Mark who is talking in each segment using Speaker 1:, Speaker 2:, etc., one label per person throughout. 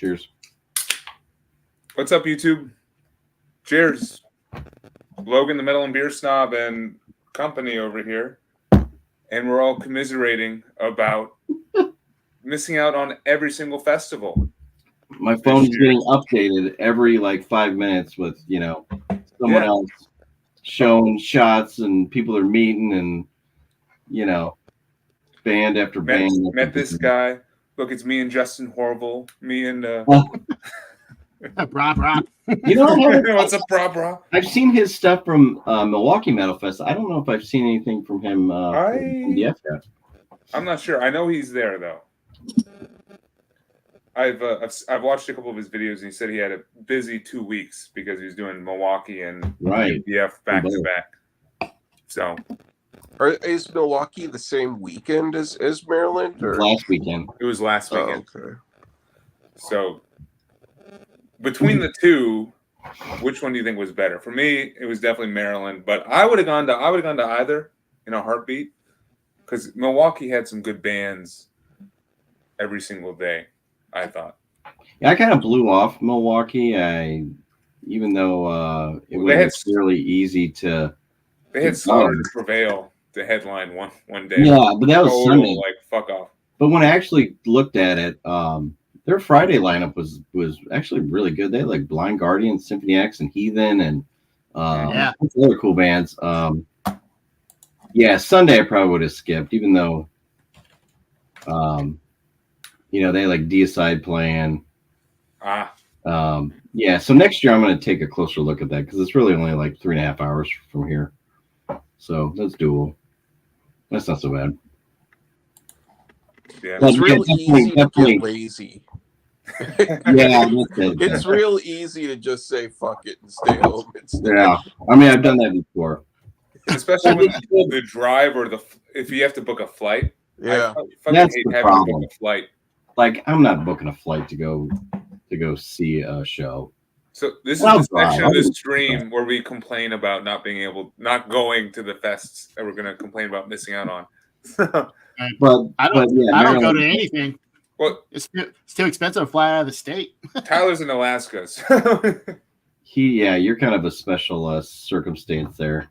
Speaker 1: Cheers.
Speaker 2: What's up, YouTube? Cheers. Logan, the Metal and Beer Snob, and company over here. And we're all commiserating about missing out on every single festival.
Speaker 1: My phone is getting updated every 5 minutes with, someone else showing shots and people are meeting and, band after band.
Speaker 2: Met this guy. Look, it's me and Justin Horville. Me and
Speaker 3: Bra.
Speaker 2: What's up, bra?
Speaker 1: I've seen his stuff from Milwaukee Metal Fest. I don't know if I've seen anything from him from yet.
Speaker 2: I'm not sure. I know he's there though. I've watched a couple of his videos, and he said he had a busy 2 weeks because he was doing Milwaukee and UBF back to back. So,
Speaker 4: is Milwaukee the same weekend as Maryland? Or?
Speaker 1: Last weekend.
Speaker 2: It was last weekend.
Speaker 4: Oh, okay.
Speaker 2: So, between the two, which one do you think was better? For me, it was definitely Maryland, but I would have gone to either in a heartbeat because Milwaukee had some good bands every single day. I thought.
Speaker 1: Yeah, I kind of blew off Milwaukee. Even though it was fairly easy to.
Speaker 2: They had Slaughter to Prevail to headline one day.
Speaker 1: Yeah, but that was Sunday.
Speaker 2: Fuck off.
Speaker 1: But when I actually looked at it, their Friday lineup was actually really good. They had Blind Guardian, Symphony X, and Heathen, and other cool bands. Sunday I probably would have skipped, even though. They Deicide playing. So next year I'm going to take a closer look at that because it's really only 3.5 hours from here. So that's doable. That's not so bad.
Speaker 4: Yeah, it's real easy to get lazy. It's real easy to just say fuck it and stay home.
Speaker 1: Yeah, I mean I've done that before.
Speaker 2: Especially when the drive or if you have to book a flight.
Speaker 4: Yeah,
Speaker 2: I hate having to book a flight.
Speaker 1: I'm not booking a flight to go see a show.
Speaker 2: So this is the section of the stream where we complain about not going to the fests that we're going to complain about missing out on.
Speaker 3: But I don't go to anything. Well, it's too expensive to fly out of the state.
Speaker 2: Tyler's in Alaska. So.
Speaker 1: You're kind of a special circumstance there,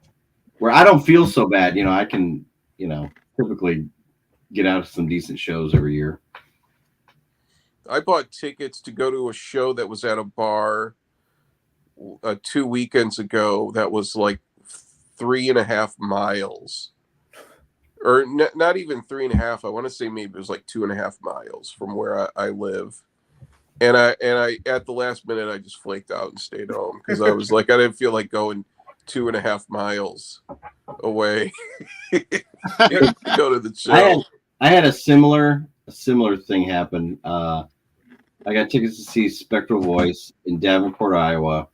Speaker 1: where I don't feel so bad. I can, typically get out to some decent shows every year.
Speaker 4: I bought tickets to go to a show that was at a bar 2 weekends ago that was 3.5 miles. Or not even 3.5. I want to say maybe it was 2.5 miles from where I live. And I at the last minute I just flaked out and stayed home because I was I didn't feel like going 2.5 miles away to go to the show.
Speaker 1: I had a similar thing happen. I got tickets to see Spectral Voice in Davenport, Iowa.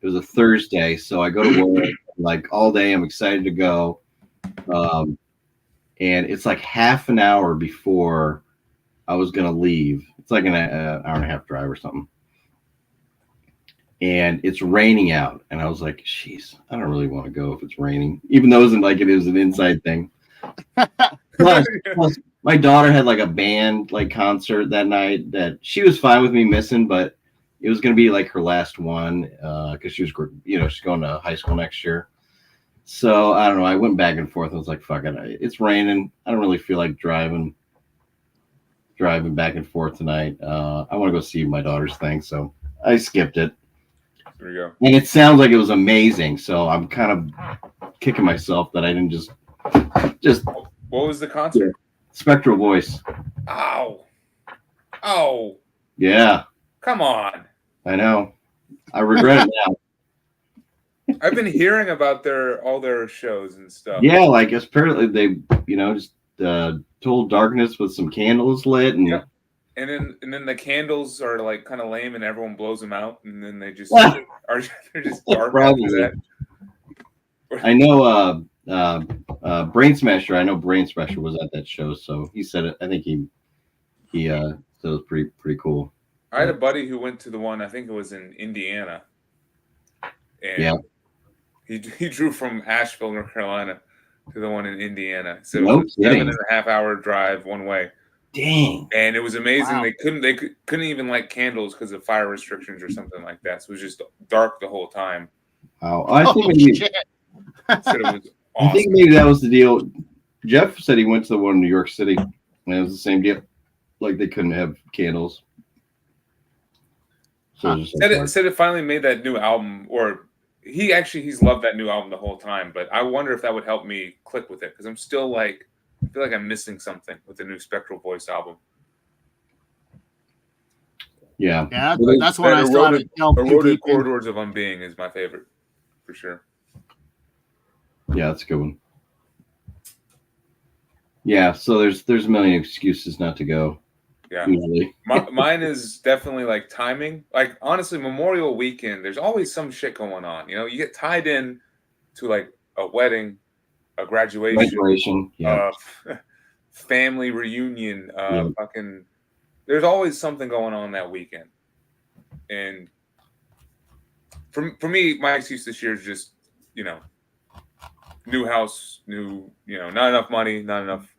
Speaker 1: It was a Thursday, so I go to work all day. I'm excited to go, and it's half an hour before I was gonna leave. It's an hour and a half drive or something, and it's raining out. And I was like, "Jeez, I don't really want to go if it's raining," even though it wasn't it was an inside thing. Plus, my daughter had a band concert that night that she was fine with me missing, but it was going to be her last one because she was she's going to high school next year. So I don't know. I went back and forth. I was like, fuck it. It's raining. I don't really feel like driving back and forth tonight. I want to go see my daughter's thing. So I skipped it.
Speaker 2: There you go.
Speaker 1: And it sounds like it was amazing. So I'm kind of kicking myself that I didn't just.
Speaker 2: What was the concert?
Speaker 1: Spectral Voice.
Speaker 2: Oh.
Speaker 1: Yeah.
Speaker 2: Come on.
Speaker 1: I know. I regret it now.
Speaker 2: I've been hearing about all their shows and stuff.
Speaker 1: Yeah, apparently they, just Total Darkness with some candles lit and
Speaker 2: and then the candles are kind of lame and everyone blows them out and then they just they're just dark after that.
Speaker 1: I know Brain Smasher. I know Brain Smasher was at that show, so he said it. I think he said it was pretty cool.
Speaker 2: I had a buddy who went to the one, I think it was in Indiana. And he drew from Asheville, North Carolina to the one in Indiana. So it was a 7.5 hour drive one way.
Speaker 1: Dang.
Speaker 2: And it was amazing.
Speaker 3: Wow.
Speaker 2: They couldn't even light candles because of fire restrictions or something like that. So it was just dark the whole time.
Speaker 1: Wow. I think
Speaker 3: shit.
Speaker 2: Said it was
Speaker 1: I think
Speaker 2: awesome.
Speaker 1: maybe that was the deal. Jeff said he went to the one in New York City, and it was the same deal. Like they couldn't have candles. So it was just
Speaker 2: Said it finally made that new album, or he's loved that new album the whole time. But I wonder if that would help me click with it because I'm still like I feel like I'm missing something with the new Spectral Voice album.
Speaker 1: Yeah,
Speaker 3: that's one I still haven't delved too
Speaker 2: Eroded
Speaker 3: deep in.
Speaker 2: Corridors of Unbeing is my favorite for sure.
Speaker 1: Yeah, that's a good one. Yeah, so there's a million excuses not to go.
Speaker 2: Yeah,
Speaker 1: usually.
Speaker 2: Mine is definitely like timing. Like honestly, Memorial Weekend, there's always some shit going on. You know, you get tied in to like a wedding, a graduation,
Speaker 1: yeah.
Speaker 2: family reunion,
Speaker 1: Yeah.
Speaker 2: fucking. There's always something going on that weekend, and for me, my excuse this year is just new house, not enough money, not enough.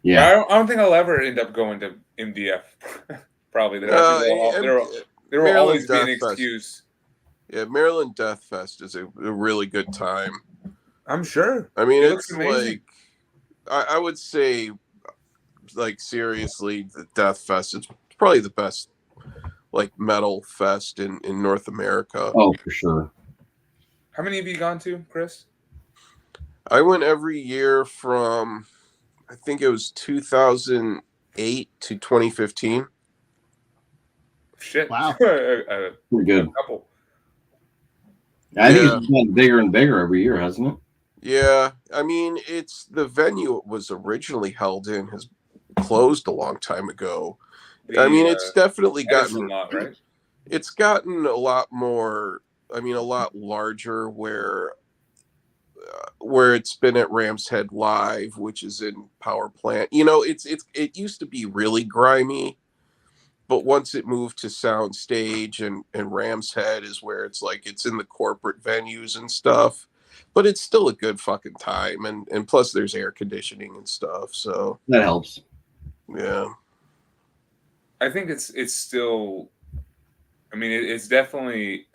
Speaker 1: Yeah,
Speaker 2: I don't think I'll ever end up going to MDF. Probably there will always be an excuse.
Speaker 4: Yeah, Maryland Death Fest is a really good time.
Speaker 2: I'm sure.
Speaker 4: I mean,
Speaker 2: it
Speaker 4: it's like I would say, like seriously, the Death Fest. It's probably the best like metal fest in North America.
Speaker 1: Oh, for sure.
Speaker 2: How many have you gone to, Chris?
Speaker 4: I went every year from I think it was 2008 to 2015.
Speaker 2: Shit.
Speaker 3: Wow.
Speaker 1: Pretty good.
Speaker 2: A couple.
Speaker 1: I think it's gotten bigger and bigger every year, hasn't it?
Speaker 4: Yeah. I mean, it's the venue it was originally held in has closed a long time ago. I mean, it's definitely gotten
Speaker 2: lot, right?
Speaker 4: It's gotten a lot more, I mean, a lot larger where it's been at Ram's Head Live, which is in Power Plant. You know, it used to be really grimy, but once it moved to Soundstage and Ram's Head is where it's like it's in the corporate venues and stuff. But it's still a good fucking time, and plus there's air conditioning and stuff, so
Speaker 1: that helps.
Speaker 4: Yeah,
Speaker 2: I think it's still. I mean, it's definitely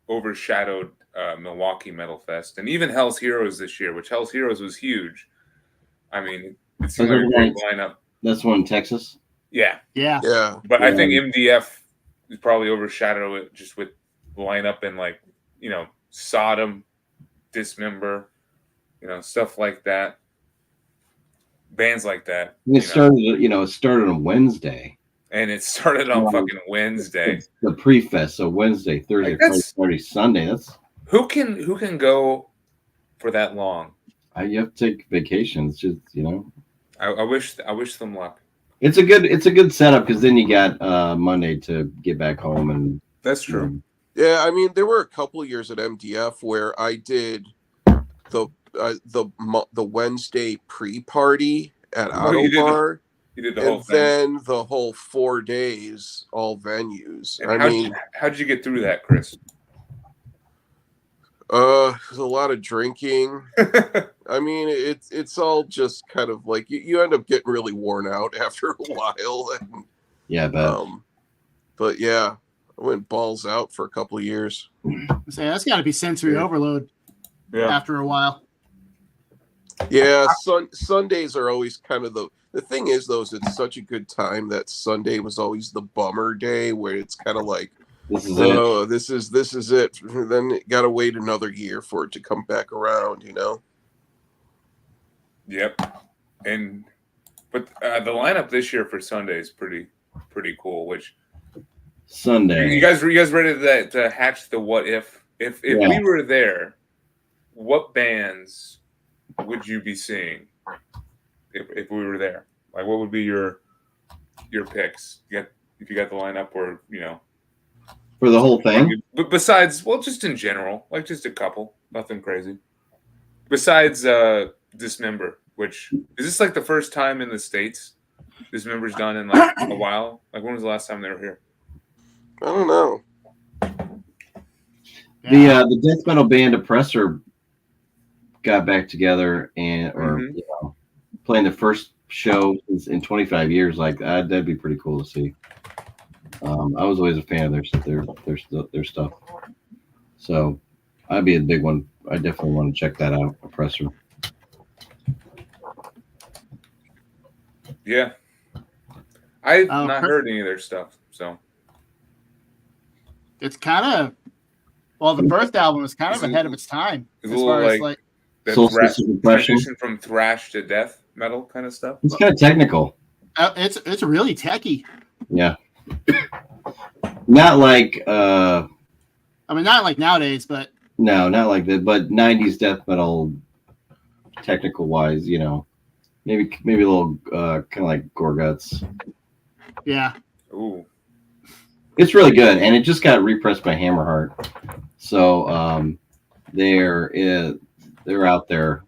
Speaker 2: overshadowed Milwaukee Metal Fest, and even Hell's Heroes this year, which Hell's Heroes was huge. I mean, it seemed like a great lineup.
Speaker 1: That's one in Texas.
Speaker 2: Yeah.
Speaker 4: But
Speaker 2: I think MDF is probably overshadowed it just with lineup and like Sodom, Dismember, stuff like that. Bands like that.
Speaker 1: It started on Wednesday.
Speaker 2: And it started on fucking Wednesday.
Speaker 1: It's the pre-fest, so Wednesday, Thursday, Friday, Saturday, Sunday. That's
Speaker 2: who can go for that long.
Speaker 1: You have to take vacations, just
Speaker 2: I wish them luck.
Speaker 1: It's a good setup because then you got Monday to get back home, and
Speaker 2: that's true.
Speaker 4: Yeah, I mean there were a couple of years at MDF where I did the Wednesday pre-party at Auto Bar.
Speaker 2: You did the whole thing.
Speaker 4: Then the whole 4 days, all venues.
Speaker 2: And how did you get through that, Chris?
Speaker 4: There's a lot of drinking. I mean, it's all just kind of like you end up getting really worn out after a while. And,
Speaker 1: yeah, but
Speaker 4: but yeah, I went balls out for a couple of years.
Speaker 3: So that's got to be sensory overload.
Speaker 2: Yeah.
Speaker 3: After a while.
Speaker 4: Yeah, Sundays are always kind of the thing is though, is it's such a good time that Sunday was always the bummer day where it's kind of like, this is it. Then you gotta wait another year for it to come back around,
Speaker 2: Yep. But the lineup this year for Sunday is pretty cool. Which
Speaker 1: Sunday?
Speaker 2: You guys ready to hatch the what if? If we were there, what bands would you be seeing if we were there? Like, what would be your picks? If you got the lineup, or
Speaker 1: for the whole thing.
Speaker 2: But besides, just in general, like just a couple, nothing crazy. Besides Dismember, which is this like the first time in the States Dismember's done in like a while? Like, when was the last time they were here?
Speaker 4: I don't know.
Speaker 1: The death metal band Oppressor got back together and playing the first show in 25 years. Like that'd be pretty cool to see. I was always a fan of their stuff. So I'd be a big one. I definitely want to check that out. Oppressor.
Speaker 2: Yeah. I've not heard any of their stuff, so
Speaker 3: it's kind of the first album is kind of ahead of its time as far as like
Speaker 2: transition from thrash to death metal kind of stuff.
Speaker 1: It's kind of technical.
Speaker 3: It's really techy.
Speaker 1: Yeah. Not like
Speaker 3: I mean, not like nowadays, but
Speaker 1: no, not like that. But 90s death metal, technical wise, you know, maybe a little kind of like Gorguts.
Speaker 3: Yeah.
Speaker 2: Ooh.
Speaker 1: It's really good, and it just got repressed by Hammerheart. So they're out there.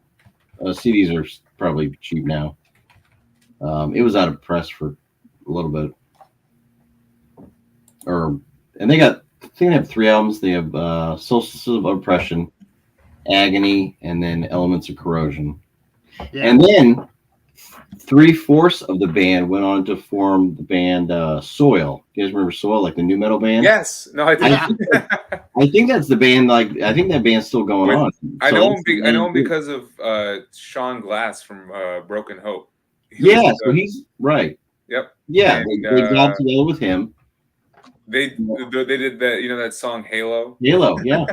Speaker 1: CDs are probably cheap now. It was out of press for a little bit, and they have 3 albums. They have Solstice of Oppression, Agony, and then Elements of Corrosion. Yeah. And then 3/4 of the band went on to form the band Soil. You guys remember Soil, like the new metal band?
Speaker 2: Yes. No, I didn't.
Speaker 1: I think that's the band. Like, I think that band's still going on.
Speaker 2: I know him because of Sean Glass from Broken Hope.
Speaker 1: So he's right.
Speaker 2: Yep.
Speaker 1: Yeah, and, they got together with him.
Speaker 2: They did that. You know that song Halo.
Speaker 1: Halo, yeah.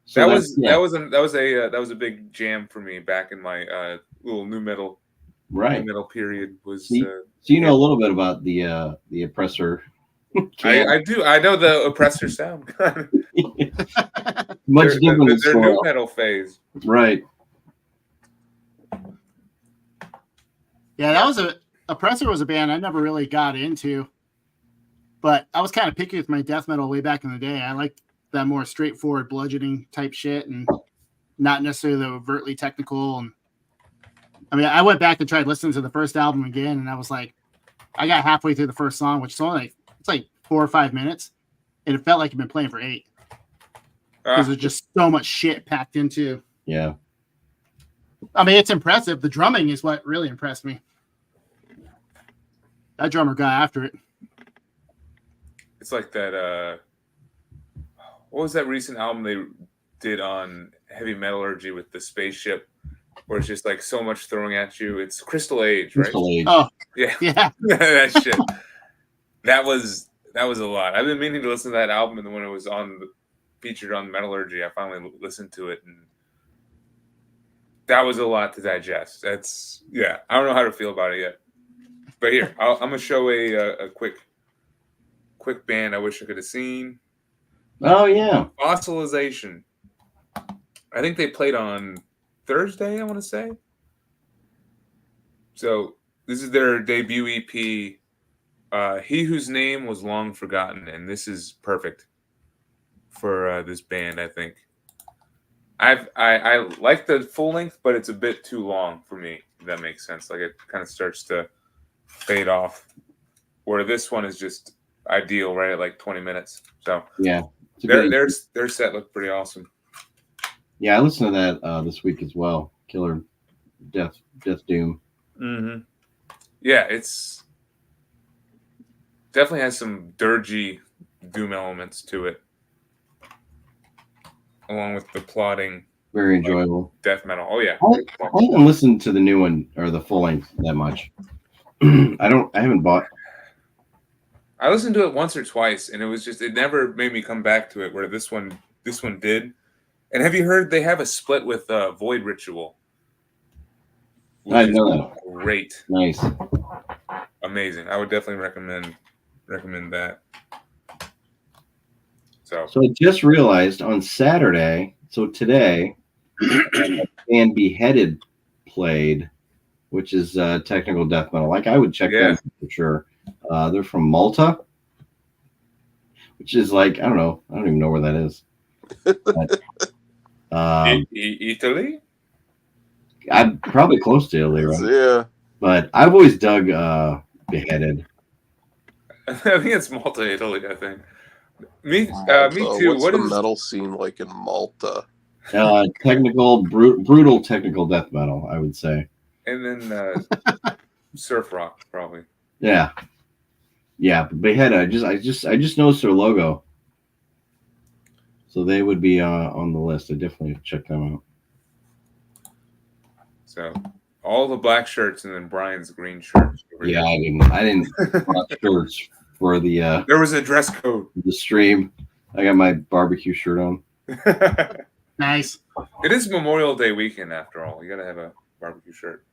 Speaker 2: So that was a big jam for me back in my little new metal.
Speaker 1: Right.
Speaker 2: New metal period was.
Speaker 1: So you know a little bit about the Oppressor.
Speaker 2: I do. I know the Oppressor sound.
Speaker 1: Much different than
Speaker 2: their new metal phase.
Speaker 1: Right.
Speaker 3: Yeah, that was Oppressor was a band I never really got into, but I was kind of picky with my death metal way back in the day. I liked that more straightforward bludgeoning type shit and not necessarily the overtly technical. And I mean, I went back and tried listening to the first album again, and I was like, I got halfway through the first song, which is only it's like 4 or 5 minutes, and it felt like it'd been playing for 8 because there's just so much shit packed into.
Speaker 1: Yeah.
Speaker 3: I mean, it's impressive. The drumming is what really impressed me. That drummer got after it.
Speaker 2: It's like that. What was that recent album they did on Heavy Metallurgy with the spaceship, where it's just like so much throwing at you? It's Crystal Age, right?
Speaker 1: Crystal Age.
Speaker 3: Oh,
Speaker 2: yeah. That shit. That was a lot. I've been meaning to listen to that album, and when it was featured on Metallurgy, I finally listened to it, and that was a lot to digest. I don't know how to feel about it yet. But here, I'm gonna show a quick band I wish I could have seen.
Speaker 1: Oh yeah,
Speaker 2: Fossilization. I think they played on Thursday, I want to say. So this is their debut EP. He Whose Name Was Long Forgotten, and this is perfect for this band. I think. I like the full length, but it's a bit too long for me. If that makes sense. Like it kind of starts to fade off, where this one is just ideal, right at like 20 minutes. So
Speaker 1: yeah,
Speaker 2: their set looked pretty awesome.
Speaker 1: Yeah, I listened to that this week as well. Killer Death Doom.
Speaker 2: Mm-hmm. Yeah, it's definitely has some dirgy doom elements to it, along with the plotting.
Speaker 1: Very enjoyable.
Speaker 2: Death metal. Oh yeah.
Speaker 1: I haven't listened to the new one or the full length that much. I haven't bought.
Speaker 2: I listened to it once or twice, and it never made me come back to it. Where this one did. And have you heard they have a split with Void Ritual?
Speaker 1: I know that.
Speaker 2: Great.
Speaker 1: Nice.
Speaker 2: Amazing. I would definitely recommend that. So
Speaker 1: I just realized on Saturday, so today, and Beheaded played, which is technical death metal. Like I would check them for sure. They're from Malta, which is like I don't even know where that is. But,
Speaker 2: Italy?
Speaker 1: I'm probably close to Italy, right?
Speaker 4: Yeah.
Speaker 1: But I've always dug Beheaded.
Speaker 2: I think it's Malta, Italy. I think. Me too.
Speaker 4: What's
Speaker 2: What
Speaker 4: the
Speaker 2: is
Speaker 4: metal scene like in Malta?
Speaker 1: Technical, brutal technical death metal, I would say.
Speaker 2: And then surf rock probably.
Speaker 1: Yeah. But they had I just noticed their logo. So they would be on the list. I definitely check them out.
Speaker 2: So all the black shirts and then Brian's green shirt.
Speaker 1: Yeah, I didn't watch shirts for the
Speaker 2: There was a dress code.
Speaker 1: the stream. I got my barbecue shirt on.
Speaker 3: Nice.
Speaker 2: It is Memorial Day weekend after all. You gotta have a barbecue shirt.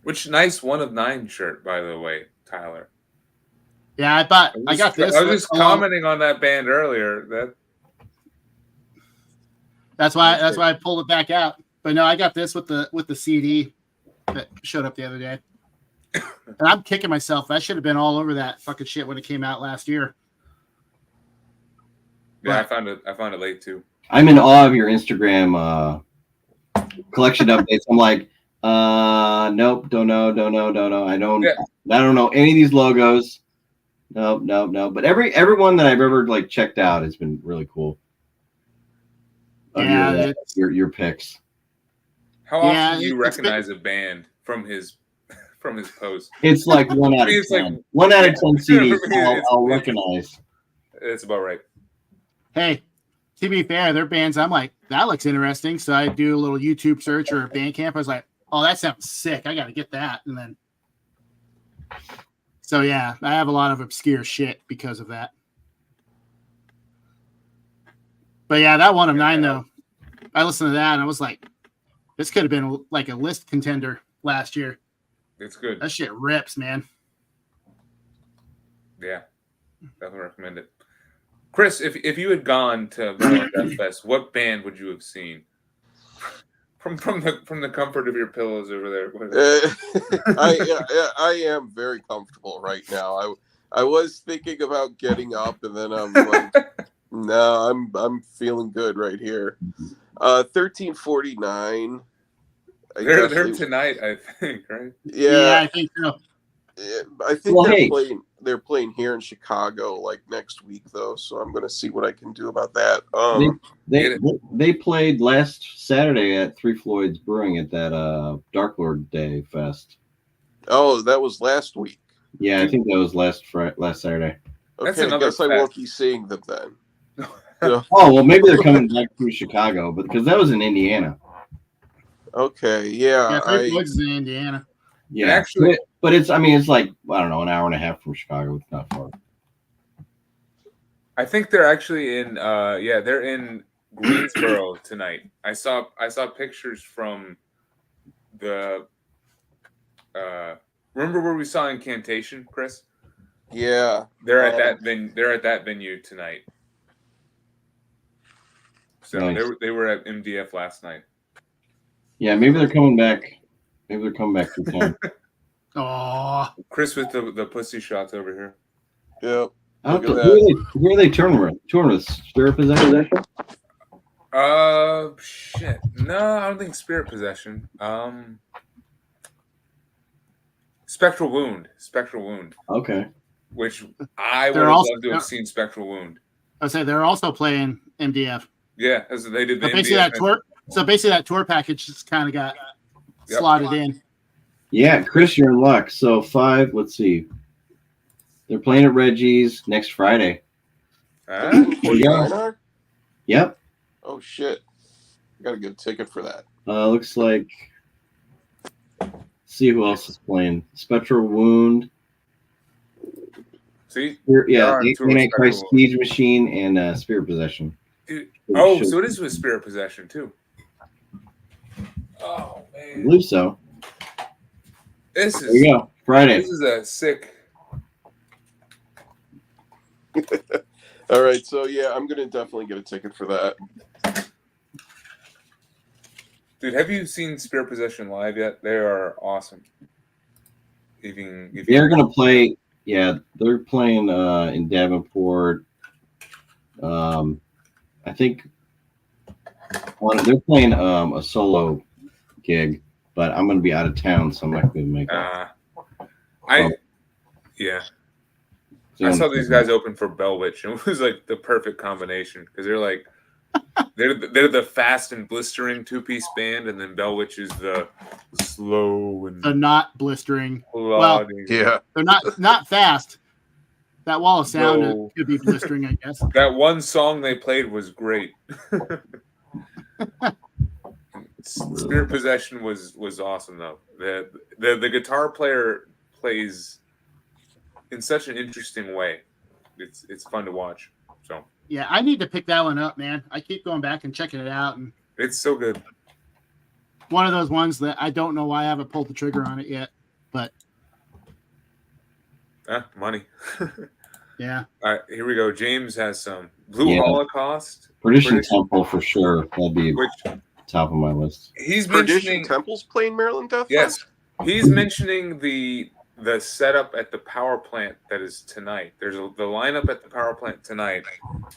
Speaker 2: Which nice 1 of 9 shirt, by the way, Tyler.
Speaker 3: Yeah, I thought I got this.
Speaker 2: I was just commenting on that band earlier.
Speaker 3: That's why I pulled it back out. But no, I got this with the CD that showed up the other day. And I'm kicking myself. I should have been all over that fucking shit when it came out last year.
Speaker 2: Yeah, I found it late too.
Speaker 1: I'm in awe of your Instagram collection updates. I'm like, nope, don't know. I don't know any of these logos. Nope. But everyone that I've ever like checked out has been really cool.
Speaker 3: Yeah,
Speaker 1: your picks.
Speaker 2: How often do you recognize a band from his post?
Speaker 1: It's like 1 out of 10. 1 out of 10 CDs I'll recognize.
Speaker 2: It's about right.
Speaker 3: Hey, to be fair, their bands, I'm like, that looks interesting. So I do a little YouTube search or Bandcamp. I was like, oh, that sounds sick. I got to get that. And then, so yeah, I have a lot of obscure shit because of that. But yeah, that 1 of 9 though, I listened to that and I was like, this could have been like a list contender last year.
Speaker 2: It's good.
Speaker 3: That shit rips, man.
Speaker 2: Yeah, definitely recommend it. Chris, if you had gone to Death Fest, what band would you have seen? From the comfort of your pillows over there.
Speaker 4: I am very comfortable right now. I was thinking about getting up, and then I'm like, no, I'm feeling good right here. 1349.
Speaker 2: They're tonight, I think, right?
Speaker 3: Yeah, I think so.
Speaker 4: I think they're playing here in Chicago like next week though, so I'm gonna see what I can do about that.
Speaker 1: They played last Saturday at Three Floyds Brewing at that Dark Lord Day Fest.
Speaker 4: Oh, that was last week.
Speaker 1: Yeah, I think that was last Saturday.
Speaker 4: Okay, I guess I won't be seeing them then.
Speaker 1: Oh well, maybe they're coming back through Chicago, but because that was in Indiana.
Speaker 4: Okay, yeah.
Speaker 3: Three Floyds is in Indiana.
Speaker 1: Yeah, actually, but it's like, I don't know, an hour and a half from Chicago. It's not far.
Speaker 2: I think they're actually in they're in Greensboro tonight. I saw pictures from the remember where we saw Incantation, Chris?
Speaker 4: Yeah.
Speaker 2: They're at that venue tonight. So nice. They were at MDF last night.
Speaker 1: Yeah, maybe they're coming back. Maybe they're coming back through town.
Speaker 3: Oh,
Speaker 2: Chris with the pussy shots over here.
Speaker 4: Yep.
Speaker 1: Who are they touring with? Touring with Spirit Possession?
Speaker 2: Shit. No, I don't think Spirit Possession. Spectral Wound.
Speaker 1: Okay.
Speaker 2: Which I would have loved to have seen Spectral Wound.
Speaker 3: I say they're also playing MDF.
Speaker 2: Yeah, as they did the
Speaker 3: MDF. So basically that tour package just kind of got slotted in.
Speaker 1: Yeah, Chris, you're in luck. So 5, let's see. They're playing at Reggie's next Friday.
Speaker 4: Yeah.
Speaker 1: Yep.
Speaker 4: Oh shit! I gotta get a ticket for that.
Speaker 1: Looks like. Let's see who else is playing. Spectral Wound.
Speaker 2: See?
Speaker 1: Antichrist Siege Machine and Spirit Possession.
Speaker 2: Dude. Oh, so it is with Spirit Possession too. Oh man.
Speaker 1: I believe so.
Speaker 2: There
Speaker 1: you go. Friday.
Speaker 2: This is a sick.
Speaker 4: All right, so yeah, I'm gonna definitely get a ticket for that.
Speaker 2: Dude, have you seen Spirit Possession live yet? They are awesome.
Speaker 1: They're gonna play. Yeah, they're playing in Davenport. I think they're playing a solo gig, but I'm gonna be out of town, so I'm not gonna make it.
Speaker 2: I saw these guys open for Bell Witch, and it was like the perfect combination because they're like They're the fast and blistering 2-piece band, and then Bellwitch is the slow and
Speaker 3: The not blistering.
Speaker 2: plodding.
Speaker 4: Yeah.
Speaker 3: They're not fast. That wall of sound
Speaker 2: No.
Speaker 3: could be blistering, I guess.
Speaker 2: That one song they played was great. Spirit Possession was awesome though. The guitar player plays in such an interesting way. It's fun to watch. So
Speaker 3: Yeah, I need to pick that one up, man. I keep going back and checking it out, and
Speaker 2: it's so good.
Speaker 3: one of those ones that I don't know why I haven't pulled the trigger on it yet. But
Speaker 2: Money.
Speaker 3: yeah.
Speaker 2: All right, here we go. James has some Blue
Speaker 1: Yeah.
Speaker 2: Holocaust.
Speaker 1: Perdition Temple for sure. That'd be
Speaker 2: Which
Speaker 1: top of my list.
Speaker 2: he's
Speaker 4: Perdition
Speaker 2: mentioning.
Speaker 4: Temple's playing Maryland Death
Speaker 2: Yes,
Speaker 4: Fest?
Speaker 2: he's mentioning the setup at the power plant that is tonight. The lineup at the power plant tonight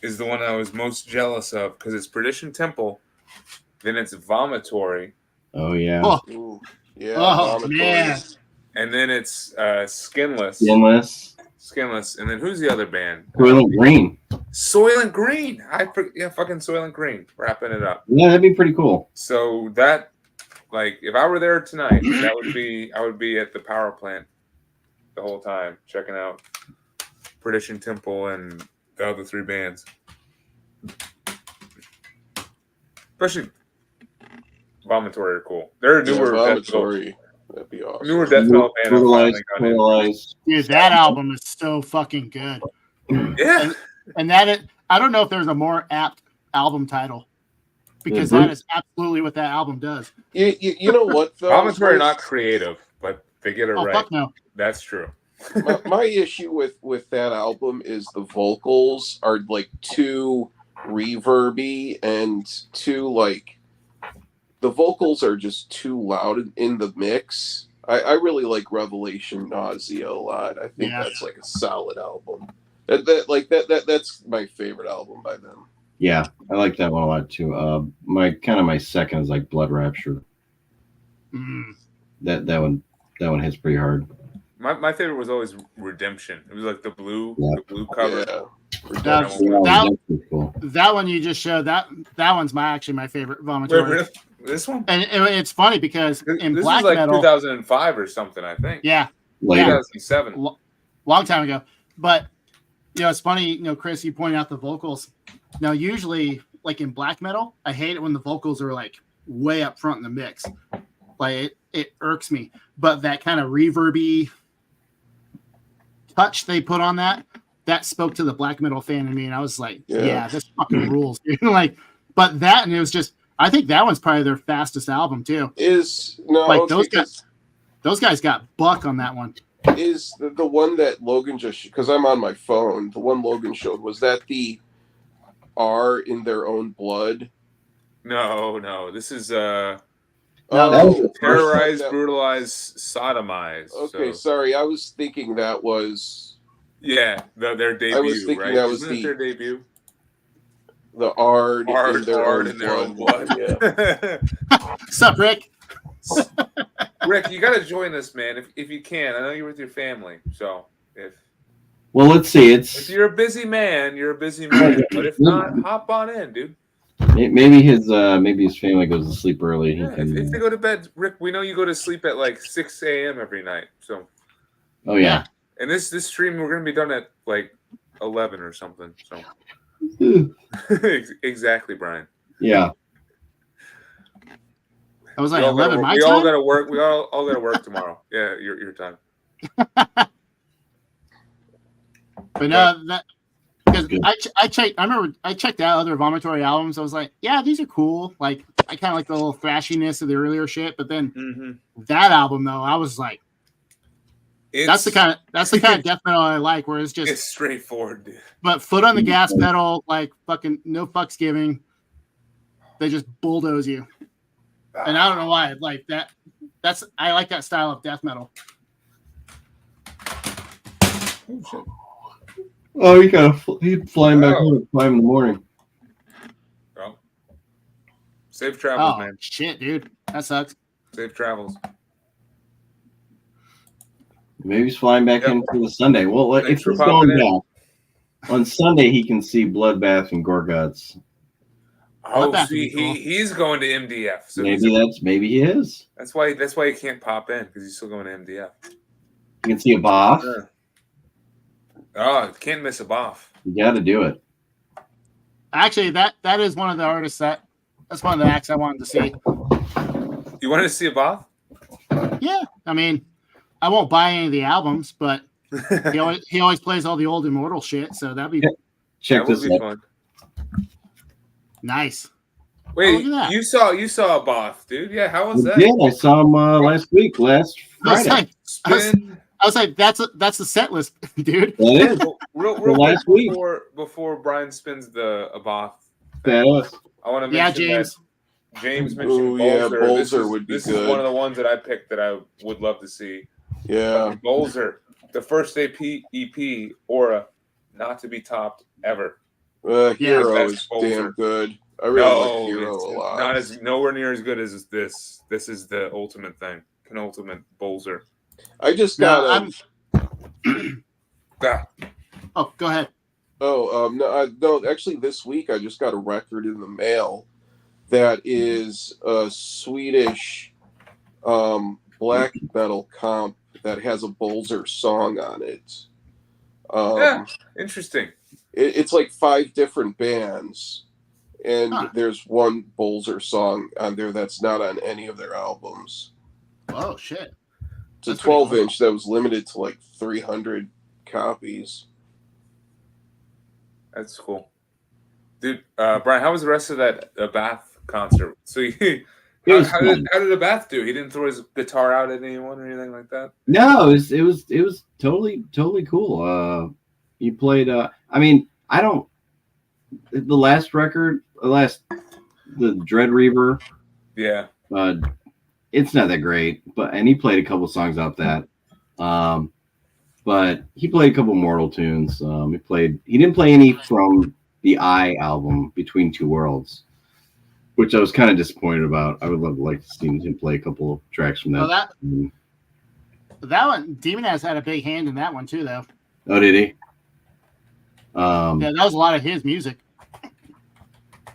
Speaker 2: is the one I was most jealous of because it's Perdition Temple, then it's Vomitory,
Speaker 1: Oh yeah.
Speaker 3: Oh,
Speaker 4: Ooh, yeah.
Speaker 3: Oh,
Speaker 4: Vomitory.
Speaker 3: man.
Speaker 2: and then it's Skinless,
Speaker 1: Skinless.
Speaker 2: and then who's the other band?
Speaker 1: Soylent Green.
Speaker 2: Soylent Green. Fucking Soylent Green, wrapping it up.
Speaker 1: Yeah, that'd be pretty cool.
Speaker 2: So that, like, if I were there tonight, I would be at the power plant the whole time, checking out Perdition Temple and the other three bands. Especially Vomitory are cool. They're a newer death metal,
Speaker 4: Vomitory. That'd be awesome.
Speaker 2: newer death metal band.
Speaker 1: Brutalized.
Speaker 3: dude, that album is so fucking good.
Speaker 2: Yeah.
Speaker 3: And I don't know if there's a more apt album title, because
Speaker 1: Yeah,
Speaker 3: that is absolutely what that album does.
Speaker 4: You know what, though?
Speaker 2: Vomitory are not creative, but they get it
Speaker 3: Oh,
Speaker 2: right.
Speaker 3: fuck no.
Speaker 2: That's true.
Speaker 4: my issue with that album is the vocals are like too reverby and too like the vocals are just too loud in the mix. I really like Revelation Nausea a lot. I think that's like a solid album. That's my favorite album by them.
Speaker 1: Yeah, I like that one a lot too. My second is like Blood Rapture. That one hits pretty hard.
Speaker 2: My favorite was always Redemption. It was like the blue cover.
Speaker 4: Yeah.
Speaker 3: That one you just showed, that one's my favorite Vomitory.
Speaker 2: Wait, really? This one?
Speaker 3: And it's funny because in
Speaker 2: this
Speaker 3: black
Speaker 2: was like
Speaker 3: metal,
Speaker 2: 2005 or something, I think.
Speaker 3: yeah,
Speaker 1: Later.
Speaker 2: 2007.
Speaker 3: long time ago. But it's funny, Chris, you pointed out the vocals. Now, usually, like in black metal, I hate it when the vocals are like way up front in the mix. Like it irks me. But that kind of reverby touch they put on that spoke to the black metal fan in me, and I was like, yeah this fucking rules. Like, but that, and it was just, I think that one's probably their fastest album too. Those guys got buck on that one.
Speaker 4: Is the one that Logan just, because I'm on my phone, the one Logan showed, was that the R in Their Own Blood?
Speaker 2: No. This is
Speaker 1: Terrorize,
Speaker 2: Brutalize, Sodomize.
Speaker 4: Okay, sorry. I was thinking that was...
Speaker 2: Yeah, their debut,
Speaker 4: I was thinking
Speaker 2: right?
Speaker 4: that was
Speaker 2: Isn't it their debut?
Speaker 4: The R in Their Own Blood. Yeah.
Speaker 3: What's up, Rick?
Speaker 2: Rick, you got to join us, man, if you can. I know you're with your family, so
Speaker 1: well, let's see.
Speaker 2: If you're a busy man, you're a busy man. But if not, hop on in, dude.
Speaker 1: Maybe his family goes to sleep early.
Speaker 2: Yeah, if they go to bed, Rick, we know you go to sleep at like 6 a.m. every night. So.
Speaker 1: Oh yeah.
Speaker 2: And this stream, we're gonna be done at like 11 or something. So. Exactly, Brian.
Speaker 1: Yeah.
Speaker 3: I was like 11.
Speaker 2: We all gotta work. We all gotta work tomorrow. Yeah, your time.
Speaker 3: But no, that because I checked. I remember I checked out other Vomitory albums. I was like, yeah, these are cool. Like I kind of like the little thrashiness of the earlier shit. But then that album, though, I was like, that's the kind of death metal I like, where it's
Speaker 2: straightforward, dude.
Speaker 3: But foot on the gas pedal, like fucking no fucks giving. They just bulldoze you, and I don't know why. Like that. I like that style of death metal.
Speaker 2: Oh shit.
Speaker 1: Oh, he's flying back home at 5 in the morning.
Speaker 2: Oh. Safe travels, man.
Speaker 3: Shit, dude. That sucks.
Speaker 2: Safe travels.
Speaker 1: Maybe he's flying back into the Sunday. Well,
Speaker 2: Thanks
Speaker 1: if he's going back, on Sunday he can see Bloodbath and Gorguts.
Speaker 2: Oh,
Speaker 3: Bloodbath would
Speaker 2: see,
Speaker 3: be cool.
Speaker 2: he's going to MDF. So
Speaker 1: Maybe he is.
Speaker 2: that's why he can't pop in because he's still going to MDF.
Speaker 1: You can see a Boff.
Speaker 2: Yeah. Oh, can't miss a Boff.
Speaker 1: You got to do it.
Speaker 3: Actually, that is one of the artists that's one of the acts I wanted to see.
Speaker 2: You wanted to see a Boff?
Speaker 3: Yeah, I mean, I won't buy any of the albums, but he always plays all the old Immortal shit, so that'd be
Speaker 1: Check
Speaker 2: that would
Speaker 1: this
Speaker 2: be
Speaker 1: out.
Speaker 2: fun.
Speaker 3: nice.
Speaker 2: Wait,
Speaker 3: look at that.
Speaker 2: you saw a Boff, dude? Yeah, how was that?
Speaker 1: Yeah, I saw him last Friday.
Speaker 2: Spin.
Speaker 3: I was like, that's the set list, dude.
Speaker 1: That is.
Speaker 2: Real
Speaker 1: last
Speaker 2: quick
Speaker 1: week.
Speaker 2: before Brian spins a Boff.
Speaker 1: Badass.
Speaker 2: I want to
Speaker 3: Yeah,
Speaker 2: mention
Speaker 3: James.
Speaker 2: that James mentioned
Speaker 4: Ooh, yeah,
Speaker 2: Bolzer.
Speaker 4: Bolzer would be
Speaker 2: this
Speaker 4: good.
Speaker 2: is one of the ones that I picked that I would love to see.
Speaker 4: Yeah.
Speaker 2: Bolzer, the first EP, Aura, not to be topped ever.
Speaker 4: Hero
Speaker 2: Best
Speaker 4: is
Speaker 2: Bolzer.
Speaker 4: damn good. I really like Hero a lot.
Speaker 2: Not as nowhere near as good as this. This is the ultimate thing, penultimate Bolzer.
Speaker 4: I just
Speaker 3: No,
Speaker 4: got
Speaker 3: Oh, go ahead.
Speaker 4: no, actually this week I just got a record in the mail that is a Swedish black metal comp that has a Bolzer song on it.
Speaker 2: Interesting.
Speaker 4: It's like 5 different bands, and
Speaker 3: Huh.
Speaker 4: there's one Bolzer song on there that's not on any of their albums.
Speaker 3: Oh shit.
Speaker 4: It's a
Speaker 3: That's pretty
Speaker 4: 12-inch that was limited to like 300 copies.
Speaker 2: That's cool, dude. Brian, how was the rest of that Bath concert? So how did the Bath do? He didn't throw his guitar out at anyone or anything like that.
Speaker 1: No, it was totally cool. He played. I mean, I don't. The last record, the Dread Reaver.
Speaker 2: Yeah.
Speaker 1: It's not that great, and he played a couple songs off that. But he played a couple Mortal tunes. He didn't play any from the I album, Between Two Worlds, which I was kind of disappointed about. I would like to see him play a couple of tracks from that.
Speaker 3: Well, that one, Demon has had a big hand in that one too, though.
Speaker 1: Oh, did he?
Speaker 3: Yeah, that was a lot of his music.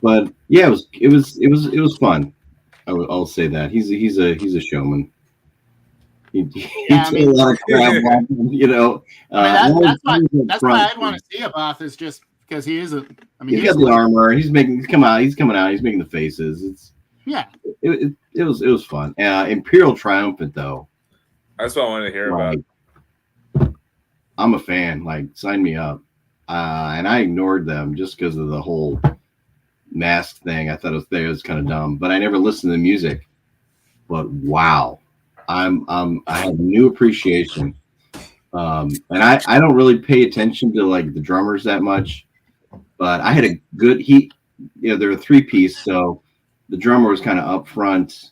Speaker 1: But yeah, it was fun. I'll say that he's a showman. He
Speaker 3: Yeah,
Speaker 1: did a lot of crap, you know.
Speaker 3: That's why I'd want to see a Both is just because he is
Speaker 1: he's got the armor. He's coming out. He's making the faces. It was fun. Imperial Triumphant though.
Speaker 2: That's what I wanted to hear about.
Speaker 1: I'm a fan. Like, sign me up. And I ignored them just because of the whole mask thing. I thought it was kind of dumb, but I never listened to the music. But wow, I have new appreciation. And I don't really pay attention to like the drummers that much, but I had a good they're a 3-piece, so the drummer was kind of up front,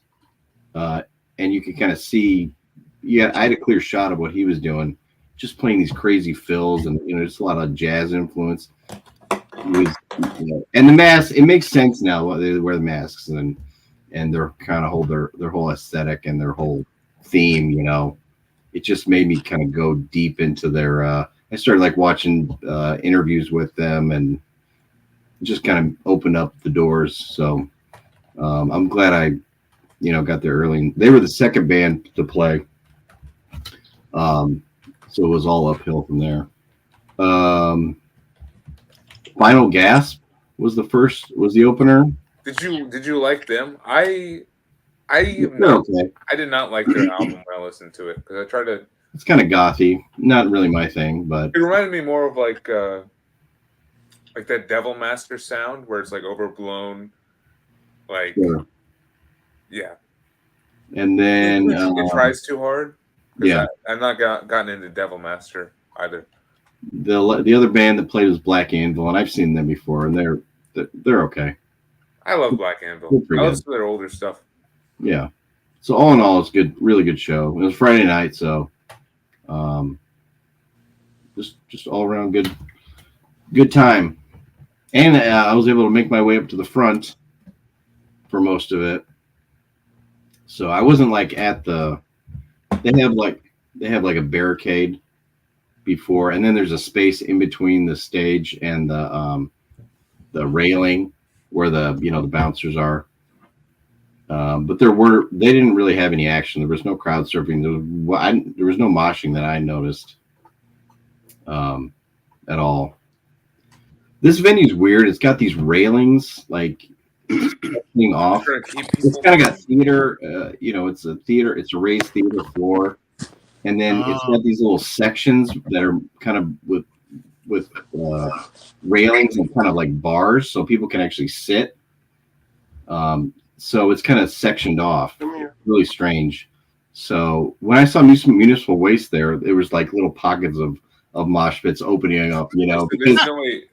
Speaker 1: and you could kind of see. Yeah, I had a clear shot of what he was doing, just playing these crazy fills and just a lot of jazz influence. And the mask, it makes sense now why they wear the masks and they're kind of hold their whole aesthetic and their whole theme. It just made me kind of go deep into their. I started like watching interviews with them and just kind of opened up the doors. So I'm glad I got there early. They were the second band to play. So it was all uphill from there. Final Gasp was the opener.
Speaker 2: Did you like them? I did not like their album when I listened to it because I tried to.
Speaker 1: It's kind of gothy, not really my thing, but
Speaker 2: it reminded me more of like that Devil Master sound where it's like overblown, like
Speaker 1: sure.
Speaker 2: Yeah.
Speaker 1: And then
Speaker 2: it tries too hard.
Speaker 1: Yeah,
Speaker 2: I'm not gotten into Devil Master either.
Speaker 1: The other band that played was Black Anvil, and I've seen them before, and they're okay.
Speaker 2: I love Black Anvil. I love some of their older stuff.
Speaker 1: Yeah. So all in all, it's good, really good show. It was Friday night, so just all around good time. And I was able to make my way up to the front for most of it. So I wasn't like at the. They have like a barricade before, and then there's a space in between the stage and the railing, where the bouncers are. But they didn't really have any action. There was no crowd surfing. There was no moshing that I noticed at all. This venue's weird. It's got these railings like being off.
Speaker 2: Trying to keep
Speaker 1: It's
Speaker 2: people.
Speaker 1: kind of got theater. It's a theater. It's a raised theater floor, and then it's got these little sections that are kind of with railings and kind of like bars, so people can actually sit. So it's kind of sectioned off. Really strange. So when I saw municipal waste there was like little pockets of mosh pits opening up, because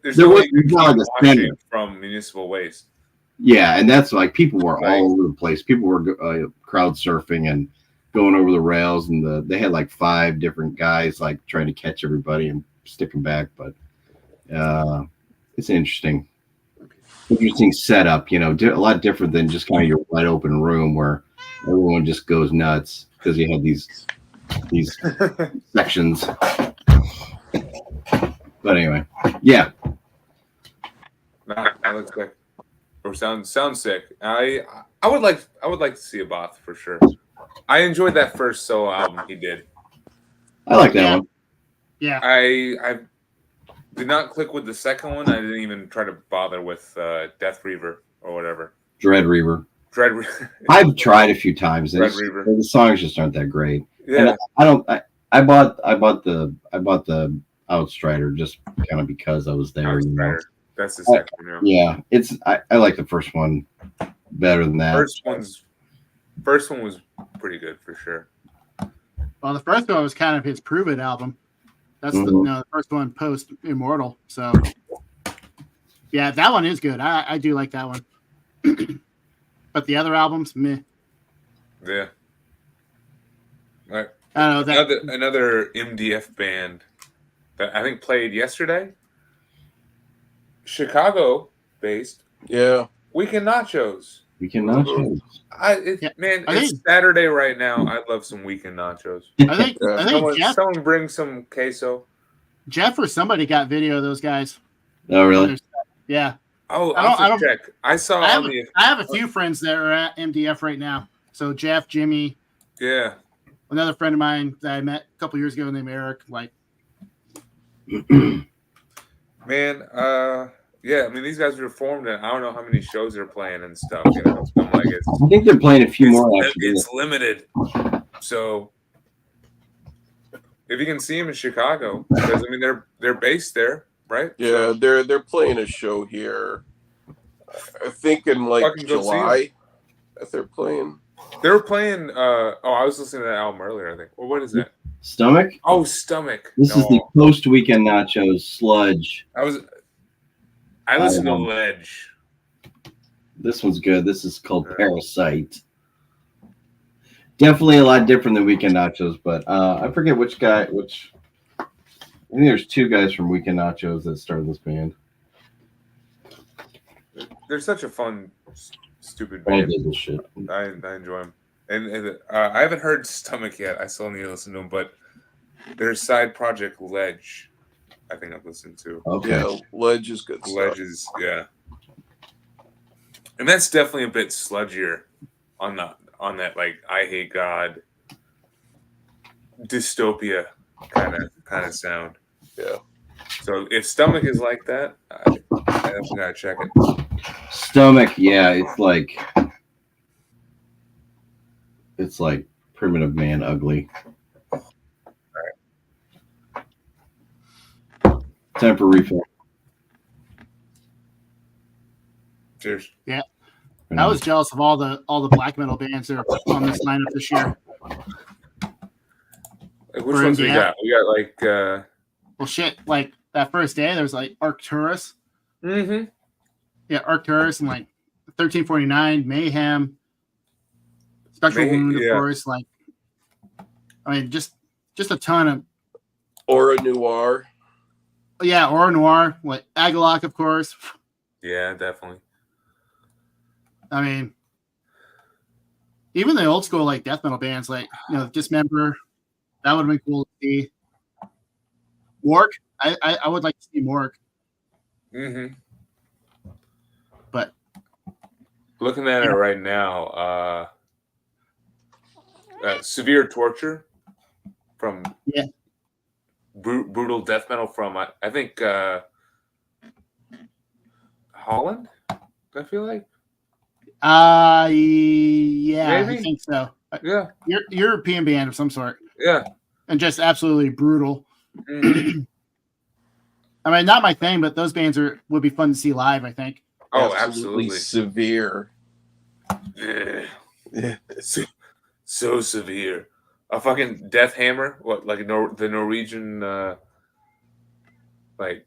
Speaker 2: there's no way
Speaker 1: not like a center
Speaker 2: from municipal waste.
Speaker 1: Yeah, and that's like people were all over the place. People were crowd surfing and going over the rails, and they had like 5 different guys like trying to catch everybody and stick them back. But it's interesting setup. A lot different than just kind of your wide open room where everyone just goes nuts because you have these sections. But anyway, yeah.
Speaker 2: That looks good. Or sounds sick. I would like to see a Both for sure. I enjoyed that first solo album he did.
Speaker 1: I like that one.
Speaker 3: Yeah.
Speaker 2: I did not click with the second one. I didn't even try to bother with Death Reaver or whatever.
Speaker 1: Dread Reaver. I've tried a few times. The songs just aren't that great.
Speaker 2: Yeah.
Speaker 1: And I bought the Outsider just kind of because I was there.
Speaker 2: That's the second one.
Speaker 1: Yeah, I like the first one better than that.
Speaker 2: First one was pretty good for sure.
Speaker 3: Well, the first one was kind of his Prove It album. That's the first one post Immortal. So yeah, that one is good. I do like that one. But the other albums, meh.
Speaker 2: Yeah. All right.
Speaker 3: I don't know,
Speaker 2: another MDF band that I think played yesterday. Chicago based.
Speaker 4: Yeah.
Speaker 2: Weekend Nachos.
Speaker 1: Weekend Nachos.
Speaker 2: It's Saturday right now. I'd love some Weekend Nachos.
Speaker 3: I think
Speaker 2: someone bring some queso.
Speaker 3: Jeff or somebody got video of those guys.
Speaker 1: Oh, really?
Speaker 3: Yeah.
Speaker 2: Oh, I don't check. I
Speaker 3: have a few friends that are at MDF right now. So Jeff, Jimmy.
Speaker 2: Yeah.
Speaker 3: Another friend of mine that I met a couple years ago named Eric. Like,
Speaker 2: man, yeah. I mean, these guys reformed, and I don't know how many shows they're playing and stuff. I'm like,
Speaker 1: I think they're playing a few more.
Speaker 2: It's limited, so if you can see them in Chicago, because I mean they're based there, right?
Speaker 4: Yeah, they're playing a show here. I think in like July that they're playing.
Speaker 2: They were playing. I was listening to that album earlier. I think. Well, what is that?
Speaker 1: Stomach.
Speaker 2: Oh, Stomach.
Speaker 1: This is the post Weekend Nachos Sludge.
Speaker 2: I listened to Ledge.
Speaker 1: This one's good. This is called Parasite. Definitely a lot different than Weekend Nachos, but I forget which guy. I think there's 2 guys from Weekend Nachos that started this band.
Speaker 2: They're such a fun, stupid band. I enjoy them. And I haven't heard Stomach yet. I still need to listen to them, but their side project Ledge, I think I've listened to.
Speaker 1: Okay.
Speaker 4: Yeah, Ledge is good.
Speaker 2: Ledge is, yeah. And that's definitely a bit sludgier on that like I Hate God dystopia kind of sound.
Speaker 4: Yeah.
Speaker 2: So if Stomach is like that, I definitely gotta check it.
Speaker 1: Stomach, yeah, it's like Primitive Man ugly.
Speaker 2: All right.
Speaker 1: Time for refill.
Speaker 2: Cheers.
Speaker 3: Yeah. I was jealous of all the black metal bands that are on this lineup this year.
Speaker 2: Like, which ones we got? We got like
Speaker 3: well, shit, like that first day there was like Arcturus.
Speaker 2: Mm-hmm.
Speaker 3: Yeah, Arcturus and like 1349, Mayhem, Spectral Wound, of course. Like, I mean, just a ton of
Speaker 4: Aura Noir.
Speaker 3: Yeah, Aura Noir, like Agalok, of course.
Speaker 2: Yeah, definitely.
Speaker 3: I mean, even the old school like death metal bands, like Dismember, that would have been cool to see. Mork, I would like to see Mork.
Speaker 2: Mm-hmm.
Speaker 3: But
Speaker 2: Looking at it right now, Severe Torture from
Speaker 3: Yeah.
Speaker 2: Brutal Death Metal from, I think, Holland, I feel like.
Speaker 3: Yeah,
Speaker 2: Maybe?
Speaker 3: I think so.
Speaker 2: Yeah.
Speaker 3: European band of some sort.
Speaker 2: Yeah.
Speaker 3: And just absolutely brutal.
Speaker 2: Mm-hmm.
Speaker 3: I mean, not my thing, but those bands would be fun to see live, I think.
Speaker 2: Oh, absolutely.
Speaker 4: Severe.
Speaker 2: Yeah. So severe. A fucking Death Hammer, what, like the Norwegian like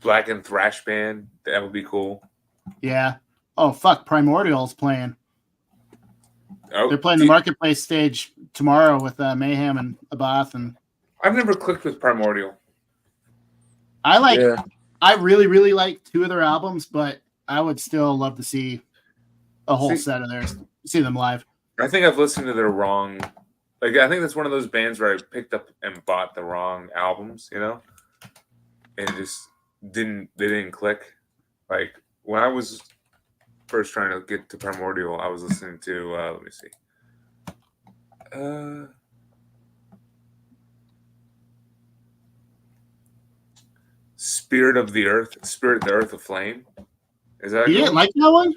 Speaker 2: black and thrash band? That would be cool.
Speaker 3: Yeah. Oh fuck, Primordial's playing.
Speaker 2: Oh,
Speaker 3: they're playing the Marketplace stage tomorrow with Mayhem and Abath, and
Speaker 2: I've never clicked with Primordial.
Speaker 3: I really, really like 2 of their albums, but I would still love to see a whole set of theirs, see them live.
Speaker 2: I think I've listened to their wrong. Like, I think that's one of those bands where I picked up and bought the wrong albums, you know, and it just they didn't click. Like, when I was first trying to get to Primordial, I was listening to let me see, Spirit of the Earth Aflame. Is that
Speaker 3: you didn't like that one?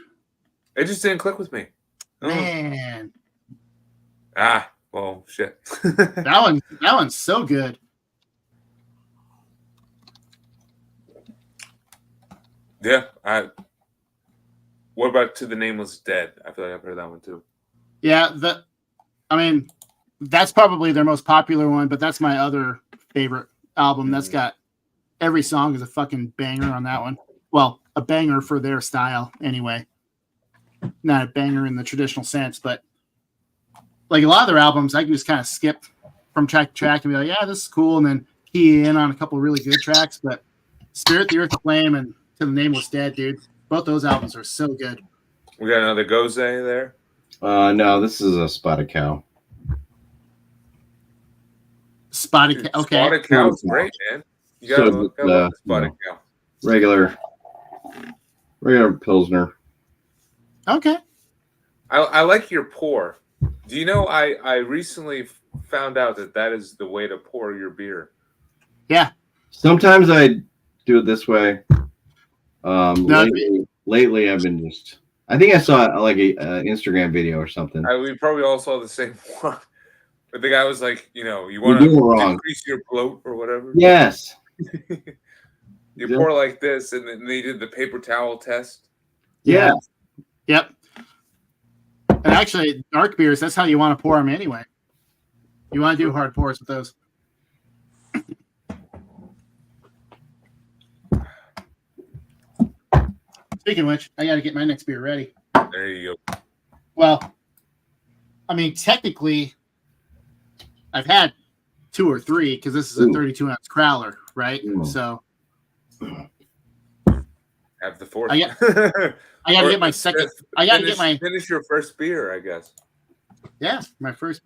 Speaker 2: It just didn't click with me.
Speaker 3: Man.
Speaker 2: Well, shit.
Speaker 3: that one's so good.
Speaker 2: Yeah, what about To the Nameless Dead? I feel like I've heard that one too.
Speaker 3: Yeah, that's probably their most popular one, but that's my other favorite album. That's got every song is a fucking banger on that one. Well, a banger for their style anyway. Not a banger in the traditional sense, but like a lot of their albums, I can just kind of skip from track to track and be like, yeah, this is cool, and then key in on a couple really good tracks. But Spirit, the Earth, the Flame, and To the Nameless Dead, dude, both those albums are so good.
Speaker 2: We got another Goze there?
Speaker 1: No, this is a Spotted Cow.
Speaker 3: Spotted Cow. Okay.
Speaker 2: Spotted Cow's great, man. You gotta love Spotted Cow.
Speaker 1: Regular Pilsner.
Speaker 3: Okay.
Speaker 2: I like your pour. Do you know I recently found out that is the way to pour your beer?
Speaker 3: Yeah.
Speaker 1: Sometimes I do it this way. Lately I've been just. I think I saw like a Instagram video or something.
Speaker 2: We probably all saw the same one. But the guy was like, you want to increase your bloat or whatever.
Speaker 1: Yes.
Speaker 2: You pour like this, and then they did the paper towel test.
Speaker 1: Yeah.
Speaker 3: Yep. And actually, dark beers, that's how you want to pour them anyway. You want to do hard pours with those. Speaking of which, I got to get my next beer ready.
Speaker 2: There you go.
Speaker 3: Well, I mean, technically, I've had 2 or 3 because this is a 32-ounce crowler, right? So
Speaker 2: have the 4th.
Speaker 3: I got to get my second.
Speaker 2: Finish your first beer, I guess.
Speaker 3: Yeah, my first.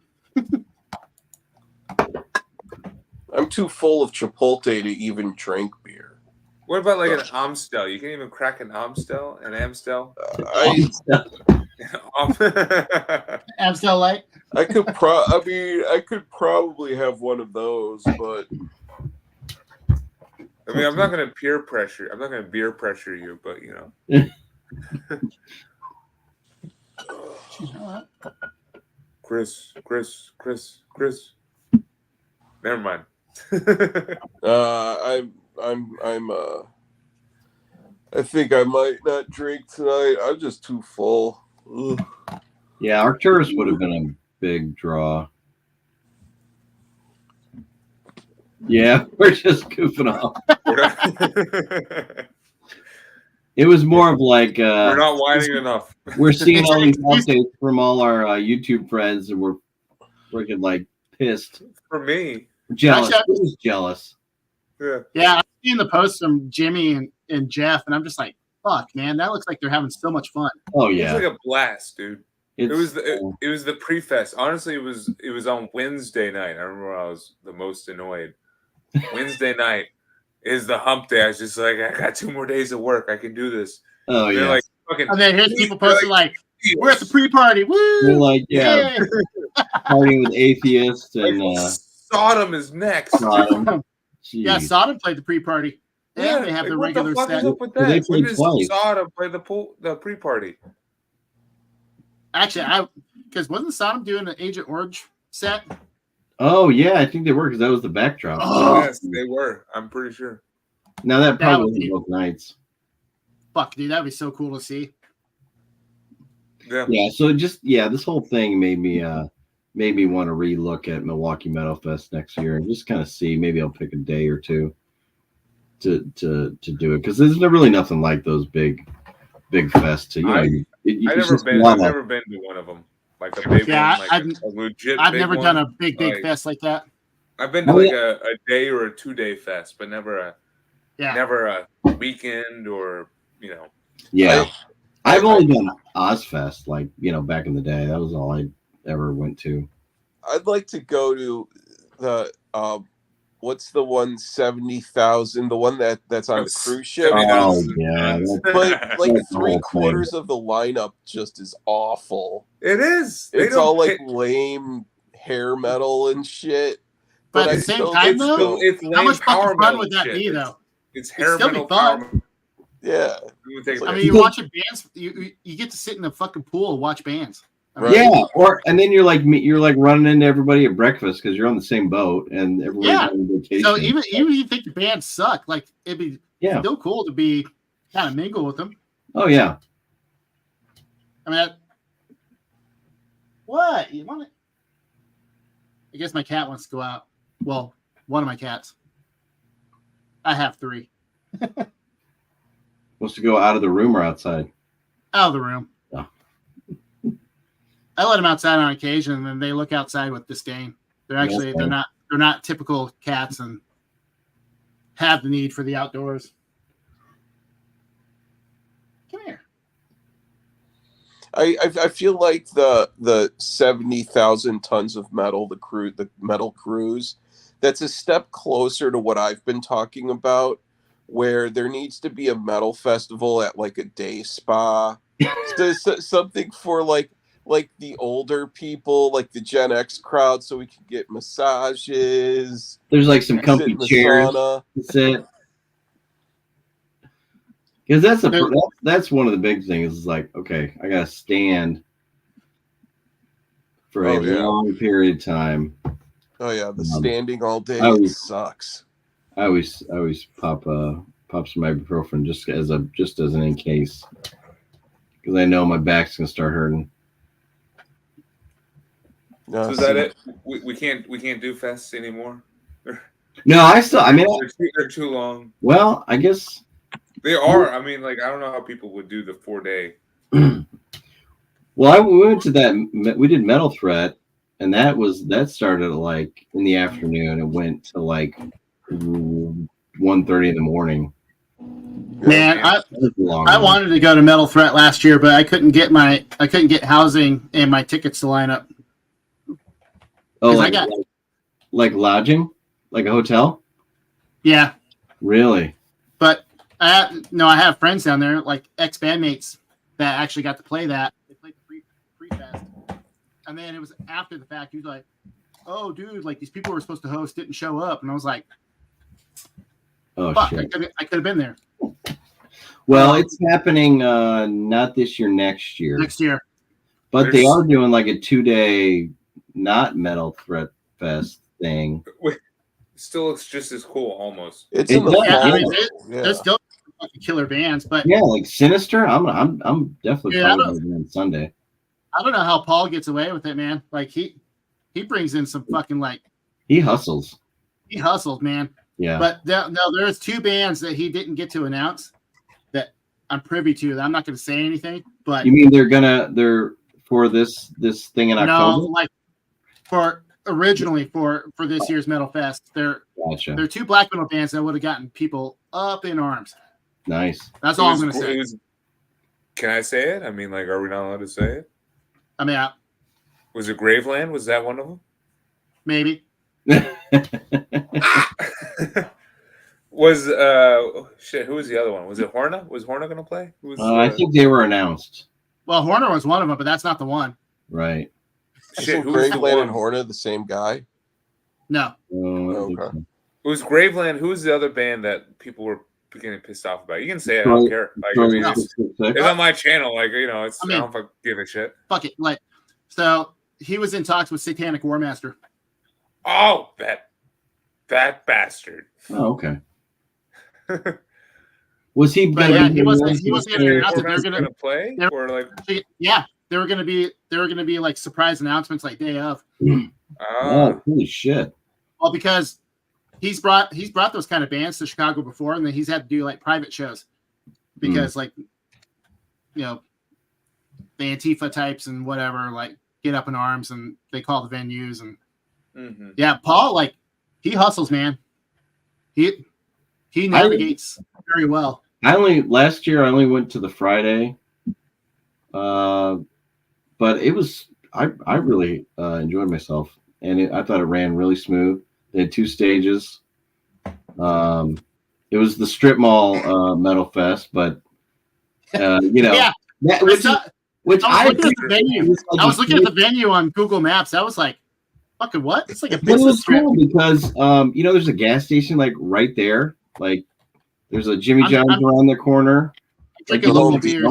Speaker 4: I'm too full of Chipotle to even drink beer.
Speaker 2: What about like an Amstel? You can even crack an Amstel?
Speaker 3: Amstel Light?
Speaker 4: I could probably have one of those, but
Speaker 2: I mean, I'm not going to beer pressure you, but Chris. Never mind.
Speaker 4: I think I might not drink tonight. I'm just too full. Ugh.
Speaker 1: Yeah, Arcturus would have been a big draw. Yeah, we're just goofing off. It was more of like
Speaker 2: we're not whining enough.
Speaker 1: We're seeing all these updates from all our YouTube friends, and we're freaking like pissed.
Speaker 2: For me,
Speaker 1: jealous. Who's jealous?
Speaker 3: Yeah, I've seen the posts from Jimmy and Jeff, and I'm just like, fuck, man, that looks like they're having so much fun.
Speaker 1: Oh yeah,
Speaker 2: it was like a blast, dude. It was the pre-fest. Honestly, it was on Wednesday night. I remember I was the most annoyed. Wednesday night is the hump day. I was just like, I got 2 more days of work. I can do this.
Speaker 1: Oh yeah.
Speaker 2: They're like, fucking.
Speaker 3: And then here's people posting like, "We're at the pre-party, woo!"
Speaker 1: They're like, yeah,
Speaker 3: Yay!
Speaker 1: partying with atheists and
Speaker 2: Sodom is next.
Speaker 1: Sodom.
Speaker 3: Yeah,
Speaker 1: Jeez.
Speaker 3: Sodom played the pre-party, and they have the
Speaker 2: what
Speaker 3: regular
Speaker 2: the fuck
Speaker 3: set.
Speaker 2: is up with
Speaker 1: Well, they
Speaker 2: that? When
Speaker 1: played
Speaker 2: does
Speaker 1: twice.
Speaker 2: Sodom play the pre-party?
Speaker 3: Actually, because wasn't Sodom doing an Agent Orange set?
Speaker 1: Oh yeah, I think they were because that was the backdrop.
Speaker 3: Oh.
Speaker 2: Yes, they were. I'm pretty sure.
Speaker 1: Now that probably
Speaker 3: would
Speaker 1: wasn't
Speaker 3: be-
Speaker 1: both nights.
Speaker 3: Fuck, dude, that'd be so cool to see.
Speaker 2: Yeah.
Speaker 1: Yeah, so this whole thing made me want to relook at Milwaukee Metal Fest next year and just kind of see. Maybe I'll pick a day or two to do it because there's really nothing like those big fests.
Speaker 2: I've never been to one of them. Like a big
Speaker 3: Yeah,
Speaker 2: one, like a legit.
Speaker 3: I've
Speaker 2: big
Speaker 3: never
Speaker 2: one.
Speaker 3: done a big
Speaker 2: like,
Speaker 3: fest like that.
Speaker 2: I've been to like a day or a 2-day fest, but never a weekend or
Speaker 1: Yeah, I've only done Ozfest, like back in the day. That was all I ever went to.
Speaker 4: I'd like to go to the what's the one 70,000? The one that's on the cruise ship.
Speaker 1: Oh yeah,
Speaker 4: But like
Speaker 1: That's the whole
Speaker 4: 3/4 of the lineup just is awful.
Speaker 2: It is.
Speaker 4: It's all like lame hair metal and shit.
Speaker 3: But at the same time, though,
Speaker 2: it's
Speaker 3: how much
Speaker 2: power
Speaker 3: fucking fun
Speaker 2: metal
Speaker 3: would that
Speaker 2: shit.
Speaker 3: be, though?
Speaker 2: It's hair
Speaker 3: still be
Speaker 2: metal
Speaker 3: fun.
Speaker 2: power.
Speaker 4: Yeah.
Speaker 3: I mean, you're watching bands. You get to sit in the fucking pool and watch bands.
Speaker 4: Right.
Speaker 1: Yeah, and then you're like running into everybody at breakfast because you're on the same boat and everybody's on vacation.
Speaker 3: So even if you think the bands suck, like it'd be still cool to be kind of mingle with them.
Speaker 1: Oh yeah.
Speaker 3: I mean, what you want? I guess my cat wants to go out. Well, one of my cats. I have 3.
Speaker 1: Wants to go out of the room or outside?
Speaker 3: Out of the room.
Speaker 1: Oh.
Speaker 3: I let them outside on occasion, and then they look outside with disdain. They're not typical cats and have the need for the outdoors. Come here.
Speaker 4: I feel like the 70,000 tons of metal, the metal cruise, that's a step closer to what I've been talking about, where there needs to be a metal festival at like a day spa, something for like the older people, like the Gen X crowd, so we can get massages.
Speaker 1: There's like some comfy chairs. That's it. Because that's one of the big things. Is like, okay, I gotta stand for a long period of time.
Speaker 4: Oh yeah, the standing all day sucks.
Speaker 1: I always pop some ibuprofen just as an in case, because I know my back's gonna start hurting.
Speaker 2: So is that it? We can't do fests anymore.
Speaker 1: No,
Speaker 2: they're too long.
Speaker 1: Well, I guess
Speaker 2: they are. I mean, like I don't know how people would do the 4-day.
Speaker 1: Well, we went to that. We did Metal Threat, and that started at like in the afternoon and went to like 1:30 in the morning.
Speaker 3: Man, I wanted to go to Metal Threat last year, but I couldn't get housing and my tickets to line up.
Speaker 1: Oh, like lodging, like a hotel.
Speaker 3: Yeah.
Speaker 1: Really?
Speaker 3: But I have friends down there, like ex-bandmates that actually got to play that. They played the pre-fest. And then it was after the fact. He was like, oh, dude, like these people were supposed to host didn't show up. And I was like,
Speaker 1: oh,
Speaker 3: fuck,
Speaker 1: shit.
Speaker 3: I could have been there.
Speaker 1: Well, it's happening not this year, next year.
Speaker 3: Next year.
Speaker 1: But they are doing like a 2-day not Metal Threat Fest thing.
Speaker 2: Still looks just as cool, almost.
Speaker 4: It's in the fall.
Speaker 3: There's still killer bands, but
Speaker 1: yeah, like Sinister. I'm definitely probably on Sunday.
Speaker 3: I don't know how Paul gets away with it, man. Like he brings in some fucking like
Speaker 1: he hustles.
Speaker 3: He hustles, man.
Speaker 1: Yeah.
Speaker 3: But there's 2 bands that he didn't get to announce that I'm privy to. That I'm not going to say anything. But
Speaker 1: you mean they're for this thing in October?
Speaker 3: No, like for originally for this year's Metal Fest, they're 2 black metal bands that would have gotten people up in arms.
Speaker 1: Nice.
Speaker 3: That's all I'm going to say.
Speaker 2: Can I say it? I mean, like, are we not allowed to say it?
Speaker 3: I mean,
Speaker 2: was it Graveland? Was that one of them?
Speaker 3: Maybe.
Speaker 2: Well, Was shit? Who was the other one? Was it Horna? Was Horna gonna play? Who was?
Speaker 1: I think they were announced.
Speaker 3: Well, Horner was one of them, but that's not the one.
Speaker 1: Right.
Speaker 2: Shit.
Speaker 4: Isn't
Speaker 2: Who was the
Speaker 4: Graveland
Speaker 2: one?
Speaker 4: and Horna the same guy?
Speaker 3: No.
Speaker 4: Okay.
Speaker 2: It was Graveland. Who was the other band that people were getting pissed off about? You can say it. I don't care. Like, I mean, it's on my channel. Like, you know, I don't give a shit.
Speaker 3: Fuck it. Like, so he was in talks with Satanic Warmaster.
Speaker 2: Oh, that bastard.
Speaker 1: Oh, okay. Was he?
Speaker 3: He wasn't announced. They're
Speaker 2: gonna play, or like,
Speaker 3: yeah, they were gonna be like surprise announcements like day of.
Speaker 1: Oh, holy shit!
Speaker 3: Well, because he's brought those kind of bands to Chicago before, and then he's had to do like private shows because like, you know, the Antifa types and whatever like get up in arms and they call the venues and yeah, Paul, like, he hustles, man. He navigates very well.
Speaker 1: Last year I only went to the Friday, but it was I really enjoyed myself, and I thought it ran really smooth. They had 2 stages. It was the strip mall metal fest, but you know,
Speaker 3: yeah,
Speaker 1: I was looking at the venue.
Speaker 3: I was looking at the venue on Google Maps. I was like, fucking what? It's like a
Speaker 1: business. It was cool
Speaker 3: trip.
Speaker 1: because you know, there's a gas station like right there. Like there's a Jimmy John's around the corner.
Speaker 3: It's like a local beer.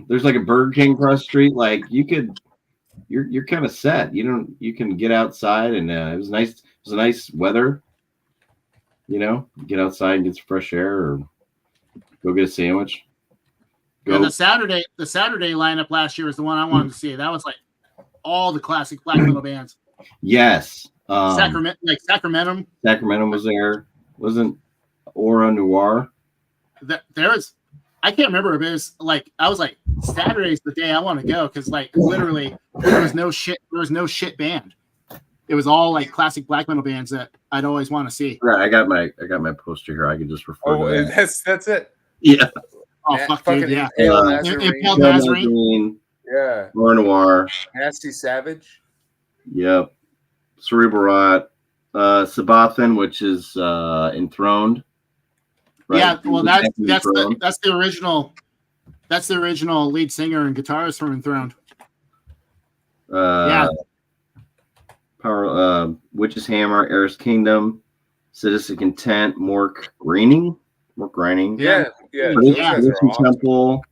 Speaker 1: There's like a Burger King across the street. Like you're kind of set. You can get outside, and it was nice. It was a nice weather. You know, get outside and get some fresh air, or go get a sandwich.
Speaker 3: And the Saturday lineup last year was the one I wanted to see. That was like all the classic black metal bands.
Speaker 1: Yes.
Speaker 3: Sacramento.
Speaker 1: Sacramento was there. Wasn't Aura Noir?
Speaker 3: I can't remember if it was like I was like Saturday's the day I want to go because like literally there was no shit band. It was all like classic black metal bands that I'd always want to see.
Speaker 1: Right. I got my poster here. I could just refer to that.
Speaker 2: That's it.
Speaker 1: Yeah.
Speaker 3: Oh fuck, dude, yeah.
Speaker 2: Impaled
Speaker 3: Nazarene.
Speaker 2: Yeah.
Speaker 1: Aura Noir.
Speaker 2: Nasty Savage.
Speaker 1: Yep. Cerebral Rot. Sabathan, which is Enthroned.
Speaker 3: Right? Yeah, well that's the original. That's the original lead singer and guitarist from Enthroned.
Speaker 1: Yeah. Power Witch's Hammer, Eris Kingdom, Sadistic Intent, Mork Graining.
Speaker 2: Yeah.
Speaker 1: Prediction Temple.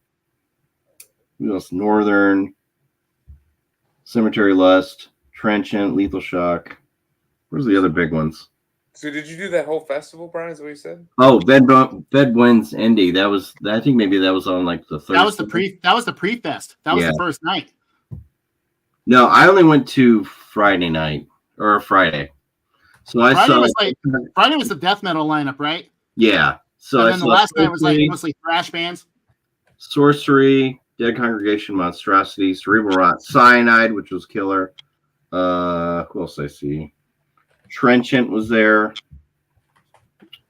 Speaker 1: Who else? Northern. Cemetery Lust, Trenchant, Lethal Shock. Where's the other big ones?
Speaker 2: So did you do that whole festival, Brian? Is what you said?
Speaker 1: Oh, Bedwin's Indy. I think maybe that was on like the third.
Speaker 3: That was the pre-fest. That was the first night.
Speaker 1: No, I only went to Friday night or Friday. So
Speaker 3: Friday was the death metal lineup, right?
Speaker 1: Yeah. So
Speaker 3: and then the last night was like mostly thrash bands.
Speaker 1: Sorcery, Dead Congregation, Monstrosity, Cerebral Rot, Cyanide, which was killer. Who else did I see? Trenchant was there.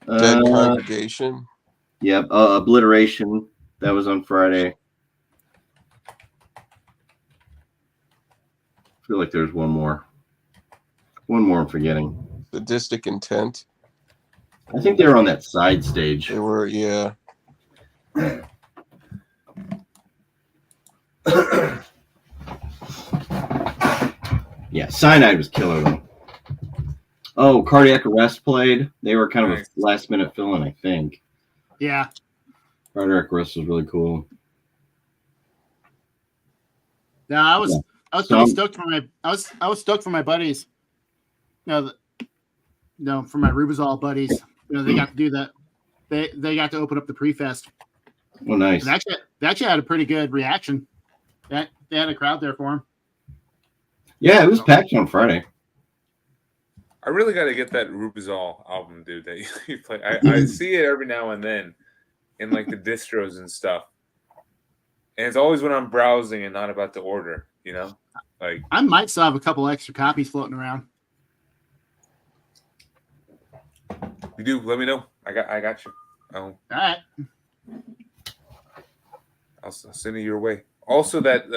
Speaker 4: Dead Congregation.
Speaker 1: Yep. Obliteration. That was on Friday. I feel like there's one more. One more I'm forgetting.
Speaker 4: Sadistic Intent.
Speaker 1: I think they were on that side stage.
Speaker 4: They were, yeah.
Speaker 1: Yeah, Cyanide was killer though. Oh, Cardiac Arrest played. They were kind of a last minute fill-in, I think.
Speaker 3: Yeah.
Speaker 1: Cardiac Arrest was really cool.
Speaker 3: Yeah, I was pretty stoked for my buddies. For my Rubizol buddies. They got to do that. They got to open up the pre-fest.
Speaker 1: Oh, nice.
Speaker 3: And they actually had a pretty good reaction. They had a crowd there for them.
Speaker 1: Yeah, it was packed on Friday.
Speaker 2: I really got to get that Rubizol album, dude, that you play. I see it every now and then in like the distros and stuff. And it's always when I'm browsing and not about to order, Like
Speaker 3: I might still have a couple extra copies floating around.
Speaker 2: You do, let me know. I got you.
Speaker 3: All right.
Speaker 2: I'll send it your way. Also, that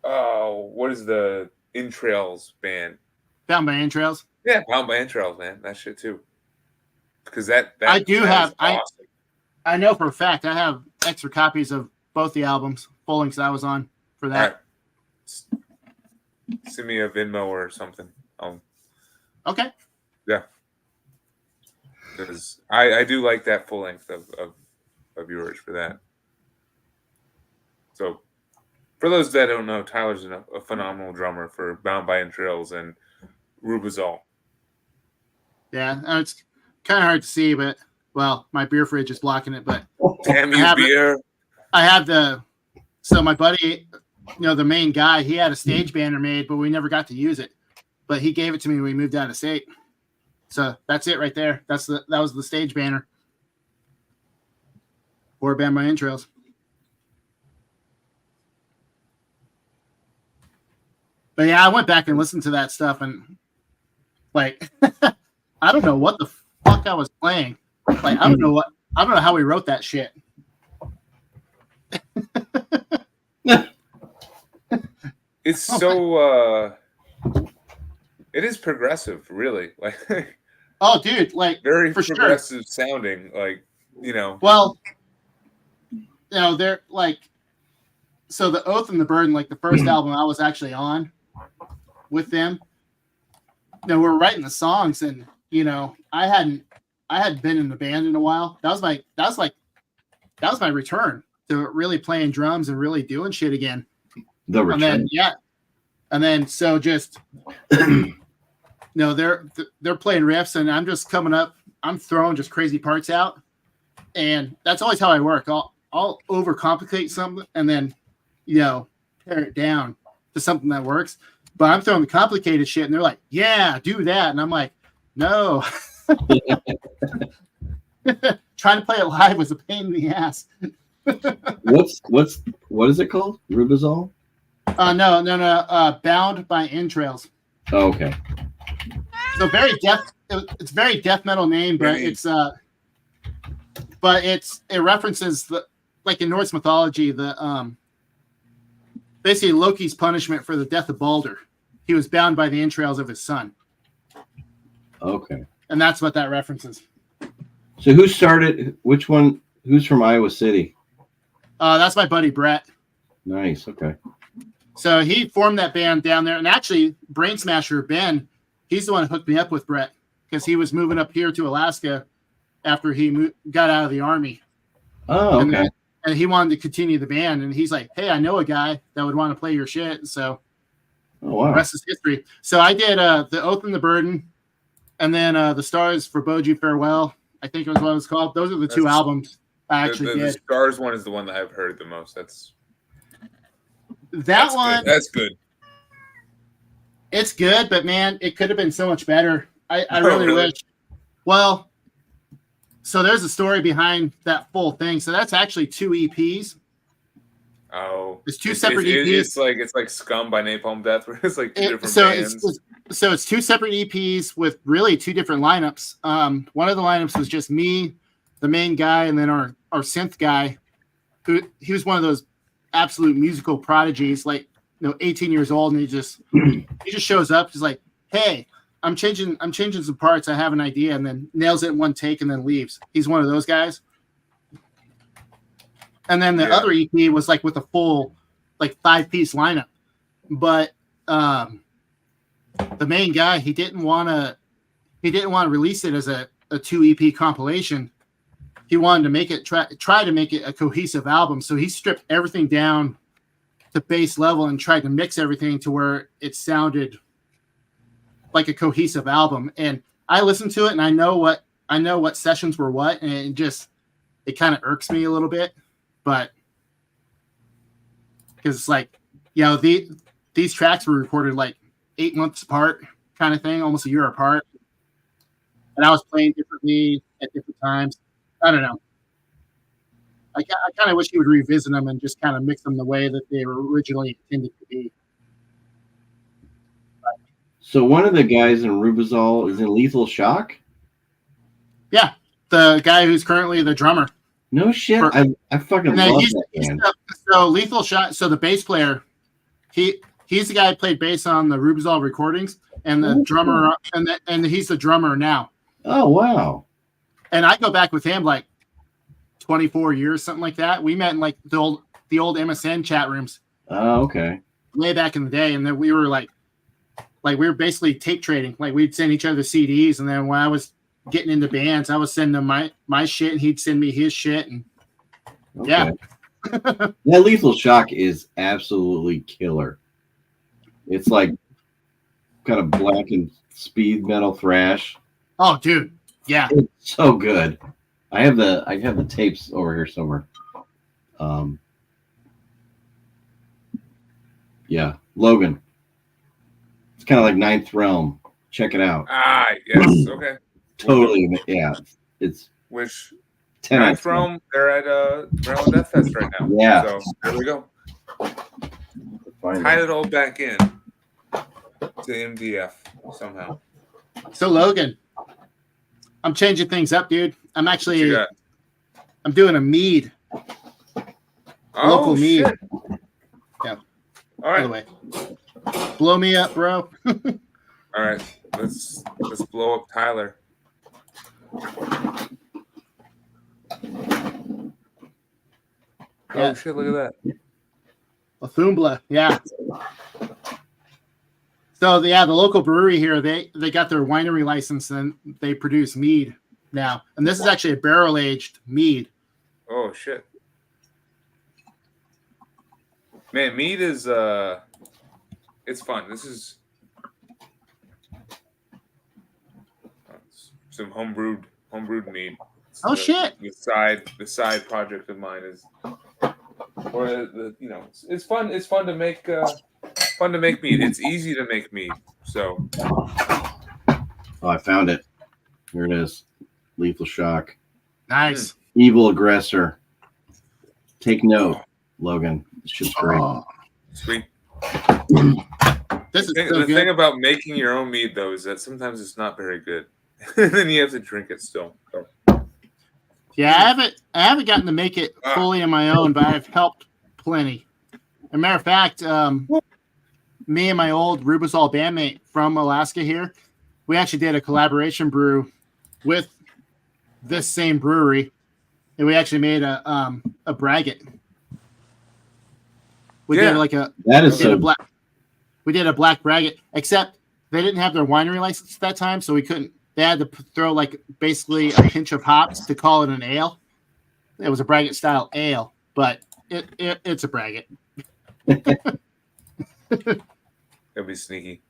Speaker 2: what is the Entrails band?
Speaker 3: Bound by Entrails.
Speaker 2: Yeah, Bound by Entrails, man. That shit too. Because that
Speaker 3: I do
Speaker 2: that
Speaker 3: have
Speaker 2: is awesome.
Speaker 3: I know for a fact I have extra copies of both the albums, full lengths I was on for that.
Speaker 2: All right. Send me a Venmo or something.
Speaker 3: Okay.
Speaker 2: Yeah. Because I do like that full length of yours for that. So, for those that don't know, Tyler's a phenomenal drummer for Bound by Entrails and Rubizol.
Speaker 3: Yeah, it's kind of hard to see, but well, my beer fridge is blocking it. But
Speaker 2: Damn you, beer!
Speaker 3: I have so my buddy, the main guy, he had a stage banner made, but we never got to use it. But he gave it to me when we moved out of state. So that's it right there. That was the stage banner for Bound by Entrails. But yeah, I went back and listened to that stuff, and like, I don't know what the fuck I was playing. Like, I don't know how we wrote that shit.
Speaker 2: It's so it is progressive, really. Like,
Speaker 3: oh, dude, like
Speaker 2: very
Speaker 3: for
Speaker 2: progressive
Speaker 3: sure.
Speaker 2: sounding. Like,
Speaker 3: Well, they're like, so the Oath and the Burden, like the first album I was actually on with them. We're writing the songs, and I hadn't been in the band in a while. That was my return to really playing drums and really doing shit again.
Speaker 1: The return.
Speaker 3: And then so just they're playing riffs, and I'm just coming up. I'm throwing just crazy parts out, and that's always how I work. I'll overcomplicate something, and then tear it down to something that works. But I'm throwing the complicated shit, and they're like, "Yeah, do that," and I'm like, "No." Trying to play it live was a pain in the ass.
Speaker 1: What is it called? Rubizol?
Speaker 3: No. Bound by Entrails.
Speaker 1: Oh, okay.
Speaker 3: So it's very death metal name, but it references like in Norse mythology, basically Loki's punishment for the death of Balder. He was bound by the entrails of his son.
Speaker 1: Okay.
Speaker 3: And that's what that references.
Speaker 1: So who started, which one, who's from Iowa City?
Speaker 3: That's my buddy Brett.
Speaker 1: Nice, okay.
Speaker 3: So he formed that band down there. And actually, Brain Smasher Ben, he's the one who hooked me up with Brett because he was moving up here to Alaska after he got out of the Army.
Speaker 1: Oh, okay.
Speaker 3: And he wanted to continue the band. And he's like, hey, I know a guy that would want to play your shit. So the rest is history. So I did The Oath and the Burden, and then The Stars Forbode You Farewell. I think it was what it was called. Those are the two albums I actually did.
Speaker 2: The Stars one is the one that I've heard the most. That's
Speaker 3: one.
Speaker 2: Good. That's good.
Speaker 3: It's good, but man, it could have been so much better. I really wish. Well, so there's a story behind that full thing. So that's actually 2 EPs.
Speaker 2: Oh,
Speaker 3: it's two separate EPs.
Speaker 2: It's like Scum by Napalm Death, where it's like two different bands.
Speaker 3: So it's 2 separate EPs with really 2 different lineups. One of the lineups was just me, the main guy, and then our synth guy, who he was one of those absolute musical prodigies, like 18 years old, and he just shows up. He's like, "Hey, I'm changing some parts. I have an idea," and then nails it in one take and then leaves. He's one of those guys. And then the other EP was like with a full, like 5-piece lineup, but the main guy, he didn't want to release it as a 2 EP compilation. He wanted to make it try to make it a cohesive album. So he stripped everything down to base level and tried to mix everything to where it sounded like a cohesive album. And I listened to it, and I know what sessions were what, and it kind of irks me a little bit. But because it's like, these tracks were recorded like 8 months apart, kind of thing, almost a year apart. And I was playing differently at different times. I don't know. I kind of wish he would revisit them and just kind of mix them the way that they were originally intended to be.
Speaker 1: So one of the guys in Rubizol is in Lethal Shock?
Speaker 3: Yeah, the guy who's currently the drummer.
Speaker 1: No shit. I fucking love that band.
Speaker 3: So Lethal Shock. So the bass player, he's the guy who played bass on the Rubizol recordings. and the drummer, and he's the drummer now.
Speaker 1: Oh wow!
Speaker 3: And I go back with him like 24 years, something like that. We met in like the old MSN chat rooms.
Speaker 1: Oh, okay.
Speaker 3: Way back in the day, and then we were like we were basically tape trading. Like we'd send each other CDs, and then when I was getting into bands, I was sending him my shit, and he'd send me his shit, and
Speaker 1: Okay.
Speaker 3: yeah.
Speaker 1: That Lethal Shock is absolutely killer. It's like kind of black and speed metal thrash.
Speaker 3: Oh, dude, yeah,
Speaker 1: It's so good. I have the tapes over here somewhere. Yeah, Logan. It's kind of like Ninth Realm. Check it out.
Speaker 2: Ah, yes, okay.
Speaker 1: Totally, yeah. It's
Speaker 2: Which
Speaker 1: 10 out of
Speaker 2: Ninth
Speaker 1: 10.
Speaker 2: Realm, they're at Maryland Death Fest right now.
Speaker 1: Yeah.
Speaker 2: So there we go.
Speaker 1: Find
Speaker 2: Tied
Speaker 1: it.
Speaker 2: it all back in to MDF somehow.
Speaker 3: So Logan, I'm changing things up, dude. I'm
Speaker 2: What you got?
Speaker 3: I'm doing a mead.
Speaker 2: Oh,
Speaker 3: Local mead.
Speaker 2: shit.
Speaker 3: Yeah.
Speaker 2: All
Speaker 3: By the
Speaker 2: right.
Speaker 3: way, blow me up, bro.
Speaker 2: All right. Let's blow up Tyler.
Speaker 3: Yeah.
Speaker 2: Oh shit, look at that.
Speaker 3: A Thumbla, yeah. So the local brewery here, they got their winery license and they produce mead now. And this is actually a barrel aged mead.
Speaker 2: Oh shit. Man, mead is it's fun. This is some homebrewed mead. It's
Speaker 3: Oh, shit.
Speaker 2: The side project of mine is or it's fun. It's fun to make mead. It's easy to make mead. So
Speaker 1: Oh, I found it. Here it is. Lethal Shock.
Speaker 3: Nice.
Speaker 1: Evil Aggressor. Take note, Logan. This shit's great.
Speaker 3: Oh,
Speaker 2: sweet.
Speaker 3: this is
Speaker 2: The
Speaker 3: so
Speaker 2: thing
Speaker 3: good.
Speaker 2: about making your own mead though is that sometimes it's not very good. And then you have to drink it still. So.
Speaker 3: Yeah, I haven't gotten to make it fully on my own, but I've helped plenty. As a matter of fact, me and my old Rubisol bandmate from Alaska here, we actually did a collaboration brew with this same brewery, and we actually made a braggot. We did like a
Speaker 1: That is so.
Speaker 3: we did a black braggot, except they didn't have their winery license at that time, so we couldn't. They had to throw like basically a pinch of hops to call it an ale. It was a braggot style ale, but it's a braggot.
Speaker 2: It'll be sneaky.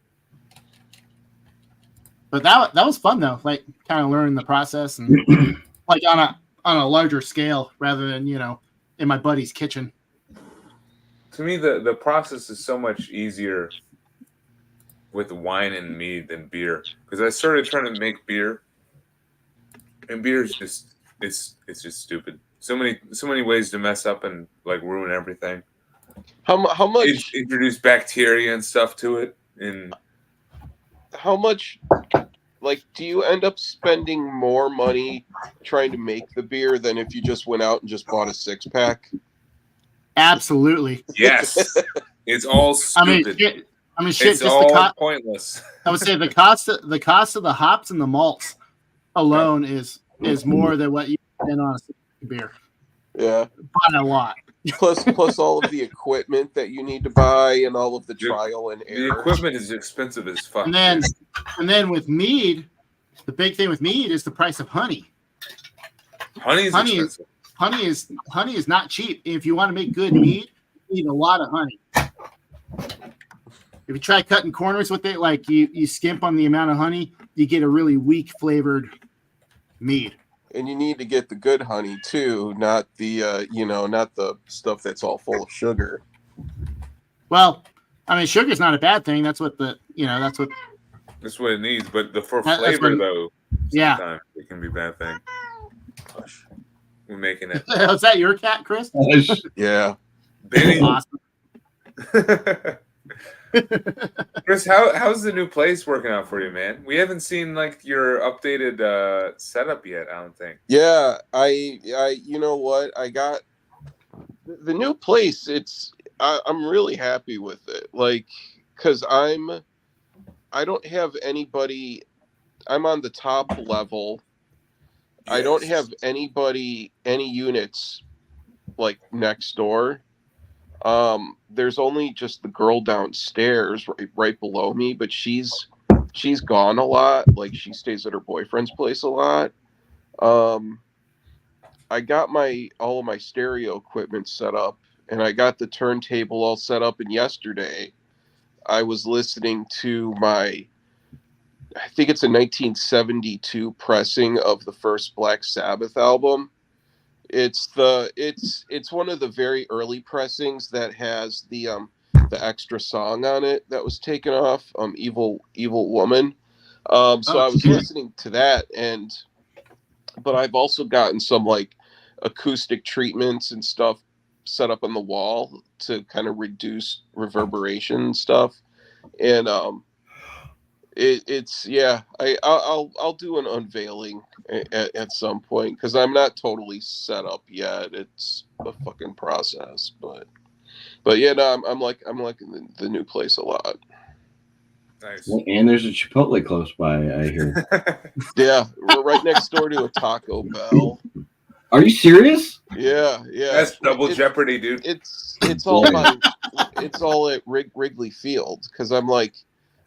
Speaker 3: But that was fun though, like kind of learning the process and like on a larger scale rather than in my buddy's kitchen.
Speaker 2: To me, the process is so much easier with wine and mead than beer, because I started trying to make beer, and beer is just it's just stupid. So many ways to mess up and like ruin everything.
Speaker 4: How much
Speaker 2: introduce bacteria and stuff to it, and
Speaker 4: how much like do you end up spending more money trying to make the beer than if you just went out and just bought a 6-pack?
Speaker 3: Absolutely.
Speaker 2: Yes, it's all stupid.
Speaker 3: I mean, shit.
Speaker 2: It's
Speaker 3: Just
Speaker 2: all pointless.
Speaker 3: I would say the cost of the hops and the malts alone is more than what you spend on a beer.
Speaker 4: Yeah,
Speaker 3: by a lot.
Speaker 4: plus all of the equipment that you need to buy and all of the trial and error.
Speaker 2: The equipment is expensive as fuck.
Speaker 3: And then with mead, the big thing with mead is the price of honey.
Speaker 2: Honey expensive.
Speaker 3: Honey is not cheap. If you want to make good mead, you need a lot of honey. If you try cutting corners with it, like you skimp on the amount of honey, you get a really weak flavored mead.
Speaker 4: And you need to get the good honey too, not the not the stuff that's all full of sugar.
Speaker 3: Well, I mean, sugar's not a bad thing. That's what that's
Speaker 2: what it needs. But for flavor though, sometimes it can be a bad thing. Gosh, we're making it.
Speaker 3: Is that your cat, Chris?
Speaker 4: Yeah.
Speaker 2: Benny.
Speaker 3: Awesome.
Speaker 2: Chris, how's the new place working out for you, man? We haven't seen like your updated setup yet, I don't think.
Speaker 4: Yeah, I you know what? I got the new place. I'm really happy with it. Like, cuz I'm I don't have anybody. I'm on the top level. I don't have anybody, any units like next door. There's only just the girl downstairs right below me, but she's gone a lot. Like she stays at her boyfriend's place a lot. I got all of my stereo equipment set up, and I got the turntable all set up. And yesterday, I was listening to I think it's a 1972 pressing of the first Black Sabbath album. It's one of the very early pressings that has the extra song on it that was taken off, Evil Woman. So I was listening to that, but I've also gotten some like acoustic treatments and stuff set up on the wall to kind of reduce reverberation and stuff. And it's yeah, I'll do an unveiling at some point because I'm not totally set up yet. It's a fucking process, but yeah, no, I'm liking the new place a lot.
Speaker 2: Nice.
Speaker 1: And there's a Chipotle close by, I hear.
Speaker 4: Yeah, we're right next door to a Taco Bell.
Speaker 1: Are you serious?
Speaker 4: Yeah.
Speaker 2: That's double jeopardy, dude.
Speaker 4: It's all at Wrigley Field because I'm like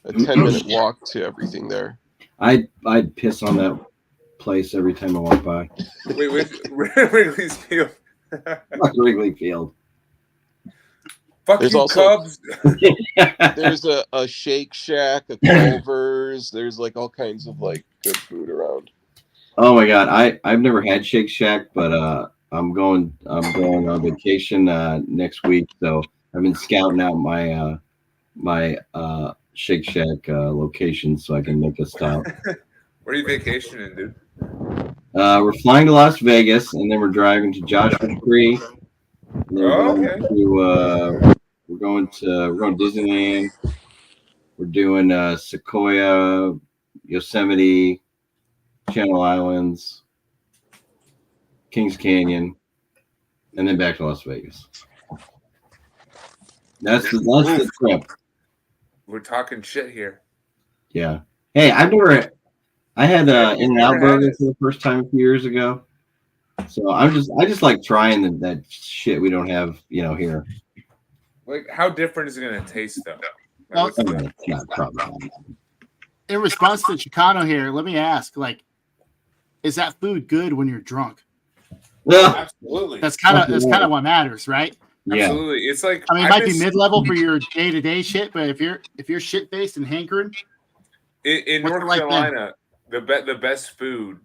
Speaker 4: a 10-minute walk to everything there.
Speaker 1: I'd piss on that place every time I walk by.
Speaker 2: Wait, Wrigley's Field.
Speaker 1: Fuck Wrigley Field.
Speaker 2: Fuck
Speaker 4: There's
Speaker 2: you,
Speaker 4: also-
Speaker 2: Cubs.
Speaker 4: There's a Shake Shack, a Culver's. There's like all kinds of like good food around.
Speaker 1: Oh my god, I've never had Shake Shack, but I'm going on vacation next week, so I've been scouting out my Shake Shack location so I can make a stop.
Speaker 2: Where are you vacationing, dude?
Speaker 1: We're flying to Las Vegas, and then we're driving to Joshua Tree. We're going to Disneyland. We're doing Sequoia, Yosemite, Channel Islands, Kings Canyon, and then back to Las Vegas. That's the trip.
Speaker 2: We're talking shit here.
Speaker 1: Yeah. Hey, I had In-N-Out Burger for the first time a few years ago. So I just like trying that shit we don't have, here.
Speaker 2: Like, how different is it going to taste, though?
Speaker 3: Well,
Speaker 1: It's not probably.
Speaker 3: in response to Chicano here, let me ask, like, is that food good when you're drunk?
Speaker 1: Well,
Speaker 2: Absolutely.
Speaker 3: That's kind of what matters, right?
Speaker 1: yeah.
Speaker 2: Absolutely. It's like,
Speaker 3: I mean, it might be mid-level for your day-to-day shit, but if you're shit-faced and hankering,
Speaker 2: in
Speaker 3: what's
Speaker 2: North
Speaker 3: it like
Speaker 2: Carolina, the best food,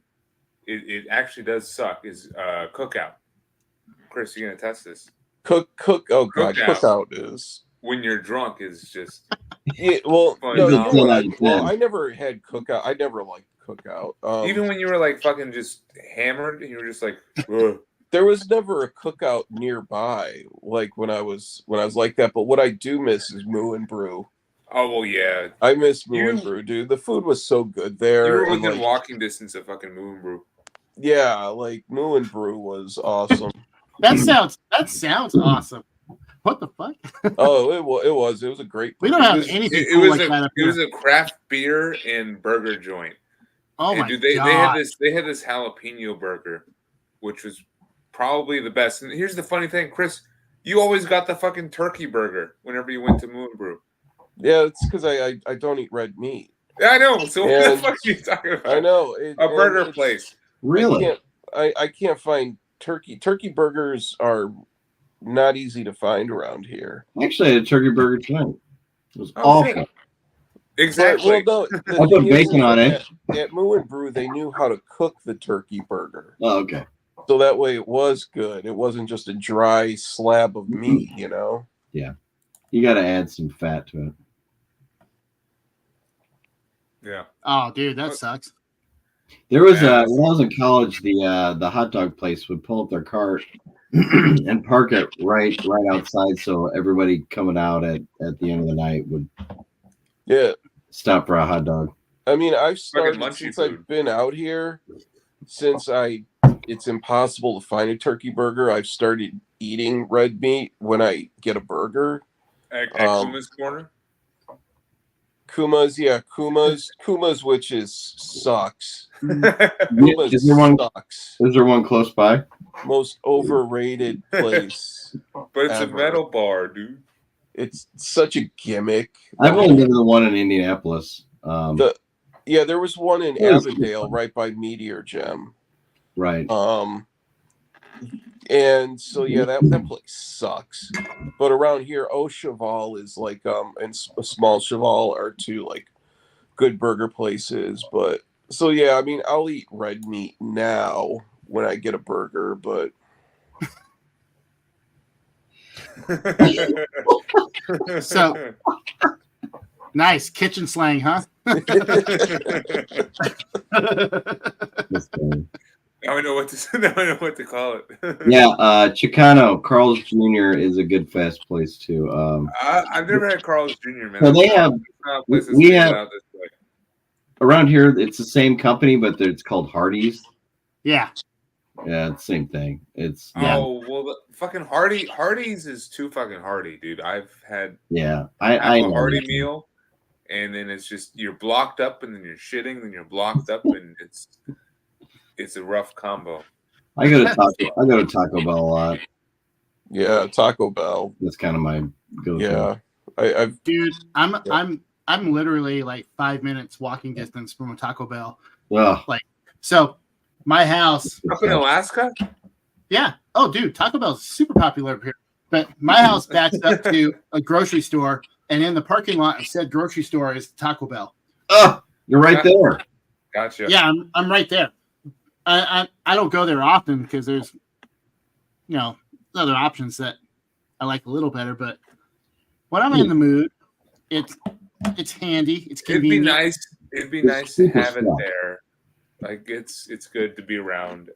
Speaker 2: it actually does suck, is cookout. Chris, you going to test this?
Speaker 4: Oh god, cookout is
Speaker 2: when you're drunk is just
Speaker 4: yeah. Well,
Speaker 2: fun.
Speaker 4: no,
Speaker 2: No.
Speaker 4: you're right. Well, I never had cookout. I never liked cookout.
Speaker 2: Even when you were like fucking just hammered, and you were just like, ugh.
Speaker 4: There was never a cookout nearby, like when I was like that. But what I do miss is Moo and Brew.
Speaker 2: Oh well, yeah.
Speaker 4: I miss Moo and Brew, dude. The food was so good there.
Speaker 2: You were
Speaker 4: and,
Speaker 2: within
Speaker 4: like,
Speaker 2: walking distance of fucking Moo and Brew.
Speaker 4: Yeah, like Moo and Brew was awesome.
Speaker 3: that sounds awesome. What the fuck?
Speaker 4: Oh, it was a great.
Speaker 3: We don't have anything cool like that up
Speaker 2: It was
Speaker 3: here.
Speaker 2: a craft beer and burger joint.
Speaker 3: Oh
Speaker 2: and
Speaker 3: my
Speaker 2: dude,
Speaker 3: god!
Speaker 2: they had this jalapeno burger, which was probably the best. And here's the funny thing, Chris, you always got the fucking turkey burger whenever you went to Moo and Brew.
Speaker 4: Yeah, it's because I don't eat red meat.
Speaker 2: Yeah, I know. So what the fuck are you talking about?
Speaker 4: I know
Speaker 2: a burger place.
Speaker 1: Really?
Speaker 4: I can't find turkey. Turkey burgers are not easy to find around here.
Speaker 1: Actually, I had a turkey burger tonight. It was awful.
Speaker 2: Shit. Exactly.
Speaker 4: Well, no,
Speaker 1: I put bacon on it.
Speaker 4: At Moo and Brew, they knew how to cook the turkey burger.
Speaker 1: Oh, okay.
Speaker 4: So that way it was good. It wasn't just a dry slab of meat,
Speaker 1: Yeah. You got to add some fat to it.
Speaker 2: Yeah.
Speaker 3: Oh, dude, that sucks.
Speaker 1: There was when I was in college, the hot dog place would pull up their cart and park it right outside, so everybody coming out at the end of the night would stop for a hot dog.
Speaker 4: I mean, I've started
Speaker 2: munchy
Speaker 4: since
Speaker 2: food.
Speaker 4: I've been out here. It's impossible to find a turkey burger. I've started eating red meat when I get a burger.
Speaker 2: At Kuma's Corner?
Speaker 4: Kuma's, which sucks.
Speaker 1: Is there one?
Speaker 4: Sucks.
Speaker 1: Is there one close by?
Speaker 4: Most overrated place.
Speaker 2: But it's
Speaker 4: ever.
Speaker 2: a metal bar, dude.
Speaker 4: It's such a gimmick.
Speaker 1: I've only been to the one in Indianapolis.
Speaker 4: There was one in Avondale right by Meteor Gem.
Speaker 1: Right.
Speaker 4: And so that place sucks. But around here, Au Cheval is like and a Small Cheval are two like good burger places. But so yeah, I mean I'll eat red meat now when I get a burger, but
Speaker 3: So nice kitchen slang, huh?
Speaker 2: Now I know what to call it.
Speaker 1: Yeah, Chicano Carl's Jr. is a good fast place too.
Speaker 2: I've never had Carl's Jr. Man.
Speaker 1: So they have. We have
Speaker 2: out this way.
Speaker 1: around here. It's the same company, but it's called Hardee's.
Speaker 3: Yeah.
Speaker 1: Yeah, it's the same thing. It's
Speaker 2: Oh well, the fucking Hardee's is too fucking hearty, dude. I've had
Speaker 1: I
Speaker 2: a
Speaker 1: know
Speaker 2: hearty
Speaker 1: that.
Speaker 2: meal, and then it's just you're blocked up, and then you're shitting, then you're blocked up, and it's a rough combo.
Speaker 1: I go to Taco Bell a lot.
Speaker 4: yeah, Taco Bell.
Speaker 1: That's kind of my go-to.
Speaker 4: Yeah, I've
Speaker 3: Dude, I'm literally like 5 minutes walking distance from a Taco Bell.
Speaker 1: Ugh.
Speaker 3: So my house
Speaker 2: Up in Alaska?
Speaker 3: Yeah. Oh, dude, Taco Bell's super popular up here. But my house backs up to a grocery store, and in the parking lot of said grocery store is Taco Bell.
Speaker 1: Oh, you're right there.
Speaker 2: Gotcha.
Speaker 3: Yeah, I'm right there. I don't go there often because there's other options that I like a little better. But when I'm in the mood, it's handy. It's convenient.
Speaker 2: It'd be nice to have it
Speaker 1: stuff.
Speaker 2: there. Like it's good to be around.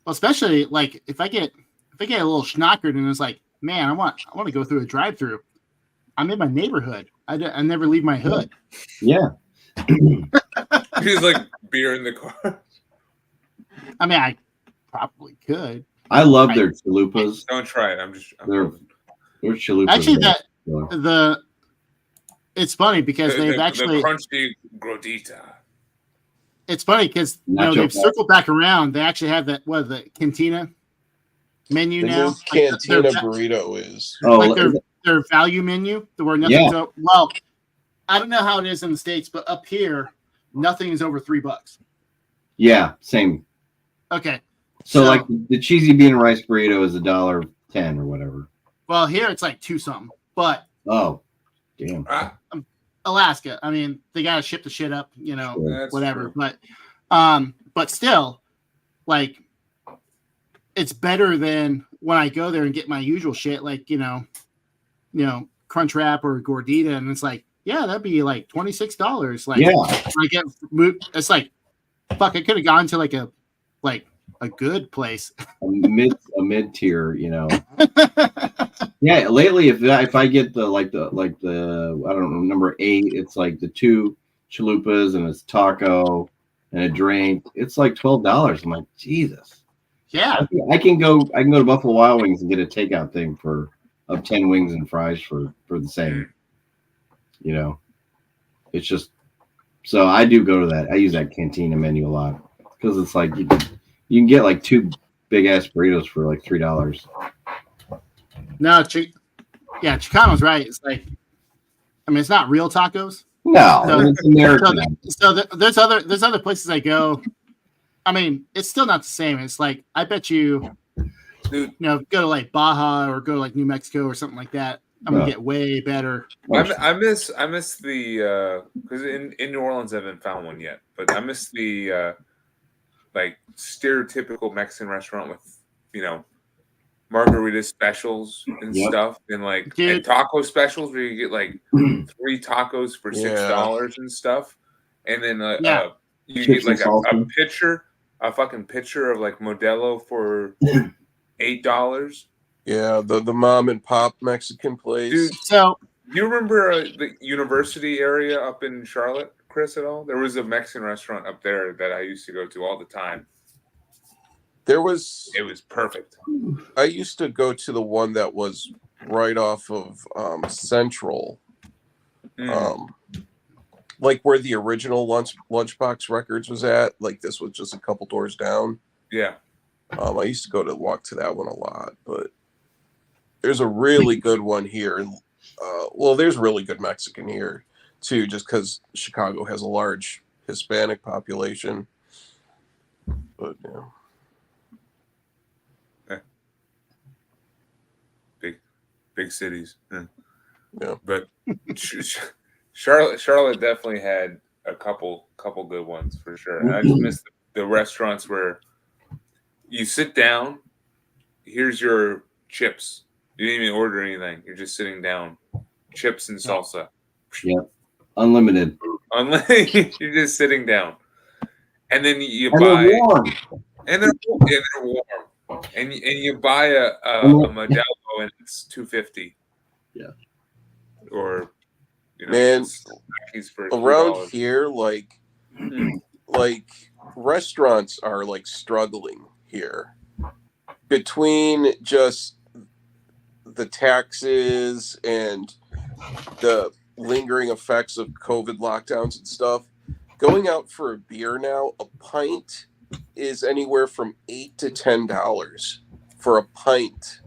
Speaker 3: Well, especially like if I get a little schnockered and it's like, man, I want to go through a drive-through. I'm in my neighborhood. I never leave my hood.
Speaker 1: Yeah.
Speaker 2: He's like beer in the car.
Speaker 3: I mean, I probably could.
Speaker 1: I love their chalupas.
Speaker 2: Don't try it.
Speaker 1: Their chalupas.
Speaker 3: Actually, it's funny because they've actually
Speaker 2: the crunchy gordita.
Speaker 3: It's funny because they've circled back around. They actually have the cantina menu now.
Speaker 4: Cantina burrito is
Speaker 3: their value menu, where nothing's well. I don't know how it is in the States, but up here, nothing is over $3.
Speaker 1: Yeah, same.
Speaker 3: Okay.
Speaker 1: So like the cheesy bean and rice burrito is $1.10 or whatever.
Speaker 3: Well, here it's like $2 something. But
Speaker 1: damn.
Speaker 3: Alaska, I mean, they gotta ship the shit up, whatever.
Speaker 2: True.
Speaker 3: But still, like, it's better than when I go there and get my usual shit, like Crunch Wrap or Gordita, and it's like, yeah, that'd be like $26. Like, I get it's like, fuck, I could have gone to like a good place,
Speaker 1: a mid tier, Yeah, lately if I get the I don't know, number 8, it's like the 2 chalupas and it's taco and a drink. It's like $12. I'm like, Jesus.
Speaker 3: Yeah.
Speaker 1: I can go to Buffalo Wild Wings and get a takeout thing of 10 wings and fries for the same. It's just, so I do go to that. I use that cantina menu a lot because it's like you can get like 2 big ass burritos for like $3.
Speaker 3: No, Chicano's right. It's like, I mean, it's not real tacos.
Speaker 1: No, it's American.
Speaker 3: So there's other places I go. I mean, it's still not the same. It's like, I bet you, go to like Baja or go to like New Mexico or something like that. I'm gonna get way better.
Speaker 2: I miss the because in New Orleans I haven't found one yet, but I miss the like stereotypical Mexican restaurant with margarita specials and stuff, and like and taco specials where you get like 3 tacos for $6 and stuff, and then you get like a fucking pitcher of like Modelo for $8.
Speaker 4: Yeah, the mom and pop Mexican place.
Speaker 2: Dude,
Speaker 3: so
Speaker 2: do you remember the university area up in Charlotte, Chris, at all? There was a Mexican restaurant up there that I used to go to all the time. It was perfect.
Speaker 4: I used to go to the one that was right off of Central. like where the original Lunchbox Records was at. Like this was just a couple doors down.
Speaker 2: Yeah.
Speaker 4: I used to go to walk to that one a lot, but there's a really good one here. And well, there's really good Mexican here too, just because Chicago has a large Hispanic population. But yeah.
Speaker 2: Big cities.
Speaker 4: Yeah.
Speaker 2: But Charlotte definitely had a couple good ones for sure. And I just missed the restaurants where you sit down, here's your chips. You didn't even order anything. You're just sitting down. Chips and salsa.
Speaker 1: Yeah. Unlimited.
Speaker 2: You're just sitting down. And then you
Speaker 1: And
Speaker 2: buy
Speaker 1: they're warm.
Speaker 2: and they're warm. And you buy a Modelo and it's $2.50.
Speaker 1: Yeah.
Speaker 2: Or
Speaker 4: man,
Speaker 2: for
Speaker 4: around
Speaker 2: $3.
Speaker 4: here, like restaurants are like struggling here between just the taxes and the lingering effects of COVID lockdowns and stuff. Going out for a beer now, a pint is anywhere from $8 to $10 for a pint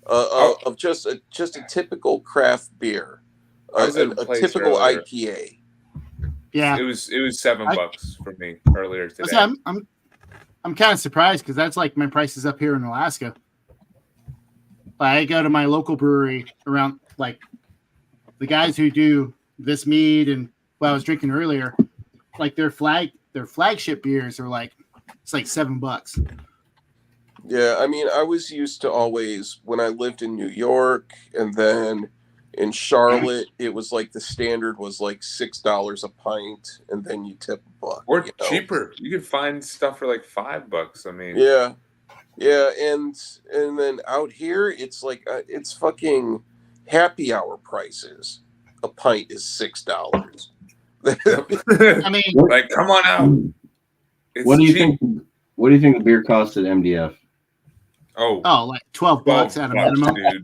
Speaker 4: of just a typical craft beer, a typical
Speaker 2: earlier.
Speaker 4: IPA.
Speaker 3: Yeah,
Speaker 2: it was $7 for me earlier today.
Speaker 3: I'm kind of surprised because that's like my prices up here in Alaska. I go to my local brewery around, like the guys who do this mead and what I was drinking earlier, like their flagship beers are like, it's like $7.
Speaker 4: Yeah, I mean, I was used to always, when I lived in New York and then in Charlotte, it was like the standard was like $6 a pint, and then you tip $1.
Speaker 2: Or cheaper. You could find stuff for like $5. I mean,
Speaker 4: yeah, and then out here, it's like it's fucking happy hour prices. A pint is $6.
Speaker 3: I mean,
Speaker 2: like, come on out. It's
Speaker 1: What do you
Speaker 2: cheap.
Speaker 1: think? What do you think the beer costs at MDF?
Speaker 3: Oh, like $12 at a minimum.
Speaker 2: Dude.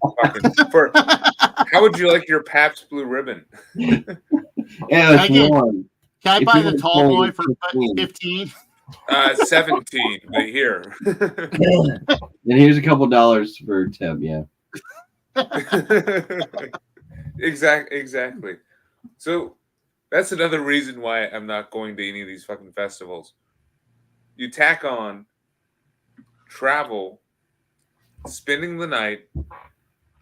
Speaker 2: How would you like your Pabst Blue Ribbon?
Speaker 1: Yeah, it's warm.
Speaker 3: Can I buy the tall boy for 15?
Speaker 2: 17, but here.
Speaker 1: And here's a couple dollars for a tip, yeah.
Speaker 2: Exactly. So that's another reason why I'm not going to any of these fucking festivals. You tack on travel, spending the night,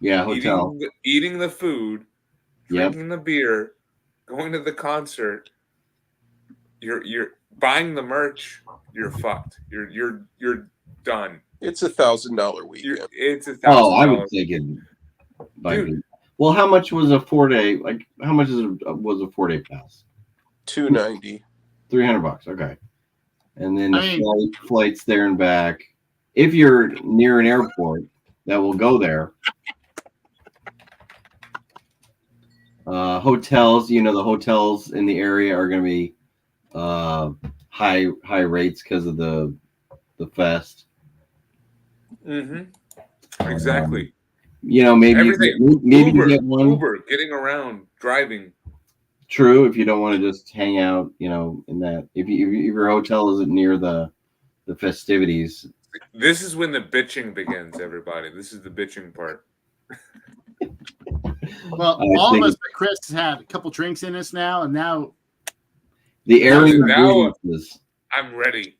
Speaker 1: hotel,
Speaker 2: eating the food, drinking the beer, going to the concert. You're buying the merch. You're fucked. You're done.
Speaker 4: It's $1,000 weekend.
Speaker 2: It's $1,000.
Speaker 1: Oh, I would take it. Well, how much was a 4-day? Like, how much was a 4-day pass?
Speaker 4: $290.
Speaker 1: $300. Okay. And then flights there and back. If you're near an airport that will go there, hotels. The hotels in the area are going to be high rates because of the fest.
Speaker 2: Mm-hmm. Exactly.
Speaker 1: Maybe
Speaker 2: everything.
Speaker 1: maybe
Speaker 2: Uber,
Speaker 1: you get one.
Speaker 2: Uber, getting around, driving.
Speaker 1: True, if you don't want to just hang out, in that. If your hotel isn't near the festivities.
Speaker 2: This is when the bitching begins, everybody. This is the bitching part.
Speaker 3: Well, all of us but Chris has had a couple drinks in us now, and now
Speaker 1: the area
Speaker 2: now I'm ready.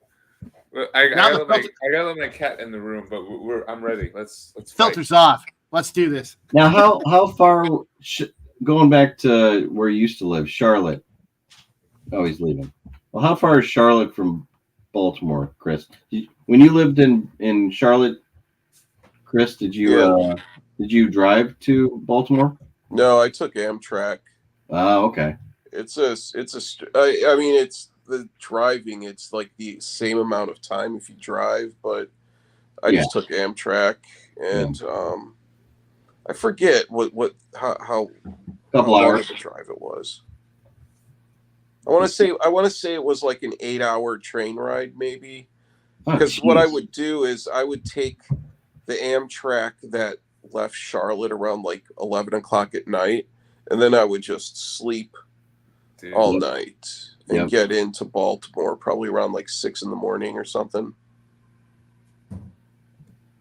Speaker 2: I gotta let my cat in the room, but I'm ready. Let's
Speaker 3: filters off. Let's do this.
Speaker 1: Now, how far? Going back to where you used to live, Charlotte. Oh, he's leaving. Well, how far is Charlotte from Baltimore, Chris? When you lived in Charlotte, Chris, did you drive to Baltimore?
Speaker 4: No, I took Amtrak.
Speaker 1: Oh, okay.
Speaker 4: It's the driving. It's like the same amount of time if you drive, but I just took Amtrak, and I forget how
Speaker 1: couple hours
Speaker 4: of a drive it was. I want to say it was like an 8-hour train ride, maybe. Because what I would do is I would take the Amtrak that left Charlotte around like 11 o'clock at night, and then I would just sleep
Speaker 2: dude.
Speaker 4: all night and
Speaker 1: Yep.
Speaker 4: get into Baltimore probably around like 6 in the morning or something.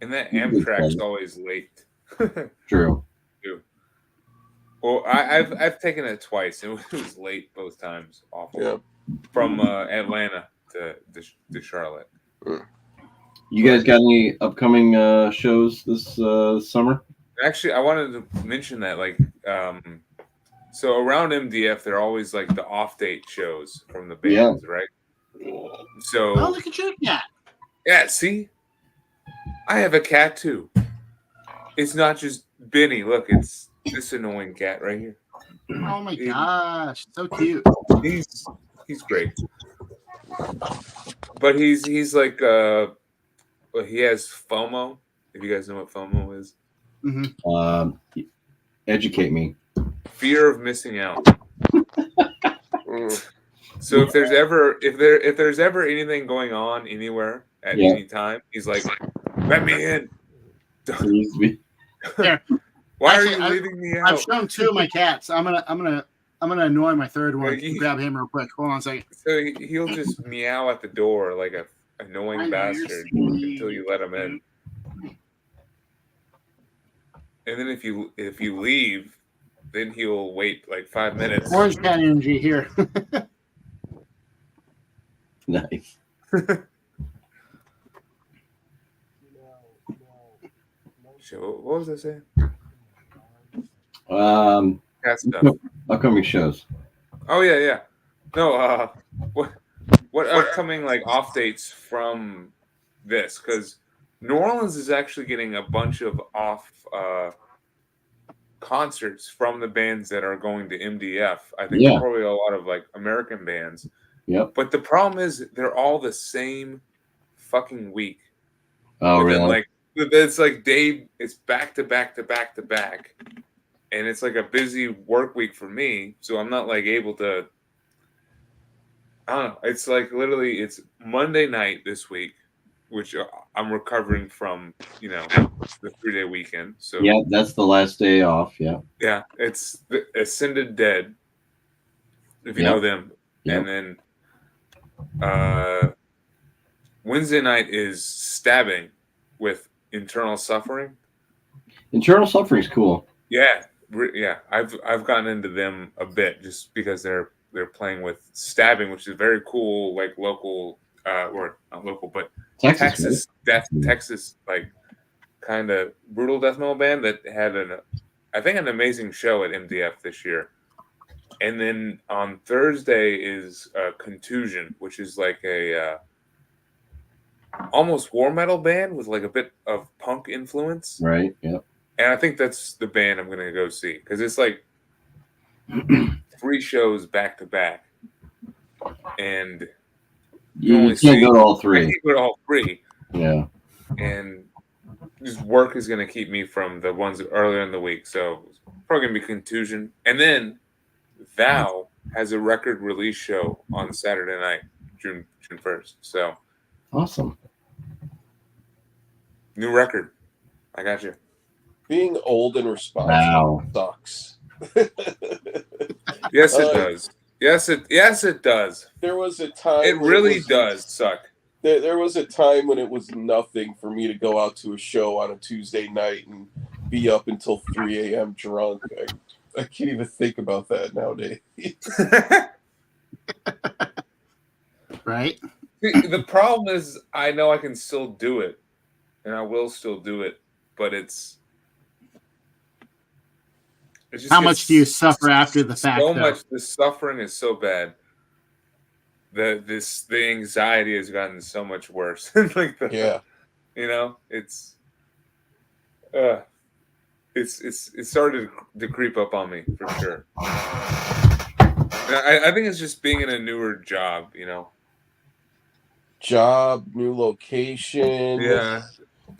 Speaker 2: And that
Speaker 1: Good
Speaker 2: Amtrak's
Speaker 1: flight.
Speaker 2: always late.
Speaker 1: True.
Speaker 2: Too. Well, I've taken it twice. It was late both times. Awful.
Speaker 4: Yeah.
Speaker 2: From Atlanta to Charlotte.
Speaker 1: You guys got any upcoming shows this summer?
Speaker 2: Actually, I wanted to mention that, like, so around MDF, they're always like the off date shows from the bands, right? So,
Speaker 3: Oh, look at your cat.
Speaker 2: yeah, see, I have a cat too. It's not just Benny. Look, it's this annoying cat right here.
Speaker 3: Oh my gosh, so cute.
Speaker 2: He's great, but he's like well, he has FOMO. If you guys know what FOMO is,
Speaker 1: Educate me.
Speaker 2: fear of missing out.
Speaker 4: Mm.
Speaker 2: So if there's ever anything going on anywhere at any time, he's like, "Let me in."
Speaker 3: There.
Speaker 2: Why
Speaker 3: Actually,
Speaker 2: are you leaving me
Speaker 3: I've
Speaker 2: out?
Speaker 3: shown 2 of my cats. I'm gonna annoy my third one.
Speaker 2: Yeah,
Speaker 3: Grab him real quick. Hold on a second.
Speaker 2: So he'll just meow at the door like a annoying
Speaker 3: I know, you're
Speaker 2: bastard
Speaker 3: sweet.
Speaker 2: until you let him in. And then if you leave, then he'll wait like 5 minutes.
Speaker 3: Orange cat energy here.
Speaker 1: Nice.
Speaker 2: So what was I saying? Cat stuff.
Speaker 1: Upcoming shows.
Speaker 2: Oh yeah. No, what upcoming like off dates from this? Because New Orleans is actually getting a bunch of off concerts from the bands that are going to MDF. I think probably a lot of like American bands.
Speaker 1: Yep.
Speaker 2: But the problem is they're all the same fucking week.
Speaker 1: Oh, really?
Speaker 2: Like it's like it's back to back to back to back, and it's like a busy work week for me. So I'm not like able to. I don't know. It's like literally it's Monday night this week, which I'm recovering from. You know, the 3-day weekend. So
Speaker 1: yeah, that's the last day off. Yeah.
Speaker 2: Yeah, it's the Ascended Dead, if you know them, and then Wednesday night is Stabbing with Internal Suffering.
Speaker 1: Internal Suffering is cool.
Speaker 2: Yeah. I've gotten into them a bit just because they're playing with Stabbing, which is very cool, like local or not local, but Texas Texas like kind of brutal death metal band that had I think an amazing show at MDF this year. And then on Thursday is Contusion, which is like a almost war metal band with like a bit of punk influence.
Speaker 1: Right. Yep.
Speaker 2: And I think that's the band I'm going to go see because it's like 3 shows back to back, and
Speaker 1: you can't go to all 3.
Speaker 2: I can't go to all 3.
Speaker 1: Yeah.
Speaker 2: And just work is going to keep me from the ones earlier in the week. So it's probably going to be Contusion. And then Thou has a record release show on Saturday night, June 1st. So
Speaker 1: awesome.
Speaker 2: New record. I got you.
Speaker 4: Being old and responsible sucks.
Speaker 2: Yes, it does. Yes, it does.
Speaker 4: There was a time.
Speaker 2: It really does suck.
Speaker 4: There was a time when it was nothing for me to go out to a show on a Tuesday night and be up until 3 a.m. drunk. I can't even think about that nowadays.
Speaker 3: Right?
Speaker 2: The problem is I know I can still do it, and I will still do it, but it's just
Speaker 3: how much do you suffer after the fact?
Speaker 2: So much. The suffering is so bad. The anxiety has gotten so much worse. Like you know, it's started to creep up on me for sure. I think it's just being in a newer job, you know.
Speaker 4: Job, new location.
Speaker 2: Yeah.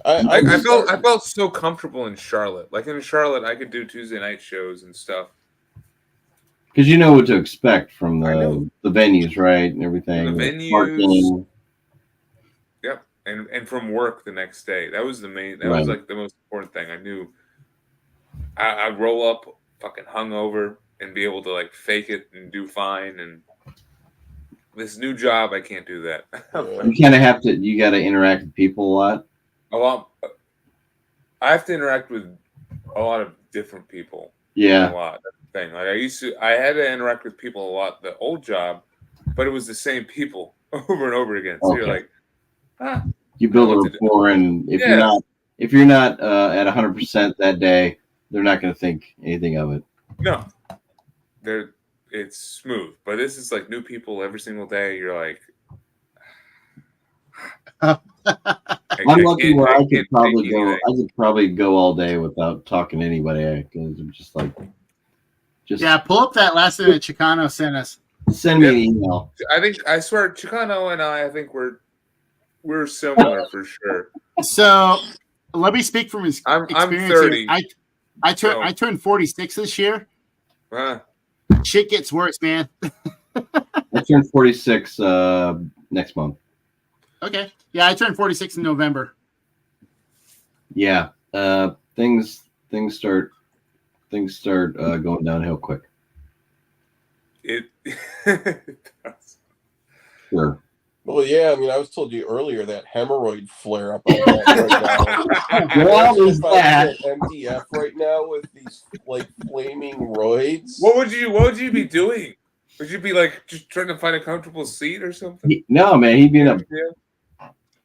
Speaker 2: I felt so comfortable in Charlotte. Like in Charlotte, I could do Tuesday night shows and stuff.
Speaker 1: Because you know what to expect from the venues, right, and everything.
Speaker 2: The venues.
Speaker 1: Parking.
Speaker 2: Yep, and from work the next day. That was the main. That was like the most important thing. I knew. I roll up fucking hungover, and be able to like fake it and do fine. And this new job, I can't do that.
Speaker 1: You kind of have to. You got to interact with people a lot.
Speaker 2: A lot. I have to interact with a lot of different people.
Speaker 1: Yeah.
Speaker 2: A lot. That's the thing. Like I had to interact with people a lot. The old job, but it was the same people over and over again. So you're like,
Speaker 1: you build a rapport, and if you're not at 100% that day, they're not going to think anything of it.
Speaker 2: No, it's smooth. But this is like new people every single day. You're like,
Speaker 1: I'm lucky where I could probably go. I could probably go all day without talking to anybody because I'm just like,
Speaker 3: pull up that last thing that Chicano sent us.
Speaker 1: Send me an email.
Speaker 2: I swear, Chicano and I think we're similar for sure.
Speaker 3: So let me speak from his
Speaker 2: experience. I'm 30.
Speaker 3: I turned 46 this year. Shit gets worse, man.
Speaker 1: I turned 46 next month.
Speaker 3: Okay. Yeah, I turned 46 in November.
Speaker 1: Yeah. Things start going downhill quick.
Speaker 2: It does.
Speaker 1: Sure.
Speaker 4: Well, yeah, I mean, I was told you earlier that hemorrhoid flare up right now.
Speaker 1: What is that?
Speaker 4: MDF right now with these like flaming roids.
Speaker 2: What would you be doing? Would you be like just trying to find a comfortable seat or something?
Speaker 1: No, man, he'd be in a.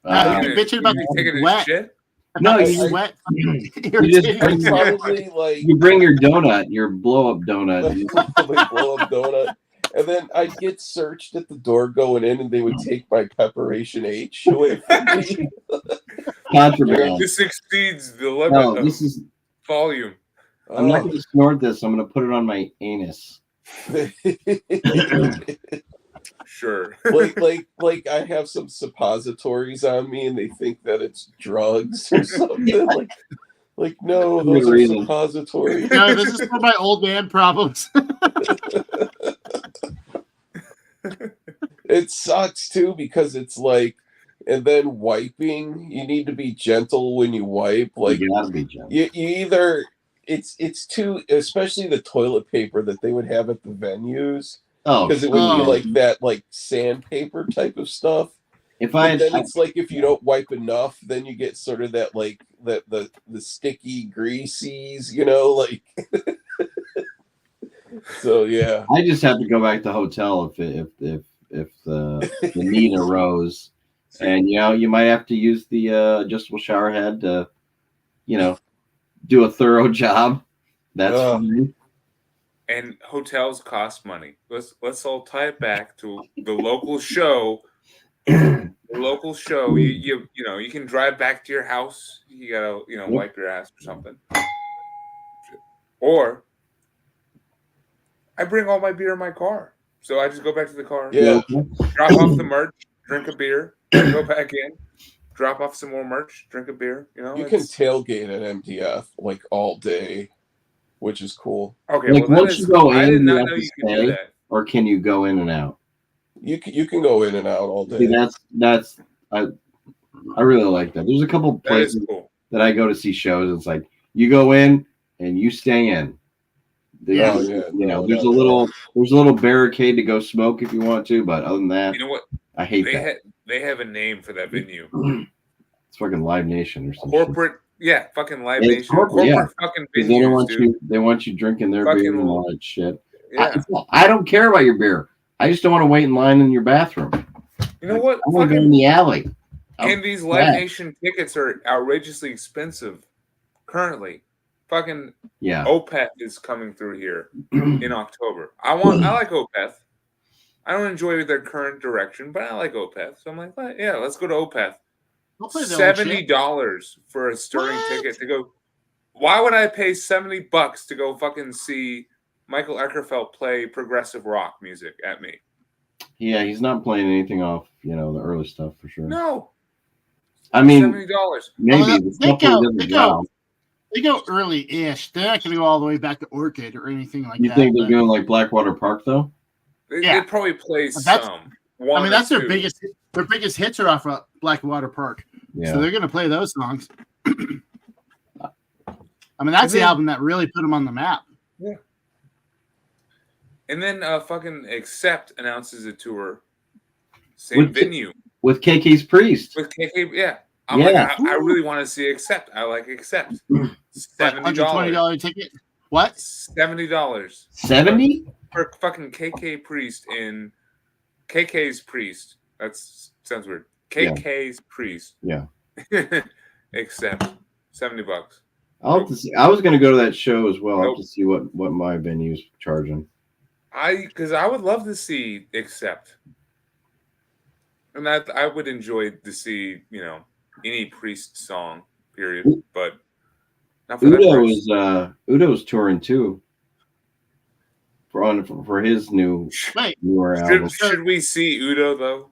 Speaker 3: Bitching about
Speaker 2: taking
Speaker 3: the wet.
Speaker 2: Shit?
Speaker 1: No,
Speaker 3: wet.
Speaker 1: You bring your donut, your blow up donut.
Speaker 4: Blow up donut. And then I'd get searched at the door going in, and they would take my Preparation H away from me.
Speaker 1: Contraband.
Speaker 2: This exceeds the limit of volume.
Speaker 1: I'm not going to snort this. I'm going to put it on my anus.
Speaker 2: Sure.
Speaker 4: like I have some suppositories on me, and they think that it's drugs or something. Like no, those are suppositories.
Speaker 3: No, this is for my old man problems.
Speaker 4: It sucks too because it's like, and then wiping, you need to be gentle when you wipe. Like
Speaker 1: you gotta be gentle.
Speaker 4: You either it's too, especially the toilet paper that they would have at the venues. Oh, because it would be like that, like sandpaper type of stuff. It's like if you don't wipe enough, then you get sort of that like the sticky greasies, like. So yeah,
Speaker 1: I just have to go back to the hotel if the need arose, and you might have to use the adjustable shower head to, do a thorough job. That's fine.
Speaker 2: And hotels cost money. Let's all tie it back to the local show. The local show, you can drive back to your house. You gotta wipe your ass or something. Or I bring all my beer in my car, so I just go back to the car.
Speaker 4: Yeah.
Speaker 2: Drop off the merch, drink a beer, go back in, drop off some more merch, drink a beer.
Speaker 4: You can tailgate at MDF like all day, which is cool.
Speaker 2: Okay,
Speaker 1: like once you go in,
Speaker 2: I did not
Speaker 1: you
Speaker 2: know
Speaker 1: have
Speaker 2: you
Speaker 1: to
Speaker 2: could do that.
Speaker 1: Or can you go in and out?
Speaker 4: You can go in and out all day.
Speaker 1: See, I really like that. There's a couple places
Speaker 2: cool.
Speaker 1: that I go to see shows. It's like you go in and you stay in. There's a little barricade to go smoke if you want to, but other than that,
Speaker 2: you know what?
Speaker 1: I hate that.
Speaker 2: They have a name for that venue.
Speaker 1: It's fucking Live Nation or something.
Speaker 2: Corporate, fucking Live Nation. Corporate fucking venues,
Speaker 1: they want you drinking their beer and all that shit.
Speaker 2: Yeah.
Speaker 1: I don't care about your beer. I just don't want to wait in line in your bathroom.
Speaker 2: You know what?
Speaker 1: I want to go in the alley.
Speaker 2: And these Live Nation tickets are outrageously expensive currently. Fucking Opeth is coming through here in October. I like Opeth. I don't enjoy their current direction, but I like Opeth. So I'm like, let's go to Opeth. $70 for a Stirring ticket to go. Why would I pay $70 to go fucking see Michael Eckerfeldt play progressive rock music at me?
Speaker 1: Yeah, he's not playing anything off, the early stuff for sure.
Speaker 2: No.
Speaker 1: I mean,
Speaker 2: $70.
Speaker 1: Maybe
Speaker 3: they go early-ish. They're not going to go all the way back to Orchid or anything like that.
Speaker 1: You think they're doing like Blackwater Park though?
Speaker 2: They probably play some.
Speaker 3: That's their biggest. Their biggest hits are off of Blackwater Park.
Speaker 1: Yeah.
Speaker 3: So they're going to play those songs. That's the album that really put them on the map.
Speaker 2: Yeah. And then fucking Accept announces a tour, same
Speaker 1: With-
Speaker 2: venue
Speaker 1: with KK's Priest.
Speaker 2: with KK. Yeah, I'm
Speaker 1: Yeah.
Speaker 2: like, I really want to see Accept. I like Accept.
Speaker 3: What,
Speaker 2: $70.
Speaker 3: $120 ticket? What?
Speaker 2: $70
Speaker 1: $70?
Speaker 2: for fucking KK Priest in KK's Priest. That's sounds weird. KK's Priest.
Speaker 1: Yeah.
Speaker 2: Accept $70.
Speaker 1: I'll have to see. I was going to go to that show as well. I'll have
Speaker 2: Nope.
Speaker 1: to see what my venue's charging.
Speaker 2: Because I would love to see Accept, and that I would enjoy to see any Priest song. Period. But not for that price.
Speaker 1: Udo's touring too. For his newer album.
Speaker 2: Should we see Udo though?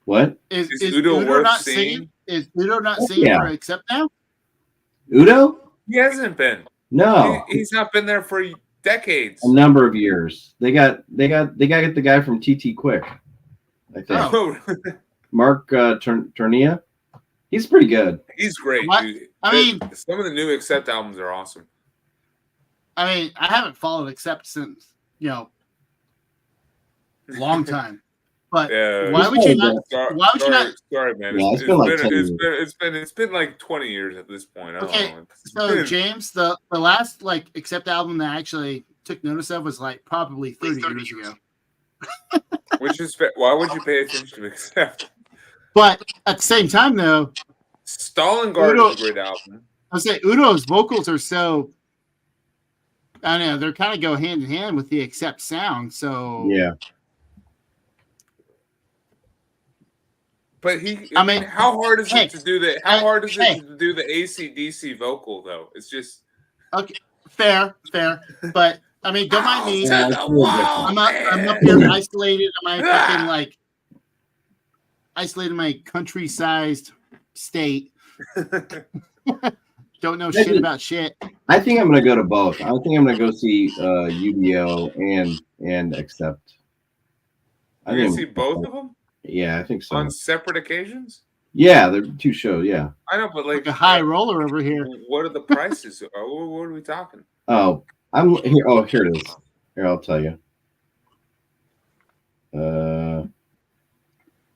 Speaker 1: What?
Speaker 3: Is
Speaker 2: Udo worth
Speaker 3: not
Speaker 2: seeing?
Speaker 3: singing? Is Udo not singing
Speaker 1: Yeah.
Speaker 3: for Accept now?
Speaker 1: Udo?
Speaker 2: He hasn't been.
Speaker 1: No.
Speaker 2: He's not been there for decades.
Speaker 1: A number of years. They got the guy from TT Quick. I think.
Speaker 2: Oh,
Speaker 1: Mark Turnia. He's pretty good.
Speaker 2: he's great,
Speaker 3: What?
Speaker 2: dude.
Speaker 3: I mean-
Speaker 2: some of the new Accept albums are awesome.
Speaker 3: I mean, I haven't followed Accept since long time. But
Speaker 2: Yeah.
Speaker 3: why would you not?
Speaker 2: Sorry,
Speaker 3: Why would you not?
Speaker 2: Sorry, man.
Speaker 1: Yeah, it's been like 10 years.
Speaker 2: It's been like 20 years at this point. I don't
Speaker 3: Okay,
Speaker 2: know.
Speaker 3: So James, the last Accept album that I actually took notice of was probably 30 years ago.
Speaker 2: Why would you pay attention to Accept?
Speaker 3: But at the same time, though,
Speaker 2: Stalingard
Speaker 3: Udo-
Speaker 2: is a great album.
Speaker 3: I'll say Udo's vocals are so. I don't know, they're kind of go hand in hand with the Accept sound. So
Speaker 1: Yeah.
Speaker 2: But
Speaker 3: I mean,
Speaker 2: how hard is it to do the? How hard is
Speaker 3: hey.
Speaker 2: it to do the AC/DC vocal though? It's just
Speaker 3: okay, fair. But I mean, don't mind me.
Speaker 1: Yeah, it's a little different.
Speaker 3: I'm up here isolated. Am I fucking isolated in my country-sized state? Don't know shit about shit.
Speaker 1: I think I'm gonna go to both. I think I'm gonna go see UDO and Accept. I
Speaker 2: You're gonna
Speaker 1: think
Speaker 2: see both of them
Speaker 1: Yeah, I think so.
Speaker 2: on separate occasions.
Speaker 1: Yeah, they're two shows. Yeah.
Speaker 2: I know, but
Speaker 3: Like a high roller over here.
Speaker 2: What are the prices? What are we talking?
Speaker 1: Oh, I'm here. Oh, here it is. Here, I'll tell you.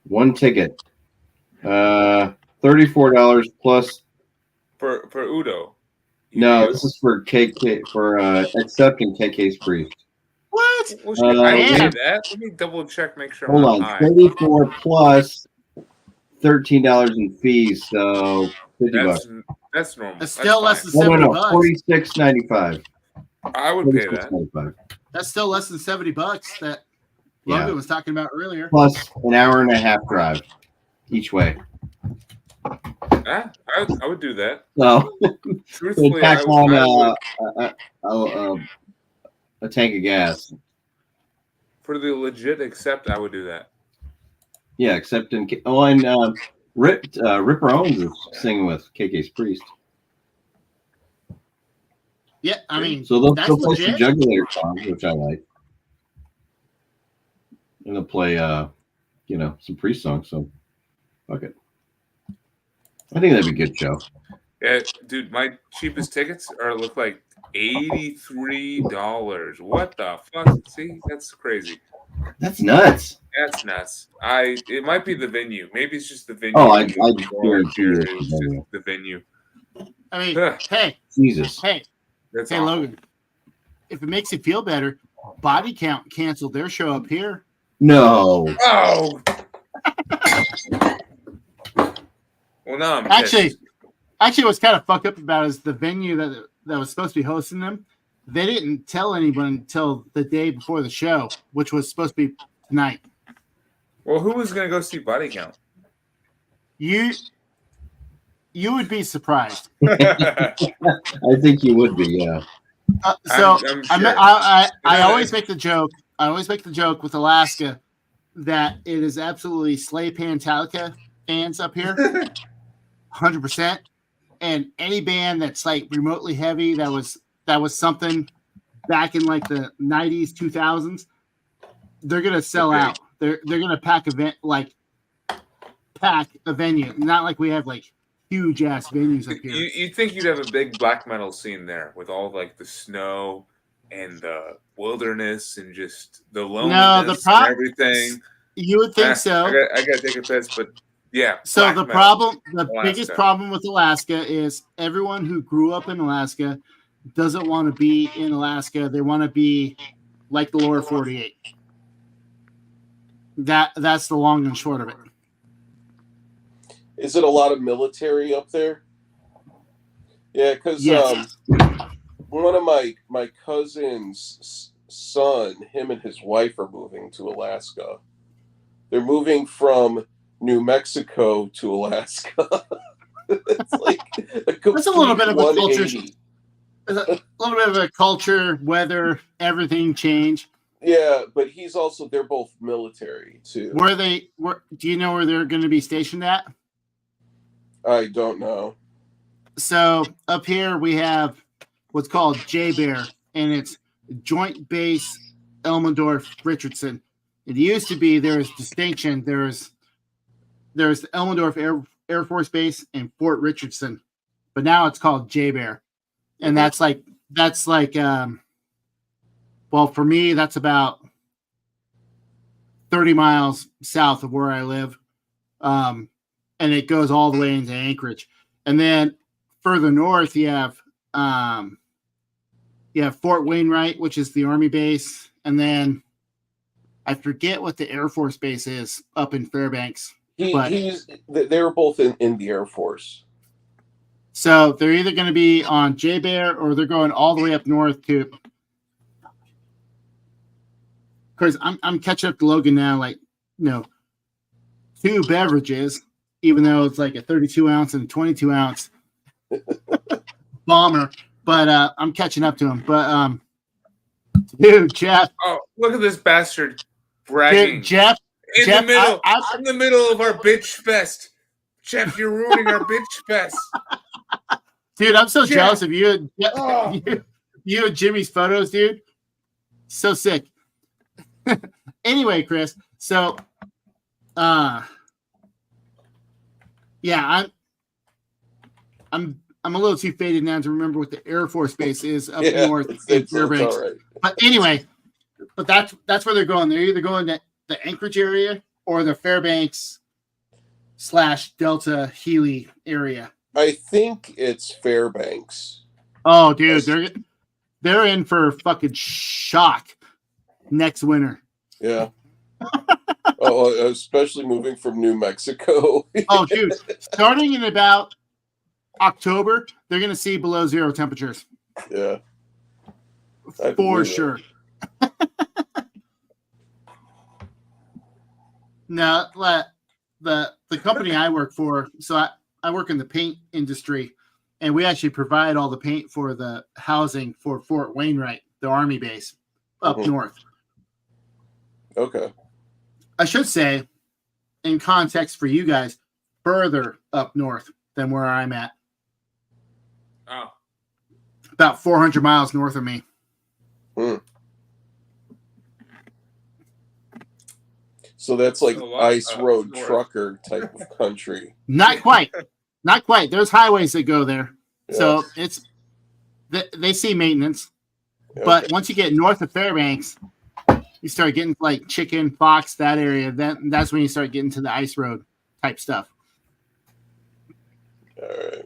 Speaker 1: One ticket, $34 plus.
Speaker 2: For Udo.
Speaker 1: No, this is for KK for Accept and KK's Priest.
Speaker 3: What?
Speaker 2: Well, shit, I
Speaker 3: yeah.
Speaker 2: did that. Let me double check, make sure
Speaker 1: Hold
Speaker 2: I'm
Speaker 1: on,
Speaker 2: not high.
Speaker 1: 34 plus $13 in fees, so $50.
Speaker 2: That's normal.
Speaker 3: That's still less
Speaker 2: fine.
Speaker 3: than
Speaker 1: No,
Speaker 3: $70.
Speaker 1: $46.95.
Speaker 2: I would pay that.
Speaker 1: $46.95.
Speaker 3: That's still less than $70 that
Speaker 1: Yeah.
Speaker 3: Logan was talking about earlier.
Speaker 1: Plus an hour and a half drive each way.
Speaker 2: I would do that.
Speaker 1: So
Speaker 2: Truthfully,
Speaker 1: tack
Speaker 2: I
Speaker 1: on
Speaker 2: would.
Speaker 1: a tank of gas.
Speaker 2: For the legit Accept, I would do that.
Speaker 1: Yeah, except in Ripper Owens is singing with KK's Priest.
Speaker 3: Yeah, I mean,
Speaker 1: So they'll
Speaker 3: that's
Speaker 1: play some
Speaker 3: legit.
Speaker 1: Juggler songs, which I like. And they'll play some Priest songs, so fuck it. I think that'd be a good show.
Speaker 2: Yeah, dude, my cheapest tickets look like $83. What the fuck? See, that's crazy.
Speaker 1: That's nuts.
Speaker 2: That's nuts. It might be the venue. Maybe it's just the venue.
Speaker 1: Oh, I
Speaker 2: It's
Speaker 1: guarantee you it's
Speaker 2: just
Speaker 1: the venue.
Speaker 2: the venue.
Speaker 3: I mean,
Speaker 2: Ugh.
Speaker 3: hey,
Speaker 1: Jesus.
Speaker 2: That's
Speaker 3: hey,
Speaker 2: awful.
Speaker 3: Logan. If it makes you feel better, Body Count canceled their show up here.
Speaker 1: No.
Speaker 2: Oh. Well, no, I'm
Speaker 3: Actually,
Speaker 2: pissed.
Speaker 3: what's kind of fucked up about it is the venue that was supposed to be hosting them. They didn't tell anyone until the day before the show, which was supposed to be tonight.
Speaker 2: Well, who was gonna go see Body Count?
Speaker 3: You would be surprised.
Speaker 1: I think you would be, yeah.
Speaker 3: So
Speaker 2: I'm
Speaker 3: I
Speaker 2: sure.
Speaker 3: I always make the joke. I always make the joke with Alaska that it is absolutely Slay Pantalica fans up here, 100%. And any band that's remotely heavy that was something back in the 90s, 2000s, they're gonna sell
Speaker 2: Okay.
Speaker 3: out. They're gonna pack a venue. Not like we have huge ass venues up here.
Speaker 2: You think you'd have a big black metal scene there with all the snow and the wilderness and just the
Speaker 3: No,
Speaker 2: loneliness and everything.
Speaker 3: You would think so.
Speaker 2: I got to take a piss, but yeah.
Speaker 3: So
Speaker 2: black metal,
Speaker 3: the
Speaker 2: Alaska.
Speaker 3: biggest problem with Alaska is everyone who grew up in Alaska doesn't want to be in Alaska. They want to be like the lower 48. That's the long and short of it.
Speaker 4: Is it a lot of military up there? Yeah, because
Speaker 3: Yes.
Speaker 4: one of my cousin's son, him and his wife are moving to Alaska. They're moving from New Mexico to Alaska. It's like
Speaker 3: That's a little bit of a culture.
Speaker 4: 180.
Speaker 3: A little bit of a culture, weather, everything change.
Speaker 4: Yeah, but they're both military too.
Speaker 3: Do you know where they're going to be stationed at?
Speaker 4: I don't know.
Speaker 3: So up here we have what's called J-Bear, and it's Joint Base Elmendorf Richardson. It used to be there was distinction. There's the Elmendorf Air Force Base and Fort Richardson, but now it's called J-Bear, and that's like well, for me that's about 30 miles south of where I live, and it goes all the way into Anchorage, and then further north you have Fort Wainwright, which is the Army base, and then I forget what the Air Force base is up in Fairbanks.
Speaker 4: They were both in the Air Force.
Speaker 3: So they're either going to be on J-Bear or they're going all the way up north to. Because I'm catching up to Logan now, like, 2 beverages, even though it's like a 32 ounce and a 22 ounce bomber. But I'm catching up to him. But dude, Jeff.
Speaker 2: Oh, look at this bastard bragging.
Speaker 3: Dude, Jeff.
Speaker 2: In the middle. I'm in the middle of our bitch fest. Jeff, you're ruining our bitch fest.
Speaker 3: Dude, I'm so jealous of you. You and Jimmy's photos, dude. So sick. Anyway, Chris. So, yeah, I'm a little too faded now to remember what the Air Force Base is up north in Fairbanks. Right. But anyway, that's where they're going. They're either going to the Anchorage area or the Fairbanks / Delta Healy area.
Speaker 4: I think it's Fairbanks.
Speaker 3: Oh, dude, they're in for fucking shock next winter.
Speaker 4: Yeah. Especially moving from New Mexico.
Speaker 3: Oh, dude, starting in about October, they're going to see below 0 temperatures.
Speaker 4: Yeah.
Speaker 3: For sure. Now, the company I work for, so I work in the paint industry, and we actually provide all the paint for the housing for Fort Wainwright, the Army base up north.
Speaker 4: Okay.
Speaker 3: I should say, in context for you guys, further up north than where I'm at.
Speaker 2: Oh.
Speaker 3: About 400 miles north of me.
Speaker 4: So that's like ice road trucker type of country.
Speaker 3: Not quite. Not quite. There's highways that go there. Yeah. So they see maintenance. Okay. But once you get north of Fairbanks, you start getting like Chicken, Fox, that area. That's when you start getting to the ice road type stuff.
Speaker 4: All right.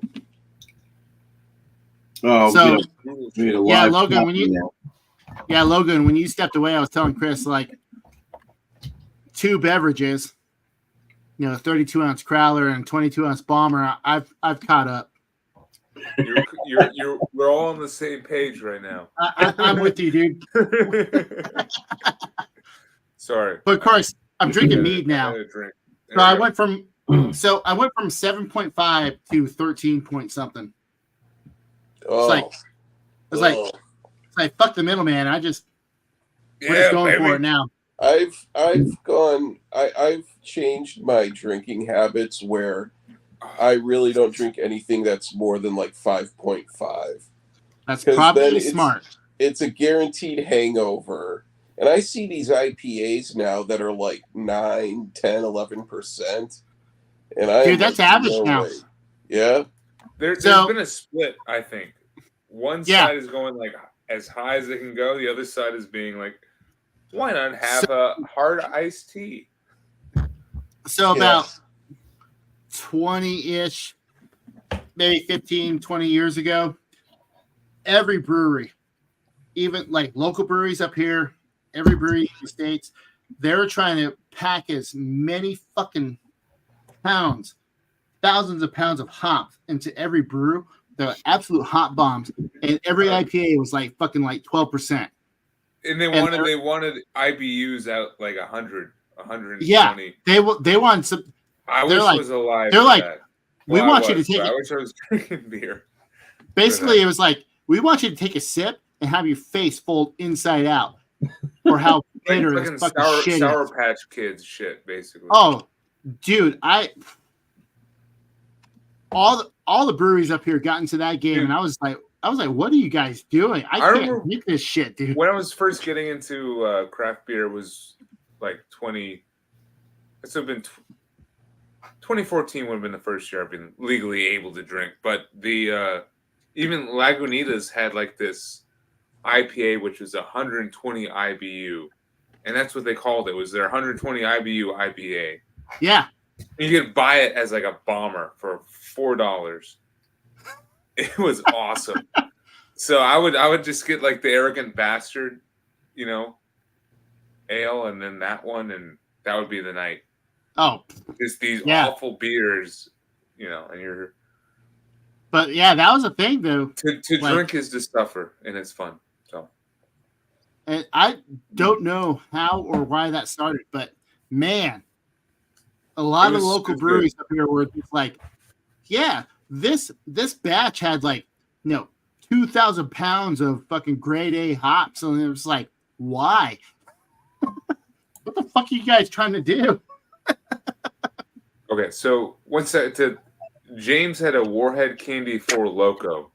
Speaker 1: Oh,
Speaker 3: so Logan, when you stepped away, I was telling Chris, like, 2 beverages, 32 ounce crowler and 22 ounce bomber. I've caught up.
Speaker 2: We're all on the same page right now.
Speaker 3: I'm with you, dude.
Speaker 2: Sorry,
Speaker 3: but of course I'm drinking mead now. So I went from 7.5 to 13 point something. It's like fuck the middleman. We're just going for it now.
Speaker 4: I've changed my drinking habits where I really don't drink anything that's more than like 5.5.
Speaker 3: That's probably smart.
Speaker 4: It's a guaranteed hangover. And I see these IPAs now that are like 9, 10, 11%. And
Speaker 3: that's average now.
Speaker 4: Yeah.
Speaker 2: There's been a split, I think. One side is going like as high as it can go. The other side is being like, why not have a hard iced tea?
Speaker 3: So about 20-ish, maybe 15, 20 years ago, every brewery, even like local breweries up here, every brewery in the States, they were trying to pack as many fucking pounds, thousands of pounds of hops into every brew. The absolute hop bombs. And every IPA was like fucking like 12%.
Speaker 2: And they wanted IBUs out like 100, 120.
Speaker 3: Yeah, they want some.
Speaker 2: I wish I was alive.
Speaker 3: They're like,
Speaker 2: that.
Speaker 3: we want you to take it.
Speaker 2: I wish I was drinking beer.
Speaker 3: Basically, it was like, we want you to take a sip and have your face fold inside out, or how bitter
Speaker 2: like
Speaker 3: this fucking shit
Speaker 2: Sour
Speaker 3: is.
Speaker 2: Patch Kids shit, basically.
Speaker 3: Oh, dude, all the breweries up here got into that game,
Speaker 2: dude,
Speaker 3: and I was like, what are you guys doing? I can't drink this shit, dude.
Speaker 2: When I was first getting into craft beer, was like 2014 would have been the first year I've been legally able to drink. But the even Lagunitas had like this IPA, which was 120 IBU, and that's what they called it. Was their 120 IBU IPA?
Speaker 3: Yeah,
Speaker 2: you could buy it as like a bomber for $4. It was awesome. So I would just get like the Arrogant Bastard, ale, and then that one, and that would be the night.
Speaker 3: Oh,
Speaker 2: just these awful beers, and you're.
Speaker 3: But yeah, that was a thing though.
Speaker 2: To drink is to suffer, and it's fun. So.
Speaker 3: And I don't know how or why that started, but man, a lot of local breweries up here were just like, yeah, this batch had like 2,000 pounds of fucking grade A hops, and it was like, why? What the fuck are you guys trying to do?
Speaker 2: Okay, so James had a Warhead Candy 4 Loco.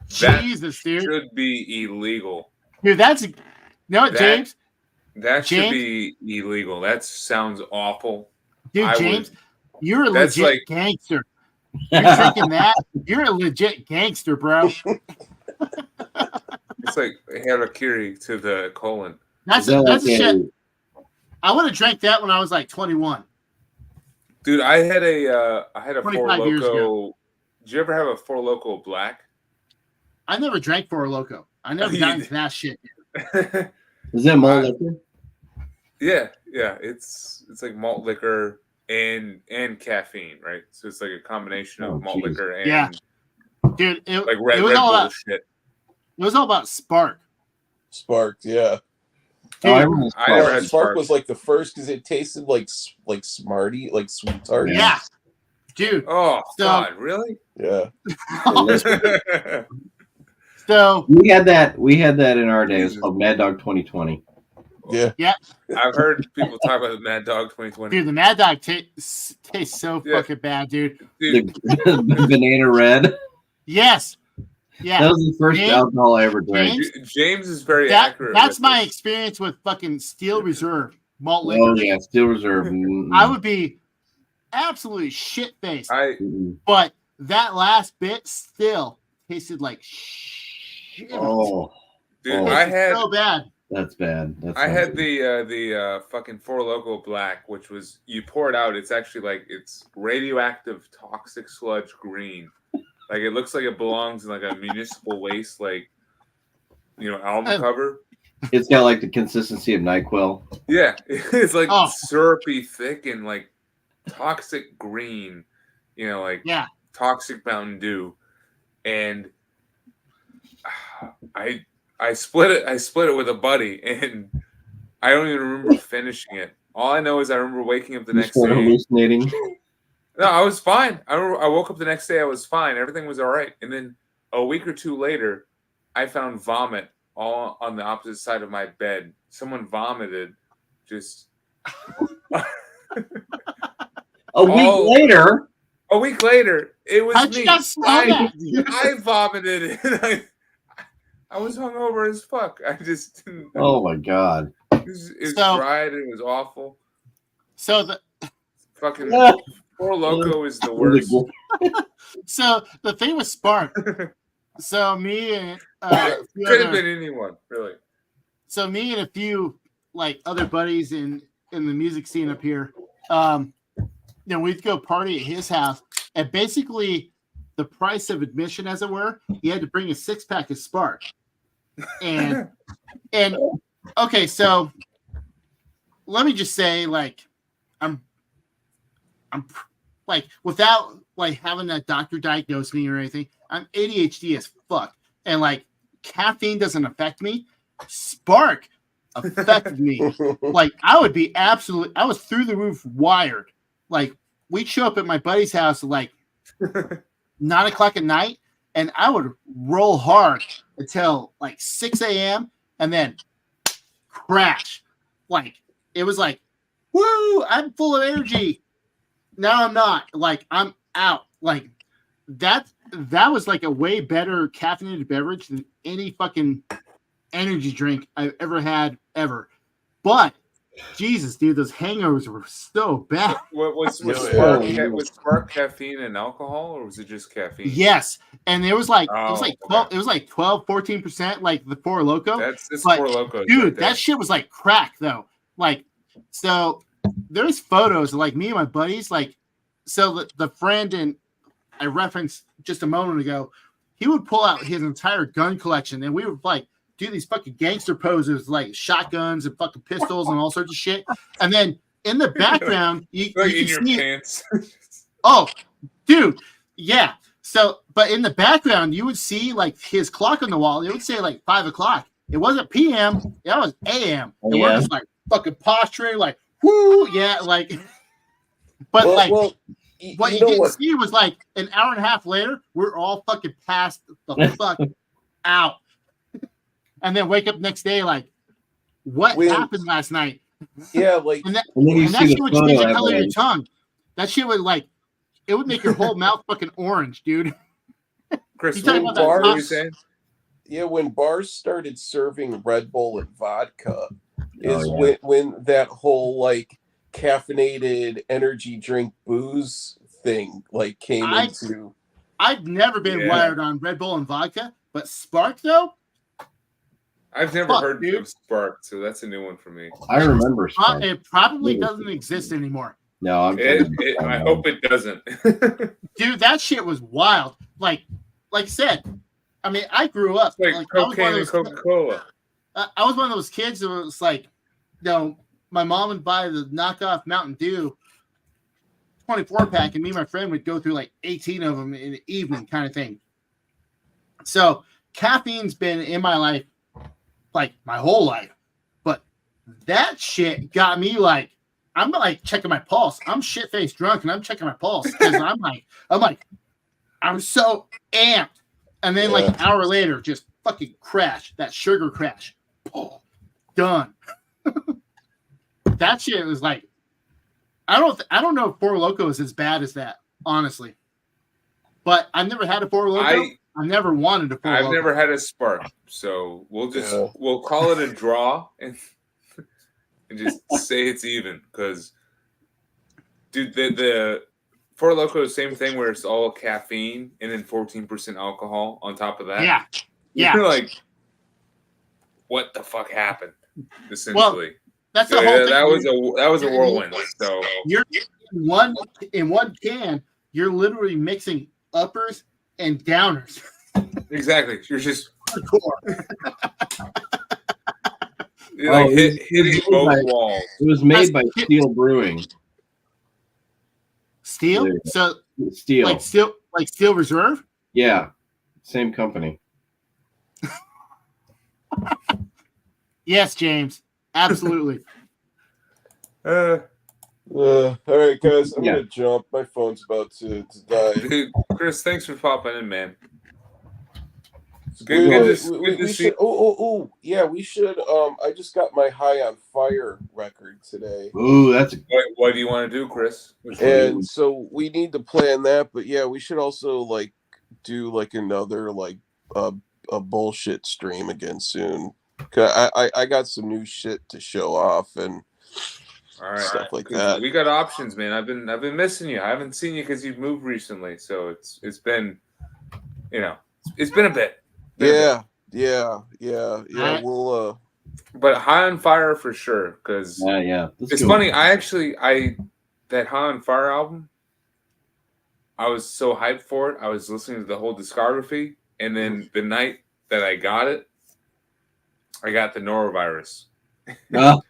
Speaker 3: Jesus, dude,
Speaker 2: should be illegal.
Speaker 3: Dude, James.
Speaker 2: That should be illegal. That sounds awful.
Speaker 3: Dude, James, you're a legit gangster. You're drinking that. You're a legit gangster, bro.
Speaker 2: It's like harakiri to the colon.
Speaker 3: That's a shit. I would have drank that when I was like 21.
Speaker 2: Dude, I had a Four Loko. Did you ever have a Four Loko Black?
Speaker 3: I never drank Four Loko. I never got into that shit.
Speaker 1: Is that malt liquor?
Speaker 2: Yeah. It's like malt liquor and caffeine, right? So it's like a combination of malt liquor and
Speaker 3: dude,
Speaker 2: like Red Bull shit.
Speaker 3: It was all about Spark.
Speaker 4: Spark, yeah.
Speaker 3: Dude,
Speaker 2: I never had
Speaker 4: Spark was like the first because it tasted like Smartie, like sweet tart.
Speaker 3: Yeah, dude.
Speaker 2: Oh God, really?
Speaker 4: Yeah.
Speaker 3: So
Speaker 1: we had that in our day. It was called Mad Dog 2020.
Speaker 4: Yeah.
Speaker 2: I've heard people talk about the Mad Dog 2020.
Speaker 3: Dude, the Mad Dog tastes so fucking bad, dude.
Speaker 1: The banana red.
Speaker 3: Yes. Yeah.
Speaker 1: That was the first alcohol I ever drank.
Speaker 2: James is very accurate.
Speaker 3: That's my experience with fucking Steel Reserve malt liquor.
Speaker 1: Oh yeah, Steel Reserve.
Speaker 3: I would be absolutely shit-faced. But that last bit still tasted like shit.
Speaker 1: Oh.
Speaker 2: Dude, I had
Speaker 3: so bad.
Speaker 1: That's bad.
Speaker 2: I had the fucking Four Loko Black, which was you pour it out. It's actually like it's radioactive toxic sludge green. Like it looks like it belongs in like a municipal waste, like album cover.
Speaker 1: It's got like the consistency of NyQuil.
Speaker 2: Yeah, it's like syrupy, thick, and like toxic green. Toxic Mountain Dew, and I split it. I split it with a buddy, and I don't even remember finishing it. All I know is I remember waking up the next day.
Speaker 1: Hallucinating.
Speaker 2: No, I was fine. I woke up the next day. I was fine. Everything was all right. And then a week or two later, I found vomit all on the opposite side of my bed. Someone vomited. Just
Speaker 1: a week later.
Speaker 2: A week later, it was me. I vomited, and I was hungover as fuck. I just didn't.
Speaker 1: Oh my God.
Speaker 2: It was dried. It was awful.
Speaker 3: So the
Speaker 2: fucking Four Loko is the worst.
Speaker 3: So the thing with Spark, So me and
Speaker 2: Could have been anyone, really.
Speaker 3: so me and a few like other buddies in the music scene up here, we'd go party at his house, and basically the price of admission, as it were, you had to bring a 6-pack of Spark. And okay, so let me just say, like, I'm like, without like having that doctor diagnose me or anything, I'm ADHD as fuck, and like caffeine doesn't affect me. Spark affected me. Like, I was through the roof wired. Like, we'd show up at my buddy's house at like 9 o'clock at night, and I would roll hard until like 6 a.m. and then crash. Like, it was like, woo, I'm full of energy. Now I'm not. Like, I'm out. Like, that was like a way better caffeinated beverage than any fucking energy drink I've ever had ever. But Jesus, dude, those hangovers were so bad.
Speaker 2: Was Spark caffeine and alcohol, or was it just caffeine?
Speaker 3: Yes, and it was like 12, 14%, like the Four Loko.
Speaker 2: That's
Speaker 3: but,
Speaker 2: Four Loko,
Speaker 3: dude.
Speaker 2: right,
Speaker 3: that shit was like crack, though. Like, so there's photos of like me and my buddies. Like, so the friend and I referenced just a moment ago, he would pull out his entire gun collection, and we would like do these fucking gangster poses, like shotguns and fucking pistols and all sorts of shit. And then in the background, you
Speaker 2: in your
Speaker 3: see
Speaker 2: pants.
Speaker 3: Oh, dude, yeah. So, but in the background, you would see like his clock on the wall. It would say like 5 o'clock. It wasn't PM. It was AM. And we're just like fucking posturing, like whoo, yeah, like. But what you didn't see was like an hour and a half later, we're all fucking passed the fuck out. And then wake up next day like, what happened last night?
Speaker 4: Yeah, like,
Speaker 3: and that shit would change the color of your tongue. That shit would like, it would make your whole mouth fucking orange, dude.
Speaker 2: Chris, what are you saying?
Speaker 4: Yeah, when bars started serving Red Bull and vodka, when that whole like caffeinated energy drink booze thing like came into.
Speaker 3: I've never been wired on Red Bull and vodka, but Spark though.
Speaker 2: I've never heard of Spark, so that's a new one for me.
Speaker 1: I remember Spark.
Speaker 3: It probably doesn't exist anymore.
Speaker 1: No,
Speaker 2: I hope it doesn't.
Speaker 3: Dude, that shit was wild. Like I said, I mean, I grew up
Speaker 2: like cocaine and Coca-Cola.
Speaker 3: I was one of those kids that was like, my mom would buy the knockoff Mountain Dew 24-pack, and me and my friend would go through like 18 of them in the evening, kind of thing. So caffeine's been in my life like my whole life, but that shit got me like, I'm like checking my pulse. I'm shit-faced drunk and I'm checking my pulse because I'm so amped. And then like an hour later, just fucking crash, that sugar crash. Oh, done. That shit was like, I don't know if Four Loko is as bad as that, honestly. But I've never had a Four Loko. I've never wanted a Four Loko.
Speaker 2: I've never had a Spark, so we'll call it a draw and just say it's even, because dude, the Four Loko, same thing where it's all caffeine and then 14% alcohol on top of that.
Speaker 3: Yeah.
Speaker 2: You're like, what the fuck happened? Essentially.
Speaker 3: Well, that's the whole thing.
Speaker 2: That was a whirlwind. So
Speaker 3: you're in one can, you're literally mixing uppers and downers.
Speaker 2: Exactly. You're just you're like hitting both walls.
Speaker 1: It was made by Steel Brewing.
Speaker 3: Steel? So
Speaker 1: Steel.
Speaker 3: Like Steel Reserve?
Speaker 1: Yeah. Same company.
Speaker 3: Yes, James. Absolutely.
Speaker 4: All right, guys. I'm gonna jump. My phone's about to die.
Speaker 2: Dude, Chris, thanks for popping in, man.
Speaker 4: We should. Yeah, we should. I just got my High on Fire record today.
Speaker 1: Ooh, that's.
Speaker 2: What do you want to do, Chris?
Speaker 4: And so we need to plan that. But yeah, we should also like do like another like a bullshit stream again soon. Cause I got some new shit to show off and stuff like that.
Speaker 2: We got options, man. I've been missing you. I haven't seen you because you've moved recently, so it's been, It's been a bit.
Speaker 4: Yeah. We'll.
Speaker 2: But High on Fire for sure, because
Speaker 1: Yeah.
Speaker 2: it's funny. That High on Fire album, I was so hyped for it. I was listening to the whole discography, and then the night that I got it, I got the norovirus.
Speaker 1: Oh,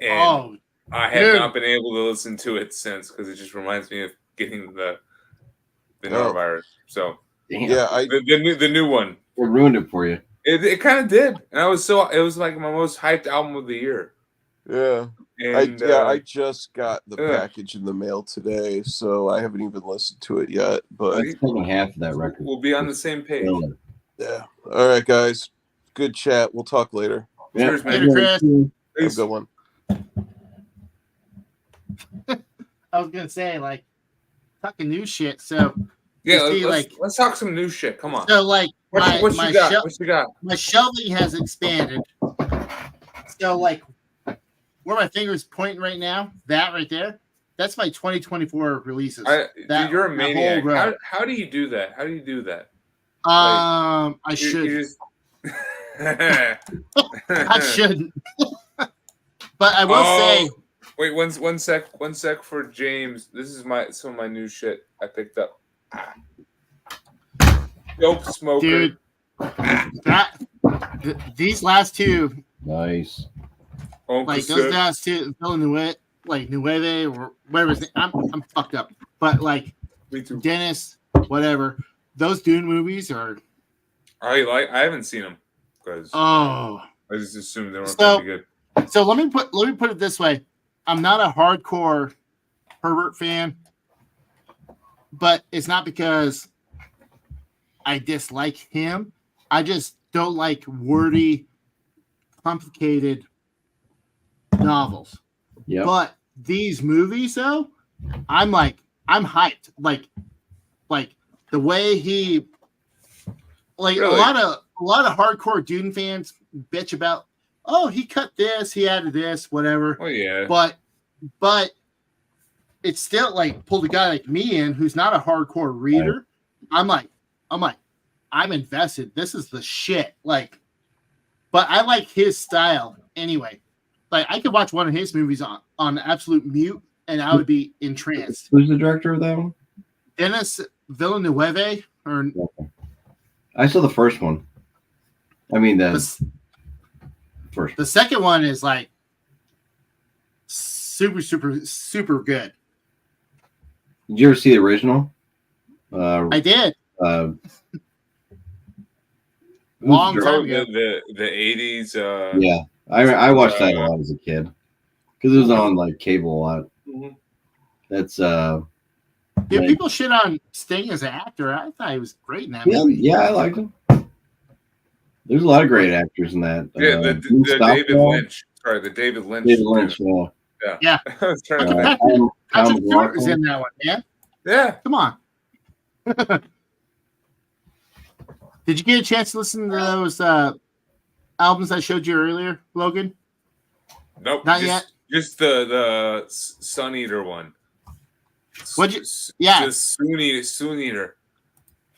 Speaker 2: And I have
Speaker 3: dude.
Speaker 2: not been able to listen to it since because it just reminds me of getting the norovirus. So
Speaker 1: damn.
Speaker 4: Yeah,
Speaker 2: the new one.
Speaker 1: It ruined it for you.
Speaker 2: It kind of did, and it was like my most hyped album of the year.
Speaker 4: yeah.
Speaker 2: And
Speaker 4: I just got the package in the mail today, so I haven't even listened to it yet. But
Speaker 1: That's taking half of that record.
Speaker 2: We'll be on the same page.
Speaker 4: Yeah. All right, guys. Good chat. We'll talk later.
Speaker 2: Cheers, man.
Speaker 3: Later, Chris.
Speaker 4: Have a good one.
Speaker 3: I was gonna say, like, talking new shit. So
Speaker 2: Yeah,
Speaker 3: see,
Speaker 2: let's talk some new shit. Come on.
Speaker 3: so like
Speaker 2: What you got?
Speaker 3: my shelving has expanded. So like where my finger's pointing right now, that right there, that's my 2024 releases.
Speaker 2: Dude, you're a maniac.
Speaker 3: whole row.
Speaker 2: How do you do that? How do you do that?
Speaker 3: I should. I shouldn't. But I will say.
Speaker 2: Wait, one sec for James. This is some of my new shit I picked up. Dope smoker.
Speaker 3: Dude, these last two.
Speaker 1: Nice.
Speaker 3: Like those last two, Villeneuve, like Nueve or whatever his name. I'm fucked up. But like
Speaker 2: Me too.
Speaker 3: Dennis, whatever. Those Dune movies are.
Speaker 2: I haven't seen them because I just assumed they weren't pretty good.
Speaker 3: So let me put it this way. I'm not a hardcore Herbert fan, but it's not because I dislike him. I just don't like wordy, complicated novels.
Speaker 1: Yeah.
Speaker 3: But these movies, though, I'm hyped. Like the way he, like
Speaker 2: Really?
Speaker 3: a lot of hardcore Dune fans bitch about. Oh, he cut this, he added this, whatever.
Speaker 2: Oh yeah.
Speaker 3: But it's still like pulled a guy like me in who's not a hardcore reader. Right. I'm invested. This is the shit. Like, but I like his style anyway. Like I could watch one of his movies on absolute mute and I would be entranced.
Speaker 1: Who's the director of that one?
Speaker 3: Dennis Villeneuve
Speaker 1: I saw the first one. I mean
Speaker 3: first. The second one is like super good.
Speaker 1: Did you ever see the original?
Speaker 3: I did.
Speaker 2: Long time ago. The 80s.
Speaker 1: Yeah, I watched that a lot as a kid because it was on like cable a lot.
Speaker 2: Mm-hmm.
Speaker 1: That's
Speaker 3: Dude, people shit on Sting as an actor. I thought he was great in that movie.
Speaker 1: Yeah, I liked him. There's a lot of great actors in that.
Speaker 2: Yeah, the David Lynch. Sorry, the David Lynch.
Speaker 1: David Lynch.
Speaker 3: Yeah.
Speaker 2: I was trying to
Speaker 3: Patrick Stewart was in that one, man.
Speaker 2: Yeah.
Speaker 3: Come on. Did you get a chance to listen to those albums I showed you earlier, Logan?
Speaker 2: Nope.
Speaker 3: Not yet.
Speaker 2: Just the Sun Eater one.
Speaker 3: What'd you? Yeah.
Speaker 2: Just Sun Eater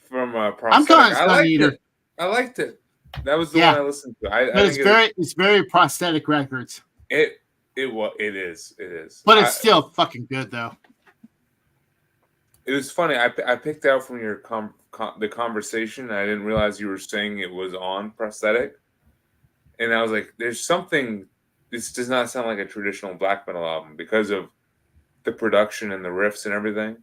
Speaker 2: from Prosthetic.
Speaker 3: I'm calling it Sun Eater.
Speaker 2: I liked it. That was the one I listened to.
Speaker 3: But it's very prosthetic records.
Speaker 2: It is.
Speaker 3: But it's still fucking good though.
Speaker 2: It was funny. I picked out from your the conversation. I didn't realize you were saying it was on Prosthetic, and I was like, "There's something. This does not sound like a traditional black metal album because of the production and the riffs and everything."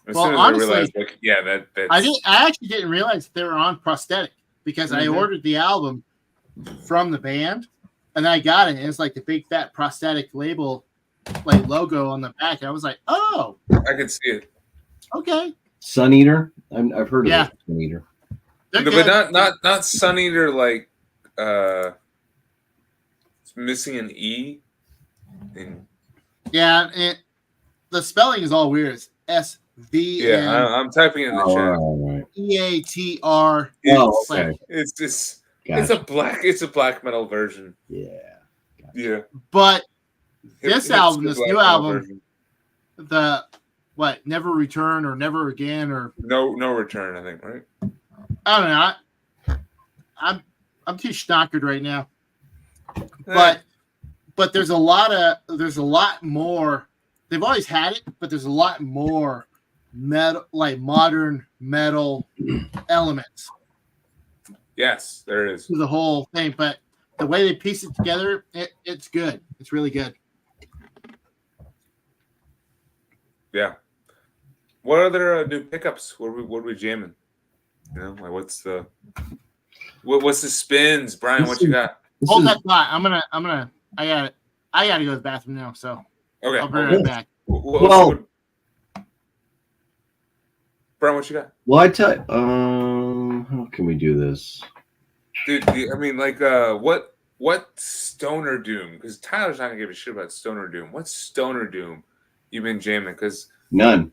Speaker 2: As soon as
Speaker 3: honestly,
Speaker 2: I realized, like, yeah, that's...
Speaker 3: I actually didn't realize they were on Prosthetic because I ordered the album from the band, and I got it. And it's like the big fat Prosthetic label, like logo on the back. And I was like, oh,
Speaker 2: I could see it.
Speaker 3: Okay.
Speaker 1: Sun Eater. I've heard of it. Sun Eater.
Speaker 2: But not Sun Eater like it's missing an E.
Speaker 3: Yeah, the spelling is all weird. It's SV.
Speaker 2: Yeah, I'm typing in the chat.
Speaker 1: Right.
Speaker 3: EATR.
Speaker 1: Okay.
Speaker 2: It's just it's a black metal version.
Speaker 1: Yeah.
Speaker 2: Yeah.
Speaker 3: But this album, this new album, the what, Never Return or Never Again or
Speaker 2: No return, I think, right?
Speaker 3: I don't know. I'm too schnockered right now. But there's a lot more. They've always had it, but there's a lot more metal, like modern metal elements
Speaker 2: Yes, there is.
Speaker 3: to the whole thing. But the way they piece it together, it's good. It's really good.
Speaker 2: Yeah. What other new pickups? What are we jamming? You know, like what's the spins, Brian? What you got?
Speaker 3: Hold that thought. I got it. I got to go to the bathroom now, so
Speaker 2: Okay,
Speaker 3: I'll be right back.
Speaker 1: Well,
Speaker 2: Brian, what you got?
Speaker 1: Well, I tell you, how can we do this?
Speaker 2: Dude, I mean, like, what stoner doom? Because Tyler's not gonna give a shit about stoner doom. What stoner doom you been jamming? Because
Speaker 1: None.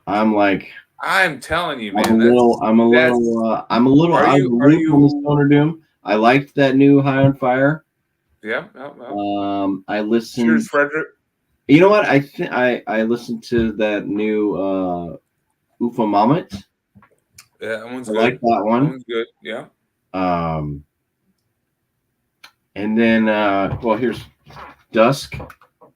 Speaker 1: I'm like,
Speaker 2: I'm telling you, man.
Speaker 1: I'm a little out of the loop on the stoner doom. I liked that new High on Fire.
Speaker 2: Yeah.
Speaker 1: I listened.
Speaker 2: Cheers, Frederick.
Speaker 1: You know what? I listened to that new Ufa Mamet.
Speaker 2: Yeah, that one's
Speaker 1: I
Speaker 2: good.
Speaker 1: like that one.
Speaker 2: That one's good. Yeah.
Speaker 1: And then here's Dusk.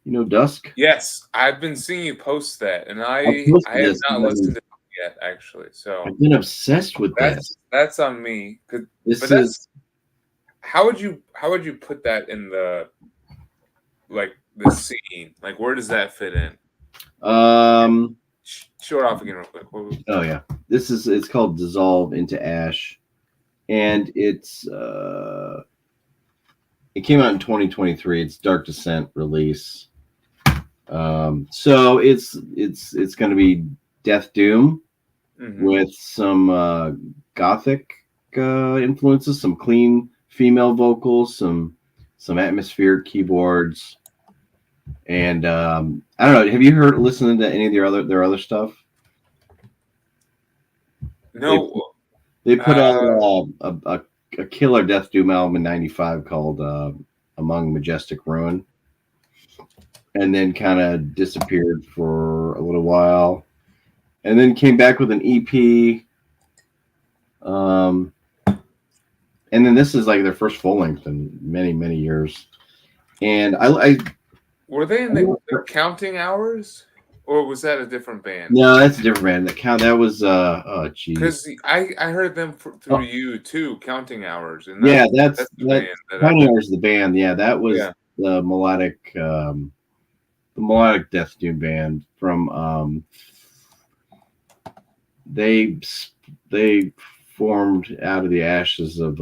Speaker 1: You know Dusk?
Speaker 2: Yes, I've been seeing you post that, and I have not listened to it yet, actually. So
Speaker 1: I've been obsessed with this.
Speaker 2: That's on me. How would you put that in the the scene? Like, where does that fit in? Show it off again real quick.
Speaker 1: Oh yeah, it's called Dissolve into Ash, and it came out in 2023. It's Dark Descent release. So it's going to be Death Doom with some gothic influences, some clean female vocals, some atmospheric keyboards, and I don't know. Have you listened to any of their other stuff?
Speaker 2: No.
Speaker 1: They put out a killer Death Doom album in '95 called Among Majestic Ruin, and then kind of disappeared for a little while, and then came back with an EP. And then this is like their first full length in many years. And I
Speaker 2: were they in the Counting Hours, or was that a different band?
Speaker 1: No, that's a different band. That was oh geez.
Speaker 2: Because I heard them through you too, Counting Hours, and
Speaker 1: that's the band. Counting Hours is the band. Yeah, that was the melodic Death Doom band from they formed out of the ashes of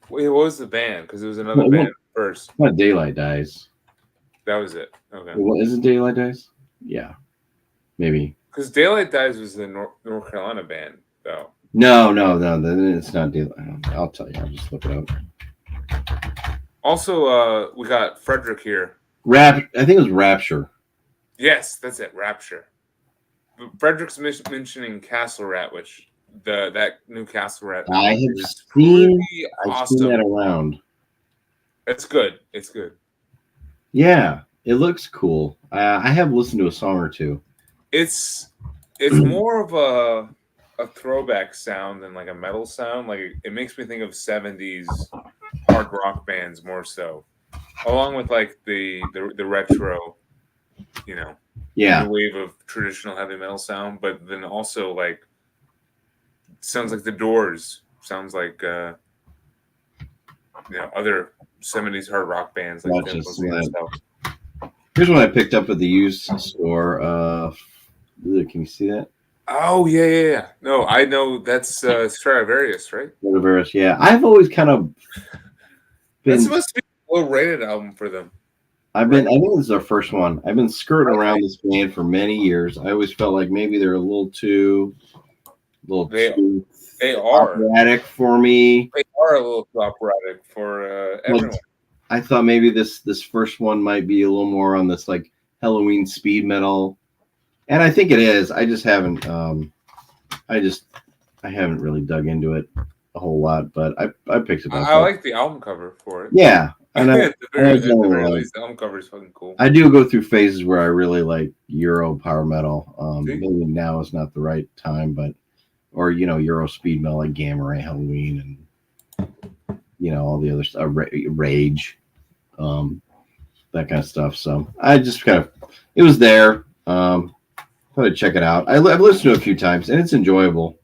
Speaker 2: wait, what was the band? Because it was another band first.
Speaker 1: Not Daylight Dies.
Speaker 2: That was it. Okay.
Speaker 1: What is it? Daylight Dies? Yeah, maybe.
Speaker 2: Because Daylight Dies was the North Carolina band, though.
Speaker 1: No, it's not Daylight. I'll tell you. I'll just look it up.
Speaker 2: Also, we got Frederick here.
Speaker 1: I think it was Rapture.
Speaker 2: Yes, that's it. Rapture. Frederick's mentioning Castle Rat, which that new Castle Rat.
Speaker 1: I have seen that around.
Speaker 2: It's good. It's good.
Speaker 1: Yeah, it looks cool. I have listened to a song or two.
Speaker 2: It's more of a throwback sound than like a metal sound. Like it makes me think of 70s hard rock bands more so, along with like the retro, new wave of traditional heavy metal sound. But then also like sounds like the Doors. Sounds like other 70s hard rock bands like that.
Speaker 1: Here's one I picked up at the used store. Can you see that?
Speaker 2: Oh yeah. No, I know that's Stradivarius, right?
Speaker 1: Stradivarius, yeah. I've always kind of been.
Speaker 2: This must be a low-rated album for them.
Speaker 1: I think this is their first one. I've been skirting around this band for many years. I always felt like maybe they're a little too
Speaker 2: they are
Speaker 1: operatic for me.
Speaker 2: They are a little operatic for everyone.
Speaker 1: I thought maybe this first one might be a little more on this like Halloween speed metal, and I think it is. I just haven't. I haven't really dug into it a whole lot, but I picked it up.
Speaker 2: I like the album cover for it.
Speaker 1: Yeah, And I,
Speaker 2: at the
Speaker 1: and I
Speaker 2: very, at the
Speaker 1: generally
Speaker 2: very
Speaker 1: like,
Speaker 2: least, the album cover is fucking cool.
Speaker 1: I do go through phases where I really like Euro power metal.
Speaker 2: See?
Speaker 1: Maybe now is not the right time, but or Euro speed metal like Gamma Ray Halloween and all the other stuff, Rage, that kind of stuff. So I just kind of it was there. Thought I'd check it out. I've listened to it a few times and it's enjoyable.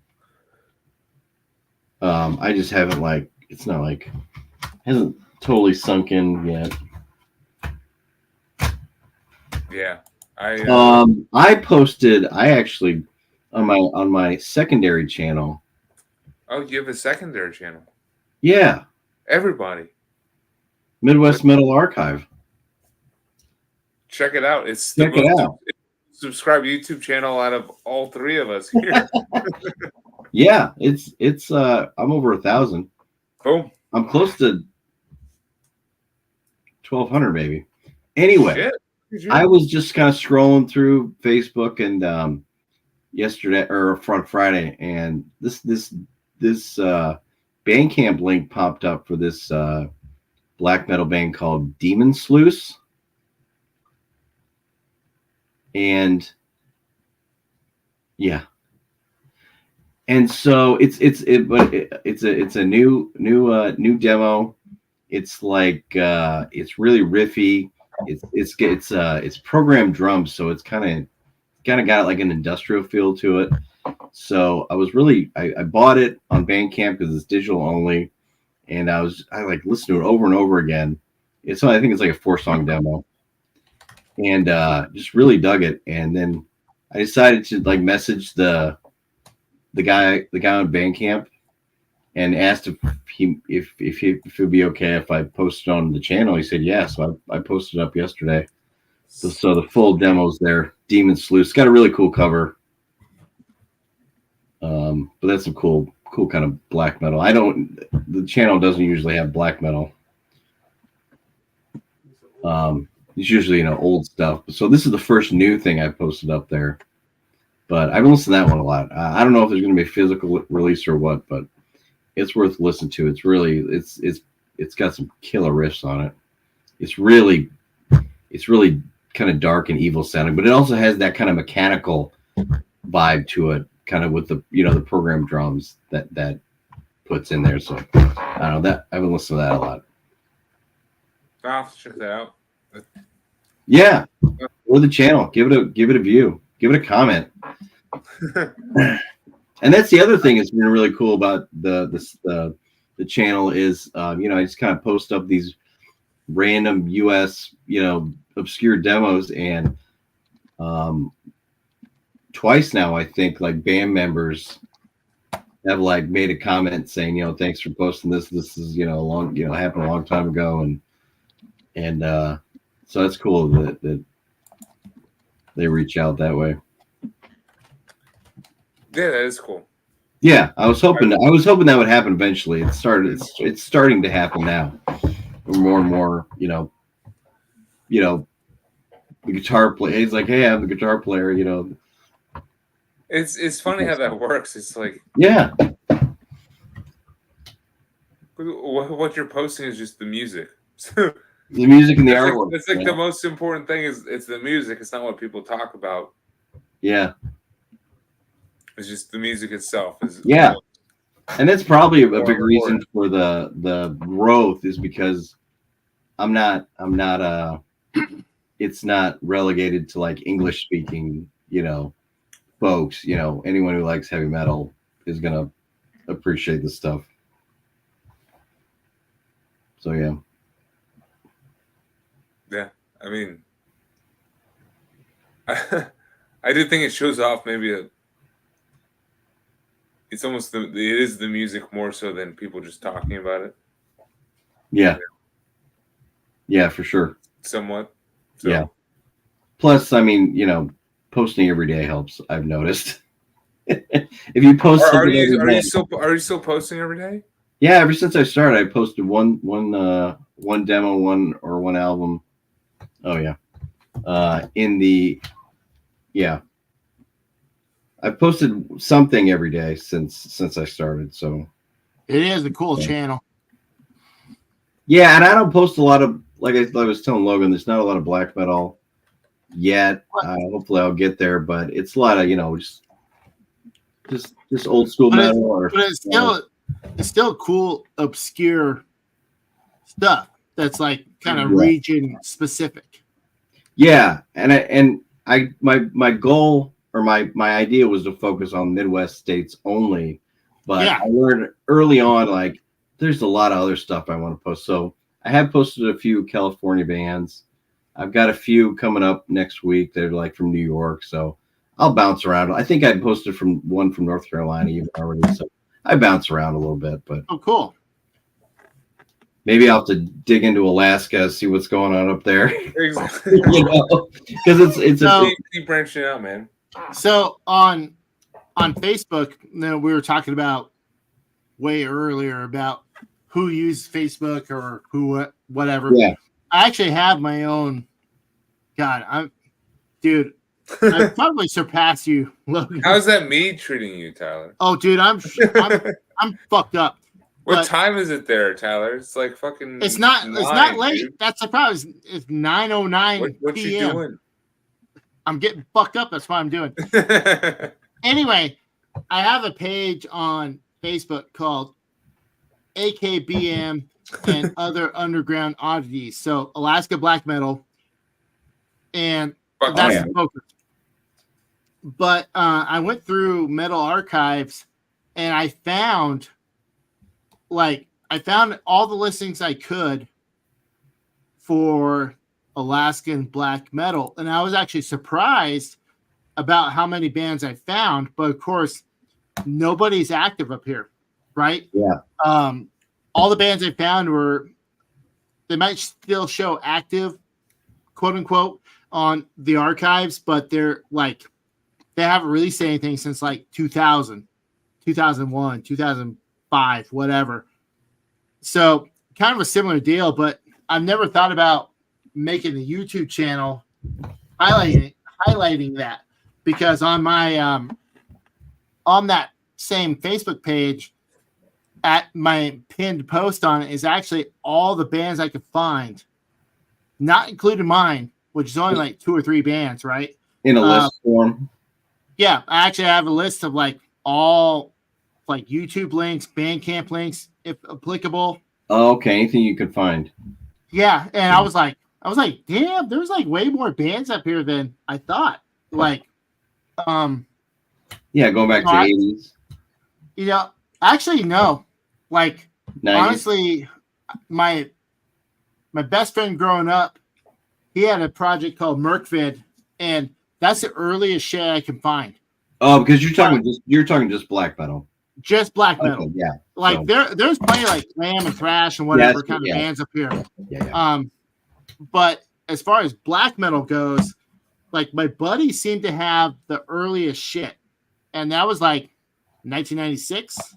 Speaker 1: I just haven't it's not hasn't totally sunk in yet.
Speaker 2: Yeah, I
Speaker 1: actually on my secondary channel.
Speaker 2: oh, you have a secondary channel.
Speaker 1: Yeah,
Speaker 2: Everybody,
Speaker 1: Midwest Metal Archive.
Speaker 2: check it out. It's
Speaker 1: Check
Speaker 2: the
Speaker 1: it
Speaker 2: most
Speaker 1: out.
Speaker 2: subscribed YouTube channel out of all three of us here.
Speaker 1: Yeah, it's I'm over 1,000.
Speaker 2: Boom.
Speaker 1: I'm close to 1,200 maybe. Anyway,
Speaker 2: Shit.
Speaker 1: I was just kind of scrolling through Facebook and yesterday or Friday, and this Bandcamp link popped up for this black metal band called Demon Sluice, and yeah, and so it's a new demo. It's it's really riffy. It's programmed drums, so it's kind of got like an industrial feel to it. So I bought it on Bandcamp because it's digital only, and I listened to it over and over again. I think it's like a 4-song demo, and just really dug it. And then I decided to message the guy on Bandcamp and asked if it would be okay if I posted on the channel. He said yeah, so I posted up yesterday. So the full demo's there. Demon Sluice. It's got a really cool cover. But that's some cool kind of black metal. The channel doesn't usually have black metal. It's usually old stuff. So this is the first new thing I posted up there. But I've been listening to that one a lot. I don't know if there's going to be a physical release or what, but it's worth listening to. It's really it's got some killer riffs on it. It's really kind of dark and evil sounding, but it also has that kind of mechanical vibe to it, kind of with the the programmed drums that puts in there. So I don't know that I've been listening to that a lot.
Speaker 2: I'll have to check that out.
Speaker 1: Yeah, or the channel. Give it a view. Give it a comment. And that's the other thing that's been really cool about the channel is I just kind of post up these random US obscure demos, and twice now I think band members have made a comment saying thanks for posting this is happened a long time ago, and so it's cool that they reach out that way.
Speaker 2: Yeah, that is cool.
Speaker 1: Yeah, I was hoping that would happen eventually. It's starting to happen now. More and more, the guitar player. He's like, "Hey, I'm the guitar player."
Speaker 2: It's funny how that works. It's like,
Speaker 1: yeah,
Speaker 2: what you're posting is just the music.
Speaker 1: the music and the artwork.
Speaker 2: It's like the most important thing is it's the music. It's not what people talk about.
Speaker 1: Yeah,
Speaker 2: it's just the music itself.
Speaker 1: Yeah, and that's probably a big reason for the growth is because I'm not it's not relegated to English speaking folks. Anyone who likes heavy metal is gonna appreciate this stuff. So yeah,
Speaker 2: I mean, I do think it shows off maybe it's almost it is the music more so than people just talking about it.
Speaker 1: Yeah, for sure.
Speaker 2: Somewhat. So.
Speaker 1: Yeah. Plus, I mean, posting every day helps. I've noticed. If you post,
Speaker 2: are you still posting every day?
Speaker 1: Yeah, ever since I started, I posted one demo, one album. Oh yeah, I've posted something every day since I started. So
Speaker 3: it is a cool channel.
Speaker 1: Yeah, and I don't post a lot of, like I was telling Logan, there's not a lot of black metal yet. Hopefully I'll get there, but it's a lot of, just old school metal.
Speaker 3: But it's still cool, obscure stuff that's like kind of region specific.
Speaker 1: Yeah, and my goal or my idea was to focus on Midwest states only, but I learned early on like there's a lot of other stuff I want to post. So I have posted a few California bands. I've got a few coming up next week. They're like from New York, so I'll bounce around. I think I posted one from North Carolina even already, so I bounce around a little bit. But
Speaker 3: cool.
Speaker 1: Maybe I'll have to dig into Alaska, see what's going on up there.
Speaker 2: Exactly.
Speaker 1: Because it's
Speaker 2: keep branching out, man.
Speaker 3: So on Facebook, we were talking about way earlier about who used Facebook or whatever.
Speaker 1: Yeah.
Speaker 3: I actually have my own. God, I probably surpass you, Logan.
Speaker 2: How's that me treating you, Tyler?
Speaker 3: Oh, dude, I'm fucked up.
Speaker 2: What time is it there, Tyler? It's like fucking.
Speaker 3: It's not late.
Speaker 2: Dude.
Speaker 3: That's the problem. It's 9:09
Speaker 2: What
Speaker 3: p.m.
Speaker 2: you doing?
Speaker 3: I'm getting fucked up. That's what I'm doing. Anyway, I have a page on Facebook called AKBM and Other Underground Oddities. So Alaska Black Metal, and that's the focus. But I went through Metal Archives, and I found all the listings I could for Alaskan black metal, and I was actually surprised about how many bands I found. But of course, nobody's active up here, right?
Speaker 1: Yeah.
Speaker 3: All the bands I found they might still show active, quote unquote, on the archives, but they haven't released anything since like 2000, 2001, 2005, whatever. So kind of a similar deal, but I've never thought about making a YouTube channel highlighting that, because on my on that same Facebook page, at my pinned post on it is actually all the bands I could find, not including mine, which is only like 2 or 3 bands, right?
Speaker 1: In a list form.
Speaker 3: Yeah, I actually have a list of like all like YouTube links, Bandcamp links, if applicable.
Speaker 1: Oh, okay, anything you could find.
Speaker 3: Yeah, and I was like, damn, there's like way more bands up here than I thought. Like,
Speaker 1: yeah, going back to the 80s.
Speaker 3: Actually, no. Like,
Speaker 1: 90s.
Speaker 3: Honestly, my best friend growing up, he had a project called Merkvid, and that's the earliest shit I can find.
Speaker 1: Oh, because you're talking just black metal.
Speaker 3: Just black metal.
Speaker 1: Okay, yeah.
Speaker 3: Like there's plenty like Slam and Thrash and whatever kind of bands up here.
Speaker 1: Yeah.
Speaker 3: But as far as black metal goes, like my buddy seemed to have the earliest shit, and that was like 1996.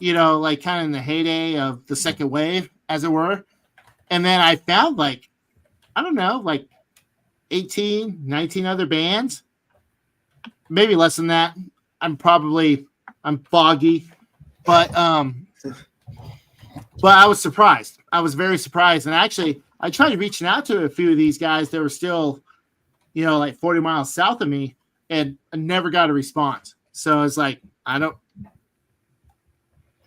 Speaker 3: Like kind of in the heyday of the second wave, as it were. And then I found like, I don't know, like 18, 19 other bands, maybe less than that. I'm foggy, but I was surprised. I was very surprised. And actually, I tried reaching out to a few of these guys that were still, like 40 miles south of me, and I never got a response. So it's like, I don't.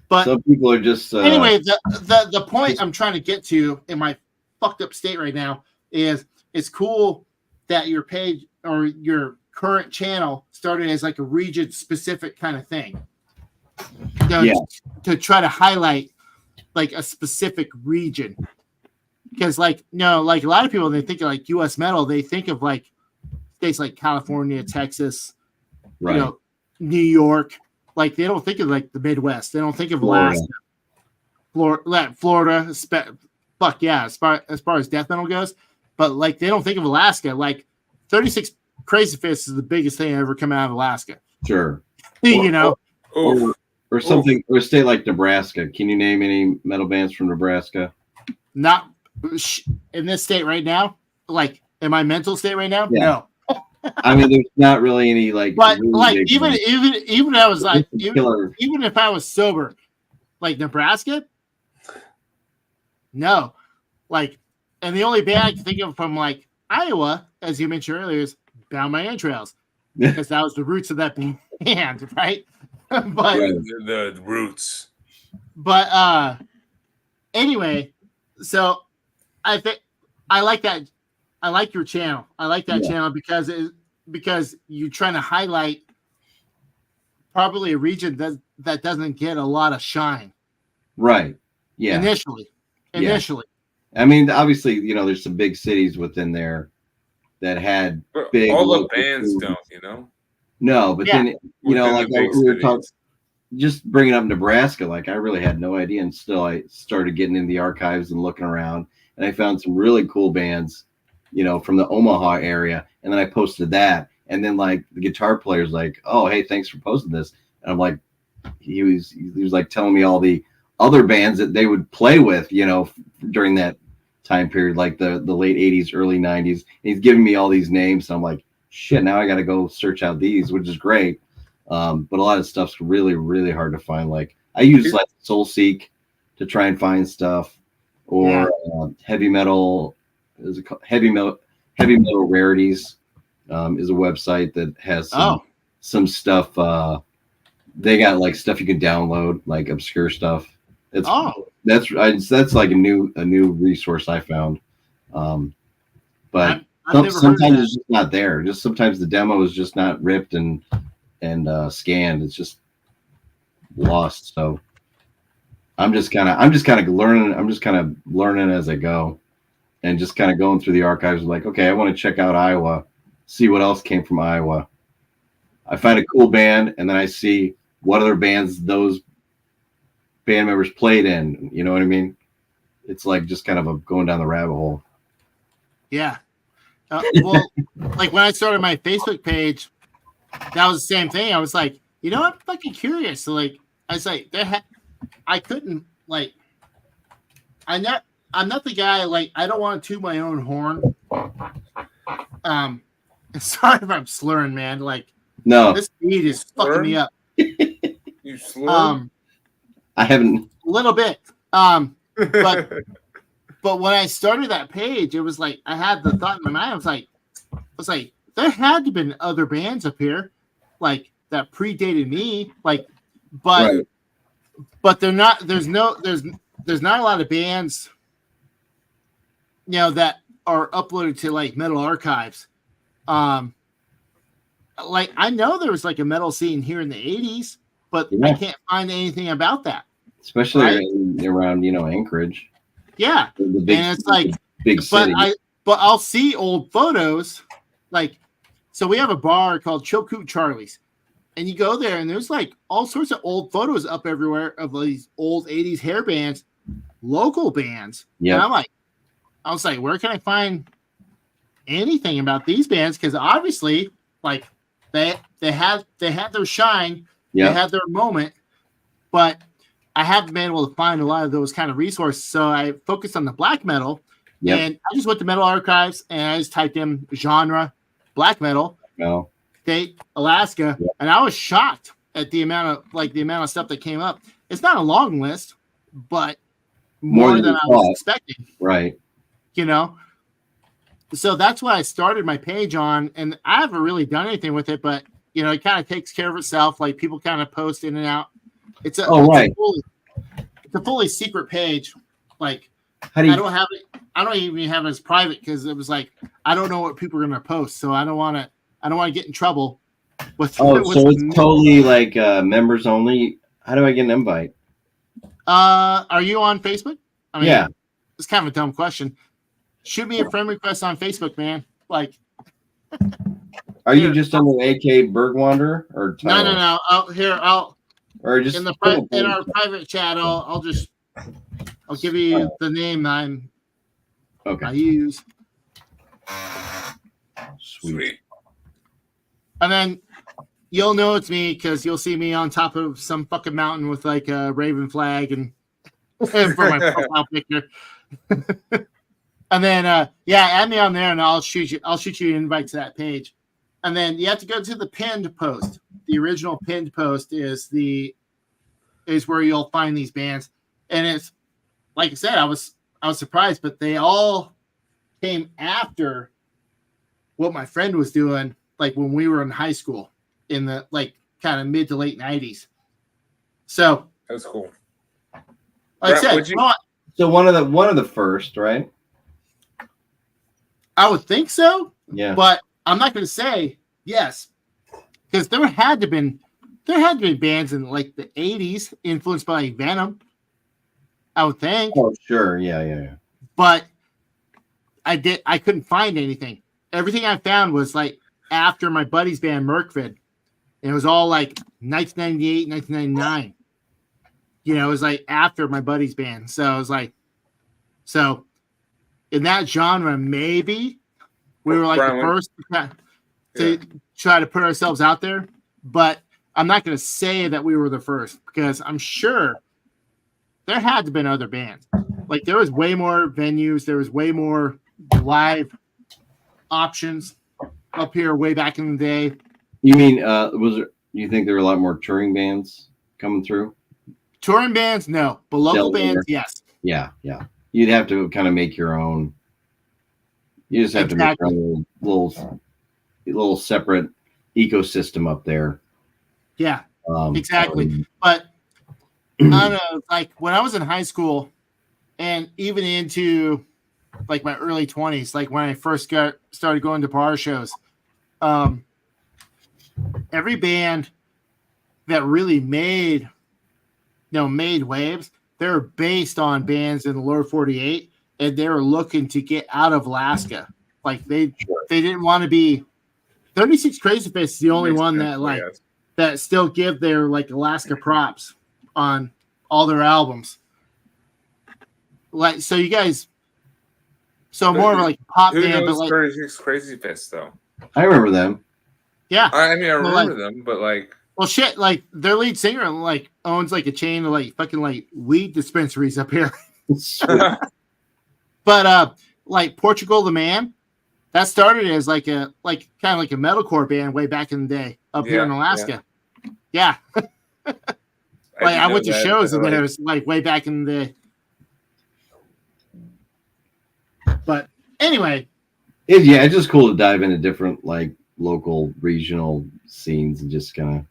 Speaker 3: But
Speaker 1: some people are just.
Speaker 3: Anyway, the point I'm trying to get to in my fucked up state right now is it's cool that your page or your current channel started as like a region specific kind of thing. To try to highlight like a specific region, because like a lot of people, they think of like U.S. metal, they think of like states like California, Texas,
Speaker 1: right.
Speaker 3: New York. Like they don't think of like the Midwest. They don't think of Alaska, Florida. Fuck yeah, as far as death metal goes. But like they don't think of Alaska. Like 36 Crazy Fists is the biggest thing that ever come out of Alaska.
Speaker 1: Sure.
Speaker 2: Or
Speaker 1: something, or a state like Nebraska. Can you name any metal bands from Nebraska?
Speaker 3: Not in this state right now. Like in my mental state right now. Yeah. No.
Speaker 1: I mean, there's not really any like.
Speaker 3: But
Speaker 1: really
Speaker 3: like even if I was like even if I was sober, like Nebraska, No, like, and the only band I can think of from like Iowa, as you mentioned earlier, is Bound by Entrails, because that was the roots of that band, right? but
Speaker 2: the roots.
Speaker 3: But anyway, so I think I like that. I like your channel. I like that channel because you're trying to highlight probably a region that doesn't get a lot of shine.
Speaker 1: Right. Yeah.
Speaker 3: Initially.
Speaker 1: I mean, obviously, you know, there's some big cities within there that had
Speaker 2: But
Speaker 1: big.
Speaker 2: all the
Speaker 1: local
Speaker 2: bands
Speaker 1: scenes.
Speaker 2: don't, you know.
Speaker 1: No, but then you know,
Speaker 2: Within
Speaker 1: like
Speaker 2: the big
Speaker 1: we were
Speaker 2: cities.
Speaker 1: talking, just bringing up Nebraska, like I really had no idea, and still I started getting in the archives and looking around, and I found some really cool bands, you know, from the Omaha area, and then I posted that, and then like the guitar player's like, "Oh, hey, thanks for posting this," and I'm like, he was like telling me all the other bands that they would play with, you know, during that time period, like the late 80s, early 90s. And he's giving me all these names, so I'm like, shit, now I got to go search out these, which is great. But a lot of stuff's really, really hard to find. Like I use like SoulSeek to try and find stuff, or heavy metal. Is it called heavy metal rarities? Is a website that has some stuff. They got like stuff you can download, like obscure stuff. That's like a new resource I found. But sometimes it's just not there. Just sometimes the demo is just not ripped and scanned. It's just lost. So I'm just kind of learning as I go, and just kind of going through the archives. Like, okay, I want to check out Iowa, see what else came from Iowa. I find a cool band, and then I see what other bands those band members played in. You know what I mean? It's like just kind of going down the rabbit hole.
Speaker 3: Yeah. Well, like when I started my Facebook page, that was the same thing. I was like, you know, I'm fucking curious. So like, I was like, I couldn't like, I'm not the guy, like, I don't want to toot my own horn. Sorry if I'm slurring, man. Like,
Speaker 1: no,
Speaker 3: this beat is fucking me up.
Speaker 2: You slur?
Speaker 1: I haven't.
Speaker 3: A little bit. But when I started that page, it was like I had the thought in my mind. I was like, there had to have been other bands up here, like that predated me. Like, but they're not. There's not a lot of bands, you know, that are uploaded to like Metal Archives. Like I know there was like a metal scene here in the 80s, but I can't find anything about that.
Speaker 1: Especially around, you know, Anchorage.
Speaker 3: Yeah. And it's like
Speaker 1: big city.
Speaker 3: But I'll see old photos. Like, so we have a bar called Chilkoot Charlie's. And you go there and there's like all sorts of old photos up everywhere of these old 80s hair bands, local bands. Yeah. And I was like, where can I find anything about these bands? Because obviously, like, they had their shine, they had their moment, but I haven't been able to find a lot of those kind of resources. So I focused on the black metal, and I just went to Metal Archives and I just typed in genre black metal, state Alaska, and I was shocked at the amount of stuff that came up. It's not a long list, but more than I was expecting.
Speaker 1: Right.
Speaker 3: You know. So that's what I started my page on, and I haven't really done anything with it, but you know, it kind of takes care of itself. Like people kind of post in and out. It's a fully secret page. Like I don't have it. I don't even have it as private because it was like I don't know what people are going to post, so I don't want to get in trouble. So
Speaker 1: it's totally like members only. How do I get an invite?
Speaker 3: Are you on Facebook? I mean,
Speaker 1: yeah.
Speaker 3: It's kind of a dumb question. Shoot me a friend request on Facebook, man. Like,
Speaker 1: are you just on the AK Bergwander or
Speaker 3: Tyler? No.
Speaker 1: Or just
Speaker 3: in our private chat. I'll give you the name I use.
Speaker 1: Sweet.
Speaker 3: And then you'll know it's me because you'll see me on top of some fucking mountain with like a Raven flag and for my profile picture. And then add me on there and I'll shoot you an invite to that page. And then you have to go to the pinned post. The original pinned post is where you'll find these bands. And it's like I said, I was I was surprised, but they all came after what my friend was doing, like when we were in high school in the like kind of mid to late 90s. So
Speaker 2: That's cool.
Speaker 3: like I
Speaker 2: Brent,
Speaker 3: said,
Speaker 2: would you-
Speaker 1: So one of the first, right?
Speaker 3: I would think so,
Speaker 1: Yeah.
Speaker 3: but I'm not going to say yes because there had to be bands in like the 80s influenced by like Venom. I would think,
Speaker 1: Oh, sure. Yeah.
Speaker 3: but I couldn't find anything. Everything I found was like after my buddy's band Merkvid. It was all like 1998, 1999. You know, it was like after my buddy's band. So it was like, so in that genre, maybe we were like
Speaker 2: Brian,
Speaker 3: the first to try to put ourselves out there. But I'm not going to say that we were the first because I'm sure there had to have been other bands. Like there was way more venues. There was way more live options up here way back in the day.
Speaker 1: You mean you think there were a lot more touring bands coming through?
Speaker 3: Touring bands, no, but local
Speaker 1: Delaware.
Speaker 3: bands, yes.
Speaker 1: Yeah. You'd have to kind of make your own. You just have to make your own little separate ecosystem up there.
Speaker 3: Yeah, exactly. But I don't know, like when I was in high school and even into like my early 20s, like when I first started going to bar shows, every band that really made waves, they were based on bands in the lower 48, and they were looking to get out of Alaska. Like they didn't want to be 36 Crazy Fists is the only one that like that still give their like Alaska props on all their albums. Like so you guys more of like a pop
Speaker 2: who
Speaker 3: band,
Speaker 2: knows
Speaker 3: but like
Speaker 2: 36 Crazy Fists though?
Speaker 1: I remember them.
Speaker 3: Yeah.
Speaker 2: I mean I remember them, but like
Speaker 3: well shit, like their lead singer like owns like a chain of like fucking like weed dispensaries up here. But like Portugal the Man, that started as like a kind of like a metalcore band way back in the day up here in Alaska. Yeah. I went to shows and there was like way back in the day. But anyway.
Speaker 1: It's just cool to dive into different like local regional scenes and just kind of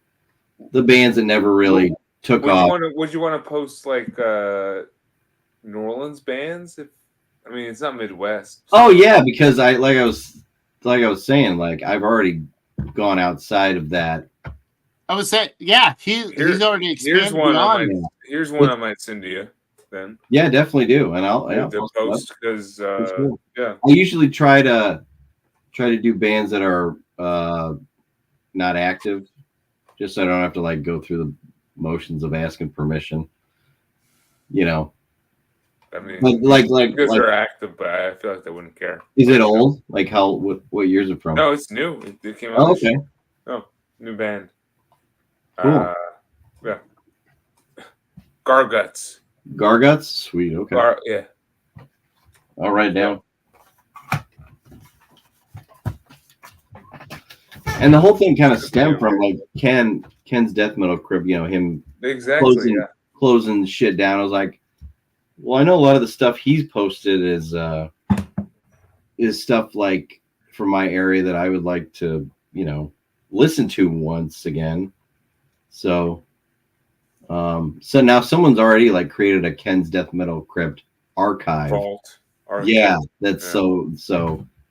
Speaker 1: the bands that never really took off.
Speaker 2: Would you want to post like New Orleans bands? I mean, it's not Midwest. So.
Speaker 1: Oh yeah, because I was saying, like I've already gone outside of that.
Speaker 3: I was saying, yeah, he's already expanded
Speaker 2: Here's one I might send to you. Then
Speaker 1: yeah, definitely do, and I'll
Speaker 2: post because
Speaker 1: cool.
Speaker 2: I
Speaker 1: usually try to do bands that are not active, just so I don't have to like go through the motions of asking permission. You know.
Speaker 2: I mean,
Speaker 1: like
Speaker 2: they're active, but I feel like they wouldn't care.
Speaker 1: Is it old? Like what years it from?
Speaker 2: No, it's new. It came out.
Speaker 1: Oh, okay.
Speaker 2: New band.
Speaker 1: Cool.
Speaker 2: Yeah. Garguts.
Speaker 1: Garguts? Sweet. Okay.
Speaker 2: Yeah.
Speaker 1: I'll write it down. And the whole thing kind of stemmed from like Ken's death metal crib, you know, him closing shit down. I was like, well, I know a lot of the stuff he's posted is stuff like from my area that I would like to, you know, listen to once again. So now someone's already like created a Ken's Death Metal Crypt archive.
Speaker 2: Vault.
Speaker 1: Yeah, that's so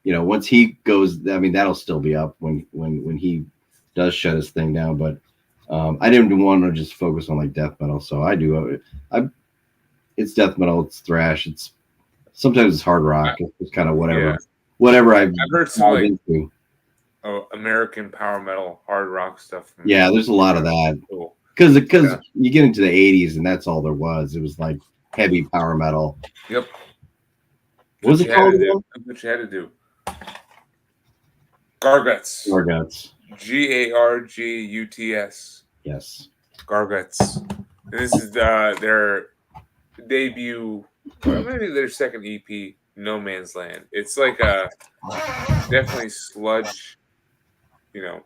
Speaker 1: you know, once he goes, I mean, that'll still be up when he does shut his thing down. But I didn't want to just focus on like death metal, so it's death metal, it's thrash, it's sometimes it's hard rock, it's kind of whatever I've
Speaker 2: heard some like into. American power metal, hard rock stuff.
Speaker 1: Yeah, there's a lot of that because you get into the 80s and that's all there was. It was like heavy power metal.
Speaker 2: Yep.
Speaker 1: What was it called?
Speaker 2: What you had to do. Garguts. Garguts. Yes. Garguts. And this is their debut, or maybe their second EP, No Man's Land. It's like a definitely sludge, you know,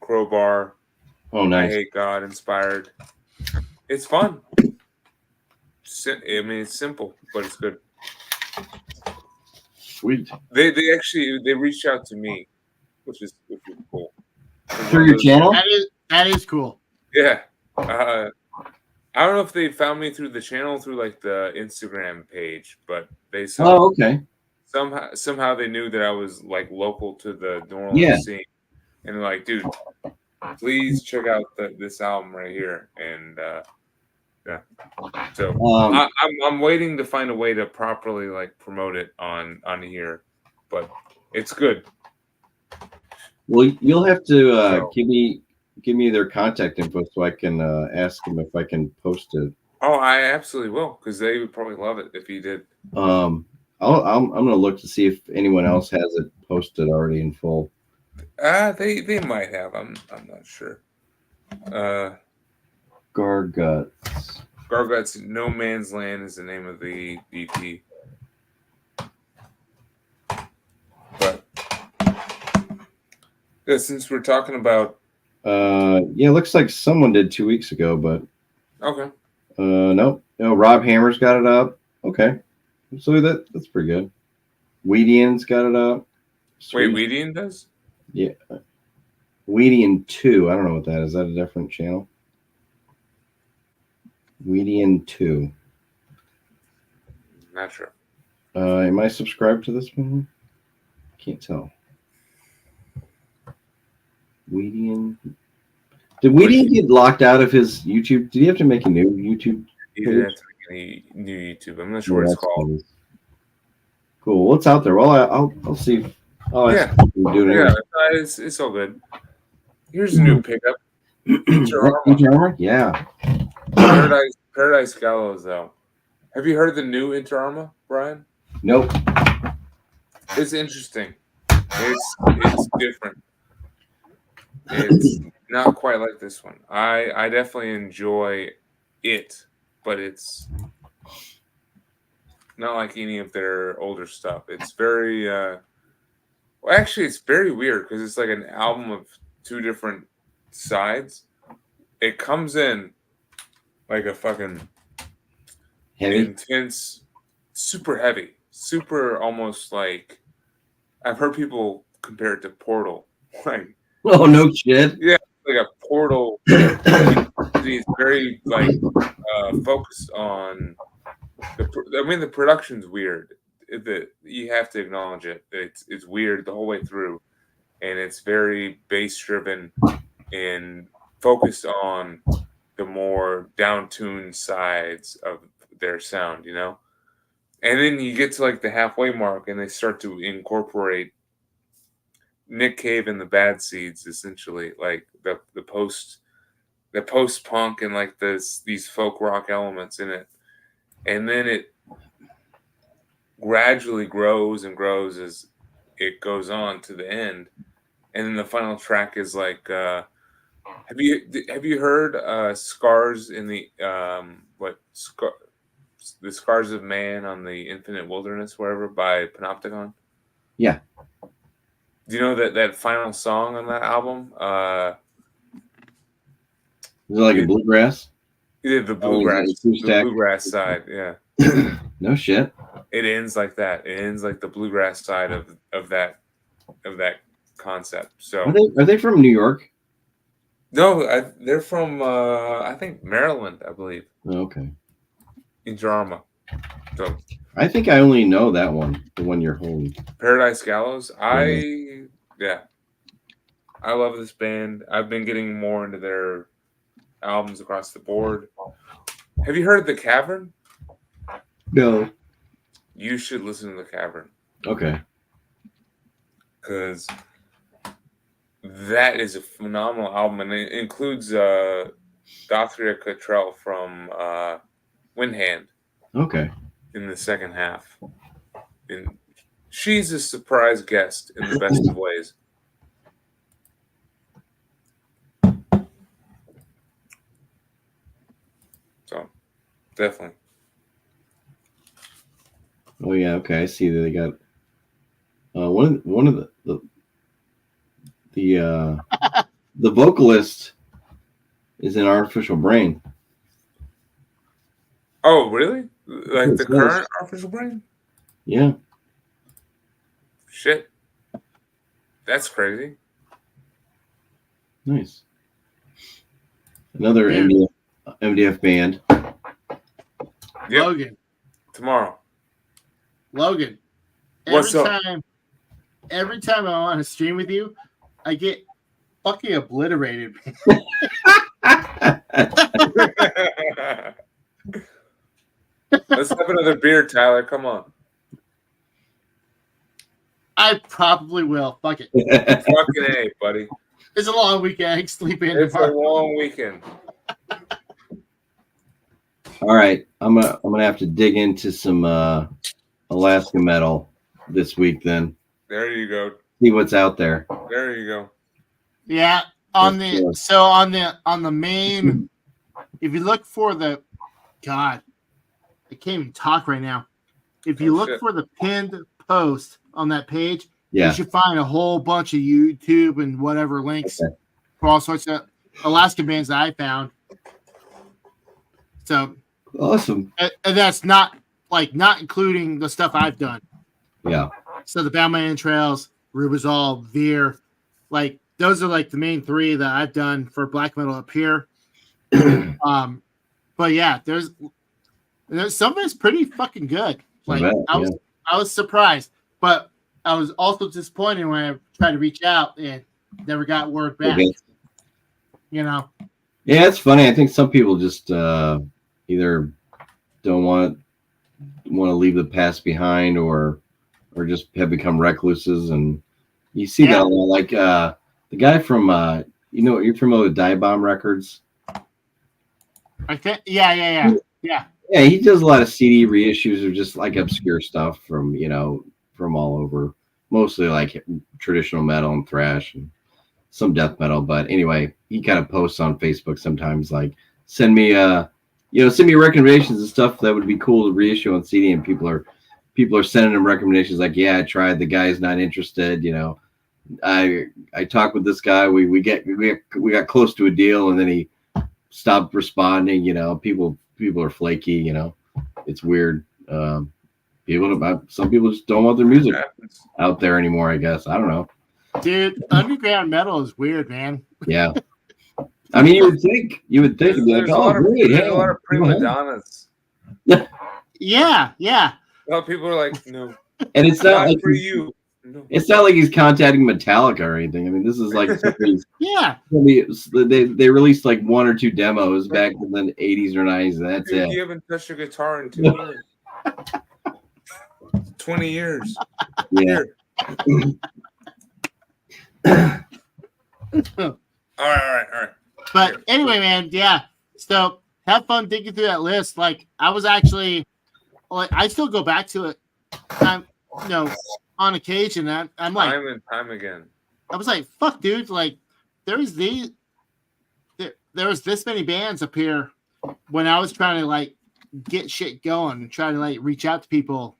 Speaker 2: Crowbar.
Speaker 1: Oh, nice.
Speaker 2: I Hate God inspired. It's fun. I mean, it's simple, but it's good.
Speaker 1: Sweet.
Speaker 2: They actually reached out to me, which is cool.
Speaker 1: Through your channel?
Speaker 3: That is cool.
Speaker 2: Yeah. I don't know if they found me through the channel, through like the Instagram page, but they saw.
Speaker 1: Oh, okay.
Speaker 2: Somehow they knew that I was like local to the New Orleans
Speaker 1: Yeah.
Speaker 2: scene, and they're like, dude, please check out this album right here. And yeah, so I'm waiting to find a way to properly like promote it on here, but it's good.
Speaker 1: Well, you'll have to
Speaker 2: So-
Speaker 1: give me their contact info so I can ask them if I can post it.
Speaker 2: Oh, I absolutely will, because they would probably love it if you did.
Speaker 1: I'm gonna look to see if anyone else has it posted already in full.
Speaker 2: They might have. I'm not sure.
Speaker 1: Garguts.
Speaker 2: Garguts, No Man's Land is the name of the EP. But yeah, since we're talking about
Speaker 1: Yeah, looks like someone did 2 weeks ago, but
Speaker 2: okay.
Speaker 1: nope. No, Rob Hammer's got it up. Okay. So that's pretty good. Weedian's got it up. Sweet.
Speaker 2: Wait, Weedian does?
Speaker 1: Yeah. Weedian 2. I don't know what that is. Is that a different channel? Weedian 2.
Speaker 2: Not sure.
Speaker 1: Am I subscribed to this one? Can't tell. Weedian. Did Weedian get locked out of his YouTube? Did he have to make a new YouTube?
Speaker 2: He didn't have to make any new YouTube. I'm not sure what it's called.
Speaker 1: Cool. What's out there? Well, I'll see. Oh,
Speaker 2: Yeah.
Speaker 1: Yeah.
Speaker 2: It's all good. Here's a new pickup.
Speaker 1: Inter-Armour? Yeah.
Speaker 2: Paradise Gallows, though. Have you heard the new Inter-Armour, Brian?
Speaker 1: Nope.
Speaker 2: It's interesting. It's different. It's not quite like this one. I definitely enjoy it, but it's not like any of their older stuff. It's very well, actually it's very weird because it's like an album of two different sides. It comes in like a fucking
Speaker 1: Heavy.
Speaker 2: intense, super heavy, super almost like I've heard people compare it to Portal. Like,
Speaker 1: Oh, no shit.
Speaker 2: yeah, like a Portal. It's very like focused on the production's weird. You have to acknowledge it. It's weird the whole way through, and it's very bass driven and focused on the more down-tuned sides of their sound, you know. And then you get to like the halfway mark, and they start to incorporate Nick Cave and the Bad Seeds, essentially, like the post punk and like these folk rock elements in it, and then it gradually grows and grows as it goes on to the end, and then the final track is like, have you heard Scars in the the Scars of Man on the Infinite Wilderness, wherever, by Panopticon?
Speaker 1: Yeah.
Speaker 2: Do you know that final song on that album?
Speaker 1: Is it like a bluegrass?
Speaker 2: Yeah, the bluegrass side. Yeah.
Speaker 1: No shit.
Speaker 2: It ends like that. It ends like the bluegrass side of that concept. So
Speaker 1: Are they from New York?
Speaker 2: no, they're from I think Maryland, I believe.
Speaker 1: Oh, okay.
Speaker 2: In Drama. So
Speaker 1: I think I only know that one, the one you're holding.
Speaker 2: Paradise Gallows. I love this band. I've been getting more into their albums across the board. Have you heard of The Cavern?
Speaker 1: No.
Speaker 2: You should listen to The Cavern.
Speaker 1: Okay.
Speaker 2: Because that is a phenomenal album, and it includes Dothria Cottrell from Windhand.
Speaker 1: Okay.
Speaker 2: In the second half. And she's a surprise guest in the best of ways. So, definitely.
Speaker 1: Oh yeah, okay. I see that they got one of the the vocalist is an Artificial Brain.
Speaker 2: Oh, really? Like
Speaker 1: Yes,
Speaker 2: the current Artificial Brain?
Speaker 1: Yeah.
Speaker 2: Shit. That's crazy.
Speaker 1: Nice. Another
Speaker 3: Dude.
Speaker 1: MDF band.
Speaker 2: Yep.
Speaker 3: Logan.
Speaker 2: Tomorrow.
Speaker 3: Logan.
Speaker 2: What's up?
Speaker 3: Every time I'm on a stream with you, I get fucking obliterated.
Speaker 2: Let's have another beer, Tyler. Come on.
Speaker 3: I probably will. Fuck it.
Speaker 2: Fucking A, buddy.
Speaker 3: It's a long weekend. Sleep in
Speaker 2: It's a
Speaker 3: tomorrow.
Speaker 2: long weekend.
Speaker 1: All right, I'm gonna have to dig into some Alaska metal this week. Then
Speaker 2: There you go.
Speaker 1: see what's out there.
Speaker 2: There you go.
Speaker 3: Yeah. On the main, if you look for the, God, I can't even talk right now. If you look for the pinned post on that page,
Speaker 1: Yeah,
Speaker 3: you should find a whole bunch of YouTube and whatever links for all sorts of Alaska bands that I found. So
Speaker 1: awesome.
Speaker 3: and that's not including the stuff I've done.
Speaker 1: Yeah,
Speaker 3: So the Balmain Trails, Rubizol, Veer, like those are like the main three that I've done for black metal up here. But yeah, there's some of it's pretty fucking good. Like I was surprised, but I was also disappointed when I tried to reach out and never got word back.
Speaker 1: Okay.
Speaker 3: You know.
Speaker 1: Yeah, it's funny. I think some people just either don't want to leave the past behind, or just have become recluses, and you see that a lot. Like the guy from you're familiar with Die Bomb Records?
Speaker 3: I think yeah.
Speaker 1: Yeah, he does a lot of CD reissues of just like obscure stuff from from all over, mostly like traditional metal and thrash and some death metal. But anyway, he kind of posts on Facebook sometimes like, send me recommendations and stuff that would be cool to reissue on CD, and people are sending him recommendations like, yeah, I tried, the guy's not interested. I talked with this guy, we got close to a deal, and then he stopped responding. People are flaky. It's weird. Some people just don't want their music out there anymore, I guess. I don't know.
Speaker 3: Dude, underground metal is weird, man.
Speaker 1: Yeah. I mean, you would think it'd be like, oh, great,
Speaker 2: there's a lot of prima donnas.
Speaker 3: Yeah.
Speaker 2: Well, people are like, no.
Speaker 1: And it's not like
Speaker 2: for you. No.
Speaker 1: It's not like he's contacting Metallica or anything. I mean, this is like they released like one or two demos back in the 80s or 90s, and that's it.
Speaker 2: You haven't touched your guitar in 2 years. 20 years.
Speaker 1: Yeah.
Speaker 2: All right.
Speaker 3: But anyway, man, yeah. So have fun digging through that list. Like I was actually, I still go back to it. On occasion. I'm like,
Speaker 2: time and time again.
Speaker 3: I was like, fuck, dude. Like there was this many bands up here when I was trying to like get shit going and try to like reach out to people,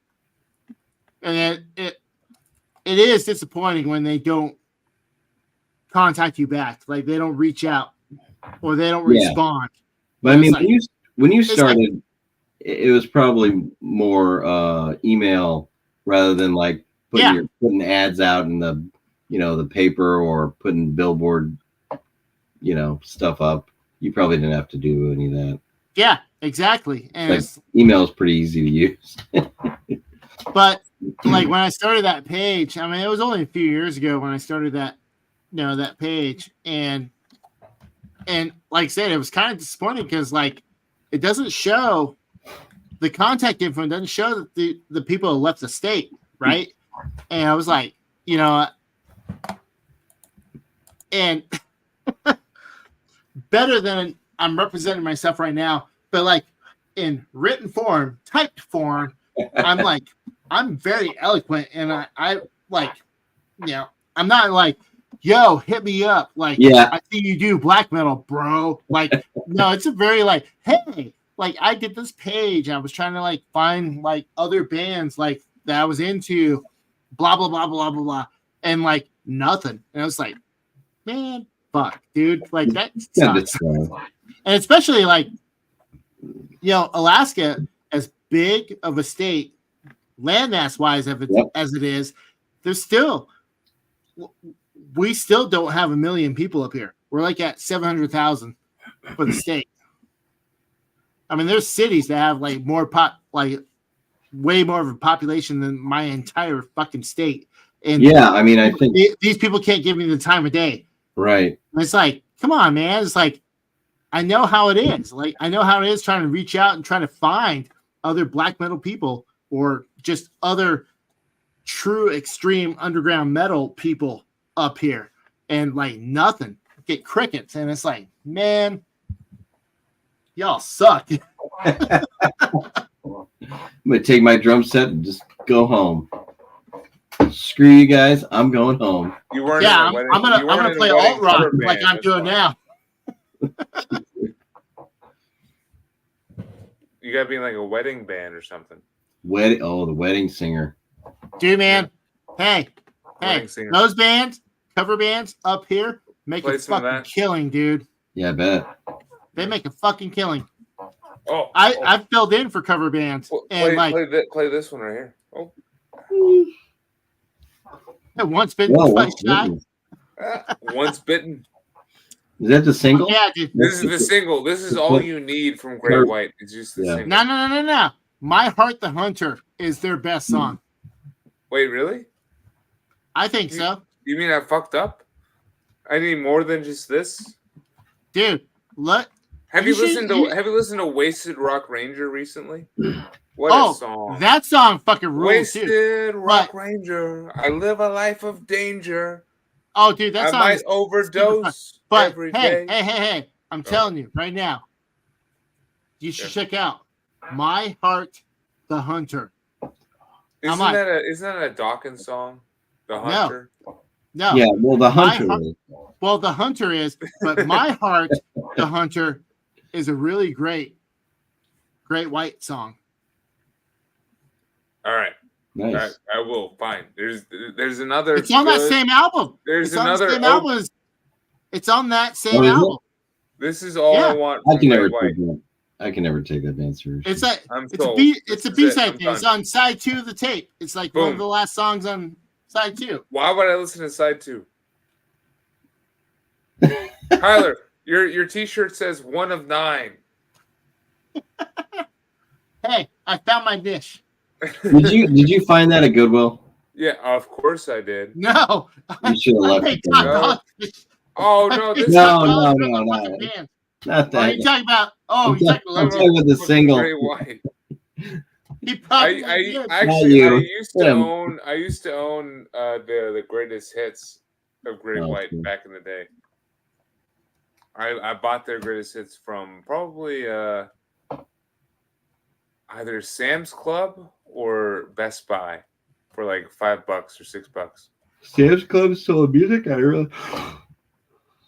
Speaker 3: and it is disappointing when they don't contact you back. Like they don't reach out or they don't respond.
Speaker 1: But I mean, like, when you started, it was probably more email rather than like putting ads out in the the paper or putting billboard stuff up. You probably didn't have to do any of that.
Speaker 3: Yeah, exactly. And
Speaker 1: like, email is pretty easy to use.
Speaker 3: But like when I started that page, I mean, it was only a few years ago when I started that page, and like I said, it was kind of disappointing because like it doesn't show the contact info, doesn't show that the people who left the state, right? And I was like, and better than I'm representing myself right now, but like in written form, typed form, I'm like, I'm very eloquent, and I like, I'm not like, yo, hit me up. Like, I see you do black metal, bro. Like, no, it's a very like, hey, like I did this page. I was trying to like find like other bands like that I was into, blah, blah, blah, blah, blah, blah. And like nothing. And I was like, man, fuck, dude. Like that sucks. And especially like, Alaska, as big of a state landmass wise as
Speaker 1: Yep.
Speaker 3: it is, we still don't have 1 million people up here. We're like at 700,000 for the state. I mean, there's cities that have like way more of a population than my entire fucking state. And
Speaker 1: yeah, I mean, I think
Speaker 3: these people can't give me the time of day.
Speaker 1: right.
Speaker 3: And it's like, come on, man. It's like, I know how it is. Like, I know how it is trying to reach out and trying to find other black metal people or just other true extreme underground metal people up here. And like nothing. Get crickets. And it's like, man, y'all suck.
Speaker 1: I'm gonna take my drum set and just go home. Screw you guys, I'm going home.
Speaker 2: You weren't.
Speaker 3: Yeah,
Speaker 2: in a wedding,
Speaker 3: I'm gonna play alt rock
Speaker 2: cover
Speaker 3: like
Speaker 2: band,
Speaker 3: I'm doing
Speaker 2: that's
Speaker 3: now.
Speaker 2: You gotta be in like a wedding band or something.
Speaker 1: The wedding singer.
Speaker 3: Dude, man. Hey,
Speaker 2: Wedding singer.
Speaker 3: those bands, cover bands up here make
Speaker 2: Play
Speaker 3: a
Speaker 2: some of
Speaker 3: fucking
Speaker 2: that.
Speaker 3: killing, dude.
Speaker 1: Yeah, I bet.
Speaker 3: They make a fucking killing.
Speaker 2: Oh,
Speaker 3: I've filled in for cover bands and
Speaker 2: play this one right here. Oh,
Speaker 3: once been
Speaker 1: Whoa,
Speaker 3: twice
Speaker 1: what's
Speaker 3: shy.
Speaker 1: this?
Speaker 2: once bitten.
Speaker 1: Is that the single?
Speaker 3: Yeah, dude.
Speaker 2: This is the single. This is all you need from Great White. It's just the
Speaker 1: Yeah.
Speaker 2: single.
Speaker 3: No. My Heart the Hunter is their best song.
Speaker 2: Wait, really?
Speaker 3: I think so.
Speaker 2: You mean I fucked up? I need more than just this.
Speaker 3: Dude,
Speaker 2: Have you listened to Wasted Rock Ranger recently? What a song!
Speaker 3: That song fucking rules,
Speaker 2: Wasted
Speaker 3: dude.
Speaker 2: Rock Ranger. I live a life of danger.
Speaker 3: Oh, dude, that
Speaker 2: I
Speaker 3: song
Speaker 2: might
Speaker 3: is
Speaker 2: overdose
Speaker 3: but
Speaker 2: every
Speaker 3: hey,
Speaker 2: day.
Speaker 3: hey, I'm telling you right now, you should check out My Heart the Hunter.
Speaker 2: Isn't that a Dawkins song? The Hunter?
Speaker 3: No.
Speaker 1: Yeah, well, the Hunter.
Speaker 3: Well, the Hunter is, but My Heart the Hunter is a really great White song.
Speaker 2: All right.
Speaker 1: Nice.
Speaker 2: I will. Fine. There's another.
Speaker 3: It's on that same album.
Speaker 2: There's
Speaker 3: it's
Speaker 2: another.
Speaker 3: On the same album. It's on that same
Speaker 1: is it?
Speaker 3: album.
Speaker 2: This is all I want.
Speaker 1: I can never
Speaker 2: White.
Speaker 1: take that. I can never take that band seriously.
Speaker 3: It's a
Speaker 2: This is
Speaker 3: B-side
Speaker 2: it.
Speaker 3: thing. It's on side 2 of the tape. It's like one of the last songs on side 2.
Speaker 2: Why would I listen to side 2? Tyler, your T-shirt says 1 of 9.
Speaker 3: Hey, I found my niche.
Speaker 1: Did you find that at Goodwill?
Speaker 2: Yeah, of course I did.
Speaker 3: No,
Speaker 1: You should have
Speaker 3: I
Speaker 1: left
Speaker 3: paid
Speaker 1: it
Speaker 3: top
Speaker 1: there.
Speaker 3: dollar.
Speaker 2: Oh no, this
Speaker 1: No,
Speaker 2: is
Speaker 1: no,
Speaker 3: $5
Speaker 1: no,
Speaker 3: for the
Speaker 1: no.
Speaker 3: band.
Speaker 1: Not
Speaker 3: Oh,
Speaker 1: that.
Speaker 3: you talking about? Oh,
Speaker 1: I'm
Speaker 3: you talking
Speaker 1: I'm
Speaker 3: about?
Speaker 1: talking about the single.
Speaker 2: Great White.
Speaker 3: He probably did.
Speaker 2: Actually,
Speaker 1: you.
Speaker 2: I used to
Speaker 1: Him.
Speaker 2: own the greatest hits of Great White
Speaker 1: cool.
Speaker 2: back in the day. I bought their greatest hits from probably either Sam's Club or Best Buy for like $5 or $6.
Speaker 1: Sam's Club selling music? I really.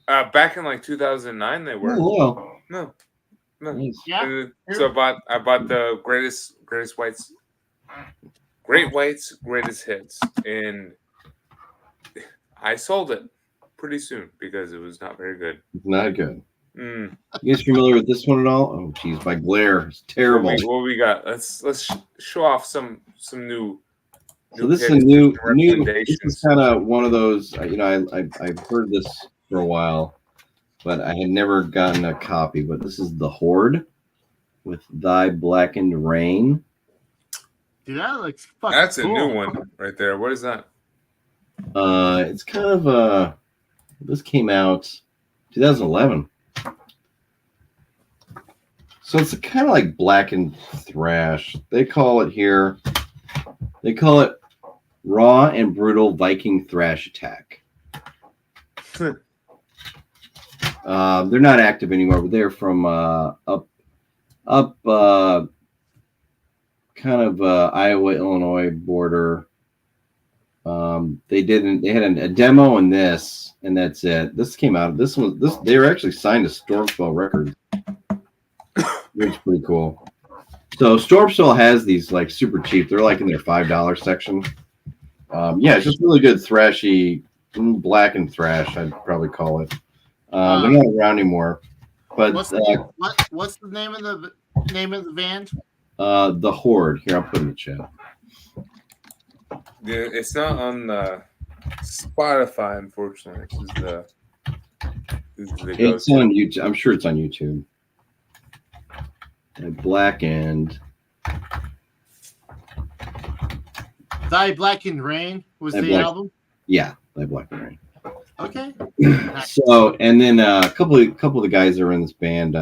Speaker 2: Back in like 2009, they were.
Speaker 1: Oh, wow.
Speaker 2: No.
Speaker 1: Nice.
Speaker 3: Yeah.
Speaker 2: So I bought the greatest Whites, Great Whites greatest hits, and I sold it pretty soon because it was not very good.
Speaker 1: It's not good.
Speaker 2: Mm.
Speaker 1: You guys familiar with this one at all? Oh, geez, my glare is terrible.
Speaker 2: What we got? Let's show off some new.
Speaker 1: So this is a new. This
Speaker 2: recommendations.
Speaker 1: is kind of one of those. I've heard this for a while, but I had never gotten a copy. But this is the Horde with Thy Blackened Rain.
Speaker 3: Dude, that looks fucking
Speaker 2: That's
Speaker 3: cool.
Speaker 2: a new one right there. What is that?
Speaker 1: It's kind of this came out 2011. So it's kind of like blackened thrash. They call it raw and brutal Viking thrash attack. They're not active anymore, but they're from up kind of Iowa, Illinois border. They had a demo and that's it. This came out. They were actually signed to Stormspell Records. It's pretty cool. So Stormspell has these like super cheap. They're like in their $5 section. It's just really good thrashy, black and thrash. I'd probably call it. They're not around anymore. But
Speaker 3: what's the name of the band?
Speaker 1: The Horde. Here, I'll put it in the chat.
Speaker 2: Yeah, it's not on Spotify, unfortunately. This is the
Speaker 1: It's
Speaker 2: go-to.
Speaker 1: on YouTube. I'm sure it's on YouTube. Blackened.
Speaker 3: Thy Blackened Rain was
Speaker 1: Thy
Speaker 3: the
Speaker 1: Black-
Speaker 3: album.
Speaker 1: Yeah, like Black and Rain.
Speaker 3: Okay.
Speaker 1: So, and then a couple of the guys that are in this band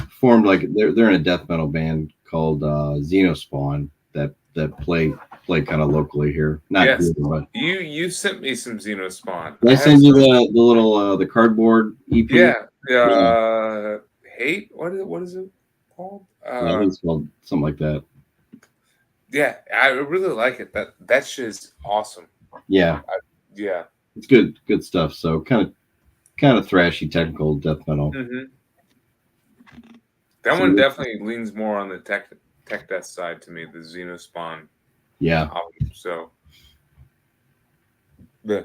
Speaker 1: formed like they're in a death metal band called Xenospawn that play kind of locally here. Not
Speaker 2: Yes.
Speaker 1: here, but
Speaker 2: You sent me some Xenospawn.
Speaker 1: did I send you the little the cardboard EP?
Speaker 2: Yeah. Hate. What is it called?
Speaker 1: I think it's called something like that.
Speaker 2: Yeah, I really like it. That shit is awesome.
Speaker 1: Yeah,
Speaker 2: Yeah.
Speaker 1: it's good stuff. So kind of thrashy, technical death metal.
Speaker 2: Mm-hmm. That one definitely leans more on the tech death side to me, the Xenospawn
Speaker 1: Yeah.
Speaker 2: album. So, yeah,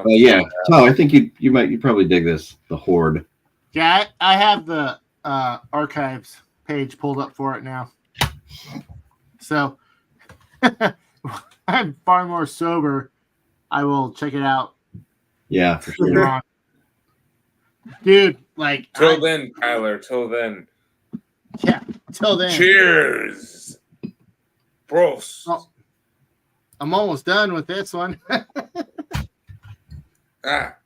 Speaker 1: yeah. So I think you probably dig this, the Horde.
Speaker 3: Yeah, I have the archives page pulled up for it now. So I'm far more sober. I will check it out
Speaker 1: Yeah, for sure.
Speaker 3: later on. Dude, like
Speaker 2: Till then, Kyler. Till then.
Speaker 3: Yeah, till then.
Speaker 2: Cheers, bros.
Speaker 3: Oh, I'm almost done with this one.
Speaker 2: Let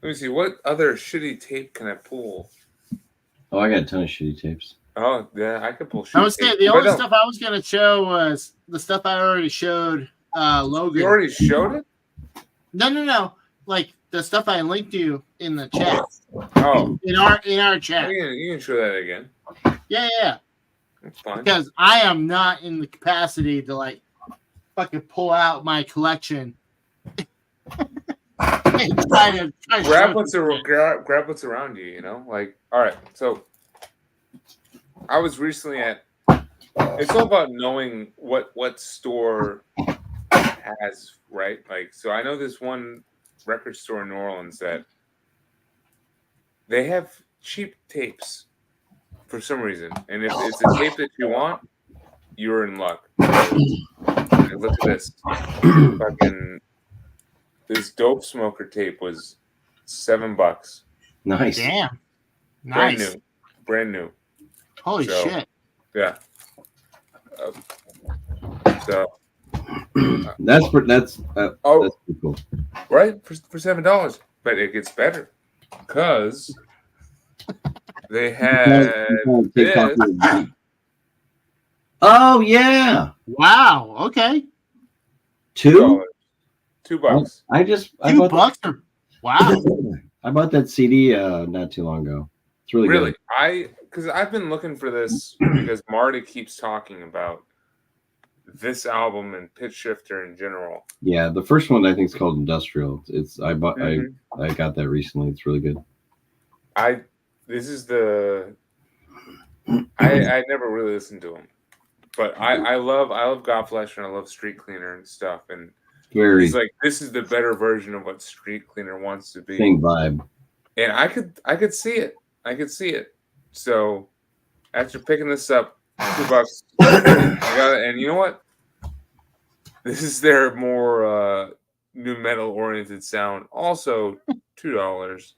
Speaker 2: me see. What other shitty tape can I pull?
Speaker 1: Oh, I got a ton of shitty tapes.
Speaker 2: Oh, yeah, I could pull shitty
Speaker 3: I was
Speaker 2: tape.
Speaker 3: the only stuff I was going to show was the stuff I already showed Logan.
Speaker 2: You already showed it?
Speaker 3: No. Like the stuff I linked you in the chat.
Speaker 2: Oh.
Speaker 3: In our chat.
Speaker 2: You can show that again.
Speaker 3: Yeah.
Speaker 2: That's fine.
Speaker 3: Because I am not in the capacity to like fucking pull out my collection. And
Speaker 2: grab what's around you, you know? Like, all right, so I was recently at it's all about knowing what store has, right? Like, so I know this one record store in New Orleans that they have cheap tapes for some reason. And if it's a tape that you want, you're in luck. And look at this. Fucking this Dope Smoker tape was $7.
Speaker 1: Nice.
Speaker 3: Damn. Nice.
Speaker 2: Brand new.
Speaker 3: Holy shit.
Speaker 2: Yeah.
Speaker 1: That's pretty cool.
Speaker 2: Right? For $7. But it gets better. Because they had this.
Speaker 1: Oh yeah.
Speaker 3: Wow. Okay.
Speaker 1: $2?
Speaker 2: $2.
Speaker 1: I
Speaker 3: bought $2 wow.
Speaker 1: I bought that CD not too long ago. It's really good.
Speaker 2: Because I've been looking for this because Marty keeps talking about this album and Pitch Shifter in general.
Speaker 1: Yeah, the first one I think is called Industrial. I got that recently. It's really good.
Speaker 2: I never really listened to him, but I love Godflesh and I love Street Cleaner and stuff. And he's like, this is the better version of what Street Cleaner wants to be.
Speaker 1: Same vibe.
Speaker 2: And I could see it. I could see it. So after picking this up, $2, I got it. And you know what? This is their more new metal oriented sound. Also $2.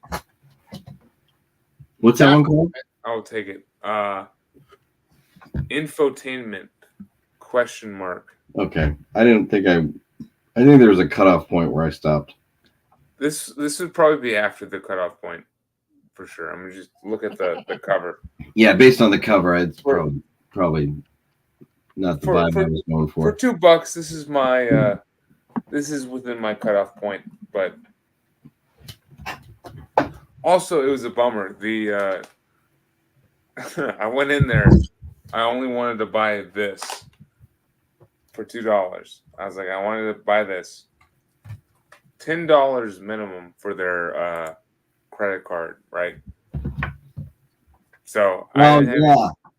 Speaker 1: What's that one called?
Speaker 2: I'll take it. Infotainment ?
Speaker 1: Okay. I think there was a cutoff point where I stopped.
Speaker 2: This would probably be after the cutoff point for sure. I'm gonna just look at the cover.
Speaker 1: Yeah, based on the cover, it's probably not the vibe I was going for.
Speaker 2: For $2, this is my this is within my cutoff point, but also it was a bummer. The I went in there. I only wanted to buy this for $2. I was like, I wanted to buy this. $10 minimum for their credit card, right? So I didn't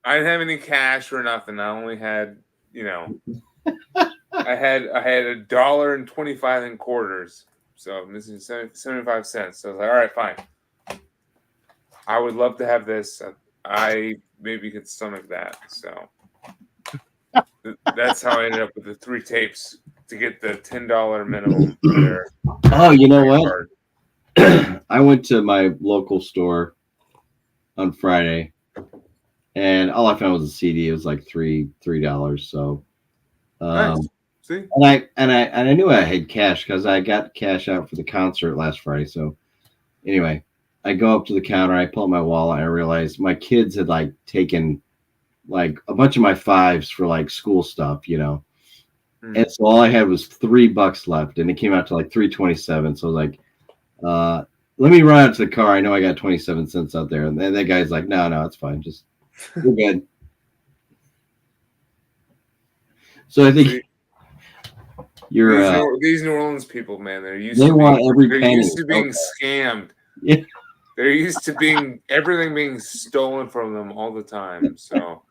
Speaker 2: have any cash or nothing. I only had, I had $1.25 in quarters. So I'm missing 75 cents. So I was like, all right, fine. I would love to have this. I maybe could stomach that. So That's how I ended up with the 3 tapes to get the $10 minimum for their
Speaker 1: Oh, you know
Speaker 2: credit
Speaker 1: what?
Speaker 2: card.
Speaker 1: I went to my local store on Friday, and all I found was a CD. It was like $3. So,
Speaker 2: Nice.
Speaker 1: um,
Speaker 2: See?
Speaker 1: and I knew I had cash because I got cash out for the concert last Friday. So anyway, I go up to the counter, I pull out my wallet, and I realized my kids had like taken like a bunch of my fives for like school stuff, you know.
Speaker 2: Hmm.
Speaker 1: And so all I had was $3 left, and it came out to like 327. So I was like, let me run out to the car. I know I got 27 cents out there. And then that guy's like, no, it's fine. Just we're good. So I think
Speaker 2: See,
Speaker 1: you're
Speaker 2: these New Orleans people, man,
Speaker 1: they want every
Speaker 2: they're
Speaker 1: penny.
Speaker 2: used to being scammed.
Speaker 1: Yeah.
Speaker 2: They're used to being everything being stolen from them all the time. So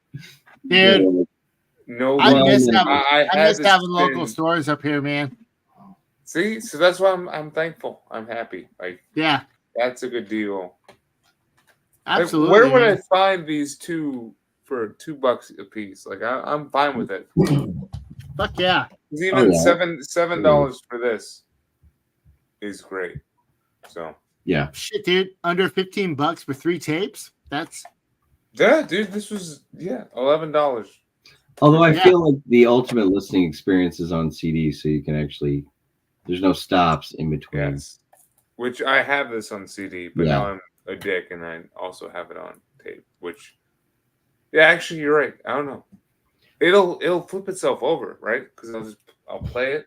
Speaker 3: Dude,
Speaker 2: no,
Speaker 3: I
Speaker 1: Well,
Speaker 3: miss
Speaker 1: and
Speaker 3: having,
Speaker 2: I
Speaker 3: I
Speaker 2: had
Speaker 3: miss
Speaker 2: this
Speaker 3: having local
Speaker 2: spin.
Speaker 3: stores up here, man.
Speaker 2: See, so that's why I'm thankful. I'm happy. Like
Speaker 3: Yeah,
Speaker 2: that's a good deal.
Speaker 3: absolutely.
Speaker 2: Like, where would
Speaker 3: man.
Speaker 2: I find these two for $2 a piece? Like I'm fine with it.
Speaker 3: Fuck yeah.
Speaker 2: 'Cause even
Speaker 1: yeah.
Speaker 2: $7 for this is great. So
Speaker 1: yeah.
Speaker 3: Shit, dude. Under $15 for 3 tapes? That's
Speaker 2: yeah, dude, this was $11.
Speaker 1: Although I
Speaker 3: Yeah.
Speaker 1: feel like the ultimate listening experience is on CD, so you can actually there's no stops in between.
Speaker 2: Yes. Which I have this on CD, but
Speaker 1: Yeah.
Speaker 2: now I'm a dick and I also have it on tape. Which, yeah, actually, you're right. I don't know. It'll flip itself over, right? Because I'll play it,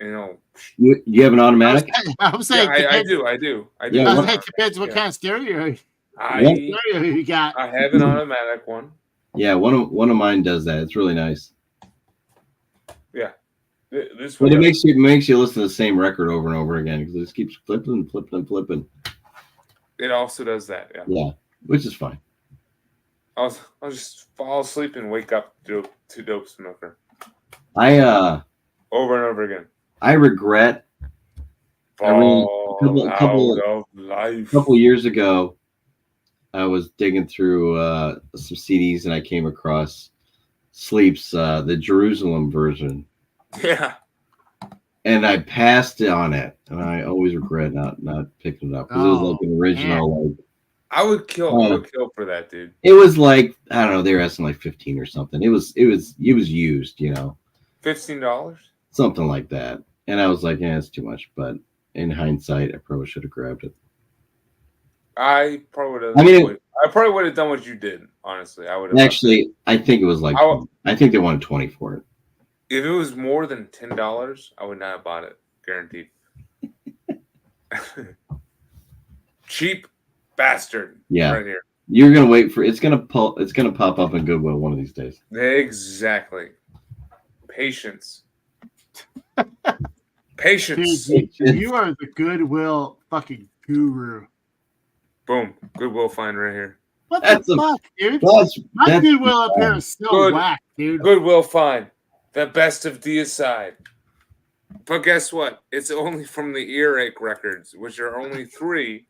Speaker 2: and
Speaker 1: You have an automatic?
Speaker 3: I was saying,
Speaker 2: yeah, I
Speaker 3: depends,
Speaker 2: do.
Speaker 1: Yeah,
Speaker 3: I was
Speaker 1: what-
Speaker 3: saying, depends what
Speaker 2: Yeah.
Speaker 3: kind of stereo,
Speaker 1: What?
Speaker 3: stereo you got.
Speaker 2: I have an automatic one.
Speaker 1: Yeah, one of mine does that. It's really nice.
Speaker 2: Yeah, this
Speaker 1: But
Speaker 2: one
Speaker 1: it
Speaker 2: does.
Speaker 1: makes you listen to the same record over and over again because it just keeps flipping, flipping, flipping.
Speaker 2: It also does that. Yeah.
Speaker 1: Yeah, which is fine.
Speaker 2: I'll just fall asleep and wake up to Dope Smoker
Speaker 1: I
Speaker 2: over and over again.
Speaker 1: I regret I ran
Speaker 2: Fall out of life.
Speaker 1: couple years ago. I was digging through some CDs and I came across Sleep's the Jerusalem version,
Speaker 2: Yeah.
Speaker 1: and I passed on it, and I always regret not picking it up because it was like an original. Like
Speaker 2: I would kill for that, dude.
Speaker 1: it was like I don't know, they were asking like 15 or something. It was used, you know,
Speaker 2: $15?
Speaker 1: something like that, and I was like, yeah, it's too much. But in hindsight, I probably should have grabbed it.
Speaker 2: I probably would have.
Speaker 1: I mean,
Speaker 2: I probably would have done what you did. Honestly, I would have.
Speaker 1: actually, I think it was like I think they wanted 20 for it.
Speaker 2: If it was more than $10, I would not have bought it. Guaranteed. Cheap bastard.
Speaker 1: Yeah.
Speaker 2: Right here.
Speaker 1: You're gonna wait for it's gonna pop up in Goodwill one of these days.
Speaker 2: Exactly. Patience. Patience.
Speaker 3: Dude, you are the Goodwill fucking guru.
Speaker 2: Boom. Goodwill find right here.
Speaker 3: What
Speaker 1: That's
Speaker 3: the
Speaker 1: a-
Speaker 3: fuck, dude?
Speaker 1: That's
Speaker 3: My Goodwill up here is so
Speaker 2: Good.
Speaker 3: whack, dude.
Speaker 2: Goodwill find. The best of Deicide. But guess what? It's only from the Earache records, which are only 3.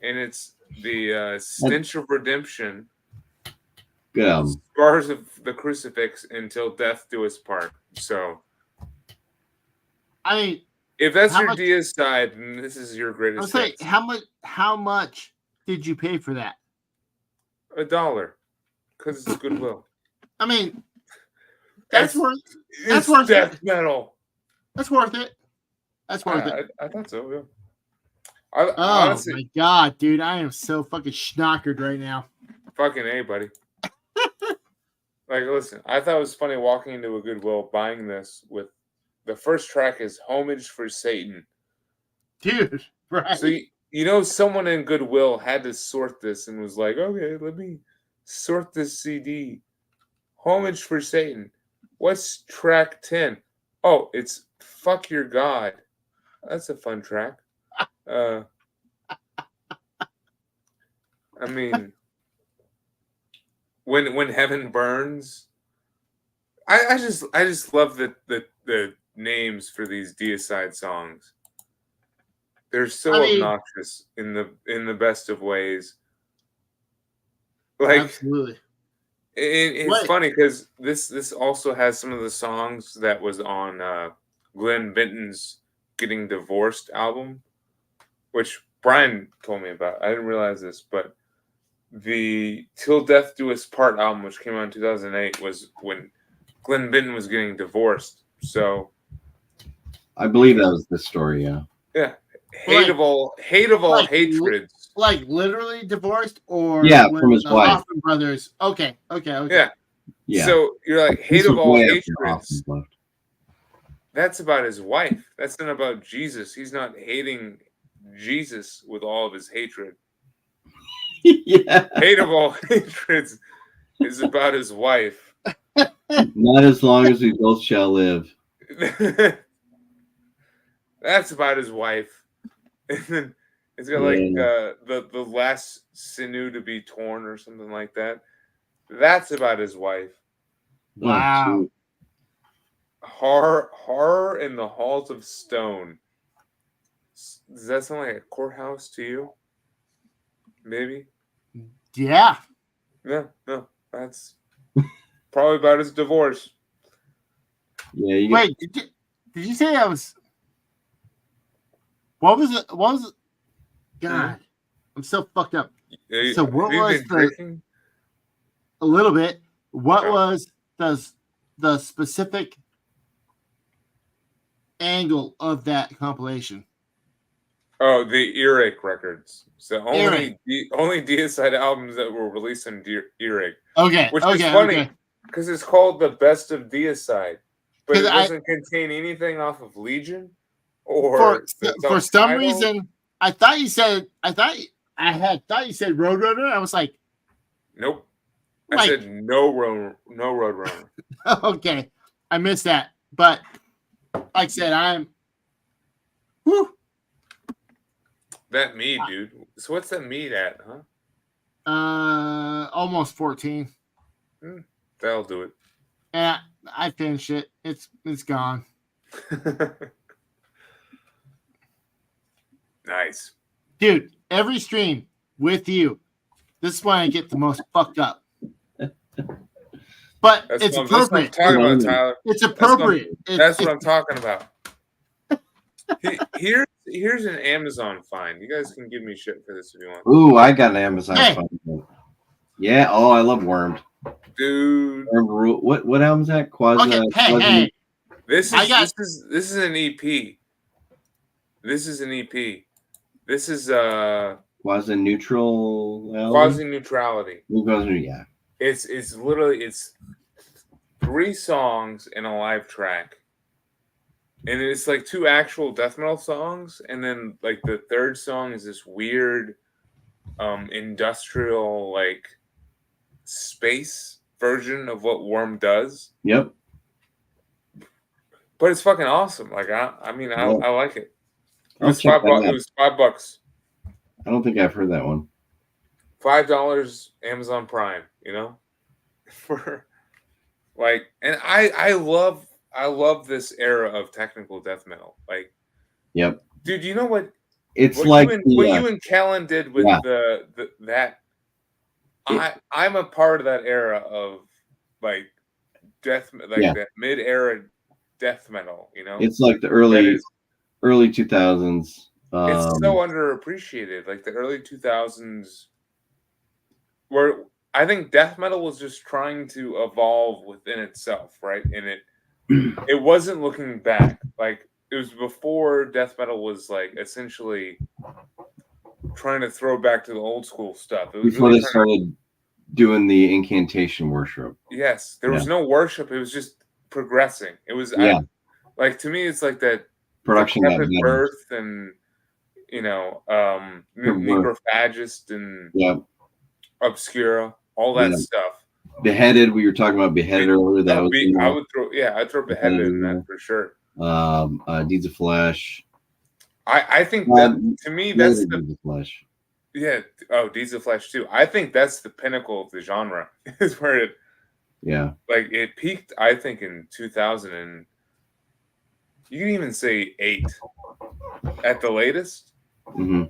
Speaker 2: And it's the Stench of Redemption,
Speaker 1: good album.
Speaker 2: Scars of the Crucifix, Until Death Do Us Part. So
Speaker 3: I mean,
Speaker 2: if that's
Speaker 3: How
Speaker 2: your
Speaker 3: much-
Speaker 2: Deicide, then this is your
Speaker 3: I
Speaker 2: greatest
Speaker 3: was saying,
Speaker 2: hits.
Speaker 3: how much did you pay for that?
Speaker 2: $1. Because it's Goodwill.
Speaker 3: I mean, that's worth
Speaker 2: It's
Speaker 3: worth it.
Speaker 2: death metal.
Speaker 3: that's worth it. That's worth it.
Speaker 2: I thought so, yeah.
Speaker 3: Oh
Speaker 2: Honestly,
Speaker 3: my god, dude, I am so fucking schnockered right now.
Speaker 2: fucking A, buddy. Like, listen, I thought it was funny walking into a Goodwill buying this with the first track is Homage for Satan.
Speaker 3: Dude, right?
Speaker 2: So, someone in Goodwill had to sort this and was like, okay, let me sort this CD. Homage for Satan. What's track 10? Oh, it's Fuck Your God. That's a fun track. I mean, when heaven burns, I just love the names for these Deicide songs. They're so obnoxious in the best of ways. Like
Speaker 3: Absolutely.
Speaker 2: It's
Speaker 3: What?
Speaker 2: funny because this also has some of the songs that was on Glenn Benton's Getting Divorced album, which Brian told me about. I didn't realize this, but the Till Death Do Us Part album, which came out in 2008, was when Glenn Benton was getting divorced. So
Speaker 1: I believe that was the story. Yeah.
Speaker 2: yeah,
Speaker 3: Like-
Speaker 2: hate of all
Speaker 3: like-
Speaker 2: hatreds.
Speaker 3: Like literally divorced, or
Speaker 1: Yeah,
Speaker 3: when
Speaker 1: from his
Speaker 3: the
Speaker 1: wife.
Speaker 3: Hoffman brothers? Okay.
Speaker 2: Yeah.
Speaker 1: Yeah.
Speaker 2: So you're like hate
Speaker 1: This
Speaker 2: of
Speaker 1: was
Speaker 2: all
Speaker 1: way after
Speaker 2: hatreds.
Speaker 1: Hoffman left.
Speaker 2: That's about his wife. That's not about Jesus. He's not hating Jesus with all of his hatred.
Speaker 1: Yeah.
Speaker 2: Hate of all hatreds is about his wife.
Speaker 1: Not as long as we both shall live.
Speaker 2: That's about his wife. And then it's got like the last sinew to be torn or something like that. That's about his wife.
Speaker 3: Wow.
Speaker 1: Oh,
Speaker 2: Horror in the halls of stone. Does that sound like a courthouse to you? Maybe.
Speaker 3: Yeah.
Speaker 2: No. That's probably about his divorce.
Speaker 1: yeah. You
Speaker 3: Wait, did you say that was? What was it? What was it? God, I'm so fucked up. So what
Speaker 2: Have you
Speaker 3: was
Speaker 2: been
Speaker 3: the
Speaker 2: drinking?
Speaker 3: a little bit? What
Speaker 2: Oh.
Speaker 3: was the specific angle of that compilation?
Speaker 2: Oh, the Earache records. So only
Speaker 3: Earache.
Speaker 2: only Deicide albums that were released on Earache,
Speaker 3: Okay,
Speaker 2: which
Speaker 3: okay,
Speaker 2: is funny
Speaker 3: okay.
Speaker 2: because it's called the Best of Deicide, but it
Speaker 3: 'Cause
Speaker 2: doesn't contain anything off of Legion or
Speaker 3: For some
Speaker 2: self-titled.
Speaker 3: reason, I thought you said thought you said Roadrunner. I was like,
Speaker 2: Nope. I
Speaker 3: like
Speaker 2: said no Roadrunner.
Speaker 3: okay, I missed that. But like I said, whew,
Speaker 2: That mead, dude. So what's that mead at, huh?
Speaker 3: almost 14.
Speaker 2: That'll do
Speaker 3: Yeah, I finished it. It's gone.
Speaker 2: it. Nice.
Speaker 3: Dude, every stream with you, this is when I get the most fucked up. But
Speaker 2: That's
Speaker 3: it's
Speaker 2: what I'm
Speaker 3: appropriate.
Speaker 2: talking about, Tyler.
Speaker 3: It's appropriate.
Speaker 2: That's what I'm talking about. Here's an Amazon find. You guys can give me shit for this if you want.
Speaker 1: Ooh, I got an Amazon
Speaker 3: Hey.
Speaker 1: phone. Yeah. Oh, I love Wormed.
Speaker 2: Dude,
Speaker 1: Wormed Rule. What album's that?
Speaker 3: Okay, hey.
Speaker 2: this
Speaker 3: I got-
Speaker 2: is an EP. This is an EP. This is
Speaker 1: Quasi Neutral.
Speaker 2: Quasi Neutrality.
Speaker 1: Yeah.
Speaker 2: It's literally 3 songs and a live track. And it's like 2 actual death metal songs, and then like the third song is this weird industrial like space version of what Worm does.
Speaker 1: Yep.
Speaker 2: But it's fucking awesome. Like I like it. It
Speaker 1: I'll
Speaker 2: was
Speaker 1: check
Speaker 2: $5.
Speaker 1: that out.
Speaker 2: It was $5.
Speaker 1: I don't think I've heard that one.
Speaker 2: $5 Amazon Prime, you know? For like, and I love this era of technical death metal. Like,
Speaker 1: Yep.
Speaker 2: dude, you know what?
Speaker 1: It's
Speaker 2: What
Speaker 1: like
Speaker 2: you and Kellen did with
Speaker 1: Yeah.
Speaker 2: that. I'm a part of that era of like that mid era death metal. You know,
Speaker 1: it's like the early 2000s.
Speaker 2: It's so underappreciated. Like the early 2000s, where I think death metal was just trying to evolve within itself, right? And it wasn't looking back. Like it was before death metal was like essentially trying to throw back to the old school stuff. It was
Speaker 1: before
Speaker 2: really
Speaker 1: they started doing the incantation worship.
Speaker 2: Yes, there was no worship. It was just progressing. It was like to me, it's like that
Speaker 1: Production got better.
Speaker 2: Birth and Necrophagist and Obscura, all that stuff.
Speaker 1: Beheaded. We were talking about Beheaded earlier. That
Speaker 2: I'd throw Beheaded in that for sure.
Speaker 1: Deeds of Flesh.
Speaker 2: I think that to me that's the
Speaker 1: Deeds of Flesh.
Speaker 2: Yeah. Oh, Deeds of Flesh too. I think that's the pinnacle of the genre. Is where it.
Speaker 1: Yeah.
Speaker 2: Like it peaked, I think, in 2000, and you can even say 8 at the latest.
Speaker 1: Mm-hmm.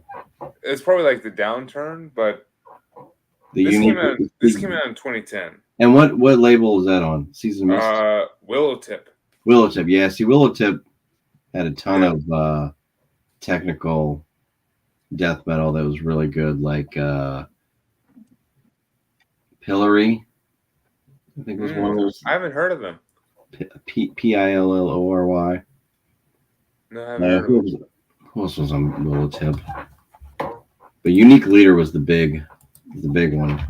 Speaker 2: It's probably like the downturn, but this came out in 2010.
Speaker 1: And what label is that on? Season Mist?
Speaker 2: Willow Tip.
Speaker 1: Willow Tip. Yeah, see, Willow Tip had a ton
Speaker 2: Yeah.
Speaker 1: of technical death metal that was really good, like Pillory. I think was one of those.
Speaker 2: I haven't heard of them.
Speaker 1: Pillory.
Speaker 2: No, I haven't heard of them.
Speaker 1: Who else was on Willow Tip? But Unique Leader was the big one.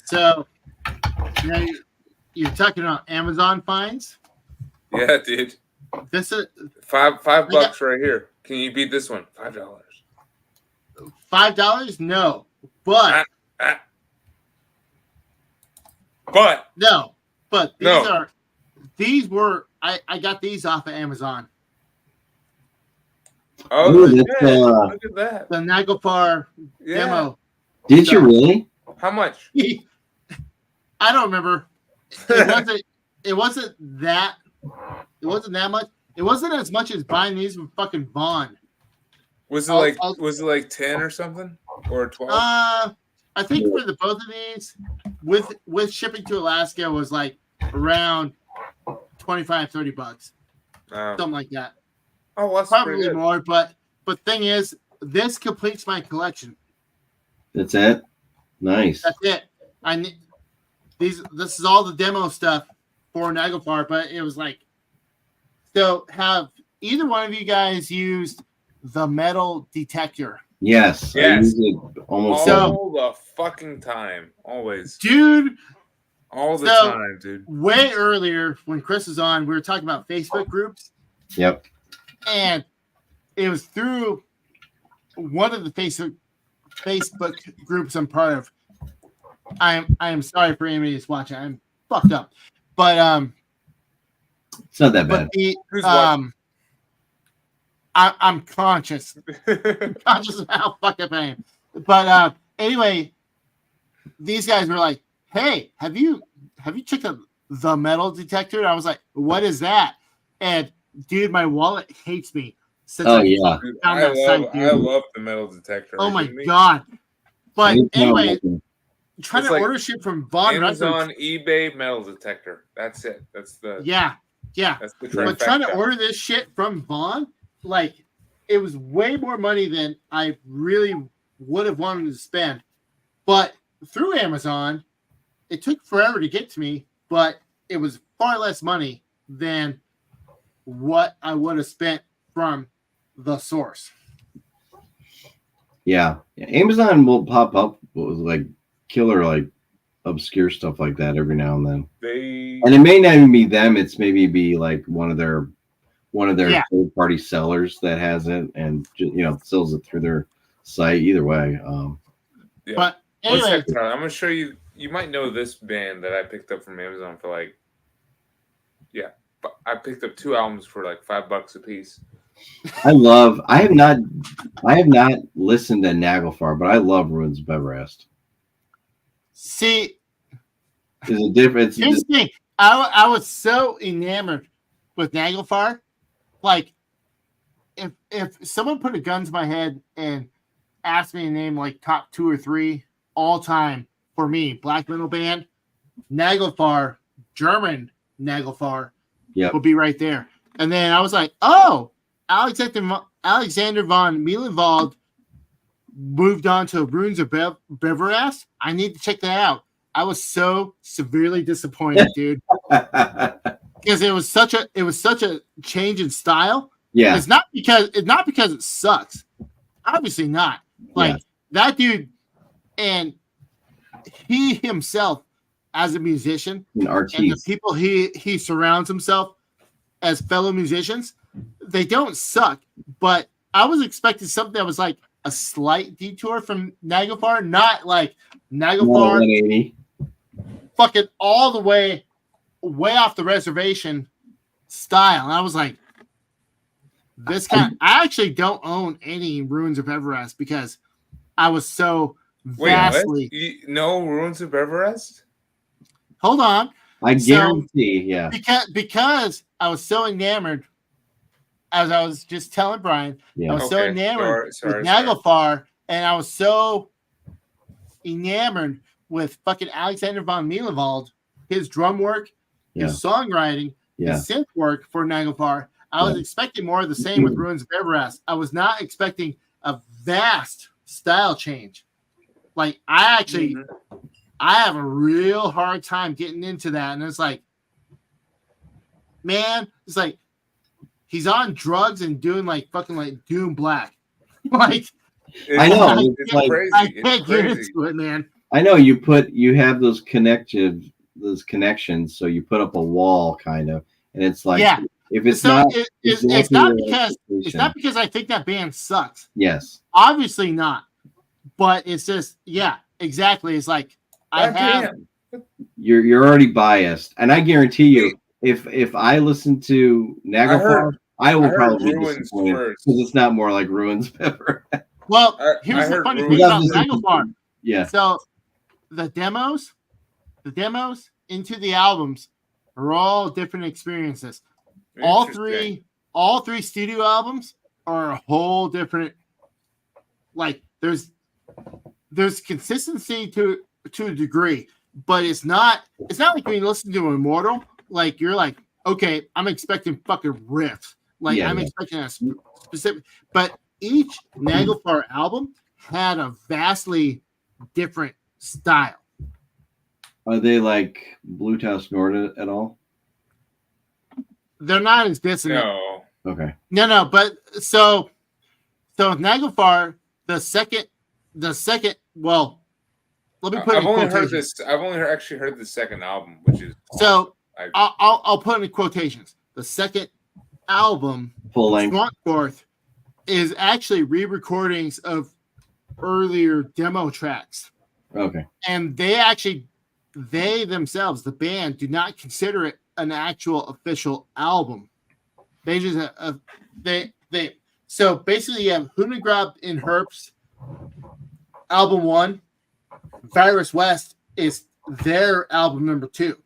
Speaker 3: So, you're talking about Amazon finds.
Speaker 2: Yeah, dude.
Speaker 3: This is
Speaker 2: $5 bucks right here. Can you beat this one? $5.
Speaker 3: $5. No, but
Speaker 2: no.
Speaker 3: These were I got these off of Amazon.
Speaker 2: Oh,
Speaker 1: Ooh,
Speaker 2: look
Speaker 1: that's,
Speaker 2: at that.
Speaker 3: The Naglfar demo.
Speaker 1: Did you really?
Speaker 2: How much?
Speaker 3: I don't remember. It wasn't that much. It wasn't as much as buying these from fucking Vaughn.
Speaker 2: Was it like 10 or something? Or 12?
Speaker 3: I think for the both of these, with shipping to Alaska, was like around $25-$30. Something like that.
Speaker 2: Oh, that's
Speaker 3: probably more, but thing is, this completes my collection.
Speaker 1: That's it. Nice.
Speaker 3: That's it. This is all the demo stuff for Naglfar, but it was like, so have either one of you guys used the metal detector?
Speaker 1: Yes. I use it almost
Speaker 2: all the fucking time. Always.
Speaker 3: Dude.
Speaker 2: All the time, dude.
Speaker 3: Way earlier when Chris was on, we were talking about Facebook groups.
Speaker 1: Yep.
Speaker 3: And it was through one of the Facebook groups I'm part of. I am sorry for anybody that's watching. I'm fucked up. But
Speaker 1: it's not that bad.
Speaker 3: I'm conscious. Conscious of how fucked up I am. But anyway, these guys were like, "Hey, have you checked out the metal detector?" And I was like, "What is that?" And dude, my wallet hates me.
Speaker 2: I love the metal detector.
Speaker 3: Oh my god! But anyway, trying to order shit from Vaughn
Speaker 2: Amazon,
Speaker 3: Records.
Speaker 2: eBay, metal detector. That's it. That's the
Speaker 3: yeah.
Speaker 2: That's the
Speaker 3: but trying to order this shit from Vaughn, like, it was way more money than I really would have wanted to spend. But through Amazon, it took forever to get to me, but it was far less money than what I would have spent from the source.
Speaker 1: Yeah. Amazon will pop up with like killer, like obscure stuff like that every now and then. And it may not even be them. It's maybe be like one of their third party sellers that has it and sells it through their site. Either way.
Speaker 3: But anyway,
Speaker 2: I'm gonna show you. You might know this band that I picked up from Amazon for like, I picked up 2 albums for like $5 a piece.
Speaker 1: I have not listened to Naglfar, but I love Ruins of Everest.
Speaker 3: See,
Speaker 1: there's a difference.
Speaker 3: Here's the thing. I was so enamored with Naglfar. Like, if someone put a gun to my head and asked me to name like top 2 or 3 all time for me, black metal band, Naglfar, German Naglfar, would be right there. And then I was like, oh, Alexander von Mielenwald moved on to Ruins of Beverast. I need to check that out. I was so severely disappointed, dude, because it was such a change in style.
Speaker 1: Yeah,
Speaker 3: it's not because it sucks. Obviously not. Like that dude, and he himself as a musician, and the people he surrounds himself as fellow musicians, they don't suck. But I was expecting something that was like a slight detour from Naglfar, not like Naglfar
Speaker 1: 180.
Speaker 3: Fucking all the way off the reservation style. And I was like, I actually don't own any Ruins of Everest because I was so vastly.
Speaker 2: No Ruins of Everest?
Speaker 3: Hold on.
Speaker 1: I guarantee,
Speaker 3: Because I was so enamored, as I was just telling Brian, I was so enamored with Naglfar, and I was so enamored with fucking Alexander von Mielewald, his drum work,
Speaker 1: Yeah.
Speaker 3: his songwriting,
Speaker 1: Yeah.
Speaker 3: his synth work for Naglfar. I was expecting more of the same with Ruins of Everest. I was not expecting a vast style change. Like I have a real hard time getting into that, and it's like, man, it's like he's on drugs and doing like fucking like Doom Black. Like
Speaker 1: I know.
Speaker 2: It's
Speaker 1: like,
Speaker 2: crazy.
Speaker 3: I
Speaker 2: It's
Speaker 3: can't get
Speaker 2: crazy.
Speaker 3: into it, man.
Speaker 1: I know you have those connections, so you put up a wall kind of, and it's like,
Speaker 3: Yeah.
Speaker 1: if it's
Speaker 3: So
Speaker 1: not,
Speaker 3: it's
Speaker 1: exactly
Speaker 3: not
Speaker 1: your
Speaker 3: because it's
Speaker 1: expectation.
Speaker 3: not because I think that band sucks.
Speaker 1: Yes.
Speaker 3: Obviously not. But it's just, yeah, exactly. It's like I
Speaker 2: God
Speaker 3: have
Speaker 2: damn.
Speaker 1: You're already biased, and I guarantee you, if I listen to Naglfar, I will
Speaker 2: heard
Speaker 1: probably be
Speaker 2: Ruins
Speaker 1: disappointed
Speaker 2: first.
Speaker 1: because it's not more like Ruins Pepper.
Speaker 3: well,
Speaker 2: I
Speaker 3: here's the
Speaker 2: heard
Speaker 3: funny
Speaker 2: Ruins
Speaker 3: thing about
Speaker 1: first.
Speaker 3: Naglfar.
Speaker 1: Yeah.
Speaker 3: So the demos into the albums are all different experiences. All
Speaker 2: Interesting.
Speaker 3: three studio albums are a whole different. Like there's consistency to a degree, but it's not like when you listen to Immortal, like you're like, okay, I'm expecting fucking riffs. Like
Speaker 1: Yeah,
Speaker 3: I'm
Speaker 1: yeah.
Speaker 3: expecting a specific, but each Naglfar album had a vastly different style.
Speaker 1: Are they like Bluetooth Nord at all?
Speaker 3: They're not as dissonant.
Speaker 2: No.
Speaker 1: Okay.
Speaker 3: No, but so Naglfar, the second, well, let me put it
Speaker 2: I've
Speaker 3: in
Speaker 2: only
Speaker 3: quotations.
Speaker 2: heard this. I've only actually heard the second album, which is
Speaker 3: So
Speaker 2: I-
Speaker 3: I'll put it in quotations. The second album,
Speaker 1: Full length.
Speaker 3: Swampforth, is actually re-recordings of earlier demo tracks,
Speaker 1: Okay.
Speaker 3: and they themselves, the band, do not consider it an actual official album. They just they so basically you have Hunegrab in Herbst, album 1. Virus West is their album number 2.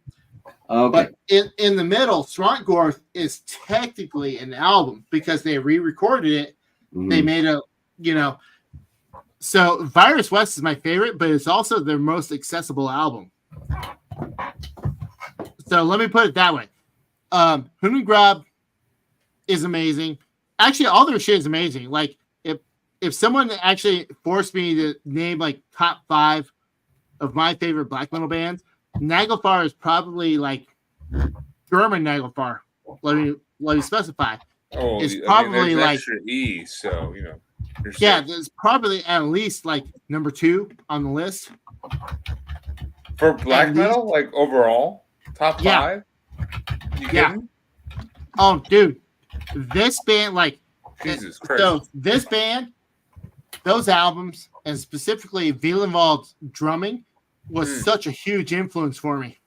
Speaker 1: Okay.
Speaker 3: But in the middle, Swampforth is technically an album because they re-recorded it.
Speaker 1: Mhm.
Speaker 3: They made so Virus West is my favorite, but it's also their most accessible album. So let me put it that way. Hunegrab is amazing. Actually, all their shit is amazing. Like if someone actually forced me to name like top 5 of my favorite black metal bands, Naglfar is probably like German Naglfar. Let me specify.
Speaker 2: Oh,
Speaker 3: It's
Speaker 2: there's
Speaker 3: probably like
Speaker 2: extra E, so you know.
Speaker 3: yeah, there's probably at least like number 2 on the list.
Speaker 2: For black
Speaker 3: at
Speaker 2: metal, like overall, top
Speaker 3: Yeah.
Speaker 2: 5. You
Speaker 3: Yeah.
Speaker 2: kidding?
Speaker 3: Oh, dude, this band, like,
Speaker 2: Jesus Christ.
Speaker 3: so this band, those albums, and specifically Wielenwald's drumming, was such a huge influence for me.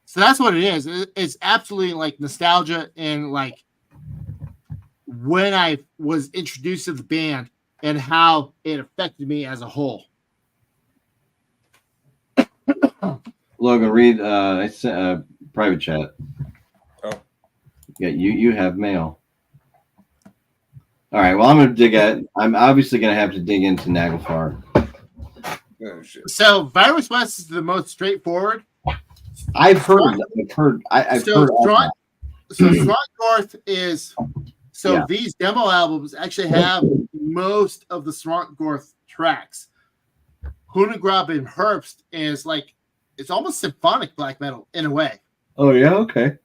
Speaker 3: So that's what it is. It's absolutely like nostalgia and like when I was introduced to the band and how it affected me as a whole.
Speaker 1: Logan, read. I sent a private chat.
Speaker 2: Oh.
Speaker 1: Yeah, you have mail. All right. Well, I'm obviously gonna have to dig into Naglfar.
Speaker 2: Oh, shit.
Speaker 3: So Virus West is the most straightforward.
Speaker 1: I've heard. I've heard. All that.
Speaker 3: So Swampforth is
Speaker 1: Yeah.
Speaker 3: these demo albums actually have most of the Swampforth tracks. Hunegrab and Herbst is like it's almost symphonic black metal in a way.
Speaker 1: Oh yeah. Okay.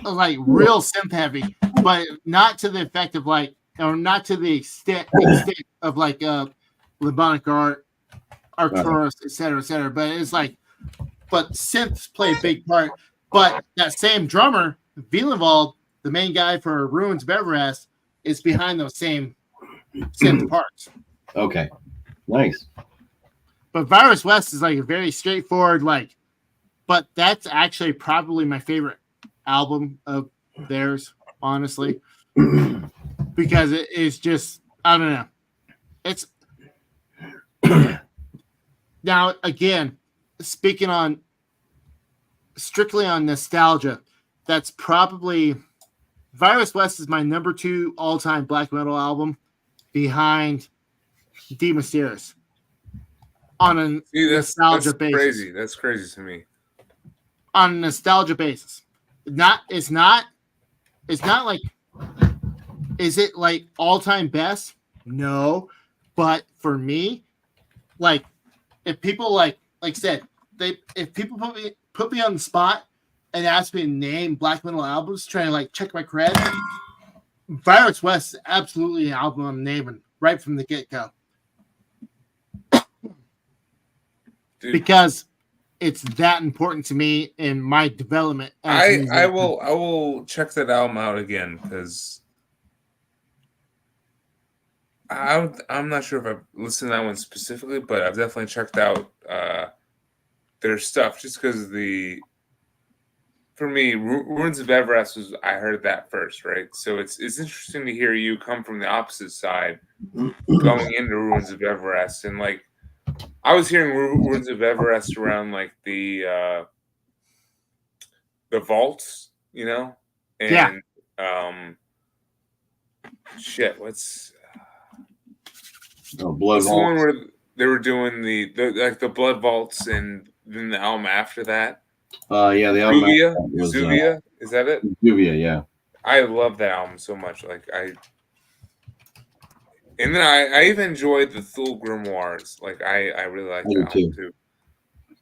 Speaker 3: Like real synth heavy, but not to the effect of like or not to the extent of like Libonic Art, Arcturus, etc. But it's like but synths play a big part. But that same drummer, Wielenwald, the main guy for Ruins of Everest, is behind those same synth parts.
Speaker 1: Okay. Nice.
Speaker 3: But Virus West is like a very straightforward, like, but that's actually probably my favorite album of theirs, honestly. Because it is just, I don't know. It's now again, speaking on strictly on nostalgia, that's probably Virus West is my number 2 all-time black metal album behind De Mysterious. on a
Speaker 2: See, that's
Speaker 3: nostalgia basis.
Speaker 2: crazy. That's crazy to me.
Speaker 3: On a nostalgia basis. It's not like, is it like all-time best? No. But for me, like, if people like I said, if people put me on the spot and ask me to name black metal albums, trying to like check my cred, Virus West is absolutely an album I'm naming right from the get-go.
Speaker 2: Dude,
Speaker 3: because it's that important to me in my development. As
Speaker 2: I will check that album out again because I'm not sure if I've listened to that one specifically, but I've definitely checked out their stuff just because for me, Ruins of Everest was, I heard that first, right? So it's interesting to hear you come from the opposite side, going into Ruins of Everest, and like I was hearing Ruins of Everest around like the vaults, and shit, what's
Speaker 1: Blood
Speaker 2: the one
Speaker 1: Vaults.
Speaker 2: where they were doing the blood vaults, and then the album after that?
Speaker 1: Yeah, the album
Speaker 2: was Zuvia. Is that it?
Speaker 1: Zuvia, yeah.
Speaker 2: I love that album so much. And then I even enjoyed the Thule Grimoires. Like I really like that album too.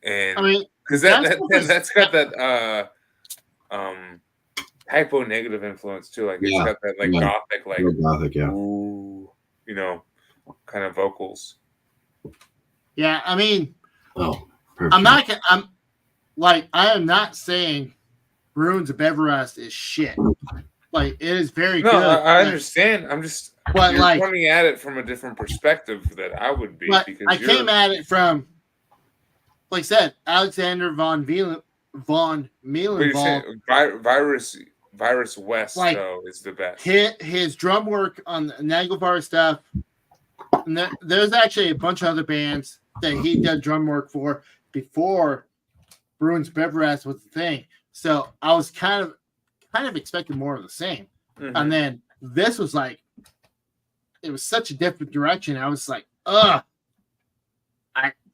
Speaker 2: And
Speaker 3: I mean,
Speaker 2: because that's got that hypo negative influence too. Like it's got that gothic, like
Speaker 1: gothic, yeah.
Speaker 2: Ooh, kind of vocals.
Speaker 3: Yeah, I mean,
Speaker 1: perfect.
Speaker 3: I am not saying Ruins of Everest is shit. Like, it is very good.
Speaker 2: I understand. I'm just
Speaker 3: you're
Speaker 2: coming at it from a different perspective that I would be.
Speaker 3: But
Speaker 2: because
Speaker 3: I came at it from, like I said, Alexander von Meelenwald.
Speaker 2: Virus West, though, is the best.
Speaker 3: His drum work on the Nagelfar stuff. And there's actually a bunch of other bands that he did drum work for before Ruins of Everest was the thing. So I was kind of expecting more of the same. Mm-hmm. And then this was like, it was such a different direction. I was like, I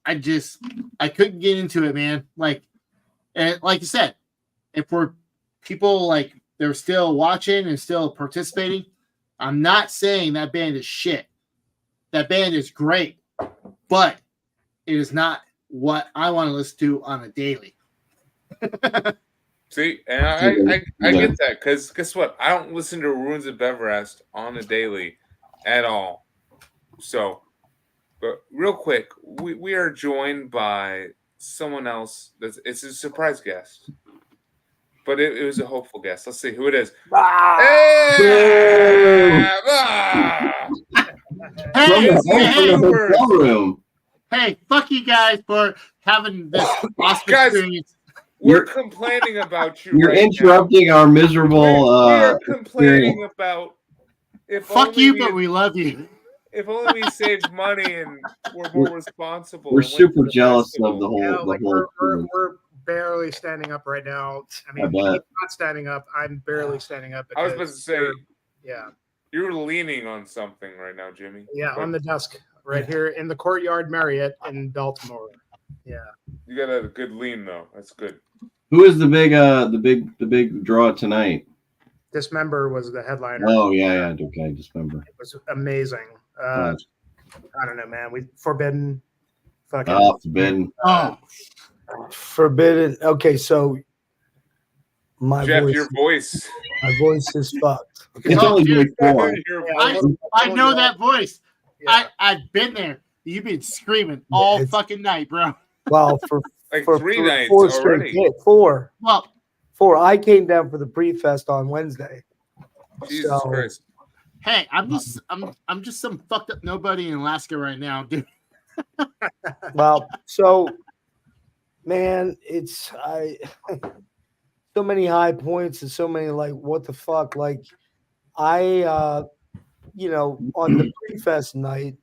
Speaker 3: couldn't get into it, man. Like, and like you said, if we're people like they're still watching and still participating, I'm not saying that band is shit. That band is great, but it is not what I want to listen to on a daily.
Speaker 2: See, and I get that because guess what? I don't listen to Ruins of Everest on a daily at all. So, but real quick, we are joined by someone else. It's a surprise guest, but it was a hopeful guest. Let's see who it is.
Speaker 3: Hey, fuck you guys for having this awesome experience.
Speaker 2: We're complaining about you.
Speaker 1: You're interrupting our miserable.
Speaker 2: We're complaining about.
Speaker 3: Fuck you, but we love you.
Speaker 2: If only we saved money and we're more responsible.
Speaker 1: We're super jealous of the whole.
Speaker 5: We're barely standing up right now. I mean, he's not standing up. I'm barely standing up.
Speaker 2: I was about to say,
Speaker 5: yeah,
Speaker 2: you're leaning on something right now, Jimmy.
Speaker 5: Yeah, on the desk right here in the Courtyard Marriott in Baltimore. Yeah,
Speaker 2: you got a good lean though. That's good.
Speaker 1: Who is the big draw tonight?
Speaker 5: Dismember was the headliner.
Speaker 1: Oh yeah, okay, Dismember.
Speaker 5: It was amazing. I don't know, man. Forbidden.
Speaker 1: Forbidden.
Speaker 6: Forbidden. Okay, so my
Speaker 2: Jeff,
Speaker 6: voice.
Speaker 2: Your voice.
Speaker 6: My voice is fucked.
Speaker 1: Okay. It's only doing 4.
Speaker 3: I know that voice. Yeah. I've been there. You've been screaming all fucking night, bro.
Speaker 6: Well, for
Speaker 2: like
Speaker 6: for
Speaker 2: 3 nights
Speaker 6: 4
Speaker 2: already.
Speaker 6: straight. 4.
Speaker 3: Well,
Speaker 6: 4. I came down for the pre-fest on Wednesday.
Speaker 2: Jesus Christ.
Speaker 3: Hey, I'm just some fucked up nobody in Alaska right now, dude.
Speaker 6: Well, so man, it's so many high points and so many like what the fuck. Like I on the pre-fest night,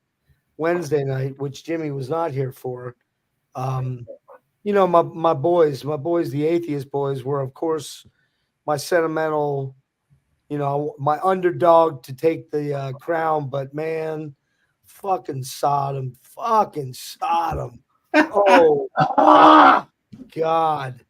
Speaker 6: Wednesday night, which Jimmy was not here for, my boys, the Atheist Boys, were of course my sentimental, my underdog to take the crown, but man, fucking Sodom. Oh God.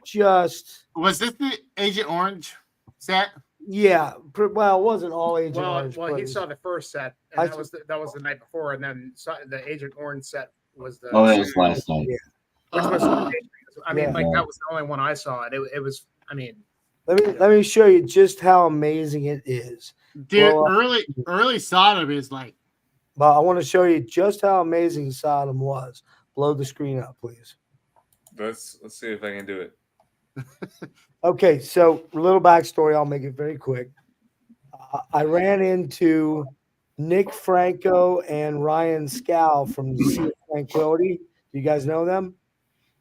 Speaker 6: Just
Speaker 3: Was this the Agent Orange set?
Speaker 6: yeah. Well, it wasn't all Agent
Speaker 5: Well,
Speaker 6: Orange.
Speaker 5: well,
Speaker 6: but
Speaker 5: he
Speaker 6: it was-
Speaker 5: saw the first set,
Speaker 6: I
Speaker 5: and
Speaker 6: saw-
Speaker 5: that was the night before, and then the Agent Orange set was the
Speaker 1: Oh, that was last night.
Speaker 5: which was I mean,
Speaker 6: Yeah.
Speaker 5: like that was the only one I saw, and it was. I mean,
Speaker 6: let me show you just how amazing it is.
Speaker 3: Dude,
Speaker 6: Well,
Speaker 3: early Sodom is like
Speaker 6: But I want to show you just how amazing Sodom was. Blow the screen up, please.
Speaker 2: Let's see if I can do it.
Speaker 6: Okay, so a little backstory. I'll make it very quick. I ran into Nick Franco and Ryan Scow from Sea of Tranquility. Do you guys know them?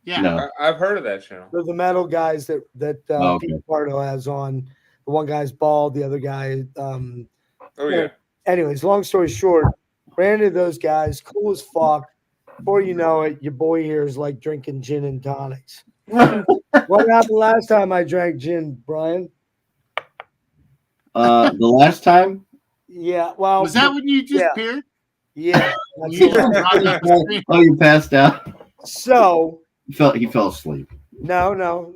Speaker 3: yeah.
Speaker 1: No.
Speaker 2: I've heard of that channel.
Speaker 6: They're the metal guys that
Speaker 1: Okay.
Speaker 6: Pete Pardo has on. The one guy's bald, the other guy.
Speaker 2: Oh yeah.
Speaker 6: Anyways, long story short, ran into those guys, cool as fuck. Before you know it, your boy here is like drinking gin and tonics. What happened last time I drank gin, Brian?
Speaker 1: The last time?
Speaker 6: Yeah, well,
Speaker 3: Was that when you just
Speaker 6: yeah.
Speaker 3: appeared?
Speaker 6: yeah. that's
Speaker 3: You
Speaker 6: it.
Speaker 3: just brought it up to me.
Speaker 1: Oh, you passed out?
Speaker 6: So
Speaker 1: He fell asleep
Speaker 6: no.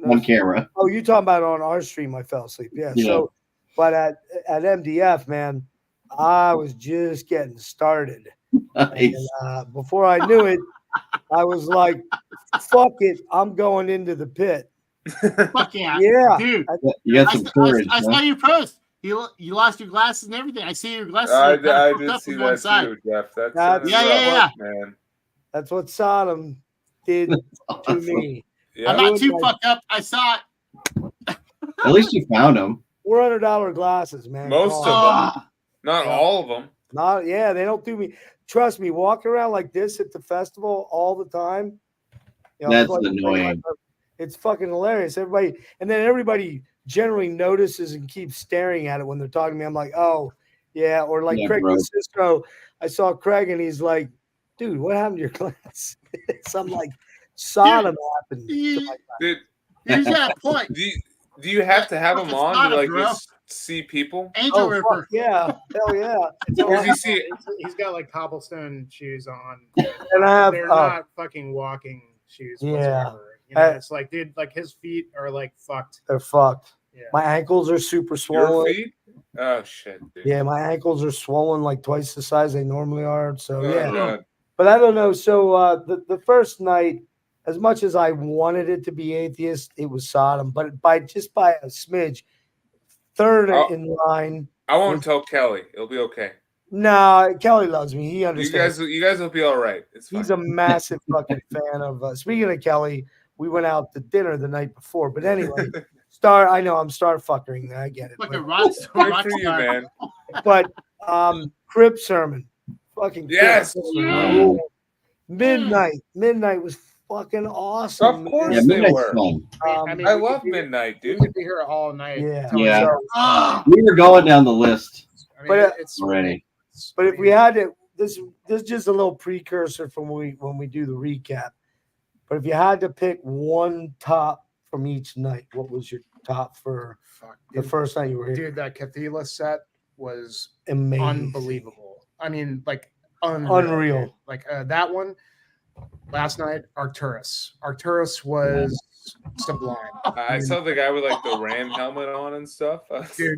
Speaker 1: on camera.
Speaker 6: Oh, you talking about on our stream? I fell asleep. Yeah.
Speaker 1: Yeah.
Speaker 6: So, but at MDF, man, I was just getting started.
Speaker 1: Nice.
Speaker 6: And, before I knew it, I was like, "Fuck it, I'm going into the pit."
Speaker 3: Fuck yeah.
Speaker 6: Yeah,
Speaker 3: Dude.
Speaker 1: You got some courage.
Speaker 3: I saw
Speaker 1: huh?
Speaker 3: your post. You lost your glasses and everything. I see your glasses.
Speaker 2: I
Speaker 3: are kind of
Speaker 2: did
Speaker 3: up
Speaker 2: see
Speaker 3: with one
Speaker 2: that
Speaker 3: side.
Speaker 2: too, Jeff. That's
Speaker 6: Yeah,
Speaker 2: rough, man.
Speaker 6: that's what Sodom did to
Speaker 1: Awesome.
Speaker 6: me.
Speaker 2: Yeah.
Speaker 3: I'm not too
Speaker 6: Like-
Speaker 3: fucked up. I saw it.
Speaker 1: At least you found him.
Speaker 6: $400 glasses, man.
Speaker 2: Most
Speaker 6: Come
Speaker 2: of
Speaker 6: on.
Speaker 2: them.
Speaker 3: Ah,
Speaker 2: Not
Speaker 6: Yeah.
Speaker 2: all of them.
Speaker 6: Not yeah, they don't do me. Trust me, walking around like this at the festival all the time.
Speaker 1: That's
Speaker 6: it's
Speaker 1: annoying.
Speaker 6: It's fucking hilarious. Everybody generally notices and keeps staring at it when they're talking to me. I'm like, oh yeah, or like
Speaker 1: Yeah,
Speaker 6: Craig
Speaker 1: bro.
Speaker 6: Cisco. I saw Craig and he's like, dude, what happened to your glass? So I'm like, Sodom happened. to
Speaker 3: you,
Speaker 6: my
Speaker 2: Dude,
Speaker 3: you got a point.
Speaker 2: do you have to have
Speaker 3: Fucking
Speaker 2: them on
Speaker 3: Sodom,
Speaker 2: to like
Speaker 3: bro.
Speaker 2: just see people?
Speaker 3: Angel
Speaker 6: Oh,
Speaker 3: Ripper.
Speaker 6: fuck, yeah. Hell yeah.
Speaker 2: Because you see,
Speaker 5: he's got like cobblestone shoes on.
Speaker 6: And I have
Speaker 5: They're not fucking walking shoes
Speaker 6: Yeah.
Speaker 5: whatsoever. You know, it's like, dude, like his feet are like fucked.
Speaker 6: they're fucked.
Speaker 5: Yeah.
Speaker 6: My ankles are super
Speaker 2: your
Speaker 6: swollen.
Speaker 2: feet. Oh shit, dude.
Speaker 6: Yeah, my ankles are swollen like twice the size they normally are. So
Speaker 2: Oh,
Speaker 6: yeah.
Speaker 2: God.
Speaker 6: But I don't know. So the first night, as much as I wanted it to be atheist, it was Sodom. But by a smidge, third
Speaker 2: Oh.
Speaker 6: in line.
Speaker 2: I won't tell Kelly. It'll be okay.
Speaker 6: Nah, Kelly loves me. He
Speaker 2: You
Speaker 6: understands.
Speaker 2: guys will be all right. It's fine.
Speaker 6: He's a massive fucking fan of. Speaking of Kelly, we went out to dinner the night before. But anyway, I know I'm star fuckering. I get it.
Speaker 3: Fucking
Speaker 6: But,
Speaker 3: rock,
Speaker 2: Good
Speaker 3: rock
Speaker 2: for you,
Speaker 3: star.
Speaker 2: man.
Speaker 6: but Crib sermon, fucking Crib
Speaker 2: Yes.
Speaker 6: sermon. Midnight was fucking awesome.
Speaker 2: Of course
Speaker 1: Yeah,
Speaker 2: they
Speaker 1: midnight's
Speaker 2: were.
Speaker 1: fun.
Speaker 5: I mean,
Speaker 2: I
Speaker 5: we
Speaker 2: love
Speaker 5: could be-
Speaker 2: midnight,
Speaker 5: We
Speaker 2: dude.
Speaker 5: could be here all night.
Speaker 6: Yeah.
Speaker 5: telling
Speaker 1: Yeah.
Speaker 5: jokes.
Speaker 3: Ah,
Speaker 1: We were going down the list
Speaker 5: I mean,
Speaker 6: But,
Speaker 5: it's
Speaker 1: already.
Speaker 6: But if we had to, this is just a little precursor from when we do the recap. But if you had to pick one top from each night, what was your top for
Speaker 5: fuck,
Speaker 6: the
Speaker 5: dude,
Speaker 6: first night you were here?
Speaker 5: dude, that Cathedra set was
Speaker 6: Amazing,
Speaker 5: unbelievable. I mean, like
Speaker 6: Unreal.
Speaker 5: dude. Like that one last night, Arcturus. Arcturus was sublime.
Speaker 2: I saw the guy with like the ram helmet on and stuff.
Speaker 5: Dude,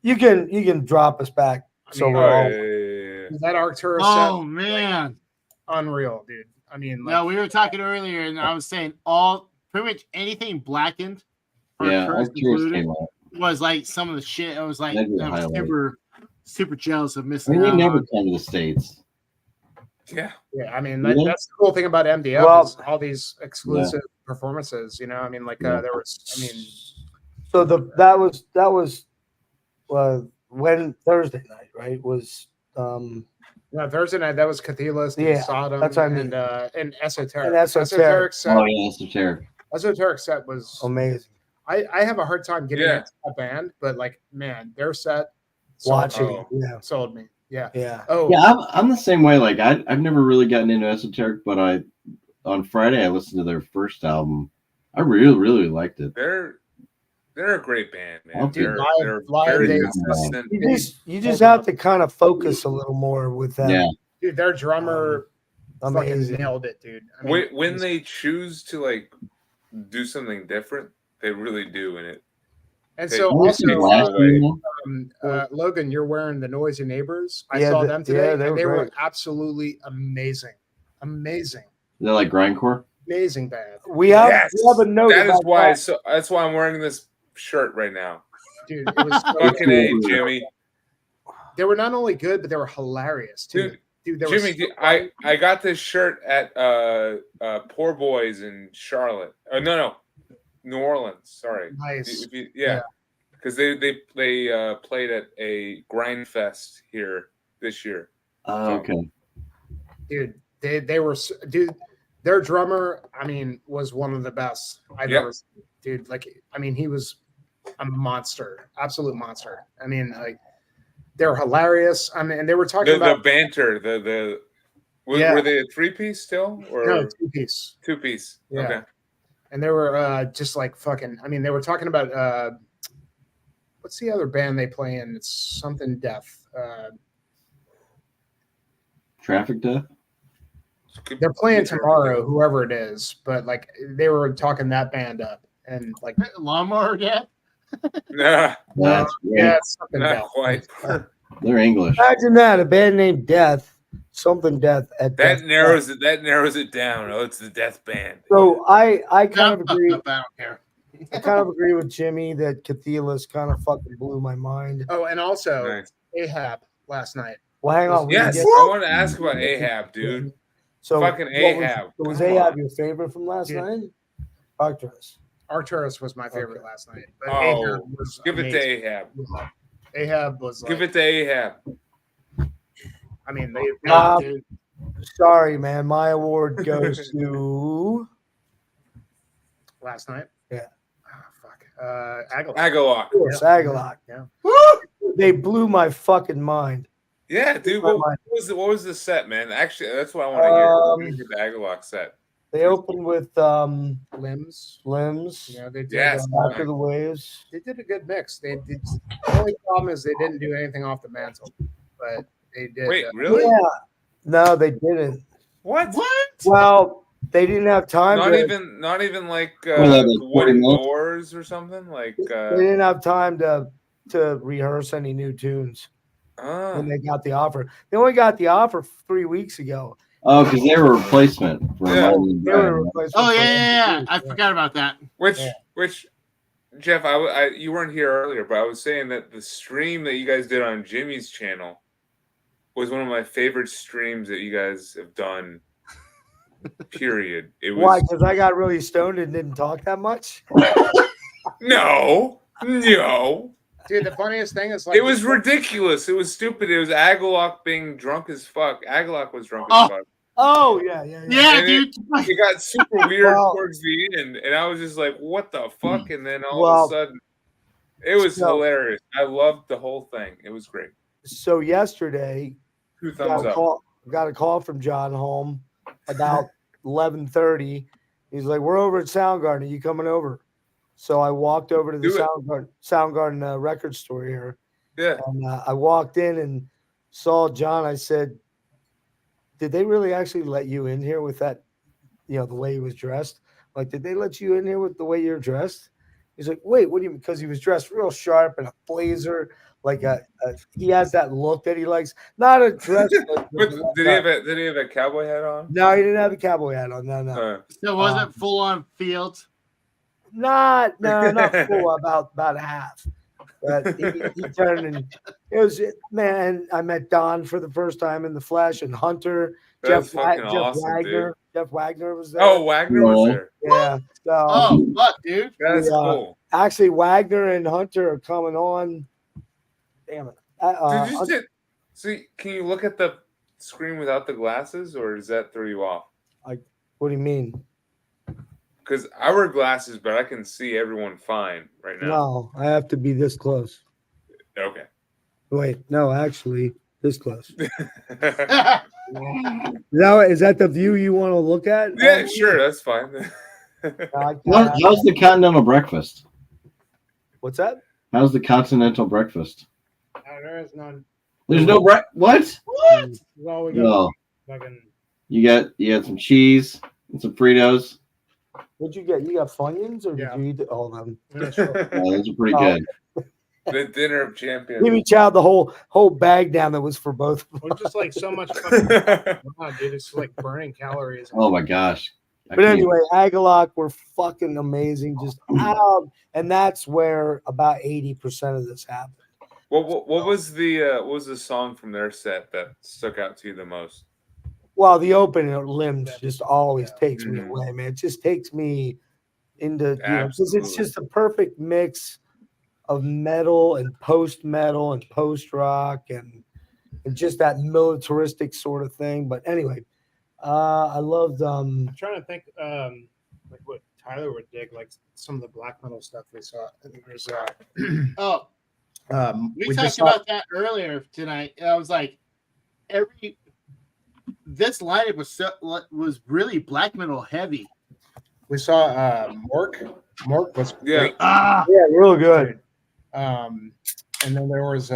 Speaker 6: You can drop us back. So
Speaker 5: mean,
Speaker 6: we're
Speaker 2: Oh,
Speaker 6: all
Speaker 2: yeah.
Speaker 5: that Arcturus
Speaker 3: oh
Speaker 5: set,
Speaker 3: man.
Speaker 5: unreal, dude. I mean, like,
Speaker 3: No, we were talking earlier, and I was saying pretty much anything blackened,
Speaker 1: Yeah,
Speaker 3: Arcturus
Speaker 1: Arcturus
Speaker 3: included,
Speaker 1: came out.
Speaker 3: was like some of the shit. I was like,
Speaker 1: That'd be a
Speaker 3: I'm
Speaker 1: highlight.
Speaker 3: super jealous of
Speaker 1: I
Speaker 3: missing
Speaker 1: mean, they
Speaker 3: out
Speaker 1: never
Speaker 3: on.
Speaker 1: come to the States.
Speaker 2: Yeah.
Speaker 5: yeah, I mean,
Speaker 1: Really?
Speaker 5: that's the cool thing about MDF
Speaker 6: Well-
Speaker 5: is all these exclusive performances. You know, I mean, like
Speaker 1: Yeah.
Speaker 5: there was, I mean,
Speaker 6: so that was when Thursday night, right? Was
Speaker 5: no, Thursday night that was Cathelas,
Speaker 6: Yeah,
Speaker 5: Sodom,
Speaker 6: that's what I mean.
Speaker 5: and Esoteric.
Speaker 6: And Esoteric.
Speaker 5: set,
Speaker 1: Oh yeah, esoteric.
Speaker 5: Esoteric set was.
Speaker 6: amazing.
Speaker 5: I have a hard time getting
Speaker 2: Yeah.
Speaker 5: into that band, but like, man, their set
Speaker 6: Watching,
Speaker 2: Oh.
Speaker 6: yeah,
Speaker 5: sold me. Yeah.
Speaker 6: yeah.
Speaker 5: Oh,
Speaker 1: Yeah, I'm the same way. Like I've never really gotten into esoteric, but on Friday I listened to their first album. I really liked it.
Speaker 2: They're a great band, man.
Speaker 1: Dude,
Speaker 2: They're
Speaker 5: live
Speaker 2: very
Speaker 5: they-
Speaker 2: consistent.
Speaker 6: You just have to kind of focus a little more with that.
Speaker 1: Yeah,
Speaker 5: dude, their drummer fucking
Speaker 6: Amazing.
Speaker 5: nailed it, dude. I mean,
Speaker 2: When they choose to like do something different, they really do in it.
Speaker 5: and
Speaker 2: They-
Speaker 5: so
Speaker 1: Did we see
Speaker 5: also,
Speaker 1: last year, though?
Speaker 5: Logan, you're wearing the Noisy Neighbors. I
Speaker 6: Yeah,
Speaker 5: saw
Speaker 6: the-
Speaker 5: them today,
Speaker 6: yeah, they
Speaker 5: and
Speaker 6: were
Speaker 5: they were
Speaker 6: great.
Speaker 5: absolutely amazing, amazing,
Speaker 1: They're like grindcore.
Speaker 5: amazing band,
Speaker 6: We have a note
Speaker 2: that is
Speaker 6: about
Speaker 2: why.
Speaker 6: that.
Speaker 2: So that's why I'm wearing this shirt right now.
Speaker 5: dude. It was so
Speaker 2: Fucking
Speaker 5: good.
Speaker 2: A, Jimmy.
Speaker 5: They were not only good, but they were hilarious too. Dude, they were
Speaker 2: Jimmy,
Speaker 5: so funny.
Speaker 2: I got this shirt at Poor Boys in Charlotte. Oh no, New Orleans. Sorry.
Speaker 5: Nice.
Speaker 2: Yeah, because they played at a grind fest here this year.
Speaker 1: Oh, okay.
Speaker 5: Dude, they were dude. Their drummer, I mean, was one of the best I've
Speaker 2: Yep.
Speaker 5: ever seen. Dude, like, I mean, he was a monster, absolute monster. I mean, like, they're hilarious. I mean, and they were talking
Speaker 2: The
Speaker 5: about
Speaker 2: banter,
Speaker 5: Yeah.
Speaker 2: were they a 3-piece still or
Speaker 5: no 2-piece.
Speaker 2: 2-piece?
Speaker 5: Yeah.
Speaker 2: Okay.
Speaker 5: And they were just like fucking. I mean, they were talking about what's the other band they play in? It's something Death.
Speaker 1: Traffic Death.
Speaker 5: They're playing tomorrow, whoever it is. But like, they were talking that band up, and like,
Speaker 3: Lawnmower Death.
Speaker 2: Nah,
Speaker 1: That's great.
Speaker 5: yeah, it's something
Speaker 2: not
Speaker 5: Death.
Speaker 2: quite.
Speaker 1: They're English.
Speaker 6: Imagine that, a band named Death, something Death at
Speaker 2: That
Speaker 6: Death.
Speaker 2: narrows it. That narrows it down. Oh, it's the Death Band.
Speaker 6: So I kind of
Speaker 3: Not fucked
Speaker 6: agree.
Speaker 3: up, I don't care.
Speaker 6: I kind of agree with Jimmy that Cathelis kind of fucking blew my mind.
Speaker 5: Oh, and also
Speaker 2: Nice.
Speaker 5: Ahab last night.
Speaker 6: Well, hang on. we
Speaker 2: Yes,
Speaker 6: can
Speaker 2: I
Speaker 6: get-
Speaker 2: want to ask about Ahab, dude.
Speaker 6: So
Speaker 2: fucking
Speaker 6: what was-
Speaker 2: Ahab.
Speaker 6: Was
Speaker 2: Come
Speaker 6: Ahab
Speaker 2: on.
Speaker 6: your favorite from last
Speaker 5: Yeah.
Speaker 6: night? Arcturus.
Speaker 5: Arcturus was my favorite
Speaker 6: Okay.
Speaker 5: last night. But
Speaker 2: Oh,
Speaker 5: Ahab was
Speaker 2: give it to
Speaker 5: amazing.
Speaker 2: Ahab.
Speaker 5: Ahab was like,
Speaker 2: Give it to Ahab.
Speaker 5: I mean, they
Speaker 6: Um, Sorry, man. My award goes to.
Speaker 5: last night.
Speaker 6: Yeah.
Speaker 5: Oh, fuck. Aguilar.
Speaker 2: Agalok.
Speaker 6: Of course, Agalok.
Speaker 5: Yeah.
Speaker 6: They blew my fucking mind.
Speaker 2: Yeah, dude.
Speaker 6: My
Speaker 2: What
Speaker 6: mind.
Speaker 2: was the set, man? Actually, that's what I want to hear. I wanna hear the Agalok set.
Speaker 6: They opened with
Speaker 5: Limbs.
Speaker 6: Limbs.
Speaker 5: You know, they did.
Speaker 2: Yes.
Speaker 6: After the waves.
Speaker 5: They did a good mix. They did. The only problem is they didn't do anything off the mantle, but they did.
Speaker 2: Wait, really?
Speaker 6: Yeah. No, they didn't.
Speaker 2: What?
Speaker 6: Well, they didn't have time.
Speaker 2: Not
Speaker 6: to,
Speaker 2: even like
Speaker 1: Well, like 40
Speaker 2: wooden
Speaker 1: minutes?
Speaker 2: doors or something like.
Speaker 6: They didn't have time to rehearse any new tunes when they got the offer. They only got the offer 3 weeks ago.
Speaker 1: Oh, because they were a replacement for
Speaker 2: Yeah.
Speaker 1: Marlon
Speaker 6: They were a
Speaker 1: Brando.
Speaker 6: replacement
Speaker 3: Oh
Speaker 6: for
Speaker 3: yeah. I
Speaker 6: them.
Speaker 3: forgot about that.
Speaker 2: Which Jeff, I you weren't here earlier, but I was saying that the stream that you guys did on Jimmy's channel was one of my favorite streams that you guys have done. Period. It was
Speaker 6: Why? Because I got really stoned and didn't talk that much.
Speaker 2: no.
Speaker 5: Dude, the funniest thing is like
Speaker 2: It was ridiculous. It was stupid. It was Agalok being drunk as fuck. Agalok was drunk
Speaker 3: Oh.
Speaker 2: as fuck.
Speaker 6: Oh yeah.
Speaker 3: Yeah,
Speaker 2: And
Speaker 3: dude.
Speaker 2: It got super weird
Speaker 6: Well-
Speaker 2: towards the end, and I was just like, "What the fuck?" And then all
Speaker 6: Well,
Speaker 2: of a sudden, it was
Speaker 6: so-
Speaker 2: hilarious. I loved the whole thing. It was great.
Speaker 6: So yesterday,
Speaker 2: 2 thumbs up.
Speaker 6: got a call from John Holm about 11:30. He's like, "We're over at Soundgarden. Are you coming over?" So I walked over to the
Speaker 2: Do it.
Speaker 6: Soundgarden record store here,
Speaker 2: Yeah.
Speaker 6: and I walked in and saw John. I said, "Did they really actually let you in here with that? You know, the way he was dressed. Like, did they let you in here with the way you're dressed?" He's like, "Wait, what do you mean?" Because he was dressed real sharp in a blazer, like he has that look that he likes. Not a dress.
Speaker 2: But did he have a cowboy hat on?
Speaker 6: No, he didn't have the cowboy hat on. No.
Speaker 3: So was it full on fields?
Speaker 6: Not full, about half. But he turned and it was man. I met Don for the first time in the flesh, and Hunter,
Speaker 2: That's
Speaker 6: Jeff
Speaker 2: fucking awesome,
Speaker 6: Wagner.
Speaker 2: dude.
Speaker 6: Jeff Wagner was there.
Speaker 2: Oh, Wagner was
Speaker 1: No.
Speaker 2: there.
Speaker 6: yeah. So
Speaker 3: Oh, fuck, dude.
Speaker 2: That's
Speaker 6: Yeah.
Speaker 2: cool.
Speaker 6: actually, Wagner and Hunter are coming on. Damn it.
Speaker 2: Did you see? Can you look at the screen without the glasses, or does that throw you off?
Speaker 6: What do you mean?
Speaker 2: Because I wear glasses, but I can see everyone fine right now.
Speaker 6: No, I have to be this close.
Speaker 2: Okay.
Speaker 6: Wait, no, actually, this close.
Speaker 2: Yeah,
Speaker 6: Is that the view you want to look at?
Speaker 2: sure, that's fine.
Speaker 1: How's the continental breakfast?
Speaker 6: What's that?
Speaker 1: How's the continental breakfast?
Speaker 5: there is none.
Speaker 1: There's no what?
Speaker 5: Well, we got
Speaker 1: No.
Speaker 5: fucking
Speaker 1: You got some cheese and some Fritos.
Speaker 6: What'd you get? You got Funyuns or
Speaker 5: Yeah.
Speaker 6: did you eat all of them?
Speaker 5: Yeah, sure.
Speaker 1: Those are pretty
Speaker 6: Oh.
Speaker 1: good.
Speaker 2: The dinner of champions.
Speaker 6: Give each out the whole bag down that was for both. of them.
Speaker 5: Well, just like so much fucking wow, dude, it's like burning calories.
Speaker 1: Oh my gosh. I
Speaker 6: But
Speaker 1: can't-
Speaker 6: anyway, Agalloch were fucking amazing. Just out, and that's where about 80% of this happened.
Speaker 2: what was the song from their set that stuck out to you the most?
Speaker 6: Well, the opening limbs just always
Speaker 5: Yeah.
Speaker 6: takes me
Speaker 2: Mhm.
Speaker 6: away, man. It just takes me into because it's
Speaker 2: Absolutely.
Speaker 6: just a perfect mix of metal and post metal and post rock and just that militaristic sort of thing. But anyway, I loved
Speaker 5: I'm trying to think like what Tyler would dig, like some of the black metal stuff we saw. There's
Speaker 3: Oh, we
Speaker 5: just
Speaker 3: talked
Speaker 5: saw-
Speaker 3: about that earlier tonight. I was like, this lineup was really black metal heavy.
Speaker 5: we saw Mork. Mork was
Speaker 2: Yeah.
Speaker 5: great.
Speaker 3: Ah,
Speaker 6: yeah, real good.
Speaker 5: And then there was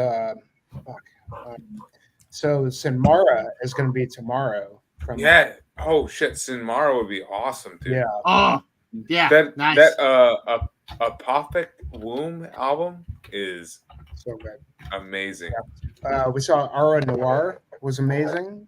Speaker 5: so Sinmara is going to be tomorrow. From
Speaker 2: Yeah. Oh shit, Sinmara would be awesome, dude.
Speaker 5: yeah.
Speaker 3: oh, yeah,
Speaker 2: That
Speaker 3: nice.
Speaker 2: that Apothic Womb album is
Speaker 5: So good.
Speaker 2: amazing.
Speaker 5: We saw Ara Noir was amazing.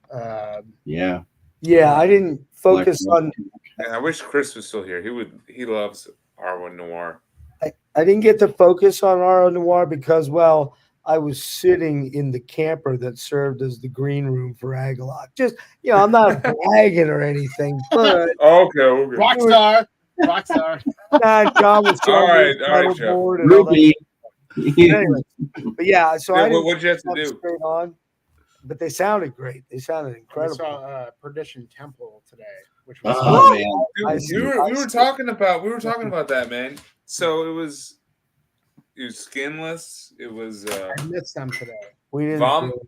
Speaker 1: Yeah.
Speaker 6: Yeah, I didn't focus
Speaker 1: Black
Speaker 6: on.
Speaker 2: And I wish Chris was still here. He loves Arwen Noir.
Speaker 6: I didn't get to focus on Aro Noir because, well, I was sitting in the camper that served as the green room for Agalloch. Just, I'm not bragging or anything, but
Speaker 2: Okay.
Speaker 3: Rockstar.
Speaker 6: John was showing me his
Speaker 2: All right, Jeff.
Speaker 6: pedalboard and all that.
Speaker 1: Ruby.
Speaker 6: Anyway, but yeah, so I didn't
Speaker 2: What'd you have to
Speaker 6: have
Speaker 2: do?
Speaker 6: straight on, but they sounded great. They sounded
Speaker 5: We
Speaker 6: incredible.
Speaker 5: saw Perdition Temple today, which was
Speaker 1: Oh man.
Speaker 2: Dude, we were talking about that, man. So it was Skinless. It was
Speaker 5: I missed them today.
Speaker 6: We didn't.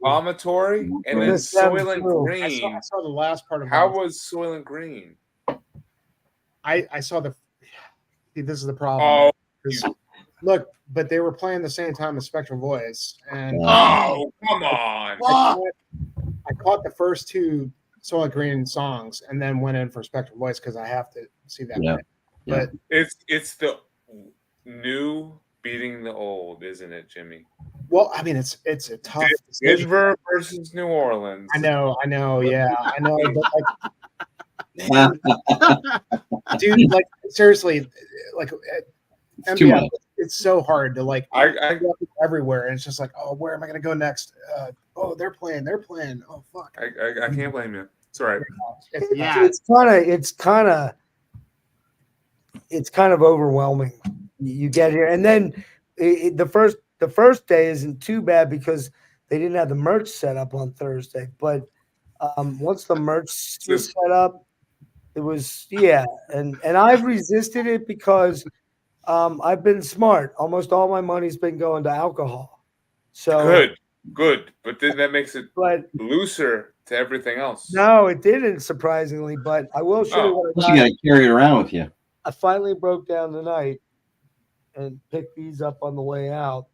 Speaker 2: Vomitory, and then
Speaker 6: Missed them
Speaker 2: Soylent
Speaker 6: too.
Speaker 2: Green.
Speaker 5: I saw the last part of
Speaker 2: How
Speaker 5: them.
Speaker 2: was Soylent Green?
Speaker 5: I saw the. See, this is the problem.
Speaker 2: Oh,
Speaker 5: 'Cause- look, but they were playing the same time as Spectral Voice, and
Speaker 2: oh, come on!
Speaker 5: I caught the first two Soylent Green songs, and then went in for Spectral Voice because I have to see that.
Speaker 1: Yeah.
Speaker 5: band. But
Speaker 2: It's the new beating the old, isn't it, Jimmy?
Speaker 5: well, I mean, it's a tough decision.
Speaker 2: Denver versus New Orleans.
Speaker 5: I know, yeah, I know. But like, dude, like seriously, like
Speaker 1: It's too
Speaker 5: MBF,
Speaker 1: much.
Speaker 5: it's so hard to like
Speaker 2: I
Speaker 5: go everywhere, and it's just like, oh, where am I gonna go next? Oh, they're playing. Oh, fuck.
Speaker 2: I can't blame you. It's all right.
Speaker 3: Yeah.
Speaker 6: It's kind of overwhelming. You get here, and then the first day isn't too bad because they didn't have the merch set up on Thursday. But once the merch was set up, it was and I've resisted it because I've been smart. Almost all my money's been going to alcohol. So
Speaker 2: Good, but then that makes it
Speaker 6: but
Speaker 2: looser to everything else.
Speaker 6: no, it didn't surprisingly. But I will show you what
Speaker 1: Plus
Speaker 6: I
Speaker 1: you
Speaker 6: got.
Speaker 1: gotta carry it around with you.
Speaker 6: I finally broke down tonight and picked these up on the way out.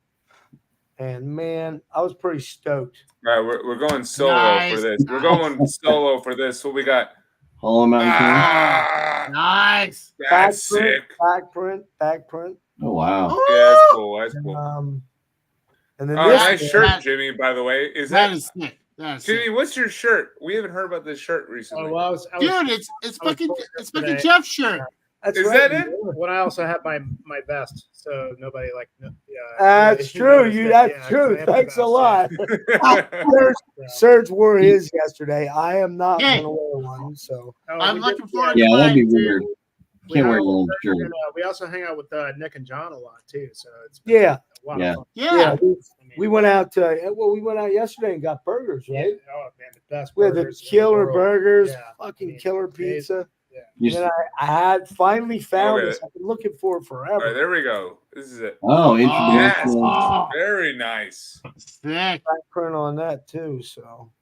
Speaker 6: And man, I was pretty stoked.
Speaker 2: All right, we're going solo
Speaker 3: Nice.
Speaker 2: for this. We're going solo for this. What we got?
Speaker 1: Hollow Mountain King.
Speaker 2: Ah,
Speaker 3: Nice.
Speaker 2: that's sick.
Speaker 6: Back print.
Speaker 1: Oh wow.
Speaker 2: Yeah, that's cool. That's cool.
Speaker 6: And then
Speaker 2: Oh,
Speaker 6: this
Speaker 2: nice
Speaker 6: one-
Speaker 2: shirt, Jimmy. By the way, is
Speaker 3: That
Speaker 2: that
Speaker 3: is sick. That is
Speaker 2: Jimmy?
Speaker 3: sick.
Speaker 2: What's your shirt? We haven't heard about this shirt recently.
Speaker 5: Oh, well, I was
Speaker 3: Dude, it's
Speaker 5: I was
Speaker 3: fucking
Speaker 5: told
Speaker 3: it's fucking
Speaker 5: yesterday-
Speaker 3: Jeff's shirt.
Speaker 6: That's
Speaker 2: Is
Speaker 6: right,
Speaker 2: that it?
Speaker 6: you know.
Speaker 5: when I also had my vest, so nobody like.
Speaker 6: That's true. That's true. Thanks a lot. Serge wore his yesterday. I am not
Speaker 3: Hey.
Speaker 6: gonna wear one. So
Speaker 3: I'm looking forward
Speaker 1: Yeah,
Speaker 3: to
Speaker 1: that'd be
Speaker 3: mine, too.
Speaker 1: weird. Can't wear your own shirt.
Speaker 5: We also hang out with Nick and John a lot too, so it's
Speaker 6: yeah,
Speaker 5: a lot
Speaker 1: Yeah.
Speaker 5: of fun.
Speaker 3: Yeah.
Speaker 6: we went out. We went out yesterday and got burgers, right?
Speaker 5: Yeah. Oh man, the best.
Speaker 6: We had the
Speaker 5: burgers in
Speaker 6: killer
Speaker 5: world.
Speaker 6: burgers,
Speaker 5: Yeah.
Speaker 6: fucking
Speaker 5: I mean,
Speaker 6: killer
Speaker 5: amazing.
Speaker 6: pizza.
Speaker 1: You
Speaker 6: And then I had finally found
Speaker 2: Okay.
Speaker 6: this. I've been looking for it
Speaker 2: All right,
Speaker 6: forever.
Speaker 2: there we go. This is it.
Speaker 1: Oh,
Speaker 2: Yes.
Speaker 1: interesting.
Speaker 3: Oh,
Speaker 2: Very nice.
Speaker 3: sick.
Speaker 6: Back print on that too. So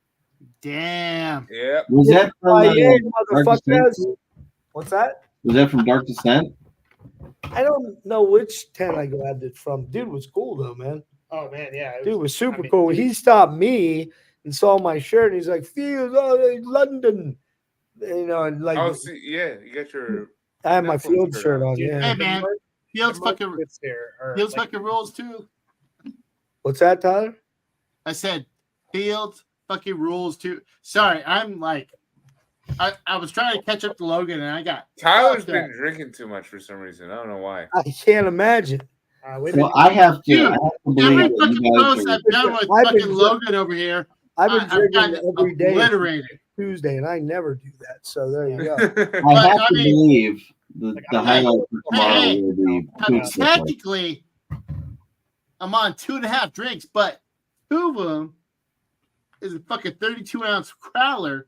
Speaker 3: Damn.
Speaker 2: Yep.
Speaker 1: Was that from
Speaker 6: yeah,
Speaker 1: Dark
Speaker 6: motherfuckers.
Speaker 1: Descent?
Speaker 6: What's that?
Speaker 1: Was that from Dark Descent?
Speaker 6: I don't know which tent I grabbed it from. Dude was cool though, man.
Speaker 5: Oh man, yeah.
Speaker 6: Dude was super
Speaker 5: I mean,
Speaker 6: cool.
Speaker 5: dude-
Speaker 6: He stopped me and saw my shirt and he's like, "Feels London." You know, and like
Speaker 2: Oh, see, yeah, you got your.
Speaker 6: I have my
Speaker 2: Netflix
Speaker 6: field
Speaker 2: shirt
Speaker 6: shirt
Speaker 2: on.
Speaker 6: on.
Speaker 5: Dude,
Speaker 6: Yeah.
Speaker 3: Hey,
Speaker 5: the
Speaker 3: man.
Speaker 5: merch-
Speaker 3: Fields
Speaker 5: the merch
Speaker 3: fucking
Speaker 5: that's there are,
Speaker 3: Fields
Speaker 5: like,
Speaker 3: fucking rules too.
Speaker 6: What's that, Tyler?
Speaker 3: I said Fields fucking rules too. Sorry, I'm like, I was trying to catch up to Logan and I got
Speaker 2: Tyler's
Speaker 3: fucked
Speaker 2: been
Speaker 3: up.
Speaker 2: drinking too much for some reason. I don't know why.
Speaker 6: I can't imagine.
Speaker 5: we've
Speaker 1: Well,
Speaker 5: been,
Speaker 1: I have to.
Speaker 3: Dude,
Speaker 1: I have to
Speaker 3: Every
Speaker 1: believe that
Speaker 3: fucking
Speaker 1: you
Speaker 3: post
Speaker 1: guys
Speaker 3: I've done with
Speaker 6: I've been
Speaker 3: fucking
Speaker 6: dr-
Speaker 3: Logan over here,
Speaker 6: I've been
Speaker 3: I've
Speaker 6: drinking
Speaker 3: gotten
Speaker 6: every day since
Speaker 3: obliterated.
Speaker 6: Tuesday, and I never do that. So there you go.
Speaker 1: I
Speaker 3: But,
Speaker 1: have
Speaker 3: I
Speaker 1: to
Speaker 3: mean-
Speaker 1: believe the
Speaker 5: I'm
Speaker 1: highlight
Speaker 5: not-
Speaker 1: for tomorrow
Speaker 3: Hey,
Speaker 1: will be food stuff.
Speaker 3: technically, I'm on 2.5 drinks, but 2 of them is a fucking 32-ounce crowler,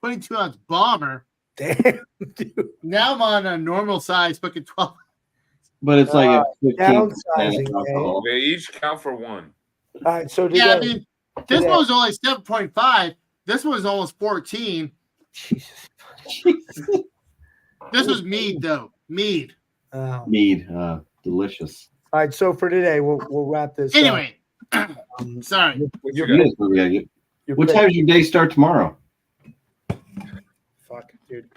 Speaker 3: 22-ounce bomber.
Speaker 6: Damn, dude.
Speaker 3: Now I'm on a normal size fucking 12.
Speaker 1: But it's like a 15%
Speaker 6: downsizing,
Speaker 1: alcohol.
Speaker 2: They each count for one.
Speaker 6: All right, so
Speaker 3: Yeah, I
Speaker 6: today,
Speaker 3: mean, this
Speaker 6: today-
Speaker 3: one was only 7.5. This one was almost 14.
Speaker 6: Jesus.
Speaker 3: This was mead, though. Mead.
Speaker 1: Mead, delicious.
Speaker 6: All right, so for today, we'll wrap this
Speaker 3: Anyway,
Speaker 6: up.
Speaker 3: sorry.
Speaker 2: What
Speaker 6: You're
Speaker 2: you got?
Speaker 1: Yes, we gotta get-
Speaker 6: Your
Speaker 1: What
Speaker 6: pick.
Speaker 1: time does your day start tomorrow?
Speaker 5: fuck, dude.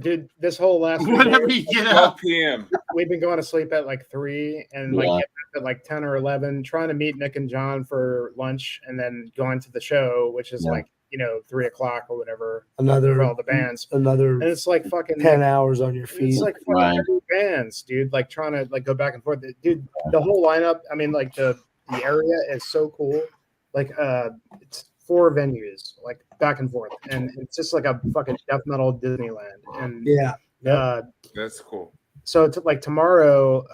Speaker 5: Dude, this whole last week,
Speaker 3: Whenever you get
Speaker 2: 12
Speaker 3: up.
Speaker 2: p.m.
Speaker 5: we've been going to sleep at like 3 and like
Speaker 1: Yeah.
Speaker 5: getting up at like 10 or 11, trying to meet Nick and John for lunch and then going to the show, which is
Speaker 1: Yeah.
Speaker 5: like, 3 o'clock or whatever for
Speaker 6: Another
Speaker 5: all the bands.
Speaker 6: another
Speaker 5: And it's like fucking
Speaker 6: 10 hours on your feet.
Speaker 5: It's like fucking
Speaker 1: Right.
Speaker 5: 2 bands, dude. Like trying to like go back and forth. Dude, the whole lineup. I mean, like the area is so cool. Like it's 4 venues, like back and forth, and it's just like a fucking death metal Disneyland. And
Speaker 6: Yeah.
Speaker 2: That's cool.
Speaker 5: so it's like tomorrow,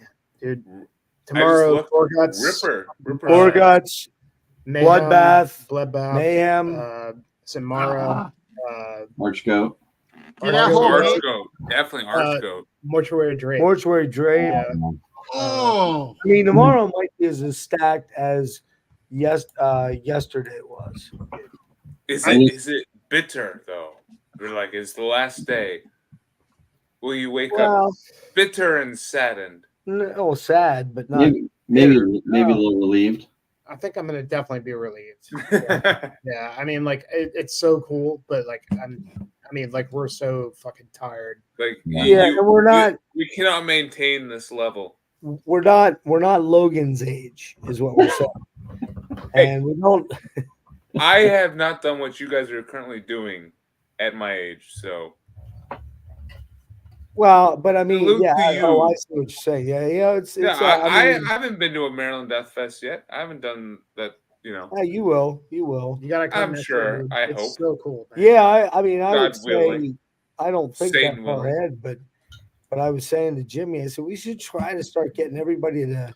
Speaker 5: man, dude.
Speaker 2: I just
Speaker 5: Tomorrow,
Speaker 2: looked.
Speaker 5: Gorguts,
Speaker 2: Ripper.
Speaker 6: Gorguts,
Speaker 5: Mayhem,
Speaker 6: Bloodbath,
Speaker 5: Bloodbath,
Speaker 6: Mayhem.
Speaker 5: Samara,
Speaker 1: March goat.
Speaker 3: Yeah, that whole
Speaker 2: Arch Goat. Definitely Arch
Speaker 5: Uh,
Speaker 2: Goat.
Speaker 5: Mortuary Drake.
Speaker 6: Mortuary Drape.
Speaker 5: Yeah.
Speaker 3: Oh,
Speaker 6: I mean, tomorrow might be as stacked as yesterday was.
Speaker 2: Is it bitter though? Or like it's the last day? Will you wake up
Speaker 6: Well,
Speaker 2: bitter and saddened?
Speaker 6: no, sad, but not.
Speaker 1: Maybe a little relieved.
Speaker 5: I think I'm gonna definitely be relieved. Yeah, I mean, like it's so cool, but like like we're so fucking tired.
Speaker 2: Like
Speaker 6: Yeah, and we're not.
Speaker 2: We cannot maintain this level.
Speaker 6: We're not Logan's age, is what we're saying, and we don't.
Speaker 2: I have not done what you guys are currently doing at my age, so
Speaker 6: Well, but I mean,
Speaker 2: Salute
Speaker 6: yeah.
Speaker 2: to
Speaker 6: I
Speaker 2: you.
Speaker 6: see what you're saying. Yeah, it's.
Speaker 2: yeah.
Speaker 6: I mean,
Speaker 2: I haven't been to a Maryland Death Fest yet. I haven't done that.
Speaker 6: yeah, you will.
Speaker 5: You gotta come.
Speaker 2: I'm
Speaker 5: next
Speaker 2: sure.
Speaker 5: year, dude.
Speaker 2: I
Speaker 5: it's
Speaker 2: hope.
Speaker 5: so cool. Man.
Speaker 6: Yeah, I mean, I would
Speaker 2: God
Speaker 6: say
Speaker 2: willing.
Speaker 6: I don't think
Speaker 2: Satan
Speaker 6: that far
Speaker 2: willing.
Speaker 6: ahead, but I was saying to Jimmy, I said we should try to start getting everybody to.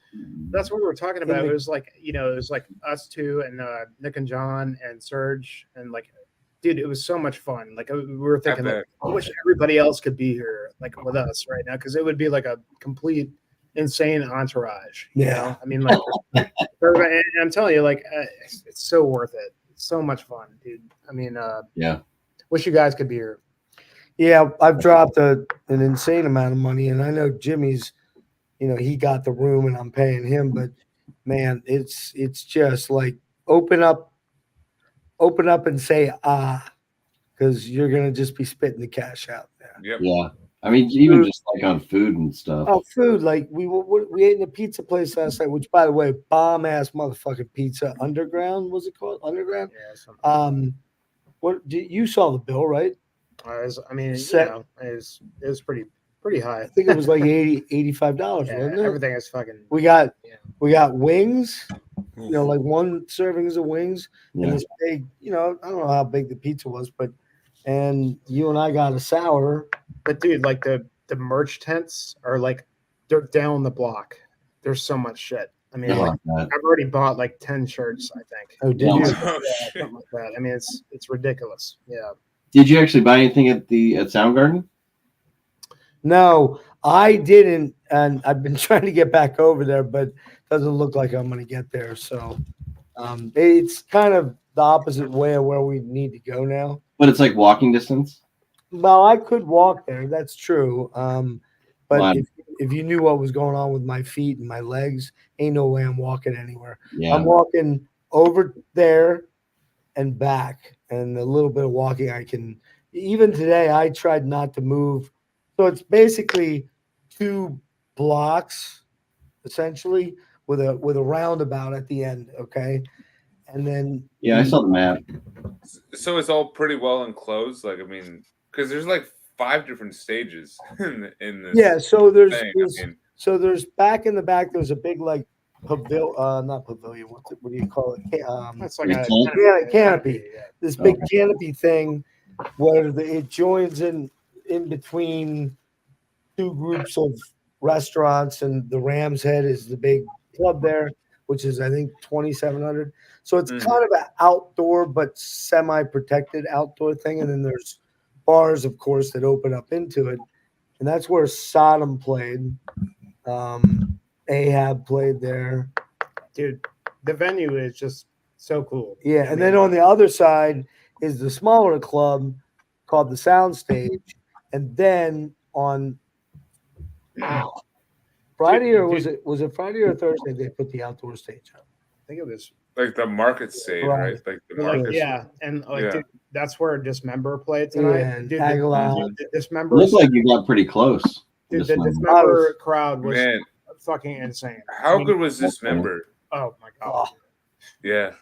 Speaker 5: That's what we were talking about.
Speaker 6: the-
Speaker 5: It was like it was like us two and Nick and John and Serge and like, dude, it was so much fun. Like we were thinking,
Speaker 2: bet.
Speaker 5: like, I wish everybody else could be here, like with us right now, because it would be like a complete insane entourage. You
Speaker 6: Yeah.
Speaker 5: know? I mean, like, for everybody, and I'm telling you, like, it's so worth it. It's so much fun, dude. I mean,
Speaker 1: Yeah.
Speaker 5: wish you guys could be here.
Speaker 6: Yeah, I've dropped an insane amount of money, and I know Jimmy's. He got the room, and I'm paying him. But man, it's just like open up and say because you're gonna just be spitting the cash out there.
Speaker 2: Yep.
Speaker 1: Yeah. I mean, even just like on food and stuff.
Speaker 6: Oh, food! Like we ate in a pizza place last night, which, by the way, bomb ass motherfucking pizza. Underground was it called? Underground.
Speaker 5: Yeah. So,
Speaker 6: You saw the bill, right?
Speaker 5: I mean,
Speaker 6: Set-
Speaker 5: it was pretty high.
Speaker 6: I think it was like $85,
Speaker 5: Yeah,
Speaker 6: wasn't it?
Speaker 5: everything is fucking.
Speaker 6: We got
Speaker 5: Yeah.
Speaker 6: wings. Like one serving of wings,
Speaker 1: Yeah.
Speaker 6: and this big. I don't know how big the pizza was, and you and I got a sour.
Speaker 5: But dude, like the merch tents are like they're down the block. There's so much shit. I mean,
Speaker 1: I
Speaker 5: like
Speaker 1: like that.
Speaker 5: I've already bought like 10 shirts, I think.
Speaker 6: Oh, did
Speaker 1: Yeah.
Speaker 6: you?
Speaker 2: Oh,
Speaker 5: Yeah,
Speaker 2: shit.
Speaker 5: something like that. I mean, it's ridiculous. Yeah.
Speaker 1: Did you actually buy anything at Soundgarden?
Speaker 6: No, I didn't, and I've been trying to get back over there, but doesn't look like I'm going to get there. So, it's kind of the opposite way of where we need to go now.
Speaker 1: But it's like walking distance.
Speaker 6: Well, I could walk there. That's true. But
Speaker 1: Wow.
Speaker 6: if you knew what was going on with my feet and my legs, ain't no way I'm walking anywhere.
Speaker 1: Yeah.
Speaker 6: I'm walking over there and back and a little bit of walking, I can. Even today, I tried not to move. So it's basically 2 blocks, essentially, with a roundabout at the end. Okay, and then
Speaker 1: Yeah, I saw the map.
Speaker 2: So it's all pretty well enclosed. Like, I mean, because there's like 5 different stages in this.
Speaker 6: yeah. So there's,
Speaker 2: thing.
Speaker 6: there's
Speaker 2: I mean,
Speaker 6: so there's back in the back. There's a big like pavilion, not pavilion. What do you call it?
Speaker 5: That's like a
Speaker 1: Yeah,
Speaker 6: canopy.
Speaker 5: Yeah.
Speaker 6: This big
Speaker 1: Okay.
Speaker 6: canopy thing where it joins in between 2 groups of restaurants, and the Ram's Head is the big club there, which is I think 2,700. So it's
Speaker 2: Mhm.
Speaker 6: kind of an outdoor but semi-protected outdoor thing, and then there's bars, of course, that open up into it, and that's where Sodom played. Ahab played there.
Speaker 5: Dude, the venue is just so cool.
Speaker 6: Yeah,
Speaker 5: I
Speaker 6: and
Speaker 5: mean,
Speaker 6: then on the other side is the smaller club called the Soundstage, and then on Friday, or was it Friday or Thursday they put the outdoor stage up?
Speaker 5: I think it was
Speaker 2: like the market stage,
Speaker 6: Right.
Speaker 2: right? Like the
Speaker 5: But, like,
Speaker 2: market.
Speaker 5: yeah, and like
Speaker 2: Yeah.
Speaker 5: dude, that's where Dismember played tonight.
Speaker 6: Yeah, and
Speaker 5: Dude,
Speaker 6: Aguilar.
Speaker 5: the Dismember,
Speaker 1: Looks like you got pretty close.
Speaker 5: dude, the
Speaker 1: Dismember.
Speaker 5: Dismember crowd was
Speaker 2: Man,
Speaker 5: fucking insane.
Speaker 2: how
Speaker 5: I mean,
Speaker 2: good was this member?
Speaker 5: Oh my god.
Speaker 2: Yeah.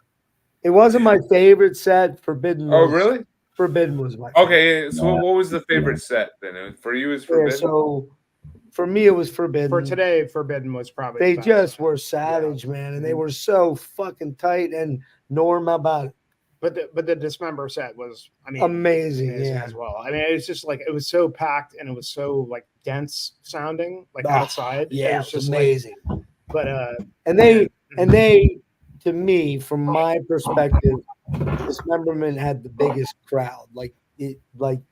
Speaker 6: It wasn't my favorite set. Forbidden.
Speaker 2: Oh,
Speaker 6: was-
Speaker 2: really?
Speaker 6: Forbidden was my favorite.
Speaker 2: Okay. Yeah. So
Speaker 1: Yeah.
Speaker 2: what was the favorite set then? For you, is
Speaker 6: Yeah,
Speaker 2: Forbidden.
Speaker 6: so for me, it was Forbidden.
Speaker 5: For today, Forbidden was probably
Speaker 6: They
Speaker 5: the best.
Speaker 6: just were savage, man, and they were so fucking tight. And Norm, how about it?
Speaker 5: But the Dismember set was, I mean,
Speaker 6: Amazing, yeah.
Speaker 5: as well. I mean, it's just like it was so packed and it was so like dense sounding, like
Speaker 6: Ah,
Speaker 5: outside.
Speaker 6: Yeah,
Speaker 5: it
Speaker 6: it
Speaker 5: was
Speaker 6: was
Speaker 5: just
Speaker 6: amazing.
Speaker 5: Like,
Speaker 6: And they, to me, from my perspective, Dismemberment had the biggest crowd. Like it went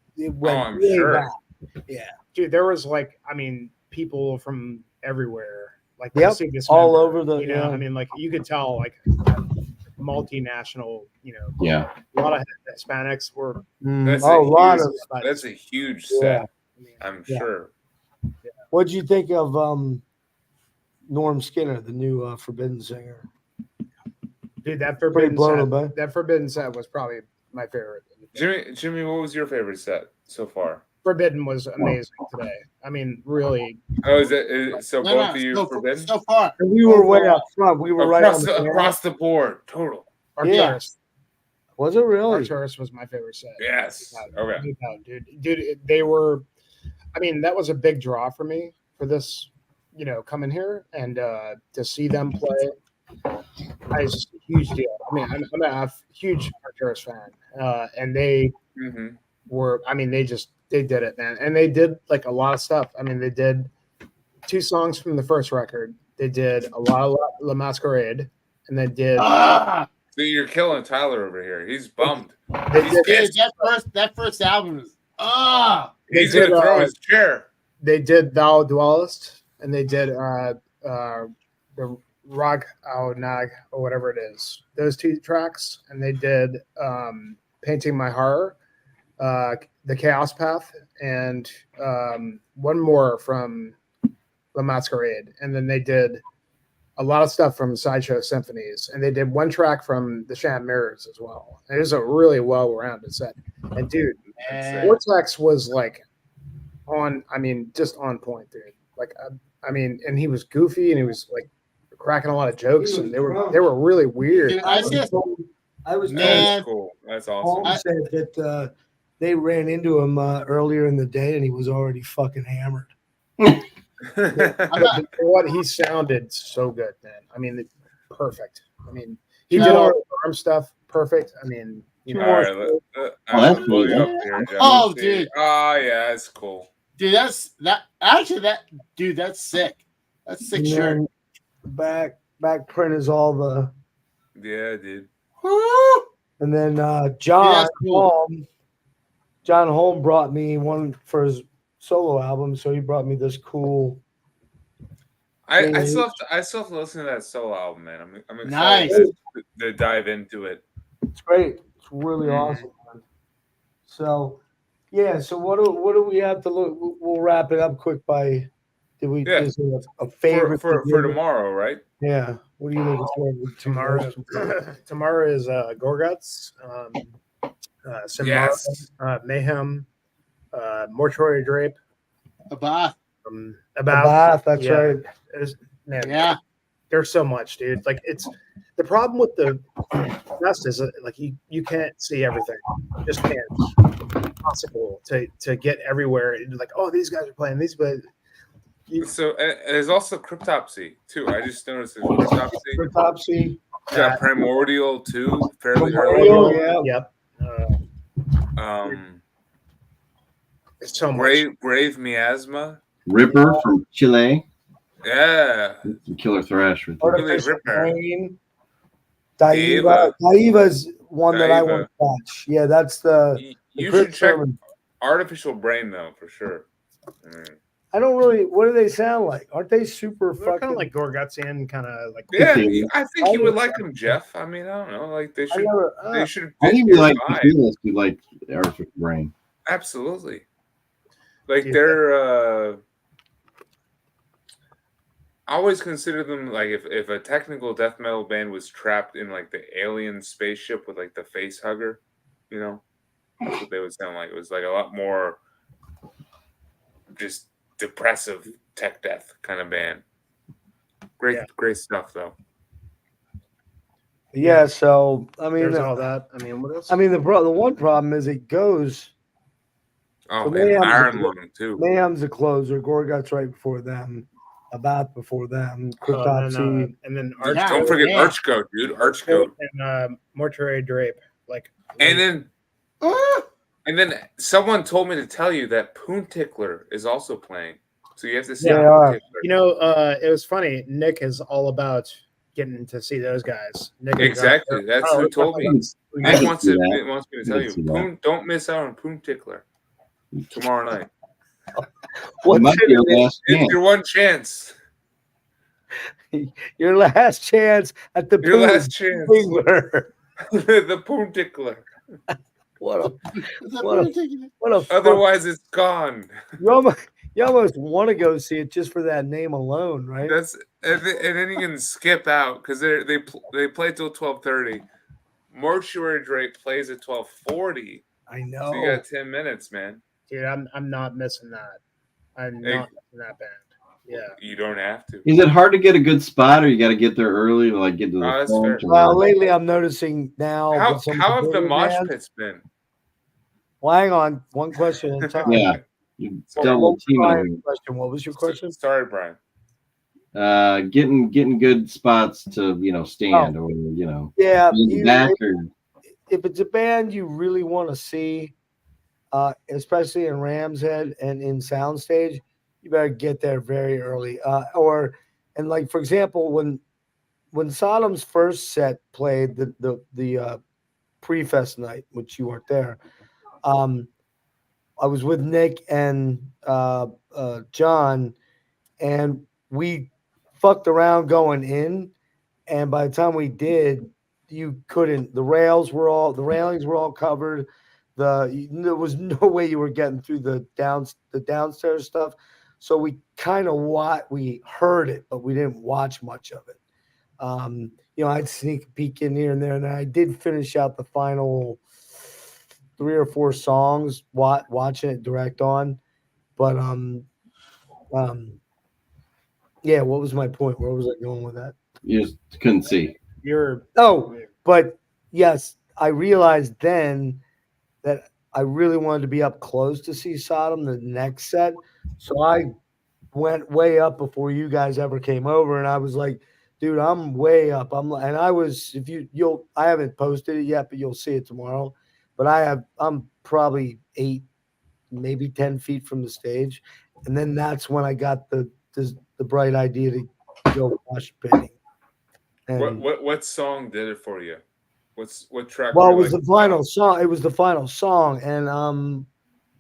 Speaker 2: I'm
Speaker 6: way
Speaker 2: sure.
Speaker 6: back. Yeah,
Speaker 5: dude, there was like, I mean, people from everywhere, like to
Speaker 6: Yep,
Speaker 5: see this
Speaker 6: all
Speaker 5: member,
Speaker 6: over the-
Speaker 5: you know,
Speaker 6: yeah.
Speaker 5: I mean, like you could tell, like multinational, you know,
Speaker 1: Yeah.
Speaker 5: a lot of Hispanics were.
Speaker 2: That's
Speaker 6: a
Speaker 2: a
Speaker 6: lot
Speaker 2: huge,
Speaker 6: of.
Speaker 2: That's a huge
Speaker 6: Yeah.
Speaker 2: set.
Speaker 5: I mean,
Speaker 2: I'm
Speaker 6: Yeah.
Speaker 2: sure.
Speaker 6: What'd you think of Norm Skinner, the new Forbidden singer?
Speaker 5: dude, that
Speaker 6: Pretty
Speaker 5: Forbidden
Speaker 6: blown
Speaker 5: set,
Speaker 6: away.
Speaker 5: that Forbidden set was probably my favorite.
Speaker 2: Jimmy, what was your favorite set so far?
Speaker 5: Forbidden was amazing today. I mean, really.
Speaker 2: Oh, so
Speaker 3: No,
Speaker 2: both
Speaker 3: no,
Speaker 2: of you
Speaker 3: so,
Speaker 2: Forbidden?
Speaker 3: so far.
Speaker 6: And we were way up front. We were right on the
Speaker 2: Across the board, total.
Speaker 5: Arcturus.
Speaker 6: Was it really?
Speaker 5: Arcturus was my favorite set.
Speaker 2: Yes. Okay.
Speaker 5: No, dude, they were. I mean, that was a big draw for me for this, you know, coming here and to see them play. It's just a huge deal. I mean, I'm a huge Arcturus fan, and they
Speaker 2: Mm-hmm.
Speaker 5: were. I mean, they did it, man, and they did like a lot of stuff. I mean, they did 2 songs from the first record. They did a lot of La Masquerade, and they did.
Speaker 2: So you're killing Tyler over here. He's bummed.
Speaker 5: They
Speaker 2: He's
Speaker 5: did.
Speaker 2: pissed.
Speaker 3: That first album is
Speaker 2: He's
Speaker 5: They did,
Speaker 2: gonna throw his chair.
Speaker 5: They did Thou Dualist, and they did the Rag Au Nag or whatever it is. Those 2 tracks, and they did Painting My Horror, The Chaos Path, and one more from La Masquerade, and then they did a lot of stuff from Sideshow Symphonies, and they did 1 track from the Sham Mirrors as well. It was a really well-rounded set. And dude, Vortex was like just on point, dude. Like, I mean, and he was goofy and he was like cracking a lot of jokes, and they were really weird.
Speaker 3: Dude, I was
Speaker 2: That's
Speaker 3: man.
Speaker 2: cool. That's
Speaker 6: Paul
Speaker 2: awesome.
Speaker 6: said that they ran into him earlier in the day, and he was already fucking hammered.
Speaker 5: But what he sounded so good, man. I mean, perfect. I mean, he did all the arm stuff perfect. I mean, you know,
Speaker 2: All right,
Speaker 1: that's
Speaker 2: I'll blow you
Speaker 1: cool.
Speaker 2: up here, Jeff.
Speaker 3: Oh,
Speaker 2: Let's see.
Speaker 3: dude.
Speaker 2: Oh, yeah, that's cool.
Speaker 3: Dude, that's sick. That's a sick
Speaker 6: And
Speaker 3: shirt.
Speaker 6: then back print is all the.
Speaker 2: Yeah, dude.
Speaker 3: Woo!
Speaker 6: And then
Speaker 3: Yeah,
Speaker 6: John
Speaker 3: that's cool.
Speaker 6: Holm. John Holm brought me one for his solo album, so he brought me this cool.
Speaker 2: I still have to listen to that solo album, man. I'm excited
Speaker 3: Nice.
Speaker 2: to dive into it.
Speaker 6: It's great. It's really
Speaker 2: Mhm.
Speaker 6: awesome. Man. So, yeah. So what do we have to look? We'll wrap it up quick by. Did we?
Speaker 2: Yeah.
Speaker 6: Is there a favorite
Speaker 2: For
Speaker 6: to give?
Speaker 2: tomorrow, right?
Speaker 6: Yeah. What are you looking for?
Speaker 5: tomorrow is Gorguts. Simara,
Speaker 2: Yes.
Speaker 5: Mayhem, Mortuary Drape.
Speaker 3: Abath.
Speaker 6: Bath, that's
Speaker 5: yeah,
Speaker 6: right.
Speaker 5: Man,
Speaker 3: Yeah.
Speaker 5: there's so much, dude. Like it's the problem with the fest is like you can't see everything. You just can't. It's possible to get everywhere. And like, oh, these guys are playing these, but
Speaker 2: So there's also Cryptopsy too. I just noticed there's Cryptopsy.
Speaker 6: Cryptopsy.
Speaker 2: You got Primordial too, fairly
Speaker 6: Primordial,
Speaker 2: early.
Speaker 6: yeah.
Speaker 5: Yep. It's so much.
Speaker 2: Grave Miasma.
Speaker 1: Ripper from Chile.
Speaker 2: Yeah.
Speaker 1: Some killer thrash with that.
Speaker 6: Artificial
Speaker 2: Ripper.
Speaker 6: Rain.
Speaker 2: Daiva.
Speaker 6: Daiva's one that I
Speaker 2: Daiva.
Speaker 6: want to watch. Yeah, that's the
Speaker 2: You
Speaker 6: Chris
Speaker 2: should check
Speaker 6: Sherman.
Speaker 2: Artificial Brain though, for sure.
Speaker 6: I don't really. What do they sound like? Aren't they super
Speaker 5: They're
Speaker 6: fucking?
Speaker 5: kind of like Gorgutsian, kind of like.
Speaker 2: Yeah, I think you would like them, Jeff. I mean, I don't know. Like they should. They should.
Speaker 1: I think
Speaker 2: fit
Speaker 1: we
Speaker 2: your
Speaker 1: like
Speaker 2: vibe.
Speaker 1: Tequilas. We like Artificial Brain.
Speaker 2: Absolutely. Like
Speaker 5: Yeah.
Speaker 2: they're I always consider them like if a technical death metal band was trapped in like the alien spaceship with like the face hugger, you know, that's what they would sound like. It was like a lot more just depressive tech death kind of band. Great stuff though.
Speaker 6: Yeah. So I mean,
Speaker 5: There's all that. I mean, what else?
Speaker 6: I mean, the one problem is it goes.
Speaker 2: Oh,
Speaker 6: So
Speaker 2: and
Speaker 6: Mayhem's
Speaker 2: Iron
Speaker 6: a-
Speaker 2: Lung too.
Speaker 6: Mayhem's a closer. Gorgut's right before them. Abath before them.
Speaker 5: Oh,
Speaker 6: Cryptopsy.
Speaker 5: and then
Speaker 3: Yeah.
Speaker 2: Don't forget
Speaker 3: man.
Speaker 2: Archgoat, dude. Archgoat.
Speaker 5: and Mortuary Drape. Like,
Speaker 2: And then someone told me to tell you that Poon Tickler is also playing. So you have to see
Speaker 6: They
Speaker 2: Poon
Speaker 6: are.
Speaker 2: Tickler.
Speaker 5: you know, it was funny. Nick is all about getting to see those guys. Nick and
Speaker 2: Exactly.
Speaker 5: Josh.
Speaker 2: That's
Speaker 5: Oh,
Speaker 2: who told me.
Speaker 1: I
Speaker 2: Nick
Speaker 1: can
Speaker 2: wants
Speaker 1: see
Speaker 2: me
Speaker 1: that.
Speaker 2: to tell
Speaker 1: I
Speaker 2: you.
Speaker 1: can see that.
Speaker 2: Poon, don't miss out on Poon Tickler tomorrow night.
Speaker 1: It
Speaker 6: What's
Speaker 1: might be your
Speaker 6: it?
Speaker 1: last
Speaker 2: It's
Speaker 1: chance.
Speaker 2: your one chance.
Speaker 6: Your last chance at the
Speaker 2: Your
Speaker 6: Poon
Speaker 2: last chance.
Speaker 6: Finger.
Speaker 2: The Poon Tickler.
Speaker 6: What a
Speaker 3: Is that
Speaker 6: What a-
Speaker 3: ridiculous?
Speaker 6: what a fuck.
Speaker 2: Otherwise, it's gone.
Speaker 6: You almost want to go see it just for that name alone, right?
Speaker 2: That's and then you can skip out because they play till 12:30. Mortuary Drake plays at 12:40.
Speaker 6: I know.
Speaker 2: So you got 10 minutes, man.
Speaker 5: Dude, I'm not missing that. I'm
Speaker 2: Hey.
Speaker 5: not missing that band. Yeah.
Speaker 2: You don't have to.
Speaker 1: Is it hard to get a good spot, or you got to get there early to like get to the
Speaker 2: Oh, that's
Speaker 1: front?
Speaker 2: fair.
Speaker 6: Well, lately I'm noticing now.
Speaker 2: How
Speaker 6: with some
Speaker 2: have
Speaker 6: of
Speaker 2: the
Speaker 6: bigger
Speaker 2: mosh
Speaker 6: bands-
Speaker 2: pits been?
Speaker 6: Well, hang on. One question at a time.
Speaker 1: Yeah, you
Speaker 6: What
Speaker 1: double
Speaker 6: was
Speaker 1: team out
Speaker 6: Brian's question? What was your question?
Speaker 2: Sorry, Brian.
Speaker 1: here. Getting good spots to stand or
Speaker 6: Yeah,
Speaker 1: in the back or
Speaker 6: if it's a band you really want to see, especially in Ram's Head and in Soundstage, you better get there very early. And like for example, when Sodom's first set played the pre-fest night, which you weren't there, I was with Nick and John, and we fucked around going in, and by the time we did, you couldn't. The railings were all covered. There was no way you were getting through the downstairs stuff. So we kind of we heard it, but we didn't watch much of it. I'd sneak a peek in here and there, and I did finish out the final 3 or 4 songs, watching it direct on. But yeah, what was my point? Where was I going with that?
Speaker 1: you just couldn't see.
Speaker 6: But yes, I realized then that I really wanted to be up close to see Sodom the next set. So I went way up before you guys ever came over, and I was like, dude, I'm way up. I haven't posted it yet, but you'll see it tomorrow. But I'm probably 8, maybe 10 feet from the stage. And then that's when I got the bright idea to go mosh pitting. And,
Speaker 2: What song did it for you? What track?
Speaker 6: well,
Speaker 2: were
Speaker 6: it
Speaker 2: you
Speaker 6: was
Speaker 2: like,
Speaker 6: the final song. It was the final song. And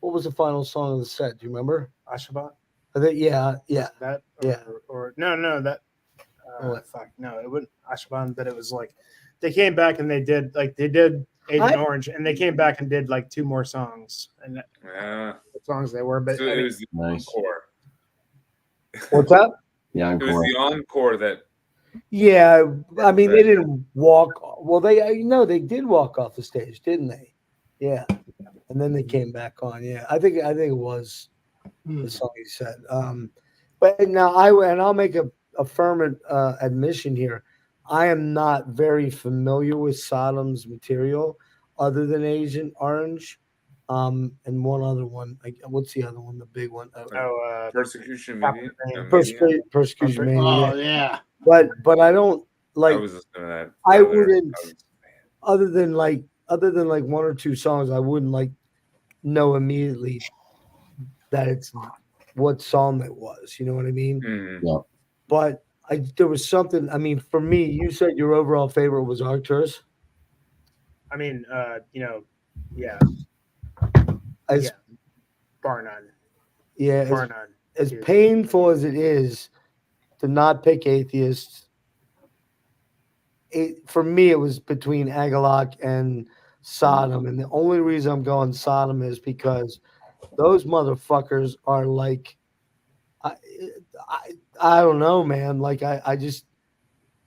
Speaker 6: what was the final song of the set? Do you remember?
Speaker 5: Ashaba?
Speaker 6: I think, yeah.
Speaker 5: That?
Speaker 6: Yeah.
Speaker 5: Or no, that.
Speaker 6: What?
Speaker 5: Fuck. No, it wasn't Ashban, but it was like they came back and they did Agent Orange, and they came back and did like 2 more songs, and
Speaker 2: Yeah.
Speaker 5: what songs they were, but
Speaker 2: So it was the
Speaker 1: Nice.
Speaker 2: encore.
Speaker 6: What's that?
Speaker 1: Yeah,
Speaker 2: It was the encore that.
Speaker 6: Yeah, I mean they didn't walk. Well, they did walk off the stage, didn't they? Yeah, and then they came back on. Yeah, I think it was the song he said. But now I'll make a firm admission here. I am not very familiar with Sodom's material other than Agent Orange, and one other one. Like, what's the other one? The big one.
Speaker 2: Persecution
Speaker 5: Captain
Speaker 2: Media.
Speaker 5: Mania.
Speaker 6: Persecution Mania.
Speaker 3: Oh yeah.
Speaker 6: But I don't
Speaker 2: I
Speaker 6: like.
Speaker 2: was listening to that.
Speaker 6: I
Speaker 2: the other-
Speaker 6: wouldn't.
Speaker 2: I was-
Speaker 6: Other than like one or two songs, I wouldn't like know immediately that it's what song it was. You know what I mean?
Speaker 2: Mhm.
Speaker 6: But there was something. I mean, for me, you said your overall favorite was Arcturus.
Speaker 5: I mean, yeah,
Speaker 6: As
Speaker 5: yeah, bar none,
Speaker 6: yeah,
Speaker 5: bar none.
Speaker 6: as
Speaker 5: dude.
Speaker 6: painful as it is to not pick Atheist, for me it was between Agalok and Sodom, and the only reason I'm going Sodom is because those motherfuckers are like, I, I don't know, man. Like I just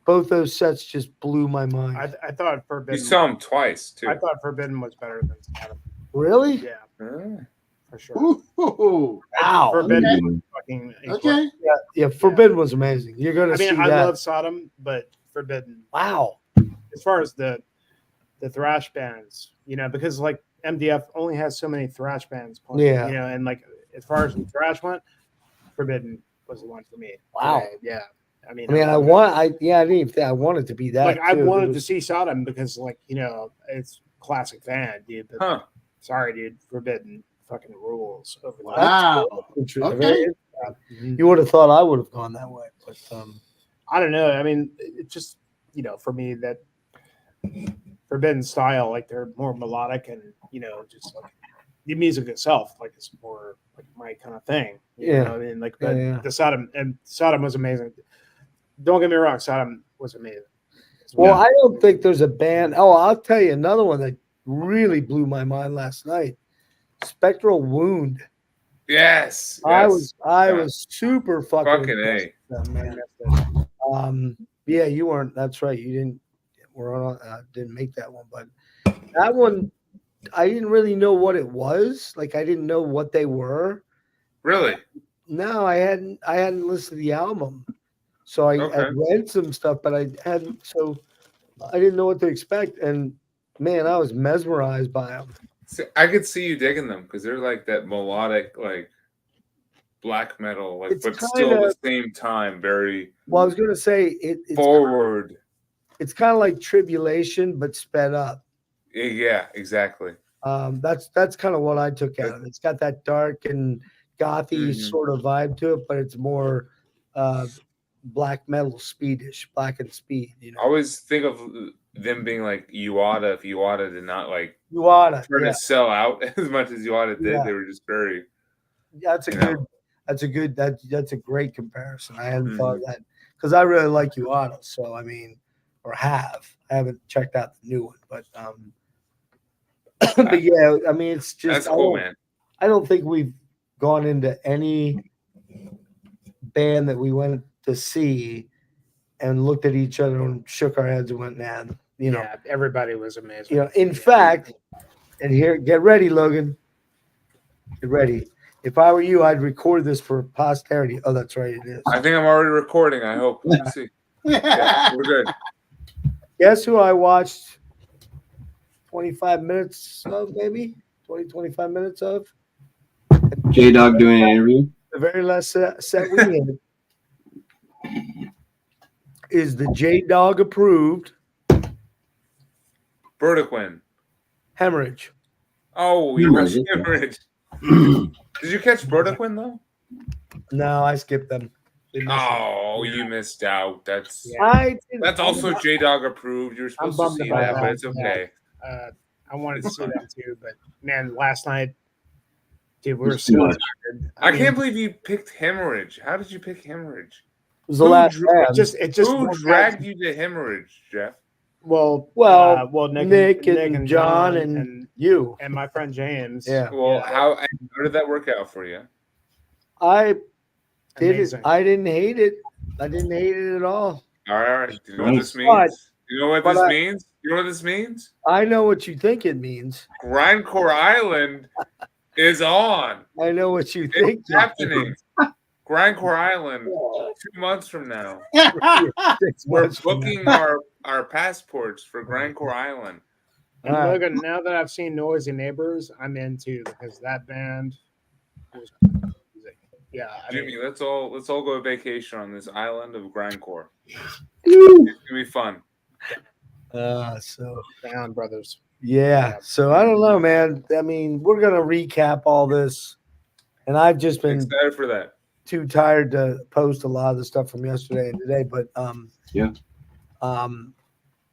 Speaker 6: both those sets just blew my mind.
Speaker 5: I thought
Speaker 2: You
Speaker 5: Forbidden.
Speaker 2: saw him twice too.
Speaker 5: I thought Forbidden was better than Sodom.
Speaker 6: Really?
Speaker 5: Yeah,
Speaker 2: Ah.
Speaker 5: for sure.
Speaker 3: Ooh.
Speaker 6: Wow.
Speaker 5: Forbidden
Speaker 3: Okay.
Speaker 5: was fucking
Speaker 3: Okay.
Speaker 6: Yeah, Forbidden was amazing. You're gonna
Speaker 5: I mean,
Speaker 6: see
Speaker 5: I
Speaker 6: that.
Speaker 5: love Sodom, but Forbidden.
Speaker 6: Wow.
Speaker 5: As far as the thrash bands, because like MDF only has so many thrash bands playing,
Speaker 6: Yeah.
Speaker 5: and like as far as thrash went, Forbidden was the one for me.
Speaker 6: Wow.
Speaker 5: Today. Yeah. I mean,
Speaker 6: I didn't even think I wanted to be that.
Speaker 5: like I
Speaker 6: too.
Speaker 5: wanted
Speaker 6: It
Speaker 5: to
Speaker 6: was-
Speaker 5: see Sodom because like it's classic fan, dude. But
Speaker 2: Huh.
Speaker 5: sorry, dude, Forbidden fucking rules over there.
Speaker 3: Wow. Okay.
Speaker 6: You would have thought I would have gone that way, but
Speaker 5: I don't know. I mean, it just for me that Forbidden style, like they're more melodic and just like the music itself, like it's more like my kind of thing. You
Speaker 6: Yeah.
Speaker 5: know what I mean, like but
Speaker 6: Yeah.
Speaker 5: the Sodom was amazing. Don't get me wrong, Sodom was amazing.
Speaker 6: well, I don't think there's a band. Oh, I'll tell you another one that really blew my mind last night. Spectral Wound.
Speaker 2: Yes.
Speaker 6: I
Speaker 2: yes.
Speaker 6: was super fucking
Speaker 2: Fucking
Speaker 6: impressed
Speaker 2: A.
Speaker 6: with that, man. Yeah, you weren't. That's right. You didn't make that one, but that one I didn't really know what it was. Like I didn't know what they were.
Speaker 2: Really?
Speaker 6: No, I hadn't listened to the album, so I
Speaker 2: Okay.
Speaker 6: read some stuff, but I hadn't. So I didn't know what to expect, and man, I was mesmerized by them.
Speaker 2: See, I could see you digging them because they're like that melodic, like black metal, like,
Speaker 6: It's
Speaker 2: but still at
Speaker 6: kinda-
Speaker 2: the same time very
Speaker 6: Well, I was gonna say it's
Speaker 2: forward.
Speaker 6: it's kind of like Tribulation, but sped up.
Speaker 2: Yeah, exactly.
Speaker 6: That's kind of what I took out of it. It's got that dark and gothy
Speaker 2: Mhm.
Speaker 6: sort of vibe to it, but it's more black metal speedish, black and speed.
Speaker 2: I always think of them being like Uada. If Uada did not like
Speaker 6: You oughta,
Speaker 2: try
Speaker 6: yeah.
Speaker 2: to sell out as much as Uada did,
Speaker 6: Yeah.
Speaker 2: they were just very.
Speaker 6: That's a
Speaker 2: You
Speaker 6: good.
Speaker 2: know.
Speaker 6: That's a great comparison. I hadn't thought of
Speaker 2: Mhm.
Speaker 6: that because I really like Uada. So I mean, I haven't checked out the new one, but but yeah, I mean, it's just
Speaker 2: That's cool, man.
Speaker 6: I don't think we've gone into any band that we went to see and looked at each other and shook our heads and went, "Nah,"
Speaker 5: yeah, everybody was amazing.
Speaker 6: In fact, and here, get ready, Logan. Get ready. If I were you, I'd record this for posterity. Oh, that's right, it is.
Speaker 2: I think I'm already recording. I hope. Let me see. Yeah, we're good.
Speaker 6: Guess who I watched 25 minutes of, maybe 25 minutes of?
Speaker 1: J Dog doing an interview.
Speaker 6: The very last set we had is the J Dog approved
Speaker 2: Vertiquin.
Speaker 6: Hemorrhage.
Speaker 2: Oh, you
Speaker 1: Hemorrhage,
Speaker 2: watched
Speaker 1: okay.
Speaker 2: Hemorrhage. Did you catch Vertiquin though?
Speaker 6: No, I skipped them. They missed it.
Speaker 2: Oh, you missed out. That's
Speaker 6: I didn't-
Speaker 2: that's also J Dog approved. You're supposed to
Speaker 5: bummed
Speaker 2: see
Speaker 5: about
Speaker 2: that,
Speaker 5: that.
Speaker 2: but it's okay.
Speaker 5: I wanted to see that too, but man, last night, dude, we were
Speaker 1: It's too
Speaker 5: so
Speaker 1: much.
Speaker 5: tired.
Speaker 2: I
Speaker 5: mean,
Speaker 2: can't believe you picked Hemorrhage. How did you pick Hemorrhage?
Speaker 6: It was the last
Speaker 2: Who
Speaker 6: band.
Speaker 5: it just
Speaker 2: Who
Speaker 5: worked
Speaker 2: dragged
Speaker 5: out.
Speaker 2: you to Hemorrhage, Jeff?
Speaker 5: Well,
Speaker 6: Nick and John and you.
Speaker 5: and my friend James.
Speaker 6: Yeah.
Speaker 2: Well, how did that work out for you?
Speaker 6: I didn't.
Speaker 5: Amazing.
Speaker 6: I didn't hate it. I didn't hate it at all.
Speaker 2: All right. Do you know what this
Speaker 6: But
Speaker 2: means? You know what
Speaker 6: But
Speaker 2: this
Speaker 6: I-
Speaker 2: means? You know what this means?
Speaker 6: I know what you think it means.
Speaker 2: Grindcore Island is on.
Speaker 6: I know what you
Speaker 2: It's
Speaker 6: think.
Speaker 2: happening. Grindcore Island 2 months from now.
Speaker 6: 6
Speaker 2: We're
Speaker 6: months from
Speaker 2: booking
Speaker 6: now.
Speaker 2: our passports for Grindcore Island.
Speaker 5: And
Speaker 6: All right.
Speaker 5: Logan, now that I've seen Noisy Neighbors, I'm into because that band was music. Yeah, I
Speaker 2: Jimmy,
Speaker 5: mean,
Speaker 2: let's all go on vacation on this island of Grindcore.
Speaker 1: Woo.
Speaker 2: It's gonna be fun.
Speaker 6: So
Speaker 5: Brown Brothers.
Speaker 6: yeah. So I don't know, man. I mean, we're gonna recap all this, and I've just been
Speaker 2: Excited for that.
Speaker 6: too tired to post a lot of the stuff from yesterday and today. But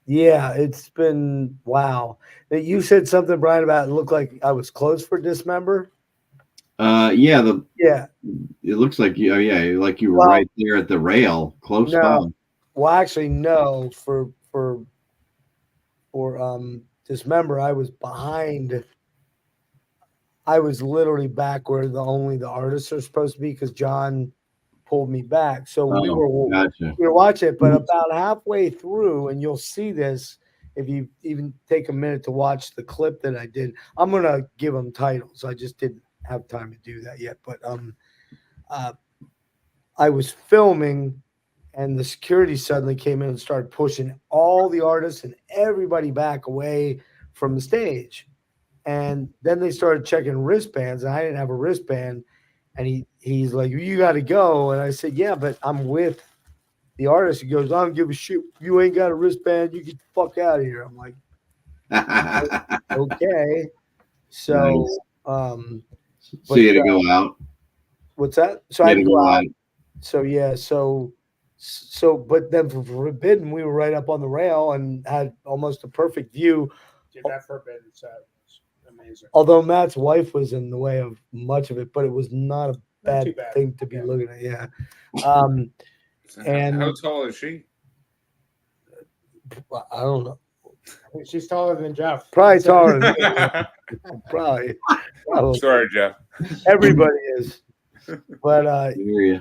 Speaker 6: yeah, it's been wow. You said something, Brian, about it looked like I was close for Dismember.
Speaker 1: Yeah,
Speaker 6: Yeah.
Speaker 1: it looks like like you were
Speaker 6: Well,
Speaker 1: right there at the rail, close
Speaker 6: no.
Speaker 1: by.
Speaker 6: Well, actually, no. For Dismember, I was behind. I was literally back where only the artists are supposed to be because John pulled me back. So we
Speaker 1: Gotcha.
Speaker 6: were watching it, but about halfway through, and you'll see this if you even take a minute to watch the clip that I did. I'm gonna give them titles. I just didn't have time to do that yet. But I was filming, and the security suddenly came in and started pushing all the artists and everybody back away from the stage. And then they started checking wristbands, and I didn't have a wristband. And he's like, "You got to go." And I said, "Yeah, but I'm with the artist." He goes, "I don't give a shit. You ain't got a wristband. You get the fuck out of here." I'm like, "Okay." So,
Speaker 1: So you had to go out.
Speaker 6: what's that? So I had to go out. So yeah, but then for Forbidden, we were right up on the rail and had almost a perfect view.
Speaker 5: Dude, that Forbidden set was amazing.
Speaker 6: Although Matt's wife was in the way of much of it, but it was not a
Speaker 5: Not too
Speaker 6: bad
Speaker 5: bad.
Speaker 6: thing to be looking at. Yeah. And
Speaker 2: How tall is she?
Speaker 6: I don't know.
Speaker 5: She's taller than Jeff.
Speaker 6: Probably taller than me. Probably.
Speaker 2: Sorry, Jeff.
Speaker 6: Everybody is. But
Speaker 1: I hear you.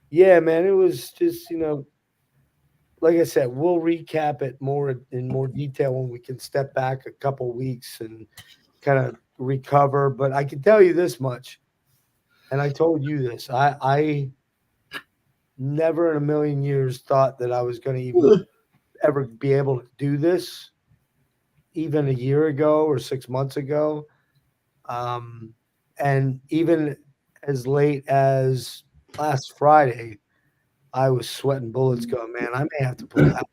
Speaker 6: yeah, man, it was just, like I said, we'll recap it in more detail when we can step back a couple weeks and kind of recover. But I can tell you this much, and I told you this. I never in a million years thought that I was going to even ever be able to do this, even a year ago or 6 months ago. And even as late as last Friday, I was sweating bullets going, man, I may have to pull out.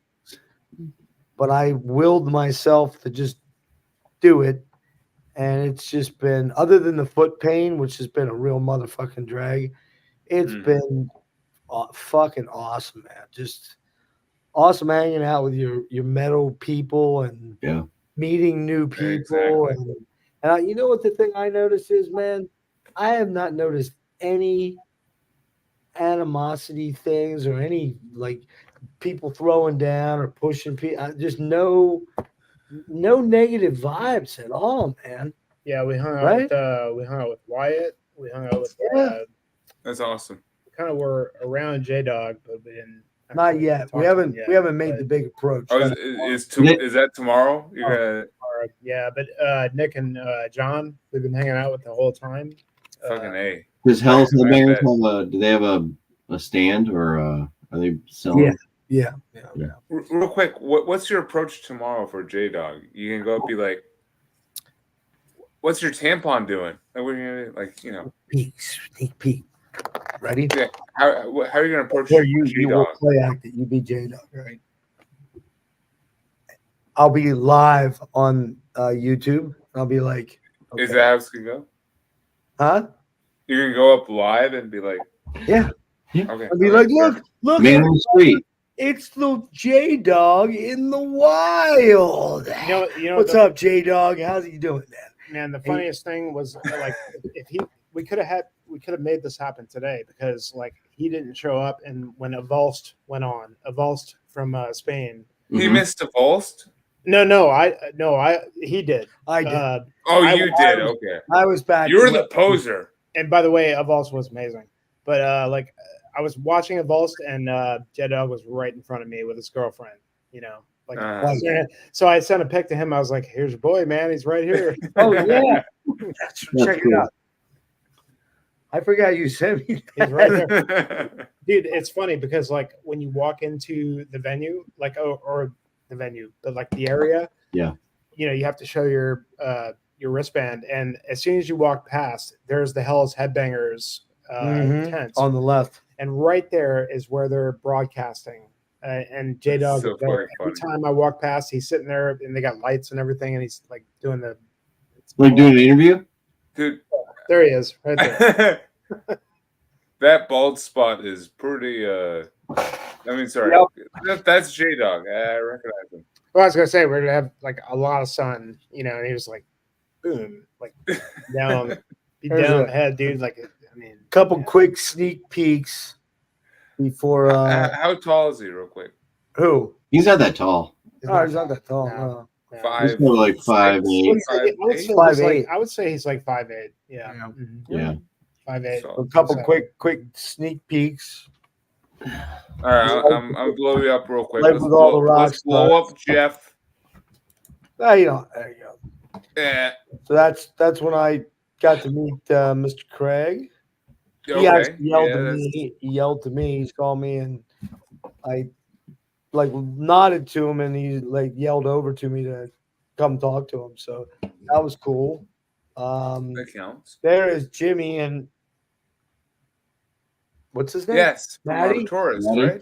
Speaker 6: But I willed myself to just do it. And it's just been, other than the foot pain, which has been a real motherfucking drag, it's been fucking awesome, man. Just awesome hanging out with your metal people and meeting new people.
Speaker 2: Exactly.
Speaker 6: And you know what the thing I noticed is, man, I have not noticed any animosity things or any like people throwing down or pushing people. Just no negative vibes at all, man.
Speaker 5: Yeah, we hung out
Speaker 6: Right?
Speaker 5: with Wyatt. We hung out with
Speaker 2: That's awesome.
Speaker 5: kind of were around J Dog, but we didn't.
Speaker 6: Not
Speaker 5: actually
Speaker 6: yet.
Speaker 5: talk
Speaker 6: We
Speaker 5: to him
Speaker 6: haven't
Speaker 5: yet,
Speaker 6: we haven't made
Speaker 5: but-
Speaker 6: the big approach.
Speaker 2: Oh, is that tomorrow? You're
Speaker 5: Yeah, but Nick and John, we've been hanging out with the whole time.
Speaker 2: fucking A.
Speaker 1: Does Hell's
Speaker 2: I
Speaker 1: Headbangers
Speaker 2: bet.
Speaker 1: have do they have a stand or are they selling?
Speaker 6: Yeah.
Speaker 2: Real quick, what's your approach tomorrow for J Dog? You can go up and be like, "What's your tampon doing?" Like, what are you gonna
Speaker 6: Sneak peek. Ready?
Speaker 2: Yeah. How are you gonna approach
Speaker 6: Here, you
Speaker 2: J
Speaker 6: will
Speaker 2: Dog?
Speaker 6: play act it. You be J Dog, right? I'll be live on YouTube. I'll be like,
Speaker 2: Is
Speaker 6: okay.
Speaker 2: that how it's gonna go?
Speaker 6: Huh?
Speaker 2: You're gonna go up live and be like,
Speaker 6: Yeah.
Speaker 2: okay.
Speaker 6: I'll be like, look,
Speaker 1: Man on the street.
Speaker 6: it's the J Dog in the wild.
Speaker 5: You know
Speaker 6: What's up, J Dog? How's he doing, man?
Speaker 5: Man, the funniest thing was like we could have made this happen today because like he didn't show up, and when Avulsed went on, Avulsed from Spain.
Speaker 2: He missed a Volst?
Speaker 5: No, he did.
Speaker 6: I did.
Speaker 2: You did. Okay.
Speaker 6: I was back.
Speaker 2: You're the poser.
Speaker 5: And by the way, Avulsed was amazing. But I was watching Avulsed, and J Dog was right in front of me with his girlfriend. Like,
Speaker 2: Uh,
Speaker 5: so I sent a pic to him. I was like, "Here's your boy, man. He's right here."
Speaker 6: Oh yeah,
Speaker 1: That's
Speaker 6: check it
Speaker 1: cool.
Speaker 6: out. I forgot you sent me.
Speaker 5: He's right there. Dude, it's funny because like when you walk into the venue, like or the venue, but like the area,
Speaker 1: Yeah.
Speaker 5: you know, you have to show your wristband, and as soon as you walk past, there's the Hell's Headbangers tent,
Speaker 6: On the left.
Speaker 5: and right there is where they're broadcasting. And J Dog
Speaker 2: so
Speaker 5: is there. Every
Speaker 2: fucking
Speaker 5: time I walk past, he's sitting there, and they got lights and everything, and he's like doing the.
Speaker 1: Like doing an interview?
Speaker 2: Dude,
Speaker 5: There he is, right there.
Speaker 2: that bald spot is pretty. I mean, sorry, that's J Dog. I recognize him.
Speaker 5: Well, I was gonna say we're gonna have like a lot of sun, you know, and he was like, boom, like down, be
Speaker 6: There's
Speaker 5: down
Speaker 6: a-
Speaker 5: the head, dude. Like, I mean,
Speaker 6: Couple
Speaker 5: yeah.
Speaker 6: quick sneak peeks before
Speaker 2: How tall is he, real quick?
Speaker 6: who?
Speaker 1: He's not that tall.
Speaker 6: Oh, he's not that tall.
Speaker 5: No.
Speaker 6: No.
Speaker 5: Yeah.
Speaker 1: He's more like 5'8".
Speaker 5: I would say he's
Speaker 6: 5'8".
Speaker 5: like, I would say he's like 5'8". Yeah.
Speaker 6: Yeah.
Speaker 5: Mhm.
Speaker 1: Yeah.
Speaker 5: 5'8".
Speaker 2: So-
Speaker 6: A couple
Speaker 5: So-
Speaker 6: quick sneak peeks.
Speaker 2: All right, I'm blow you up real quick.
Speaker 6: Like with all the rock
Speaker 2: let's blow up Jeff.
Speaker 6: Oh, you know, there you go.
Speaker 2: Yeah.
Speaker 6: So that's when I got to meet Mr. Craig. He
Speaker 2: Okay.
Speaker 6: actually yelled
Speaker 2: Yeah,
Speaker 6: to
Speaker 2: that's-
Speaker 6: me. He yelled to me. He's called me, and I like nodded to him, and he like yelled over to me to come talk to him. So that was cool.
Speaker 2: That counts.
Speaker 6: There is Jimmy, and what's his name?
Speaker 2: Yes.
Speaker 6: Maddie?
Speaker 2: Taurus,
Speaker 1: Maddie?
Speaker 2: right?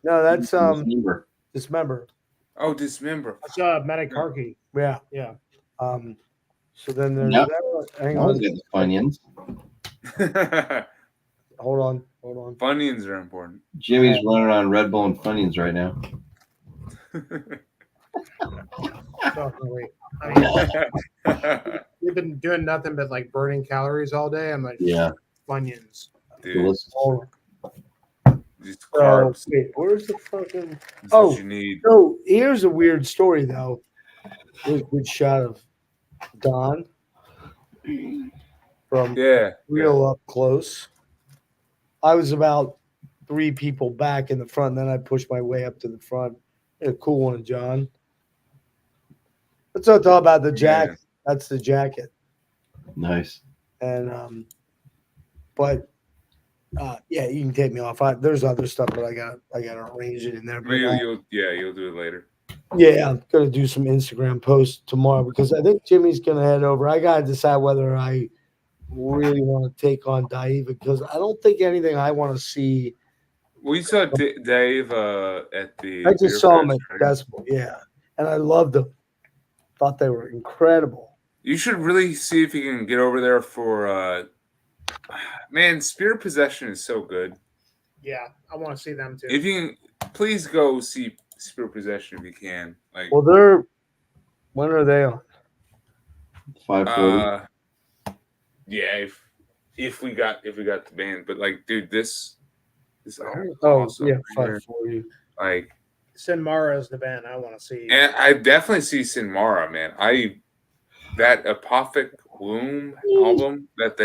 Speaker 6: No, that's
Speaker 1: Remember.
Speaker 6: Dismember.
Speaker 2: Oh, Dismember.
Speaker 5: That's Medic Harkey.
Speaker 6: Yeah.
Speaker 5: Yeah.
Speaker 6: So then there's
Speaker 1: Yep.
Speaker 6: that. Hang
Speaker 1: I was
Speaker 6: on.
Speaker 1: getting the Funyuns.
Speaker 6: Hold on.
Speaker 2: Funyuns are important.
Speaker 1: Jimmy's running on Red Bull and Funyuns right now.
Speaker 5: Definitely. I mean, we've been doing nothing but like burning calories all day. I'm like,
Speaker 1: Yeah.
Speaker 5: Funyuns.
Speaker 2: Dude,
Speaker 1: Delicious.
Speaker 6: Hold
Speaker 2: these
Speaker 6: on.
Speaker 2: carbs.
Speaker 6: Wait, where's the fucking?
Speaker 2: Is
Speaker 6: Oh.
Speaker 2: what you need.
Speaker 6: So here's a weird story, though. Here's a good shot of Don from
Speaker 2: Yeah.
Speaker 6: real up close. I was about 3 people back in the front, and then I pushed my way up to the front. A cool one, John. Let's not talk about the jacket. That's the jacket.
Speaker 1: Nice.
Speaker 6: And but yeah, you can take me off. There's other stuff, but I got to arrange it in there. But,
Speaker 2: Maybe you'll do it later.
Speaker 6: yeah, I'm gonna do some Instagram posts tomorrow because I think Jimmy's gonna head over. I gotta decide whether I really want to take on Daiva because I don't think anything I want to see.
Speaker 2: We saw Dave at the.
Speaker 6: I just
Speaker 2: beer
Speaker 6: saw him
Speaker 2: fest,
Speaker 6: at
Speaker 2: right?
Speaker 6: Decibel, yeah, and I loved them. Thought they were incredible.
Speaker 2: You should really see if you can get over there for. Man, Spirit Possession is so good.
Speaker 5: Yeah, I want to see them too.
Speaker 2: If you can, please go see Spirit Possession if you can. Like,
Speaker 6: Well, when are they on?
Speaker 1: 540.
Speaker 2: yeah, if we got the band, but like, dude, this album is
Speaker 6: Oh,
Speaker 2: awesome.
Speaker 6: yeah,
Speaker 2: man.
Speaker 6: 540.
Speaker 2: Like,
Speaker 5: Sin Mara is the band I want to see.
Speaker 2: and I definitely see Sin Mara, man. That Apothic Womb album that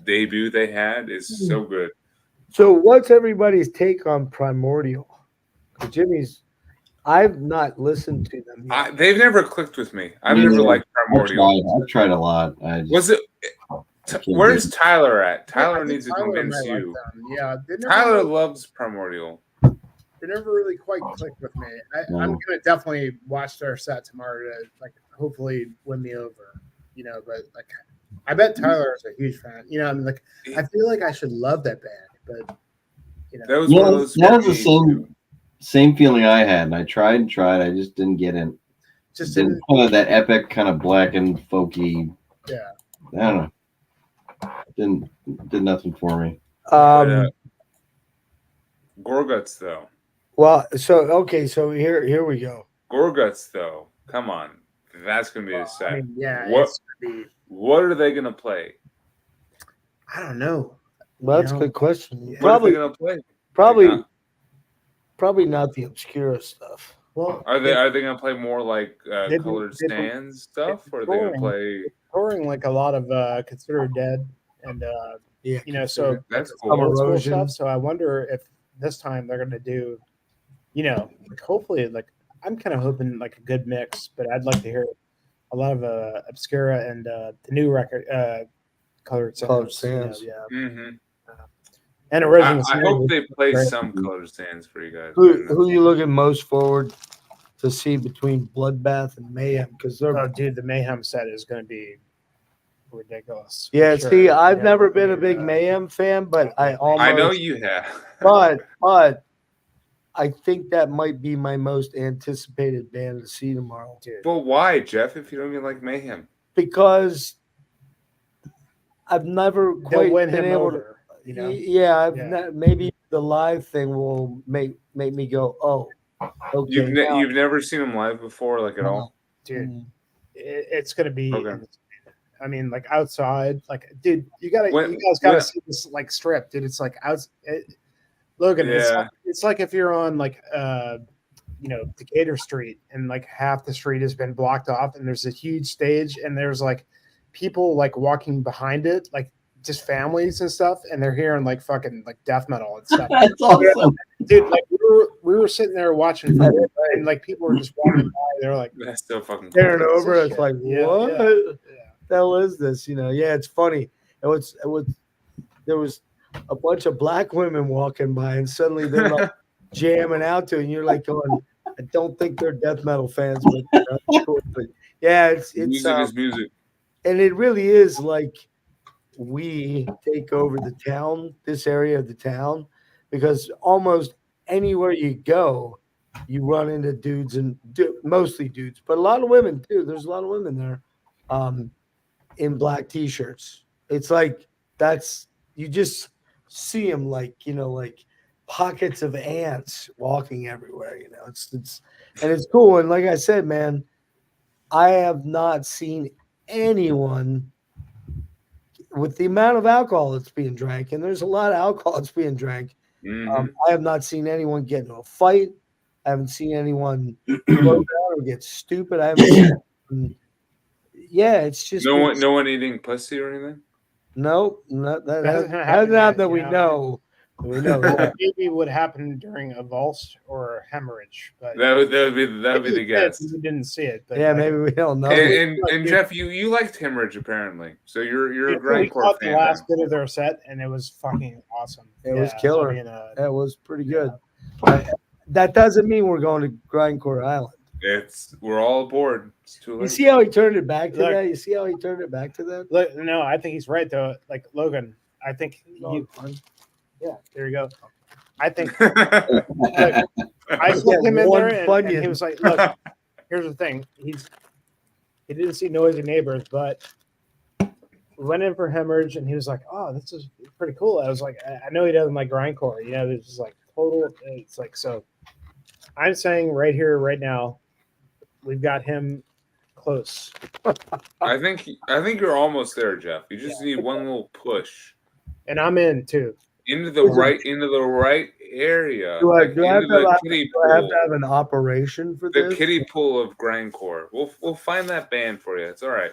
Speaker 2: debut they had is so good.
Speaker 6: So, what's everybody's take on Primordial? Jimmy's, I've not listened to them yet.
Speaker 2: They've never clicked with me. I've
Speaker 1: Me
Speaker 2: never
Speaker 1: neither.
Speaker 2: liked Primordial.
Speaker 1: I've tried a lot. I just,
Speaker 2: Was it? Where's Tyler at?
Speaker 5: I
Speaker 2: Tyler
Speaker 5: think
Speaker 2: needs to
Speaker 5: Tyler
Speaker 2: convince
Speaker 5: might like
Speaker 2: you.
Speaker 5: them. Yeah,
Speaker 2: Tyler loves Primordial.
Speaker 5: they never really quite clicked with me.
Speaker 1: No.
Speaker 5: I'm gonna definitely watch their set tomorrow to like hopefully win me over. You know, but like I bet Tyler is a huge fan. You know, I'm like I feel like I should love that band, but you know,
Speaker 2: That was one of
Speaker 1: yeah,
Speaker 2: those.
Speaker 1: that was the
Speaker 2: for me,
Speaker 1: same feeling I had, and I tried and tried. I just didn't get in.
Speaker 5: just
Speaker 1: Didn't
Speaker 5: didn't.
Speaker 1: kind of that epic kind of black and folky.
Speaker 5: Yeah.
Speaker 1: I don't know. Did nothing for me.
Speaker 2: Gorguts though.
Speaker 6: Well, so here we go.
Speaker 2: Gorguts though. Come on, that's gonna be a set.
Speaker 5: I mean, yeah.
Speaker 2: What-
Speaker 5: It's gonna be,
Speaker 2: What are they gonna play?
Speaker 5: I don't know.
Speaker 6: Well, that's
Speaker 5: You
Speaker 6: a
Speaker 5: know,
Speaker 6: good question.
Speaker 2: What
Speaker 6: Probably,
Speaker 2: are they gonna play?
Speaker 6: probably,
Speaker 2: Like,
Speaker 6: probably not the obscura stuff.
Speaker 5: Well,
Speaker 2: Are they gonna play more like
Speaker 5: They've been-
Speaker 2: colored
Speaker 5: they've been-
Speaker 2: stands stuff, or are they
Speaker 5: touring.
Speaker 2: gonna play?
Speaker 5: touring like a lot of Consider Dead and
Speaker 6: Yeah,
Speaker 5: you know, so
Speaker 2: That's
Speaker 5: some
Speaker 2: cool.
Speaker 5: old school
Speaker 6: Erosion.
Speaker 5: stuff. So I wonder if this time they're gonna do, you know, like hopefully like I'm kind of hoping like a good mix, but I'd like to hear a lot of Obscura and the new record, Colored Sands.
Speaker 6: Colored Sands.
Speaker 5: Yeah.
Speaker 2: Mhm.
Speaker 5: And original.
Speaker 2: I hope they play
Speaker 5: Right.
Speaker 2: some Colored Sands for you guys.
Speaker 6: Who you looking most forward to see between Bloodbath and Mayhem? Because they're
Speaker 5: Oh, dude, the Mayhem set is going to be ridiculous. for
Speaker 6: yeah.
Speaker 5: sure.
Speaker 6: See, I've
Speaker 5: Yeah,
Speaker 6: never been a big
Speaker 5: uh,
Speaker 6: Mayhem fan, but I almost
Speaker 2: I know you have.
Speaker 6: but I think that might be my most anticipated band to see tomorrow.
Speaker 5: dude.
Speaker 2: But why, Jeff? If you don't even like Mayhem,
Speaker 6: Because I've never
Speaker 5: They'll
Speaker 6: quite
Speaker 5: win
Speaker 6: been
Speaker 5: him
Speaker 6: able
Speaker 5: over. You know,
Speaker 6: Yeah,
Speaker 5: Yeah.
Speaker 6: maybe the live thing will make me go, oh, okay. now-
Speaker 2: you've never seen them live before, like at all.
Speaker 5: dude,
Speaker 6: Mm.
Speaker 5: it's going to be.
Speaker 2: Okay.
Speaker 5: insane. I mean, like outside, like, dude, you guys
Speaker 2: When-
Speaker 5: gotta
Speaker 2: when-
Speaker 5: see this like strip, dude. It's like Logan.
Speaker 2: Yeah.
Speaker 5: It's like if you're on like Decatur Street and like half the street has been blocked off, and there's a huge stage, and there's like people like walking behind it, like just families and stuff, and they're hearing like fucking like death metal and stuff.
Speaker 1: That's awesome.
Speaker 5: Dude, like we were sitting there watching, and like people were just walking by. They're like,
Speaker 2: That's so fucking cool.
Speaker 6: Staring
Speaker 5: What's
Speaker 6: over,
Speaker 5: this
Speaker 6: it's
Speaker 5: shit?
Speaker 6: like,
Speaker 5: Yeah,
Speaker 6: what
Speaker 5: yeah.
Speaker 6: the hell is this? Yeah, it's funny. There was a bunch of black women walking by, and suddenly they're like jamming out to it, and you're like going, I don't think they're death metal fans, but that's cool. But yeah, it's
Speaker 2: Music is music.
Speaker 6: and it really is like we take over the town, this area of the town, because almost anywhere you go, you run into dudes and mostly dudes, but a lot of women too. There's a lot of women there, in black t-shirts. It's like you just see them like like pockets of ants walking everywhere. It's cool. And like I said, man, I have not seen anyone with the amount of alcohol that's being drank, and there's a lot of alcohol that's being drank.
Speaker 2: Mhm.
Speaker 6: I have not seen anyone get in a fight. I haven't seen anyone slow down or get stupid. I haven't seen. Yeah, it's just
Speaker 2: No one eating pussy or anything.
Speaker 6: No, that
Speaker 5: That
Speaker 6: has
Speaker 5: hasn't
Speaker 6: not
Speaker 5: happened
Speaker 6: that
Speaker 5: yet,
Speaker 6: we
Speaker 5: you
Speaker 6: know. We know. Yeah.
Speaker 5: maybe would happen during a vulse or a hemorrhage, but
Speaker 2: That would be the
Speaker 5: maybe it did,
Speaker 2: guess.
Speaker 5: We didn't see it, but
Speaker 6: Yeah,
Speaker 5: like,
Speaker 6: maybe we don't know.
Speaker 2: And Jeff, you liked Hemorrhage apparently, so you're a
Speaker 5: we
Speaker 2: grindcore
Speaker 5: caught the
Speaker 2: fan.
Speaker 5: last
Speaker 2: then.
Speaker 5: bit of their set, and it was fucking awesome.
Speaker 6: It was killer.
Speaker 5: I mean,
Speaker 6: That was pretty good. That doesn't mean we're going to Grindcore Island.
Speaker 2: We're all aboard. It's too late.
Speaker 6: You see how he turned it back to
Speaker 5: Look.
Speaker 6: that? You see how he turned it back to that?
Speaker 5: look, no, I think he's right though. Like Logan, I think yeah, there you go. I think I took him in
Speaker 6: one
Speaker 5: there, and
Speaker 6: Funyun.
Speaker 5: he was like, "Look, here's the thing. He didn't see Noisy Neighbors, but we went in for Hemorrhage, and he was like, "Oh, this is pretty cool." I was like, "I know he doesn't like grindcore. This is like total." It's like so. I'm saying right here, right now, we've got him close.
Speaker 2: I think you're almost there, Jeff. You just need one little push
Speaker 5: And I'm in too.
Speaker 2: into the right area.
Speaker 6: Do I
Speaker 2: like,
Speaker 6: have
Speaker 2: into the
Speaker 6: to
Speaker 2: kiddie
Speaker 6: have
Speaker 2: pool.
Speaker 6: an operation for
Speaker 2: The
Speaker 6: this?
Speaker 2: kiddie pool of grindcore. We'll find that band for you. It's all right.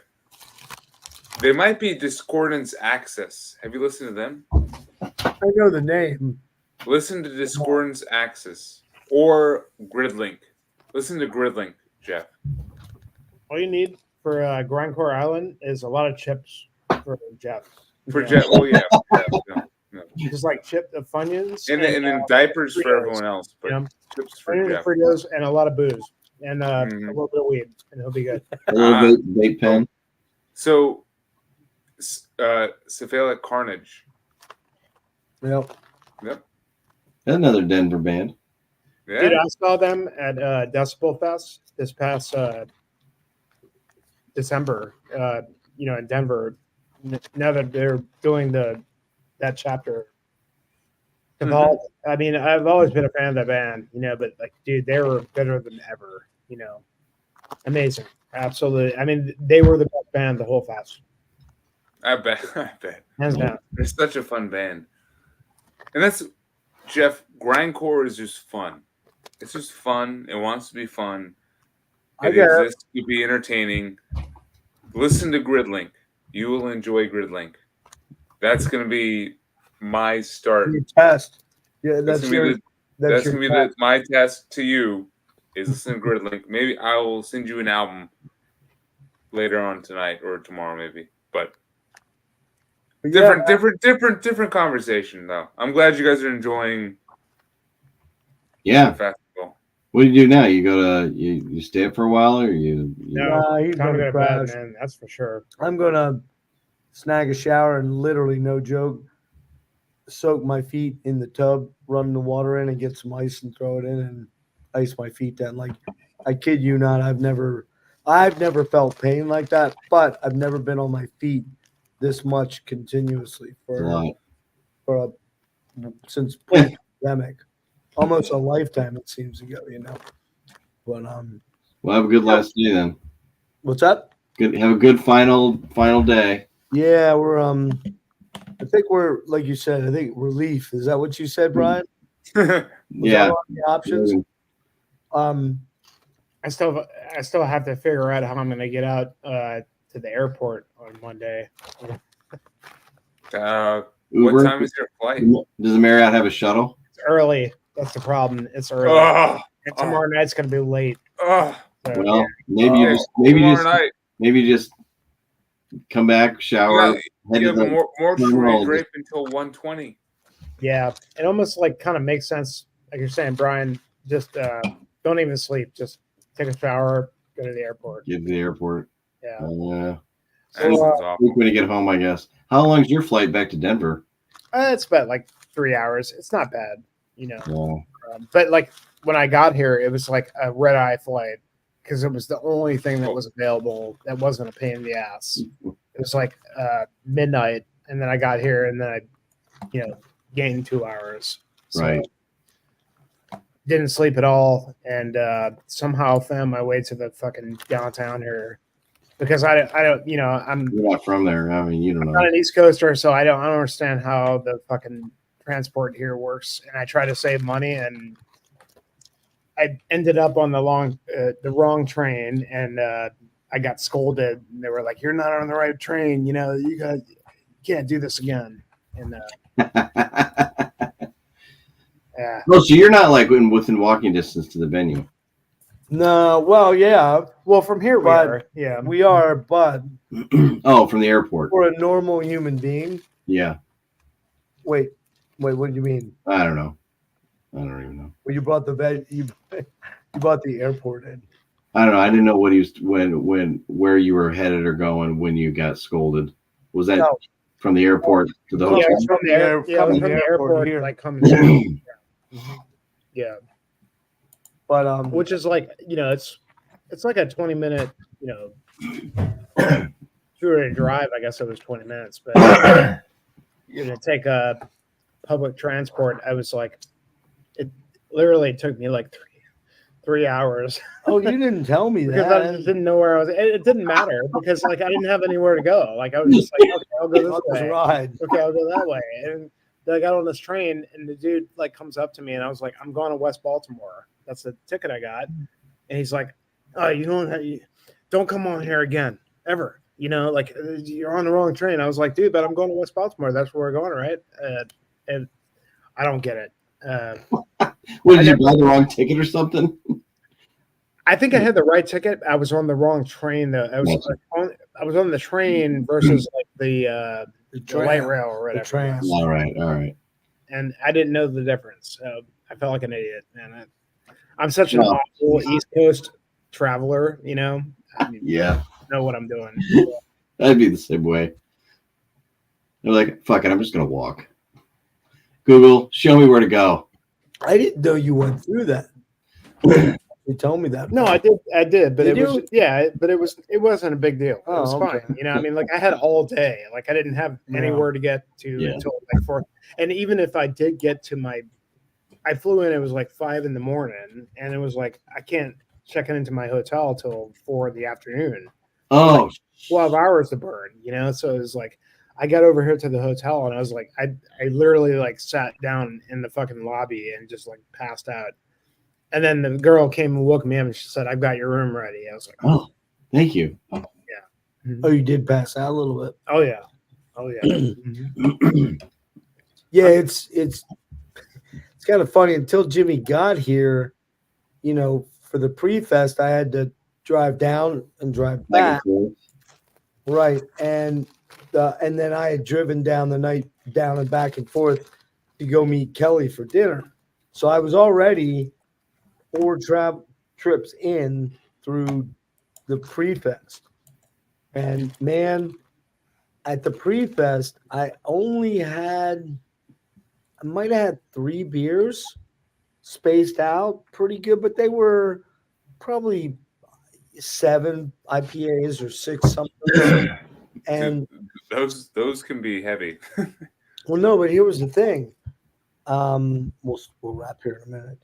Speaker 2: They might be Discordance Axis. Have you listened to them?
Speaker 6: I know the name.
Speaker 2: Listen to Discordance Axis or Gridlink. Listen to Gridlink, Jeff.
Speaker 5: All you need for Grindcore Island is a lot of chips for Jeff.
Speaker 2: For
Speaker 5: Yeah.
Speaker 2: Jeff. Oh yeah. No.
Speaker 5: Just like chip the Funyuns
Speaker 2: And then diapers for
Speaker 5: Fritos,
Speaker 2: everyone else, but
Speaker 5: you know?
Speaker 2: chips for
Speaker 5: Funyuns,
Speaker 2: Jeff.
Speaker 5: Fritos, and a lot of booze. And
Speaker 2: Mhm.
Speaker 5: a little bit of weed, and he'll be good.
Speaker 1: A little vape pen.
Speaker 2: So, Cephalic Carnage.
Speaker 6: Yep.
Speaker 2: Yep.
Speaker 1: Another Denver band.
Speaker 2: Yeah.
Speaker 5: Dude, I saw them at Decibel Fest this past December. In Denver. Nevin, they're doing that chapter. I mean, I've always been a fan of that band, but like, dude, they were better than ever. Amazing, absolutely. I mean, they were the best band the whole fest,
Speaker 2: I bet.
Speaker 5: hands down.
Speaker 2: They're such a fun band. And that's, Jeff, grindcore is just fun. It's just fun. It wants to be fun.
Speaker 6: I
Speaker 2: It
Speaker 6: get it.
Speaker 2: exists to be entertaining. Listen to Gridlink. You will enjoy Gridlink. That's going to be my start.
Speaker 6: Your test. Yeah,
Speaker 2: That's
Speaker 6: that's
Speaker 2: going to be,
Speaker 6: your
Speaker 2: that's
Speaker 6: your
Speaker 2: gonna be
Speaker 6: test.
Speaker 2: my test to you. is the SendGrid link. Maybe I will send you an album later on tonight or tomorrow, maybe. But different conversation though. I'm glad you guys are enjoying
Speaker 1: Yeah.
Speaker 2: the festival.
Speaker 1: What do you do now? You go to you stay up for a while, or you?
Speaker 5: No,
Speaker 6: Nah, he's
Speaker 5: time to
Speaker 6: gonna
Speaker 5: go to bed,
Speaker 6: crash.
Speaker 5: man. That's for sure.
Speaker 6: I'm gonna snag a shower and literally, no joke, soak my feet in the tub, run the water in, and get some ice and throw it in and ice my feet down. Like, I kid you not, I've never felt pain like that, but I've never been on my feet this much continuously
Speaker 1: A lot.
Speaker 6: since pandemic, almost a lifetime it seems ago, But
Speaker 1: Well, have a good last day then.
Speaker 6: what's up?
Speaker 1: Good. Have a good final day.
Speaker 6: Yeah, we're I think we're, like you said, I think relief. Is that what you said, Brian? Was
Speaker 1: Yeah.
Speaker 6: that one of the options?
Speaker 5: I still have to figure out how I'm going to get out to the airport on Monday.
Speaker 1: Uber?
Speaker 2: What time is your flight?
Speaker 1: Does the Marriott have a shuttle?
Speaker 5: It's early. That's the problem. It's early.
Speaker 2: Oh,
Speaker 5: And tomorrow night's going to be late.
Speaker 2: oh,
Speaker 5: So,
Speaker 1: Well,
Speaker 5: yeah.
Speaker 1: maybe you just come back, shower, head
Speaker 2: you
Speaker 1: to
Speaker 2: have
Speaker 1: the
Speaker 2: more
Speaker 1: terminal,
Speaker 2: Sheree Grape until 1:20.
Speaker 5: Yeah, it almost like kind of makes sense. Like you're saying, Brian, just don't even sleep. Just take a shower, go to the airport.
Speaker 1: get to the airport.
Speaker 5: Yeah.
Speaker 2: That
Speaker 6: So,
Speaker 2: sounds awful.
Speaker 1: When you get home, I guess. How long's your flight back to Denver?
Speaker 5: It's about like 3 hours. It's not bad,
Speaker 1: Yeah.
Speaker 5: But like when I got here, it was like a red eye flight because it was the only thing that was available that wasn't a pain in the ass. It was like midnight, and then I got here, and then I, gained 2 hours. So
Speaker 1: Right.
Speaker 5: didn't sleep at all, and somehow found my way to the fucking downtown here because I don't, I'm
Speaker 1: You're not from there. I mean, you don't
Speaker 5: not
Speaker 1: know.
Speaker 5: an East Coaster, so I don't understand how the fucking transport here works. And I try to save money, and I ended up on the wrong train, and I got scolded. And they were like, "You're not on the right train. You can't do this again." And yeah,
Speaker 1: Oh, so you're not like within walking distance to the venue.
Speaker 6: no, well, yeah,
Speaker 5: well, from here we
Speaker 6: But-
Speaker 5: are. Yeah,
Speaker 6: we are, but
Speaker 1: Oh, from the airport.
Speaker 6: for a normal human being.
Speaker 1: Yeah.
Speaker 6: Wait, what do you mean?
Speaker 1: I don't know. I don't even know.
Speaker 6: Well, you brought you brought the airport in.
Speaker 1: I don't know. I didn't know what he was where you were headed or going when you got scolded. Was that
Speaker 6: No.
Speaker 1: from the airport to the
Speaker 6: Yeah,
Speaker 1: hotel?
Speaker 5: it's from the
Speaker 6: coming
Speaker 5: from
Speaker 6: to
Speaker 5: the
Speaker 6: the airport
Speaker 5: airport,
Speaker 6: here.
Speaker 5: like coming. Yeah,
Speaker 6: But
Speaker 5: which is like it's like a 20-minute through a drive. I guess it was 20 minutes, but take a public transport. I was like, it literally took me like 3 hours
Speaker 6: oh, you didn't tell me
Speaker 5: because
Speaker 6: that.
Speaker 5: I just didn't know where I was. It didn't matter because like I didn't have anywhere to go. Like I was just like, okay, I'll go this
Speaker 6: That was
Speaker 5: way.
Speaker 6: right.
Speaker 5: Okay, I'll go that way. And then I got on this train, and the dude like comes up to me, and I was like, I'm going to West Baltimore. That's the ticket I got. And he's like, oh, don't come on here again, ever. Like you're on the wrong train. I was like, dude, but I'm going to West Baltimore. That's where we're going, right? And I don't get it.
Speaker 1: What, did you buy the wrong ticket or something?
Speaker 5: I think I had the right ticket. I was on the wrong train though. I was on the train versus like the light rail or whatever.
Speaker 6: The tram.
Speaker 1: All right.
Speaker 5: And I didn't know the difference. So I felt like an idiot, man. I'm such an
Speaker 1: Well,
Speaker 5: awful East Coast traveler, I mean,
Speaker 1: Yeah.
Speaker 5: know what I'm doing.
Speaker 1: I'd be the same way. They're like, fuck it, I'm just gonna walk. Google, show me where to go.
Speaker 6: I didn't know you went through that. You told me that.
Speaker 5: No, I did, but
Speaker 6: Did
Speaker 5: it was
Speaker 6: you?
Speaker 5: but it wasn't a big deal. It
Speaker 6: Oh,
Speaker 5: was
Speaker 6: okay.
Speaker 5: fine. I mean, like I had all day. Like I didn't have anywhere to get to
Speaker 1: Yeah.
Speaker 5: until like 4. And even if I did get to I flew in, it was like 5 a.m, and it was like I can't check into my hotel till 4 p.m.
Speaker 1: Oh,
Speaker 5: 12 hours to burn, So it was like I got over here to the hotel, and I was like, I literally like sat down in the fucking lobby and just like passed out. And then the girl came and woke me up, and she said, "I've got your room ready." I was like,
Speaker 1: oh, thank you.
Speaker 6: Oh, you did pass out a little bit.
Speaker 5: "Oh yeah, oh yeah."
Speaker 6: Yeah, it's kind of funny. Until Jimmy got here, for the pre-fest, I had to drive down and drive
Speaker 1: Back and
Speaker 6: back.
Speaker 1: forth.
Speaker 6: Right. And then I had driven down the night down and back and forth to go meet Kelly for dinner. So I was already 4 trips in through the pre-fest. And man, at the pre-fest, I might have had 3 beers spaced out pretty good, but they were probably 7 IPAs or 6 something. And
Speaker 2: those can be heavy.
Speaker 6: well, no, but here was the thing. We'll wrap here in a minute.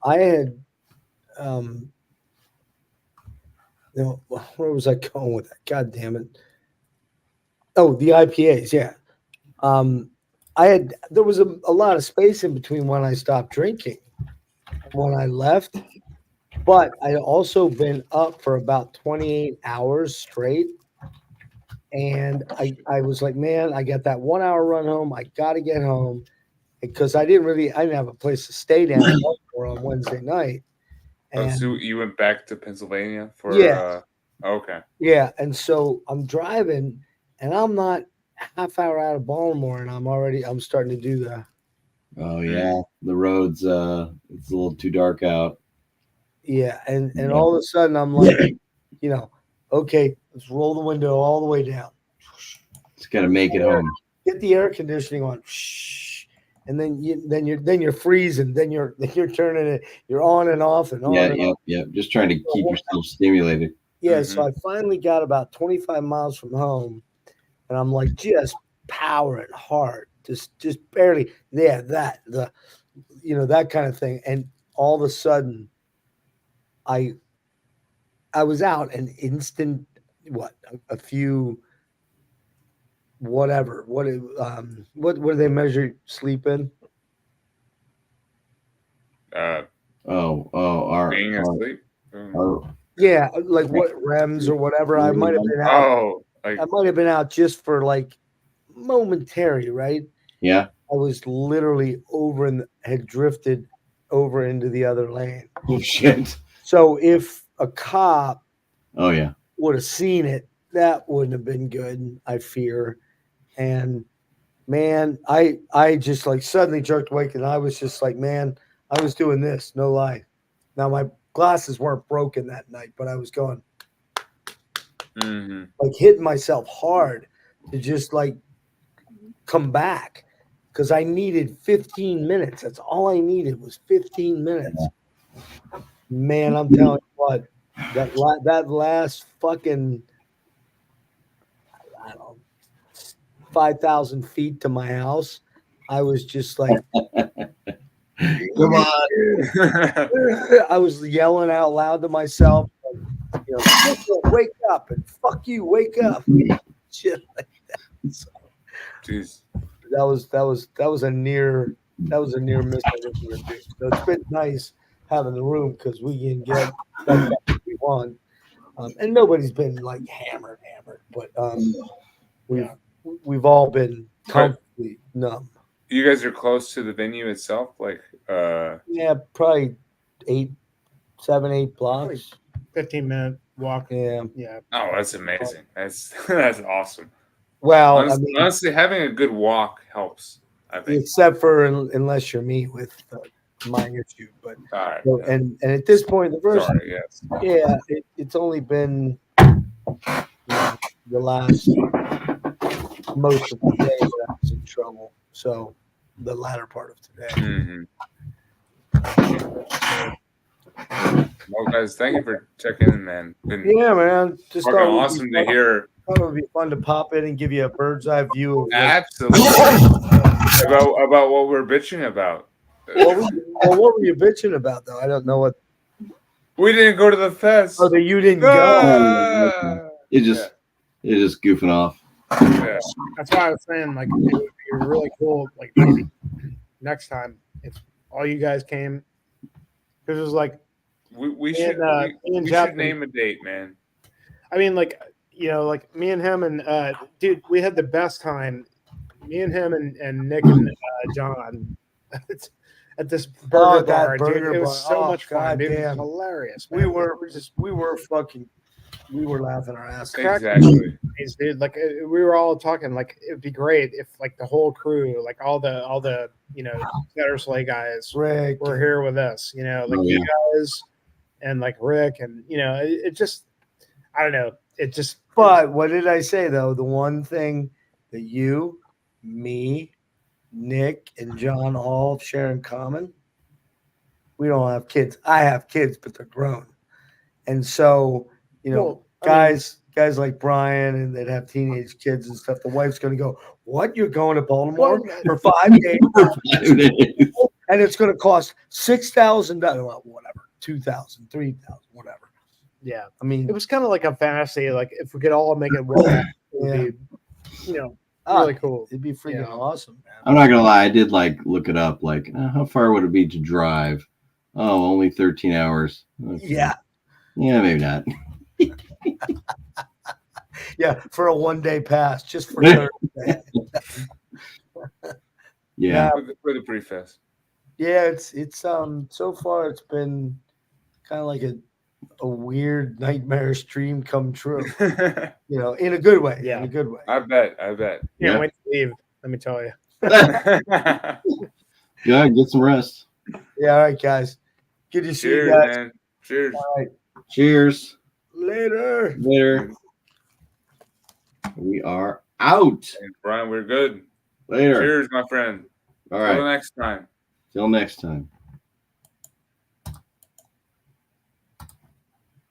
Speaker 6: I had, where was I going with that? God damn it! Oh, the IPAs, yeah. There was a lot of space in between when I stopped drinking and when I left, but I'd also been up for about 28 hours straight. And I was like, man, I got that 1 hour run home. I got to get home because I didn't have a place to stay down on Wednesday night. And
Speaker 2: So you went back to Pennsylvania for
Speaker 6: yeah.
Speaker 2: Okay.
Speaker 6: Yeah. And so I'm driving and I'm not half hour out of Baltimore and I'm starting to do the.
Speaker 1: Oh yeah, the roads. It's a little too dark out.
Speaker 6: Yeah. And all of a sudden I'm like, okay, let's roll the window all the way down.
Speaker 1: Just got to make it home.
Speaker 6: Get the air conditioning on. And then you're freezing. Then you're turning it. You're on and off and on.
Speaker 1: Yeah. Just trying to keep yourself stimulated.
Speaker 6: Yeah. So I finally got about 25 miles from home, and I'm like just powering hard, just barely. Yeah, that kind of thing. And all of a sudden, I was out an instant. A few. Whatever. What do they measure sleep in?
Speaker 2: Being asleep.
Speaker 6: Yeah, like what REMs or whatever. I might have been out. I might have been out just for like momentary, right?
Speaker 1: Yeah.
Speaker 6: I was literally had drifted over into the other lane.
Speaker 1: Oh shit.
Speaker 6: So if a cop
Speaker 1: would
Speaker 6: have seen it, that wouldn't have been good, I fear. And man, I just like suddenly jerked awake and I was just like, man, I was doing this, no lie. Now my glasses weren't broken that night, but I was going like hitting myself hard to just like come back because I needed 15 minutes. That's all I needed was 15 minutes. Man, I'm telling you what, that last fucking 5,000 feet to my house, I was just like, come on. I was yelling out loud to myself, wake up and fuck you, wake up. Shit like that. So,
Speaker 2: jeez.
Speaker 6: That was a near miss. So it's been nice having the room because we can get what we want. And nobody's been like hammered, but we've all been comfortably numb.
Speaker 2: You guys are close to the venue itself, like
Speaker 6: yeah, probably 7, 8 blocks.
Speaker 5: 15-minute walk.
Speaker 6: Yeah.
Speaker 2: Oh, that's amazing. That's awesome.
Speaker 6: Well,
Speaker 2: honestly, having a good walk helps, I think.
Speaker 6: Except for unless you're me with my issue, but
Speaker 2: right,
Speaker 6: and at this point, the first it's only been the last most of the day that I was in trouble. So the latter part of today.
Speaker 2: Well, guys, thank you for checking in, man.
Speaker 6: Man, just
Speaker 2: awesome to hear.
Speaker 6: I thought it would be fun to pop in and give you a bird's eye view of
Speaker 2: absolutely about what we're bitching about.
Speaker 6: What were you bitching about though? I don't know what.
Speaker 2: We didn't go to the fest.
Speaker 6: Oh, you didn't go.
Speaker 1: You're just goofing off.
Speaker 5: Yeah. That's why I was saying like it would be really cool. Like maybe next time if all you guys came, because it was like
Speaker 2: we should name a date, man.
Speaker 5: I mean, like like me and him and dude, we had the best time. Me and him and Nick and John. at this burger
Speaker 6: that
Speaker 5: bar,
Speaker 6: burger
Speaker 5: dude. It was
Speaker 6: bar.
Speaker 5: so
Speaker 6: Oh,
Speaker 5: much fun, dude. It was
Speaker 6: goddamn.
Speaker 5: hilarious.
Speaker 6: We
Speaker 5: Man.
Speaker 6: were laughing our ass off.
Speaker 2: Exactly.
Speaker 5: Dude, like we were all talking, like it'd be great if like the whole crew, like all the Better Slay guys
Speaker 6: Rick,
Speaker 5: were here with us. Like
Speaker 1: Oh,
Speaker 5: you
Speaker 1: yeah.
Speaker 5: guys and like Rick, and it just, I don't know, it just.
Speaker 6: But what did I say though? The one thing that you, me, Nick, and John all share in common, we don't have kids. I have kids, but they're grown. And so,
Speaker 5: Well,
Speaker 6: guys like Brian and that have teenage kids and stuff, the wife's gonna go, what? You're going to Baltimore for 5 days?
Speaker 1: For 5 days.
Speaker 6: And it's gonna cost $6,000, well, whatever, 2,000, 3,000, whatever.
Speaker 5: Yeah,
Speaker 6: I mean,
Speaker 5: it was kind of like a fantasy. Like if we could all make it work, it would be, really cool.
Speaker 6: It'd be freaking awesome, man.
Speaker 1: I'm not gonna lie, I did like look it up. Like, how far would it be to drive? Oh, only 13 hours. Okay.
Speaker 6: Yeah.
Speaker 1: Yeah, maybe not.
Speaker 6: Yeah, for a 1 day pass, just for Thursday.
Speaker 1: Yeah.
Speaker 2: For the pre-fest.
Speaker 6: Yeah, it's so far it's been kind of like a weird nightmarish dream come true. In a good way.
Speaker 5: Yeah.
Speaker 6: In a good way.
Speaker 2: I bet.
Speaker 5: Can't wait to leave. Let me tell you.
Speaker 1: Yeah, get some rest.
Speaker 6: Yeah, all right, guys. Good to see you
Speaker 2: Cheers,
Speaker 6: guys.
Speaker 2: man. Cheers.
Speaker 6: All right.
Speaker 1: Cheers.
Speaker 6: Later.
Speaker 1: Later. We are out.
Speaker 2: And Brian, we're good.
Speaker 1: Later.
Speaker 2: Cheers, my friend.
Speaker 1: All
Speaker 2: Till
Speaker 1: right.
Speaker 2: next time.
Speaker 1: Till next time.